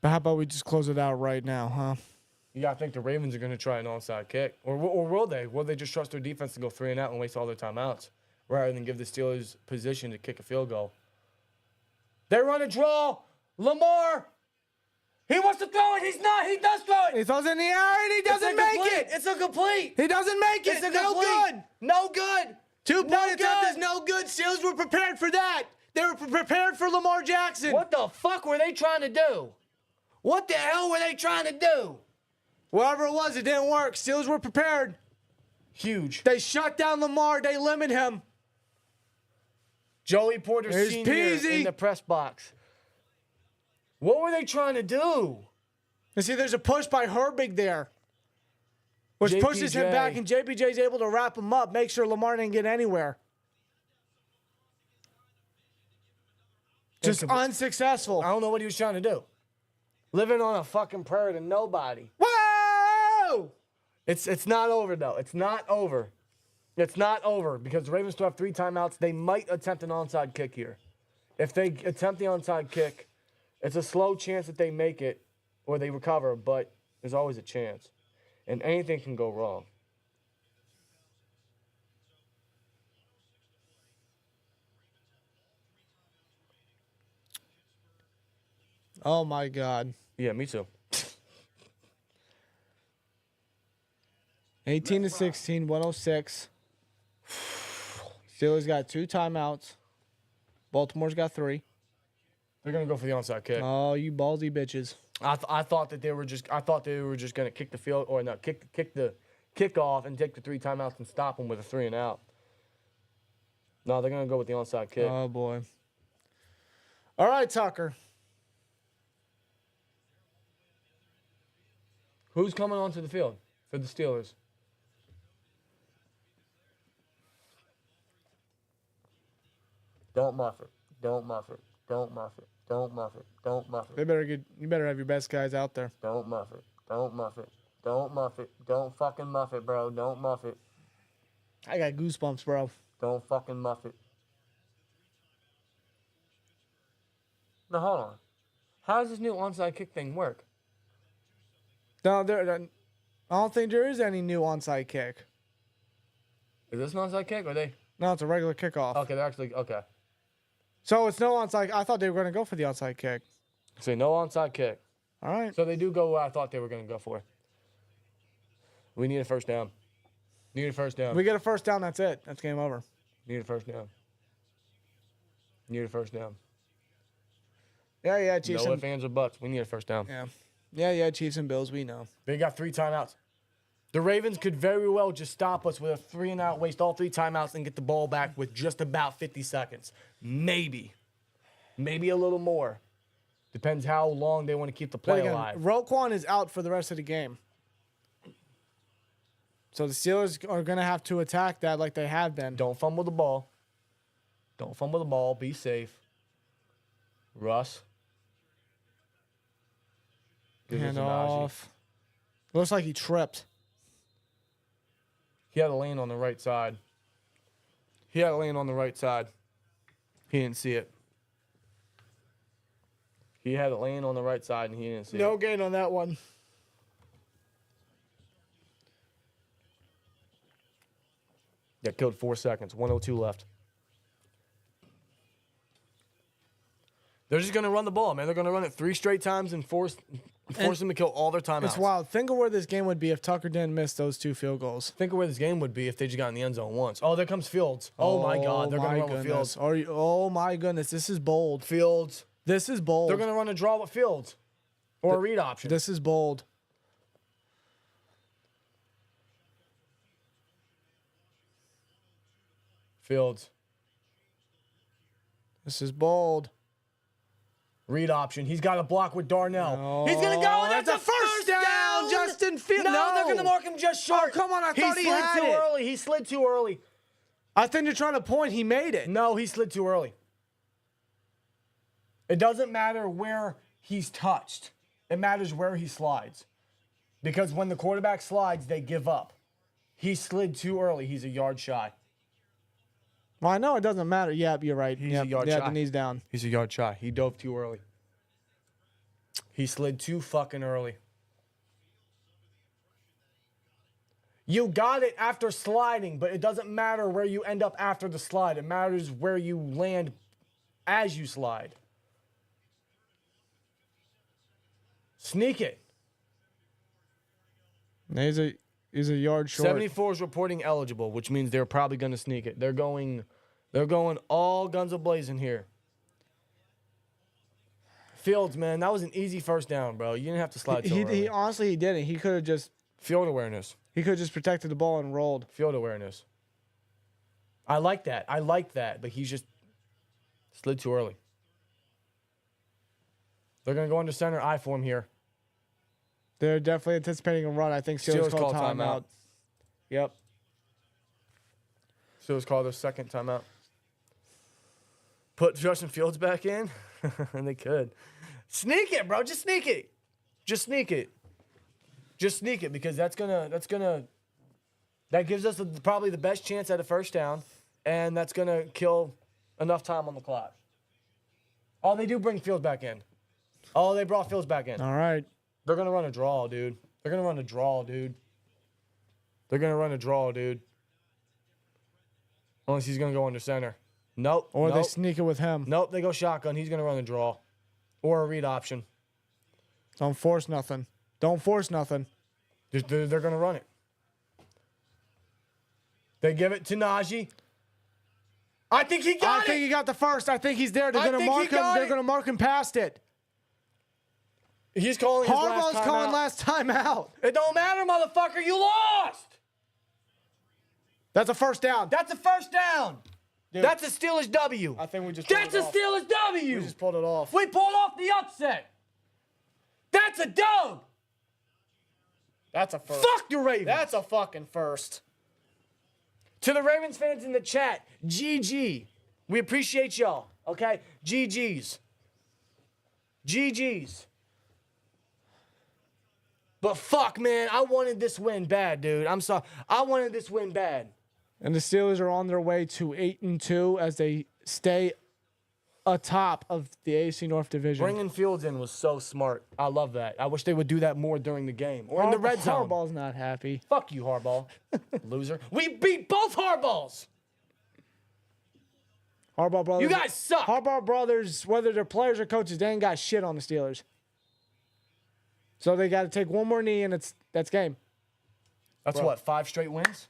But how about we just close it out right now, huh? You got to think the Ravens are going to try an onside kick. Or will they? Will they just trust their defense to go 3 and out and waste all their timeouts rather than give the Steelers position to kick a field goal? They run a draw. Lamar. He wants to throw it. He's not. He does throw it. He throws it in the air and he doesn't make it. It's incomplete. He doesn't make it. It's No incomplete. good. No good. 2 No point attempt good. is no good. Steelers were prepared for that. They were prepared for Lamar Jackson. What the fuck were they trying to do? What the hell were they trying to do? Whatever it was, it didn't work. Steelers were prepared. Huge. They shut down Lamar. They limit him. Joey Porter There's Sr. Peasy. in the press box. What were they trying to do? And see, there's a push by Herbig there, which pushes him JPJ. back, and JPJ's able to wrap him up, make sure Lamar didn't get anywhere. Just unsuccessful. I don't know what he was trying to do. Living on a fucking prayer to nobody. Whoa! It's not over, though. It's not over. It's not over because the Ravens still have 3 timeouts. They might attempt an onside kick here. If they attempt the onside kick, it's a slow chance that they make it or they recover, but there's always a chance. And anything can go wrong. Oh, my God. Yeah, me too. 18-16, 106. Steelers got 2 timeouts. Baltimore's got 3. They're gonna go for the onside kick. Oh, you ballsy bitches. I thought they were just gonna kick the field or no kick the kickoff and take the 3 timeouts and stop them with a 3 and out. No, they're gonna go with the onside kick. Oh, boy. All right, Tucker. Who's coming onto the field for the Steelers? Don't muff it. Don't muff it. Don't muff it. Don't muff it. Don't muff it. You better have your best guys out there. Don't muff it. Don't muff it. Don't muff it. Don't fucking muff it, bro. Don't muff it. I got goosebumps, bro. Don't fucking muff it. Now, hold on. How does this new onside kick thing work? No, I don't think there is any new onside kick. Is this an onside kick or they? No, it's a regular kickoff. Okay, they're actually, okay. So it's no onside. I thought they were going to go for the onside kick. So no onside kick. All right. So they do go where I thought they were going to go for. We need a first down. Need a first down. We get a first down, that's it. That's game over. Need a first down. Need a first down. Yeah, Chiefs. No ifs, ands, or buts. We need a first down. Yeah, Chiefs and Bills, we know. They got 3 timeouts. The Ravens could very well just stop us with a 3 and out, waste all 3 timeouts, and get the ball back with just about 50 seconds. Maybe. Maybe a little more. Depends how long they want to keep the play alive. Roquan is out for the rest of the game. So the Steelers are going to have to attack that like they have been. Don't fumble the ball. Don't fumble the ball. Be safe. Russ. Give it Hand to Najee. off. Looks like he tripped. He had a lane on the right side. He had a lane on the right side. He didn't see it. He had a lane on the right side, and he didn't see it. No gain on that one. That killed 4 seconds. 1:02 left. They're just going to run the ball, man. They're going to run it 3 straight times and force them to kill all their timeouts. It's wild. Think of where this game would be if Tucker didn't miss those 2 field goals. Think of where this game would be if they just got in the end zone once. Oh, there comes Fields. Oh my God. They're going to run with Fields. Oh, my goodness. This is bold. Fields. This is bold. They're going to run a draw with Fields. Or a read option. This is bold. Fields. This is bold. Read option. He's got a block with Darnell. No. He's going to go, and that's a first down. Justin Fields. No, they're going to mark him just short. Oh, come on. I thought he had slid too it. early. He slid too early. I think you're trying to point. He made it. No, he slid too early. It doesn't matter where he's touched. It matters where he slides. Because when the quarterback slides, they give up. He slid too early. He's a yard shy. Well, I know it doesn't matter. Yeah, you're right. He's a yard shy. The knees down. He's a yard shy. He dove too early. He slid too fucking early. You got it after sliding, but it doesn't matter where you end up after the slide. It matters where you land as you slide. Sneak it. He's a yard short. 74 is reporting eligible, which means they're probably going to sneak it. They're going all guns a-blazing here. Fields, man, that was an easy first down, bro. You didn't have to slide so early. He honestly, he didn't. He could have just Field awareness. protected the ball and rolled. Field awareness. I like that, but he's just Slid too early. They're going to go under center I form here. They're definitely anticipating a run. I think Steelers call timeout. Yep. Steelers call their second timeout. Put Justin Fields back in? And they could. Sneak it, bro. Just sneak it. Just sneak it. Just sneak it because that gives us probably the best chance at a first down, and that's going to kill enough time on the clock. Oh, they do bring Fields back in. Oh, they brought Fields back in. All right. They're going to run a draw, dude. They're going to run a draw, dude. Unless he's going to go under center. Nope. Or they sneak it with him. Nope, they go shotgun. He's going to run a draw. Or a read option. Don't force nothing. They're going to run it. They give it to Najee. I think he got it. I think he got the first. I think he's there. They're going to mark him. They're going to mark him past it. He's calling his last Harbaugh's time calling out. last time out. It don't matter, motherfucker. You lost. That's a first down. That's a first down. Dude, that's a Steelers W. I think we just That's a pulled it off. Steelers W. We just pulled it off. We pulled off the upset. That's a dub. That's a first. Fuck the Ravens. That's a fucking first. To the Ravens fans in the chat, GG. We appreciate y'all, okay? GG's. GG's. But fuck, man, I wanted this win bad, dude. I'm sorry. I wanted this win bad. And the Steelers are on their way to 8-2 as they stay atop of the AFC North division. Bringing Fields in was so smart. I love that. I wish they would do that more during the game or in the red zone. Harbaugh's not happy. Fuck you, Harbaugh. Loser. We beat both Harbaughs. Harbaugh brothers. You guys suck. Harbaugh brothers, whether they're players or coaches, they ain't got shit on the Steelers. So they got to take one more knee, and that's game. That's what, 5 straight wins?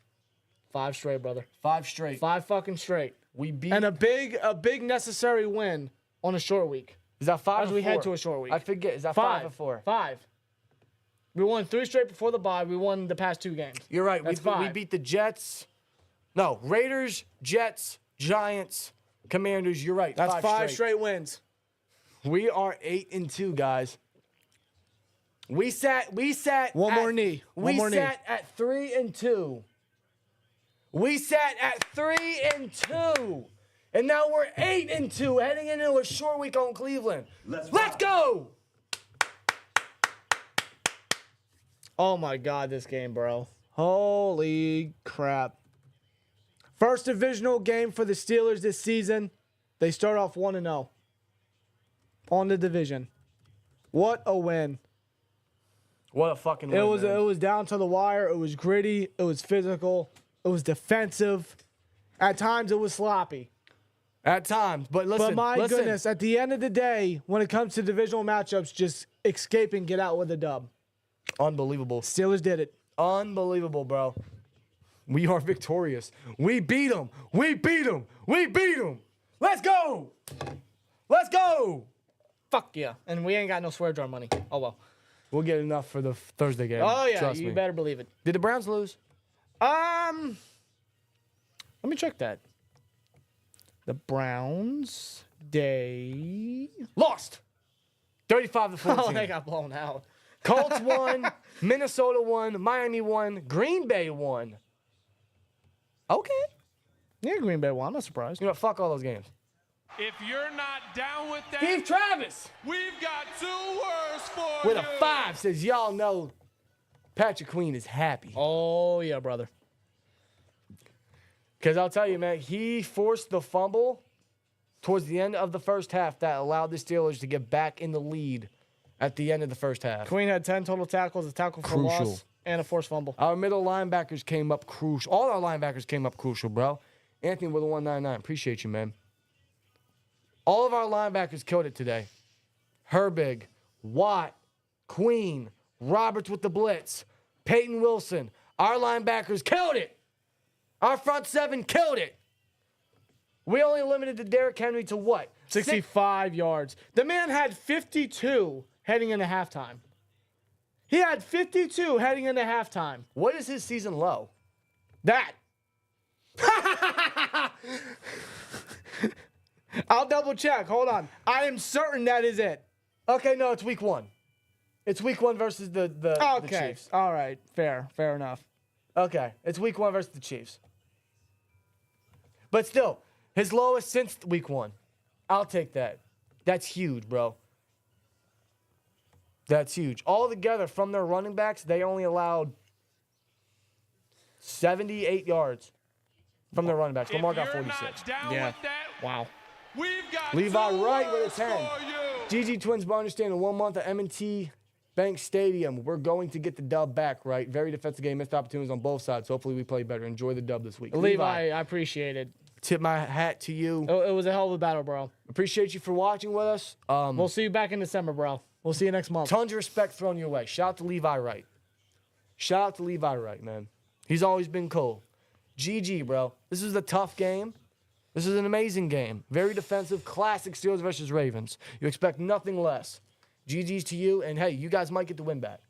5 straight, brother. 5 straight. 5 fucking straight. We beat. And a big necessary win on a short week. Is that 5 As or we 4? head to a short week. I forget. Is that 5 or 4? 5. We won 3 straight before the bye. We won the past 2 games. You're right. That's we 5. beat the Jets. No, Raiders, Jets, Giants, Commanders. You're right. That's 5 straight. straight wins. We are 8-2, guys. We sat. One more knee. We sat at 3-2. We sat at 3-2, and now we're 8-2, heading into a short week on Cleveland. Let's go! Oh my God, this game, bro. Holy crap. First divisional game for the Steelers this season. They start off 1-0 on the division. What a win. What a fucking win, It man. was down to the wire. It was gritty. It was physical. It was defensive. At times, it was sloppy. At times, but listen. But my goodness, at the end of the day, when it comes to divisional matchups, just escape and get out with a dub. Unbelievable. Steelers did it. Unbelievable, bro. We are victorious. We beat them. We beat them. We beat them. Let's go. Let's go. Fuck yeah. And we ain't got no swear jar money. Oh, well. We'll get enough for the Thursday game. Oh, yeah. Trust You me. better believe it. Did the Browns lose? Let me check that. The Browns, they Lost. 35-14. Oh, they got blown out. Colts won. Minnesota won. Miami won. Green Bay won. Okay. Yeah, Green Bay won. I'm not surprised. You know what? Fuck all those games. If you're not down with that, Steve Travis we've got 2 words for with you. a 5 says, y'all know Patrick Queen is happy. Oh, yeah, brother. Because I'll tell you, man, he forced the fumble towards the end of the first half that allowed the Steelers to get back in the lead at the end of the first half. Queen had 10 total tackles, a tackle for Crucial. loss, and a forced fumble. Our middle linebackers came up crucial. All our linebackers came up crucial, bro. Anthony with a 199. Appreciate you, man. All of our linebackers killed it today. Herbig, Watt, Queen, Roberts with the blitz, Peyton Wilson. Our linebackers killed it. Our front 7 killed it. We only limited the Derrick Henry to what? 65 yards. The man had 52 heading into halftime. He had 52 heading into halftime. What is his season low? That. I'll double check. Hold on. I am certain that is it. Okay, no, it's week 1. It's week 1 versus the Chiefs. All right. Fair enough. Okay, it's week 1 versus the Chiefs. But still, his lowest since week 1. I'll take that. That's huge, bro. That's huge. Altogether, from their running backs, they only allowed 78 yards from their running backs. Lamar got 46. Yeah. Wow. We've got Levi 2 Wright with a words 10. for you. GG Twins, but understand in 1 month at M&T Bank Stadium, we're going to get the dub back, right? Very defensive game, missed opportunities on both sides. Hopefully we play better. Enjoy the dub this week. Levi, I appreciate it. Tip my hat to you. It was a hell of a battle, bro. Appreciate you for watching with us. We'll see you back in December, bro. We'll see you next month. Tons of respect thrown your way. Shout out to Levi Wright. Shout out to Levi Wright, man. He's always been cool. GG, bro. This is a tough game. This is an amazing game. Very defensive, classic Steelers versus Ravens. You expect nothing less. GG's to you, and hey, you guys might get the win back.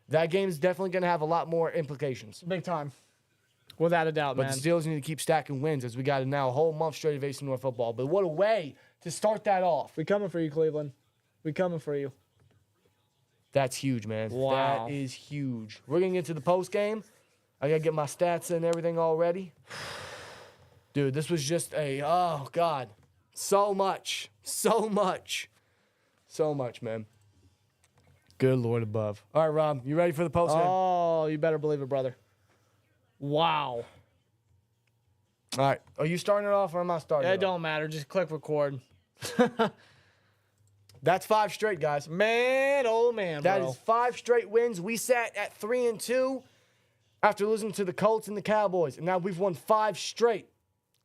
That game is definitely going to have a lot more implications. Big time. Without a doubt, But man. the Steelers need to keep stacking wins as we got now a whole month straight of AFC North football. But what a way to start that off. We coming for you, Cleveland. We coming for you. That's huge, man. Wow. That is huge. We're going to get to the post game. I got to get my stats and everything all ready. Dude, this was just oh, God. So much. So much. So much, man. Good Lord above. All right, Rob, you ready for the post game? Oh, you better believe it, brother. Wow. All right. Are you starting it off or am I starting it It off? don't matter. Just click record. That's 5 straight, guys. Man, oh man, That bro. is 5 straight wins. We sat at 3-2 after losing to the Colts and the Cowboys. And now we've won 5 straight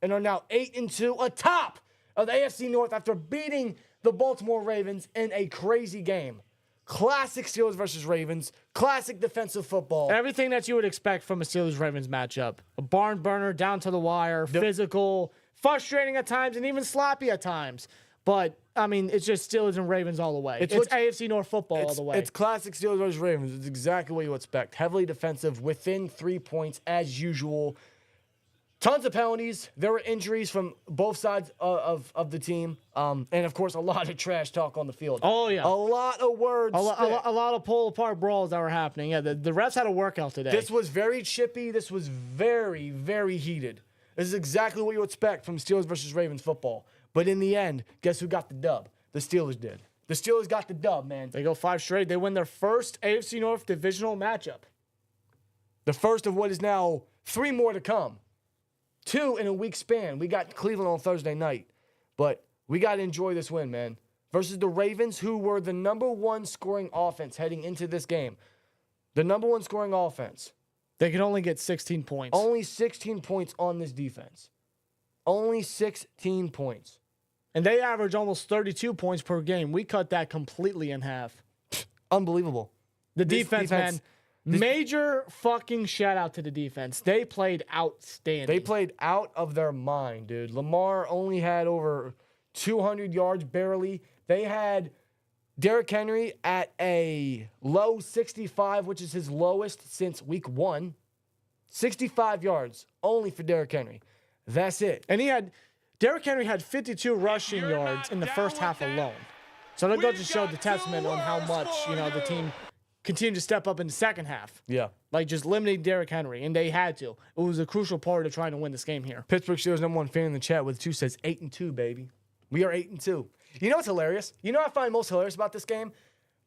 and are now 8-2 atop of the AFC North after beating the Baltimore Ravens in a crazy game. Classic Steelers versus Ravens. Classic defensive football. Everything that you would expect from a Steelers-Ravens matchup. A barn burner, down to the wire, physical, frustrating at times, and even sloppy at times. But, I mean, it's just Steelers and Ravens all the way. It's AFC North football all the way. It's classic Steelers versus Ravens. It's exactly what you expect. Heavily defensive, within 3 points as usual. Tons of penalties. There were injuries from both sides of the team. And, of course, a lot of trash talk on the field. Oh, yeah. A lot of words. A lot of pull-apart brawls that were happening. Yeah, the refs had a workout today. This was very chippy. This was very, very heated. This is exactly what you expect from Steelers versus Ravens football. But in the end, guess who got the dub? The Steelers did. The Steelers got the dub, man. They go 5 straight. They win their first AFC North divisional matchup. The first of what is now 3 more to come. 2 in a week span. We got Cleveland on Thursday night. But we got to enjoy this win, man. Versus the Ravens, who were the #1 scoring offense heading into this game. The #1 scoring offense. They could only get 16 points. Only 16 points on this defense. Only 16 points. And they average almost 32 points per game. We cut that completely in half. Unbelievable. The This defense, man. Major fucking shout out to the defense. They played outstanding. They played out of their mind, dude. Lamar only had over 200 yards, barely. They had Derrick Henry at a low 65, which is his lowest since week 1. 65 yards only for Derrick Henry. That's it. And Derrick Henry had 52 rushing yards in the first half alone. So that goes to show the testament on how much, the team continued to step up in the second half. Yeah. Like just limiting Derrick Henry, and they had to. It was a crucial part of trying to win this game here. Pittsburgh Steelers #1 fan in the chat with 2 says 8-2, baby. We are 8-2. You know what's hilarious? You know what I find most hilarious about this game?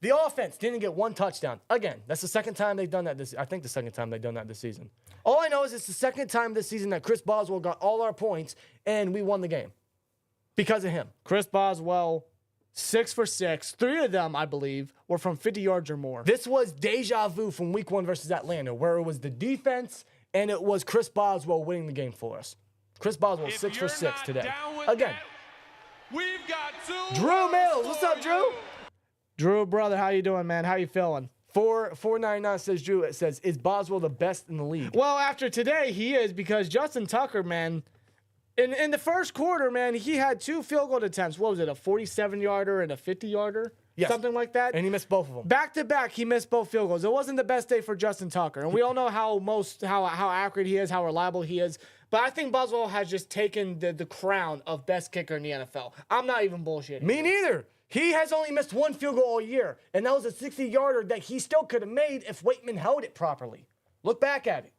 The offense didn't get 1 touchdown. Again, that's the second time they've done that I think the second time they've done that this season. All I know is it's the second time this season that Chris Boswell got all our points and we won the game. Because of him. Chris Boswell, 6 for 6. 3 of them, I believe, were from 50 yards or more. This was deja vu from week 1 versus Atlanta, where it was the defense and it was Chris Boswell winning the game for us. Chris Boswell, 6 for 6 today. Again. We've got 2 Drew Mills. What's up, Drew? Drew, brother, how you doing, man? How you feeling? 499 says Drew. It says, is Boswell the best in the league? Well, after today, he is, because Justin Tucker, man, in the first quarter, man, he had 2 field goal attempts. What was it, a 47-yarder and a 50-yarder? Yes. Something like that? And he missed both of them. Back to back, he missed both field goals. It wasn't the best day for Justin Tucker, and we all know how accurate he is, how reliable he is. But I think Boswell has just taken the crown of best kicker in the NFL. I'm not even bullshitting. Me neither. He has only missed one field goal all year, and that was a 60-yarder that he still could have made if Waitman held it properly. Look back at it.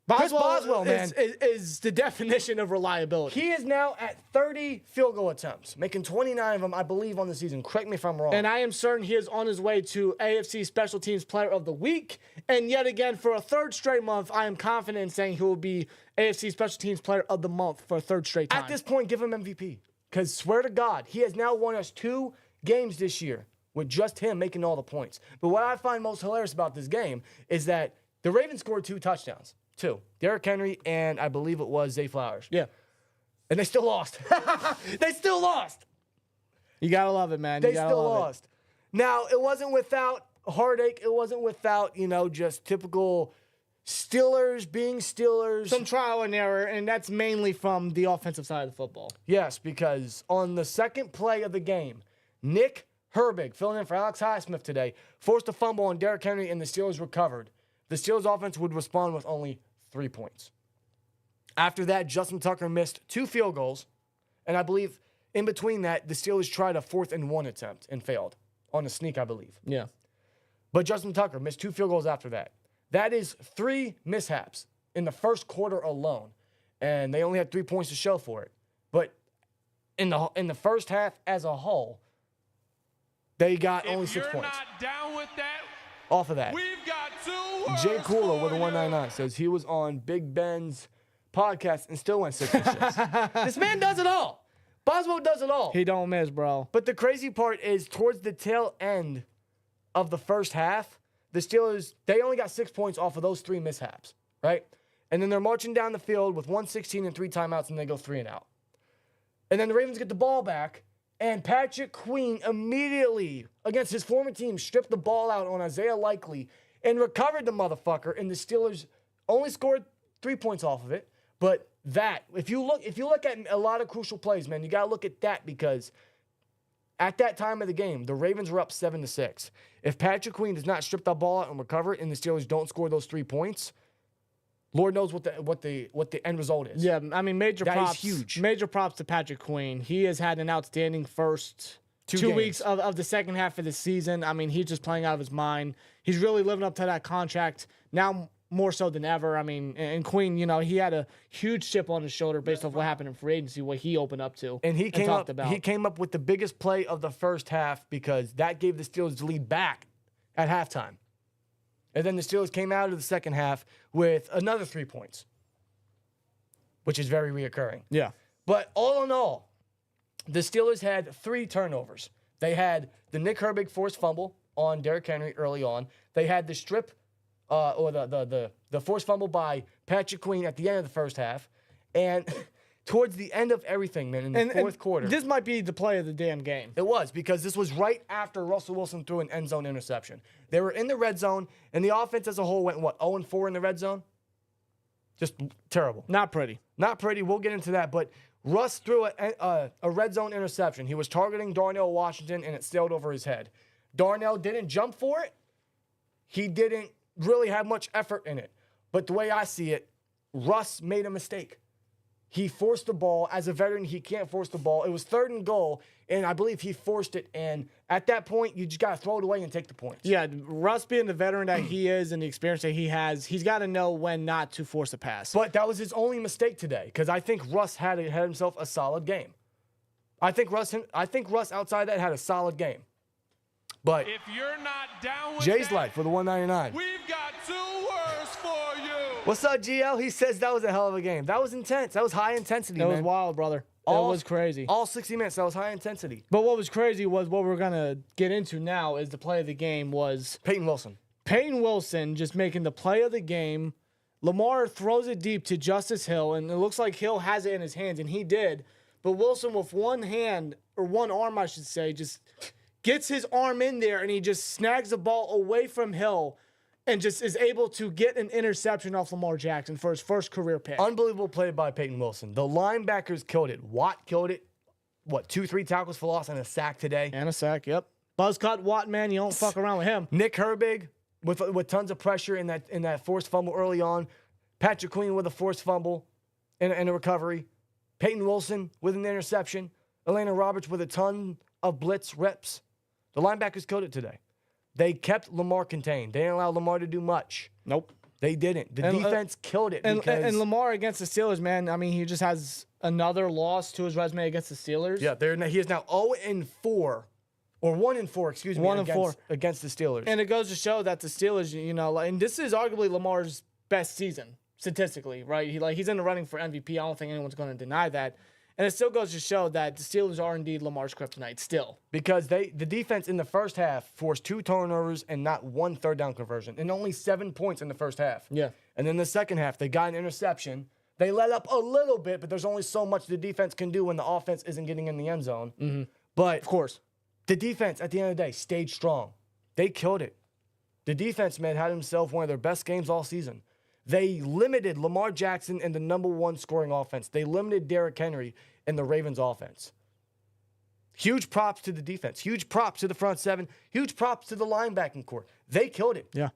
Boswell, man, is the definition of reliability. He is now at 30 field goal attempts, making 29 of them, I believe, on the season. Correct me if I'm wrong. And I am certain he is on his way to AFC Special Teams Player of the Week. And yet again, for a third straight month, I am confident in saying he will be AFC Special Teams Player of the Month for a third straight time. At this point, give him MVP. Because swear to God, he has now won us 2 games this year with just him making all the points. But what I find most hilarious about this game is that the Ravens scored 2 touchdowns. 2. Derrick Henry and I believe it was Zay Flowers. Yeah. And they still lost. They still lost. You got to love it, man. They still lost. Now, it wasn't without heartache. It wasn't without, just typical Steelers being Steelers. Some trial and error, and that's mainly from the offensive side of the football. Yes, because on the second play of the game, Nick Herbig, filling in for Alex Highsmith today, forced a fumble on Derrick Henry, and the Steelers recovered. The Steelers offense would respond with only 3 points. After that, Justin Tucker missed 2 field goals, and I believe in between that, the Steelers tried a 4th and 1 attempt and failed on a sneak, I believe. Yeah. But Justin Tucker missed 2 field goals after that. That is 3 mishaps in the first quarter alone, and they only had 3 points to show for it. But in the first half as a whole, they got only 6 points. If you're not down with that, off of that. we've got 2 words Jay Cooler with a for you. 199 says he was on Big Ben's podcast and still went 6 and 6. This man does it all. Boswell does it all. He don't miss, bro. But the crazy part is towards the tail end of the first half, the Steelers, they only got 6 points off of those 3 mishaps, right? And then they're marching down the field with 1:16 and 3 timeouts, and they go 3 and out. And then the Ravens get the ball back, and Patrick Queen immediately, against his former team, stripped the ball out on Isaiah Likely and recovered the motherfucker, and the Steelers only scored 3 points off of it. But that, if you look at a lot of crucial plays, man, you got to look at that because at that time of the game, the Ravens were up 7-6. If Patrick Queen does not strip that ball out and recover it, and the Steelers don't score those 3 points, Lord knows what the end result is. Yeah, I mean, major That props. is huge. Major props to Patrick Queen. He has had an outstanding first 2 games. weeks of the second half of the season. I mean, he's just playing out of his mind. He's really living up to that contract now more so than ever. I mean, and Queen, he had a huge chip on his shoulder based off what happened in free agency, what he opened up to, And he came up. about. He came up with the biggest play of the first half because that gave the Steelers the lead back at halftime. And then the Steelers came out of the second half with another 3 points, which is very reoccurring. Yeah. But all in all, the Steelers had 3 turnovers. They had the Nick Herbig forced fumble on Derrick Henry early on. They had the strip or the forced fumble by Patrick Queen at the end of the first half. And towards the end of everything, man, in the fourth quarter. This might be the play of the damn game. It was because this was right after Russell Wilson threw an end zone interception. They were in the red zone, and the offense as a whole went, 0-4 in the red zone? Just terrible. Not pretty. Not pretty. We'll get into that. But Russ threw a red zone interception. He was targeting Darnell Washington, and it sailed over his head. Darnell didn't jump for it. He didn't really have much effort in it. But the way I see it, Russ made a mistake. He forced the ball. As a veteran, he can't force the ball. It was 3rd and goal, and I believe he forced it. And at that point, you just got to throw it away and take the points. Yeah, Russ being the veteran that he is and the experience that he has, he's got to know when not to force a pass. But that was his only mistake today because I think Russ had himself a solid game. I think Russ outside that had a solid game. But If you're not down with Jay's that, life for the 199. we've got 2 words for you. What's up, GL? He says that was a hell of a game. That was intense. That was high intensity, That man. was wild, brother. That was crazy. All 60 minutes, that was high intensity. But what was crazy was what we're going to get into now is the play of the game was Peyton Wilson. Peyton Wilson just making the play of the game. Lamar throws it deep to Justice Hill, and it looks like Hill has it in his hands, and he did. But Wilson with one hand, or one arm, I should say, just gets his arm in there, and he just snags the ball away from Hill and just is able to get an interception off Lamar Jackson for his first career pick. Unbelievable play by Peyton Wilson. The linebackers killed it. Watt killed it. 2-3 tackles for loss and a sack today. And a sack, yep. Buzzcut Watt, man, you don't fuck around with him. Nick Herbig with tons of pressure in that forced fumble early on. Patrick Queen with a forced fumble. in a recovery. Peyton Wilson with an interception. Elena Roberts with a ton of blitz reps. The linebackers killed it today. They kept Lamar contained. They didn't allow Lamar to do much. Nope. They didn't. The defense killed it. And Lamar against the Steelers, man, I mean, he just has another loss to his resume against the Steelers. Yeah, he is now 0-4, or 1-4, excuse me, 1-4 against the Steelers. And it goes to show that the Steelers, and this is arguably Lamar's best season statistically, right? He's in the running for MVP. I don't think anyone's going to deny that. And it still goes to show that the Steelers are indeed Lamar's kryptonite still. Because the defense in the first half forced 2 turnovers and not 1 third down conversion, and only 7 points in the first half. Yeah. And then the second half, they got an interception. They let up a little bit, but there's only so much the defense can do when the offense isn't getting in the end zone. Mm-hmm. But of course, the defense at the end of the day stayed strong. They killed it. The defense, man, had himself one of their best games all season. They limited Lamar Jackson and the number 1 scoring offense. They limited Derrick Henry and the Ravens offense. Huge props to the defense. Huge props to the front 7. Huge props to the linebacking core. They killed it. yeah.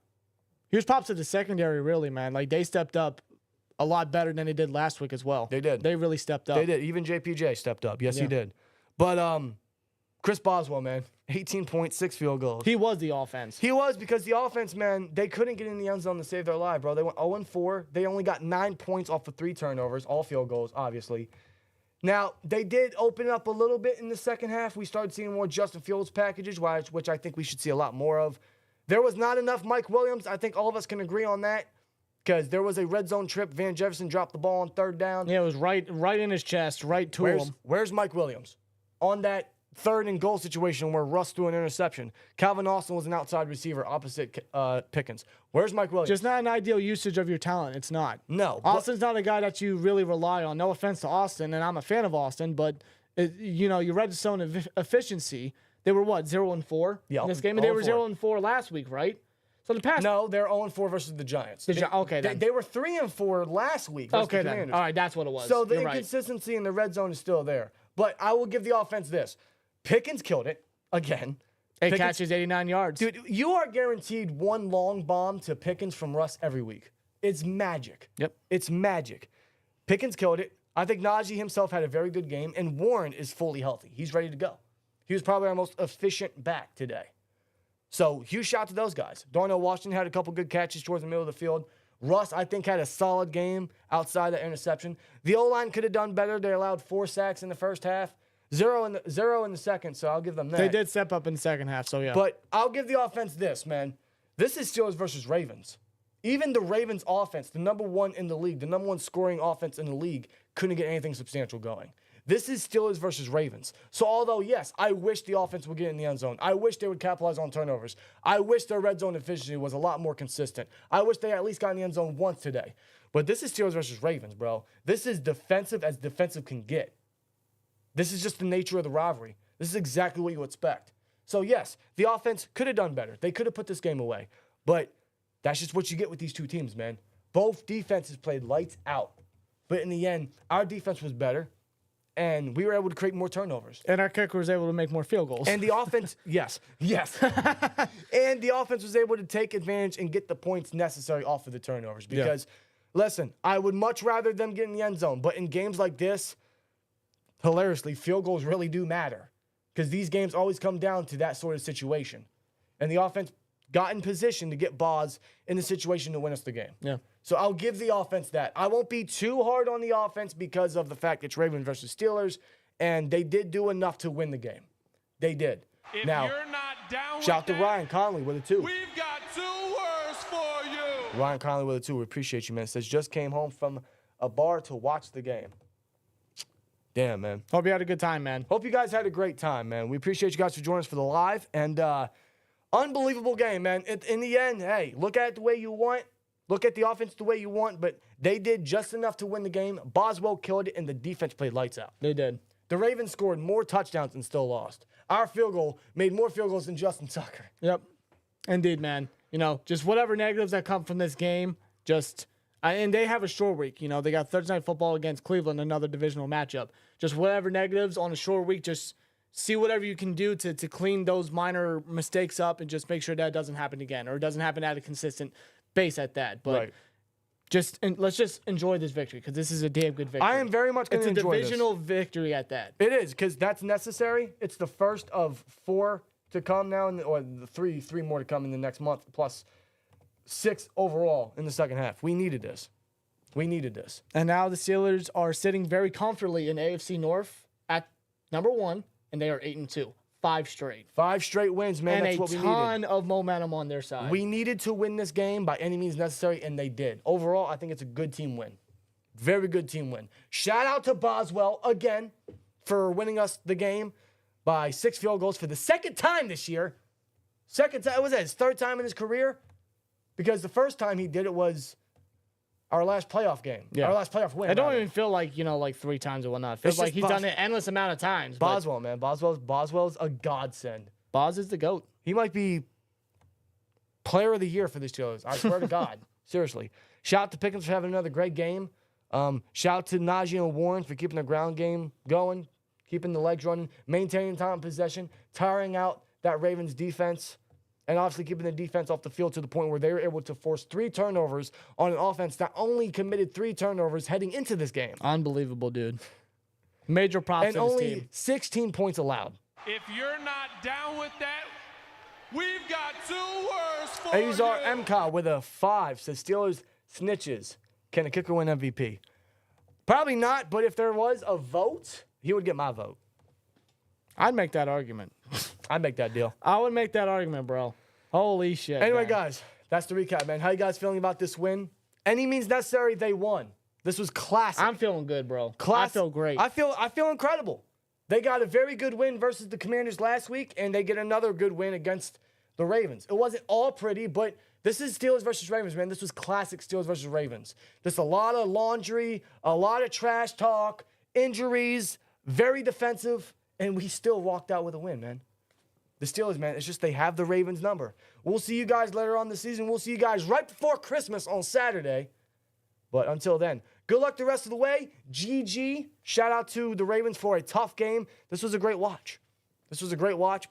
Huge props to the secondary, really, man. They stepped up a lot better than they did last week as well. They did. They really stepped up. They did. Even JPJ stepped up. Yes, he did. But Chris Boswell, man, 18.6 field goals. He was the offense. He was, because the offense, man, they couldn't get in the end zone to save their life, bro. They went 0-4. They only got 9 points off of 3 turnovers, all field goals, obviously. Now, they did open up a little bit in the second half. We started seeing more Justin Fields packages, which I think we should see a lot more of. There was not enough Mike Williams. I think all of us can agree on that, because there was a red zone trip. Van Jefferson dropped the ball on 3rd down. Yeah, it was right in his chest, right to him. Where's Mike Williams? On that 3rd and goal situation where Russ threw an interception. Calvin Austin was an outside receiver opposite Pickens. Where's Mike Williams? Just not an ideal usage of your talent. It's not. No. Austin's not a guy that you really rely on. No offense to Austin, and I'm a fan of Austin, but your red zone efficiency, they were what, 0-4 in this game? And they were 0-4 last week, right? So the past. No, they're 0-4 versus the Giants. Okay, then. They were 3-4 last week. Okay, then. All right, that's what it was. So the You're right. inconsistency in the red zone is still there. But I will give the offense this. Pickens killed it again. 8 catches, 89 yards. Dude, you are guaranteed 1 long bomb to Pickens from Russ every week. It's magic. Yep. It's magic. Pickens killed it. I think Najee himself had a very good game, and Warren is fully healthy. He's ready to go. He was probably our most efficient back today. So, huge shout to those guys. Darnell Washington had a couple good catches towards the middle of the field. Russ, I think, had a solid game outside that interception. The O-line could have done better. They allowed 4 sacks in the first half. 0 in the second, so I'll give them that. They did step up in the second half, so yeah. But I'll give the offense this, man. This is Steelers versus Ravens. Even the Ravens offense, the number 1 in the league, the number 1 scoring offense in the league, couldn't get anything substantial going. This is Steelers versus Ravens. So although, yes, I wish the offense would get in the end zone. I wish they would capitalize on turnovers. I wish their red zone efficiency was a lot more consistent. I wish they at least got in the end zone once today. But this is Steelers versus Ravens, bro. This is defensive as defensive can get. This is just the nature of the rivalry. This is exactly what you expect. So, yes, the offense could have done better. They could have put this game away. But that's just what you get with these two teams, man. Both defenses played lights out. But in the end, our defense was better, and we were able to create more turnovers. And our kicker was able to make more field goals. And the offense, yes. And the offense was able to take advantage and get the points necessary off of the turnovers. Because, listen, I would much rather them get in the end zone. But in games like this, hilariously, field goals really do matter, because these games always come down to that sort of situation. And the offense got in position to get Boz in the situation to win us the game. Yeah. So I'll give the offense that. I won't be too hard on the offense because of the fact it's Ravens versus Steelers, and they did do enough to win the game. They did. If now, you're not down shout with to Ryan Conley with a 2. We've got 2 words for you. Ryan Conley with a 2. We appreciate you, man. Says, just came home from a bar to watch the game. Damn, man. Hope you had a good time, man. Hope you guys had a great time, man. We appreciate you guys for joining us for the live. And unbelievable game, man. In the end, hey, look at it the way you want. Look at the offense the way you want. But they did just enough to win the game. Boswell killed it, and the defense played lights out. They did. The Ravens scored more touchdowns and still lost. Our field goal made more field goals than Justin Tucker. Yep. Indeed, man. Just whatever negatives that come from this game, and they have a short week. They got Thursday Night Football against Cleveland, another divisional matchup. Just whatever negatives on a short week, just see whatever you can do to clean those minor mistakes up and just make sure that doesn't happen again, or it doesn't happen at a consistent base at that. But let's just enjoy this victory because this is a damn good victory. I am very much going to enjoy It's a divisional victory at that. It is, because that's necessary. It's the first of 4 to come now, or the three more to come in the next month, plus 6 overall in the second half. We needed this. And now the Steelers are sitting very comfortably in AFC North at number 1, and they are 8-2. 5 straight. 5 straight wins, man. And That's what we needed. a ton of momentum on their side. We needed to win this game by any means necessary, and they did. Overall, I think it's a good team win. Very good team win. Shout out to Boswell again for winning us the game by 6 field goals for the second time this year. Second time, was that his third time in his career? Because the first time he did it was our last playoff game. Yeah. Our last playoff win. I don't rather. even feel like, like 3 times or whatnot. It feels It's like just he's done it endless amount of times. but Boswell, man. Boswell's a godsend. Boz is the GOAT. He might be player of the year for the Steelers. I swear to God. Seriously. Shout out to Pickens for having another great game. Shout out to Najee and Warren for keeping the ground game going, keeping the legs running, maintaining time in possession, tiring out that Ravens defense, and obviously keeping the defense off the field to the point where they were able to force 3 turnovers on an offense that only committed 3 turnovers heading into this game. Unbelievable, dude. Major props And to this only team. 16 points allowed. If you're not down with that, we've got 2 words for Azar you. MK with a 5 says Steelers snitches. Can a kicker win MVP? Probably not, but if there was a vote, he would get my vote. I'd make that argument. I'd make that deal. I would make that argument, bro. Holy shit. Anyway, man. guys, that's the recap, man. How you guys feeling about this win? Any means necessary, they won. This was classic. I'm feeling good, bro. Class- I feel great. I feel incredible. They got a very good win versus the Commanders last week, and they get another good win against the Ravens. It wasn't all pretty, but this is Steelers versus Ravens, man. This was classic Steelers versus Ravens. There's a lot of laundry, a lot of trash talk, injuries, very defensive, and we still walked out with a win, man. The Steelers, man, it's just they have the Ravens number. We'll see you guys later on the season. We'll see you guys right before Christmas on Saturday. But until then, good luck the rest of the way. GG. Shout out to the Ravens for a tough game. This was a great watch.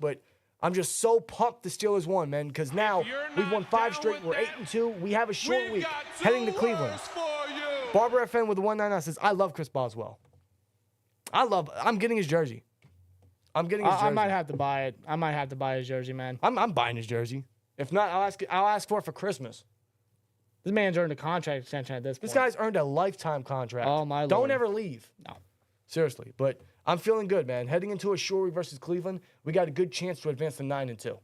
But I'm just so pumped the Steelers won, man, because now we've won 5 straight. We're 8-2. We have a short week heading to Cleveland. Barbara FN with the 199 says, I love Chris Boswell. I'm getting his jersey. I might have to buy it. I might have to buy his jersey, man. I'm buying his jersey. If not, I'll ask for it for Christmas. This man's earned a contract extension at this point. This guy's earned a lifetime contract. Oh, my Lord. Don't ever leave. No. Seriously. But I'm feeling good, man. Heading into a short week versus Cleveland, we got a good chance to advance to 9-2.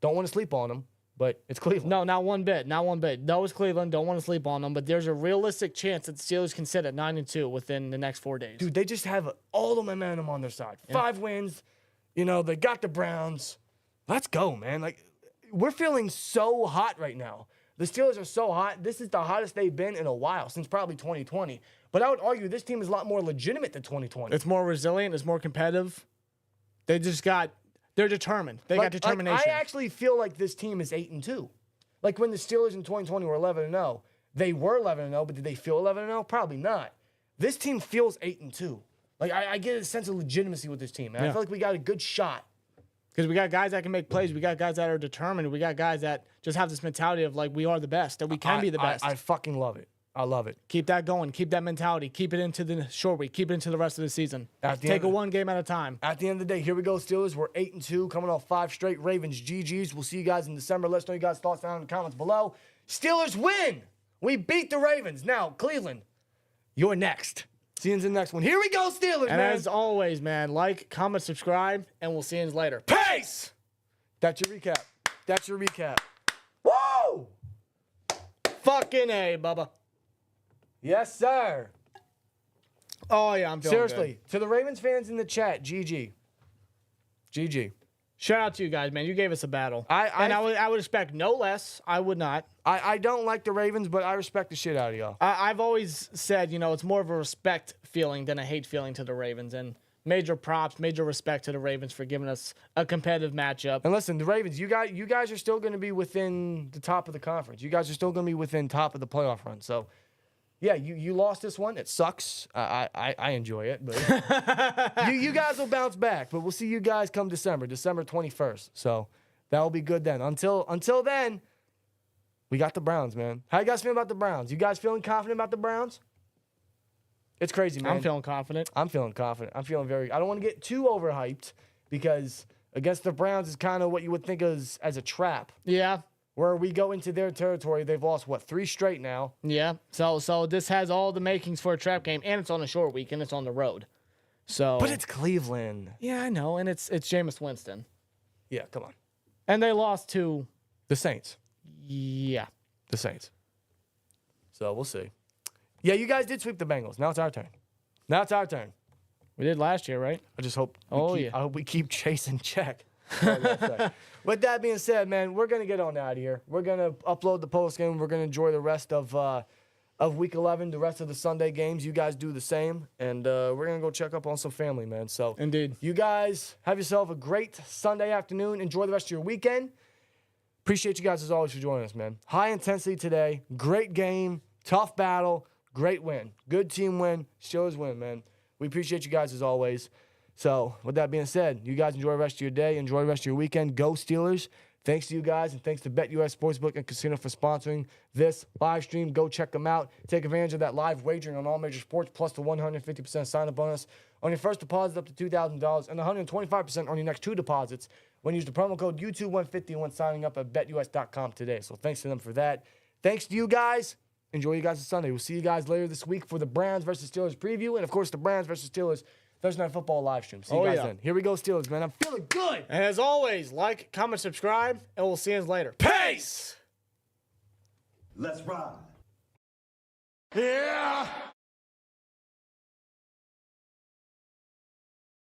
Don't want to sleep on them, but it's Cleveland. No, not one bit. Not one bit. No, it's Cleveland. Don't want to sleep on them, but there's a realistic chance that the Steelers can sit at 9-2 within the next 4 days. Dude, they just have all the momentum on their side. 5 wins. They got the Browns. Let's go, man. Like, we're feeling so hot right now. The Steelers are so hot. This is the hottest they've been in a while, since probably 2020. But I would argue this team is a lot more legitimate than 2020. It's more resilient. It's more competitive. They're determined. They got determination. I actually feel like this team is 8-2. Like when the Steelers in 2020 were 11-0, they were 11-0, but did they feel 11-0? Probably not. This team feels 8-2. Like I get a sense of legitimacy with this team, man. I feel like we got a good shot. Because we got guys that can make plays. We got guys that are determined. We got guys that just have this mentality of like we are the best, that we can be the best. I fucking love it. I love it. Keep that going. Keep that mentality. Keep it into the short week. Keep it into the rest of the season. Take it one game at a time. At the end of the day, here we go, Steelers. We're 8-2, coming off 5 straight. Ravens, GGs. We'll see you guys in December. Let us know your guys' thoughts down in the comments below. Steelers win. We beat the Ravens. Now, Cleveland, you're next. See you in the next one. Here we go, Steelers, And man. as always, man, like, comment, subscribe, and we'll see you later. Peace! That's your recap. Woo! Fucking A, Bubba. Yes, sir. Oh, yeah, I'm feeling Seriously, to the Ravens fans in the chat, GG. good. Shout out to you guys, man. You gave us a battle. I would expect no less. I would not. I don't like the Ravens, but I respect the shit out of y'all. I've always said, it's more of a respect feeling than a hate feeling to the Ravens. And major props, major respect to the Ravens for giving us a competitive matchup. And listen, the Ravens, you guys are still going to be within the top of the conference. You guys are still going to be within top of the playoff run. So, yeah, you lost this one. It sucks. I enjoy it, but you guys will bounce back. But we'll see you guys come December 21st. So that will be good then. Until then, We got the Browns, man. How you guys feeling about the Browns? You guys feeling confident about the Browns? It's crazy, man. I'm feeling confident. I'm feeling confident. I'm feeling very. I don't want to get too overhyped because against the Browns is kind of what you would think as a trap. Yeah. Where we go into their territory, they've lost, 3 straight now? Yeah. So this has all the makings for a trap game, and it's on a short week, and it's on the road. So. But it's Cleveland. Yeah, I know, and it's Jameis Winston. Yeah, come on. And they lost to. The Saints. Yeah. The Saints. So we'll see. Yeah, you guys did sweep the Bengals. Now it's our turn. Now it's our turn. We did last year, right? I just hope. Yeah. I hope we keep chasing check. With that being said, man, we're gonna get on out of here. We're gonna upload the post game. We're gonna enjoy the rest of Week 11, the rest of the Sunday games. You guys do the same, and we're gonna go check up on some family, man. So, Indeed. You guys have yourself a great Sunday afternoon. Enjoy the rest of your weekend. Appreciate you guys as always for joining us, man. High intensity today. Great game. Tough battle. Great win. Good team win. Steelers win, man. We appreciate you guys as always. So, with that being said, you guys enjoy the rest of your day. Enjoy the rest of your weekend. Go Steelers. Thanks to you guys, and thanks to BetUS Sportsbook and Casino for sponsoring this live stream. Go check them out. Take advantage of that live wagering on all major sports, plus the 150% sign-up bonus on your first deposit up to $2,000 and 125% on your next 2 deposits when you use the promo code YouTube150 when signing up at BetUS.com today. So thanks to them for that. Thanks to you guys. Enjoy you guys on Sunday. We'll see you guys later this week for the Browns versus Steelers preview, and, of course, the Browns versus Steelers Thursday Night Football live stream. See you guys then. Here we go, Steelers, man. I'm feeling good. And as always, like, comment, subscribe, and we'll see you later. Peace! Let's ride. Yeah.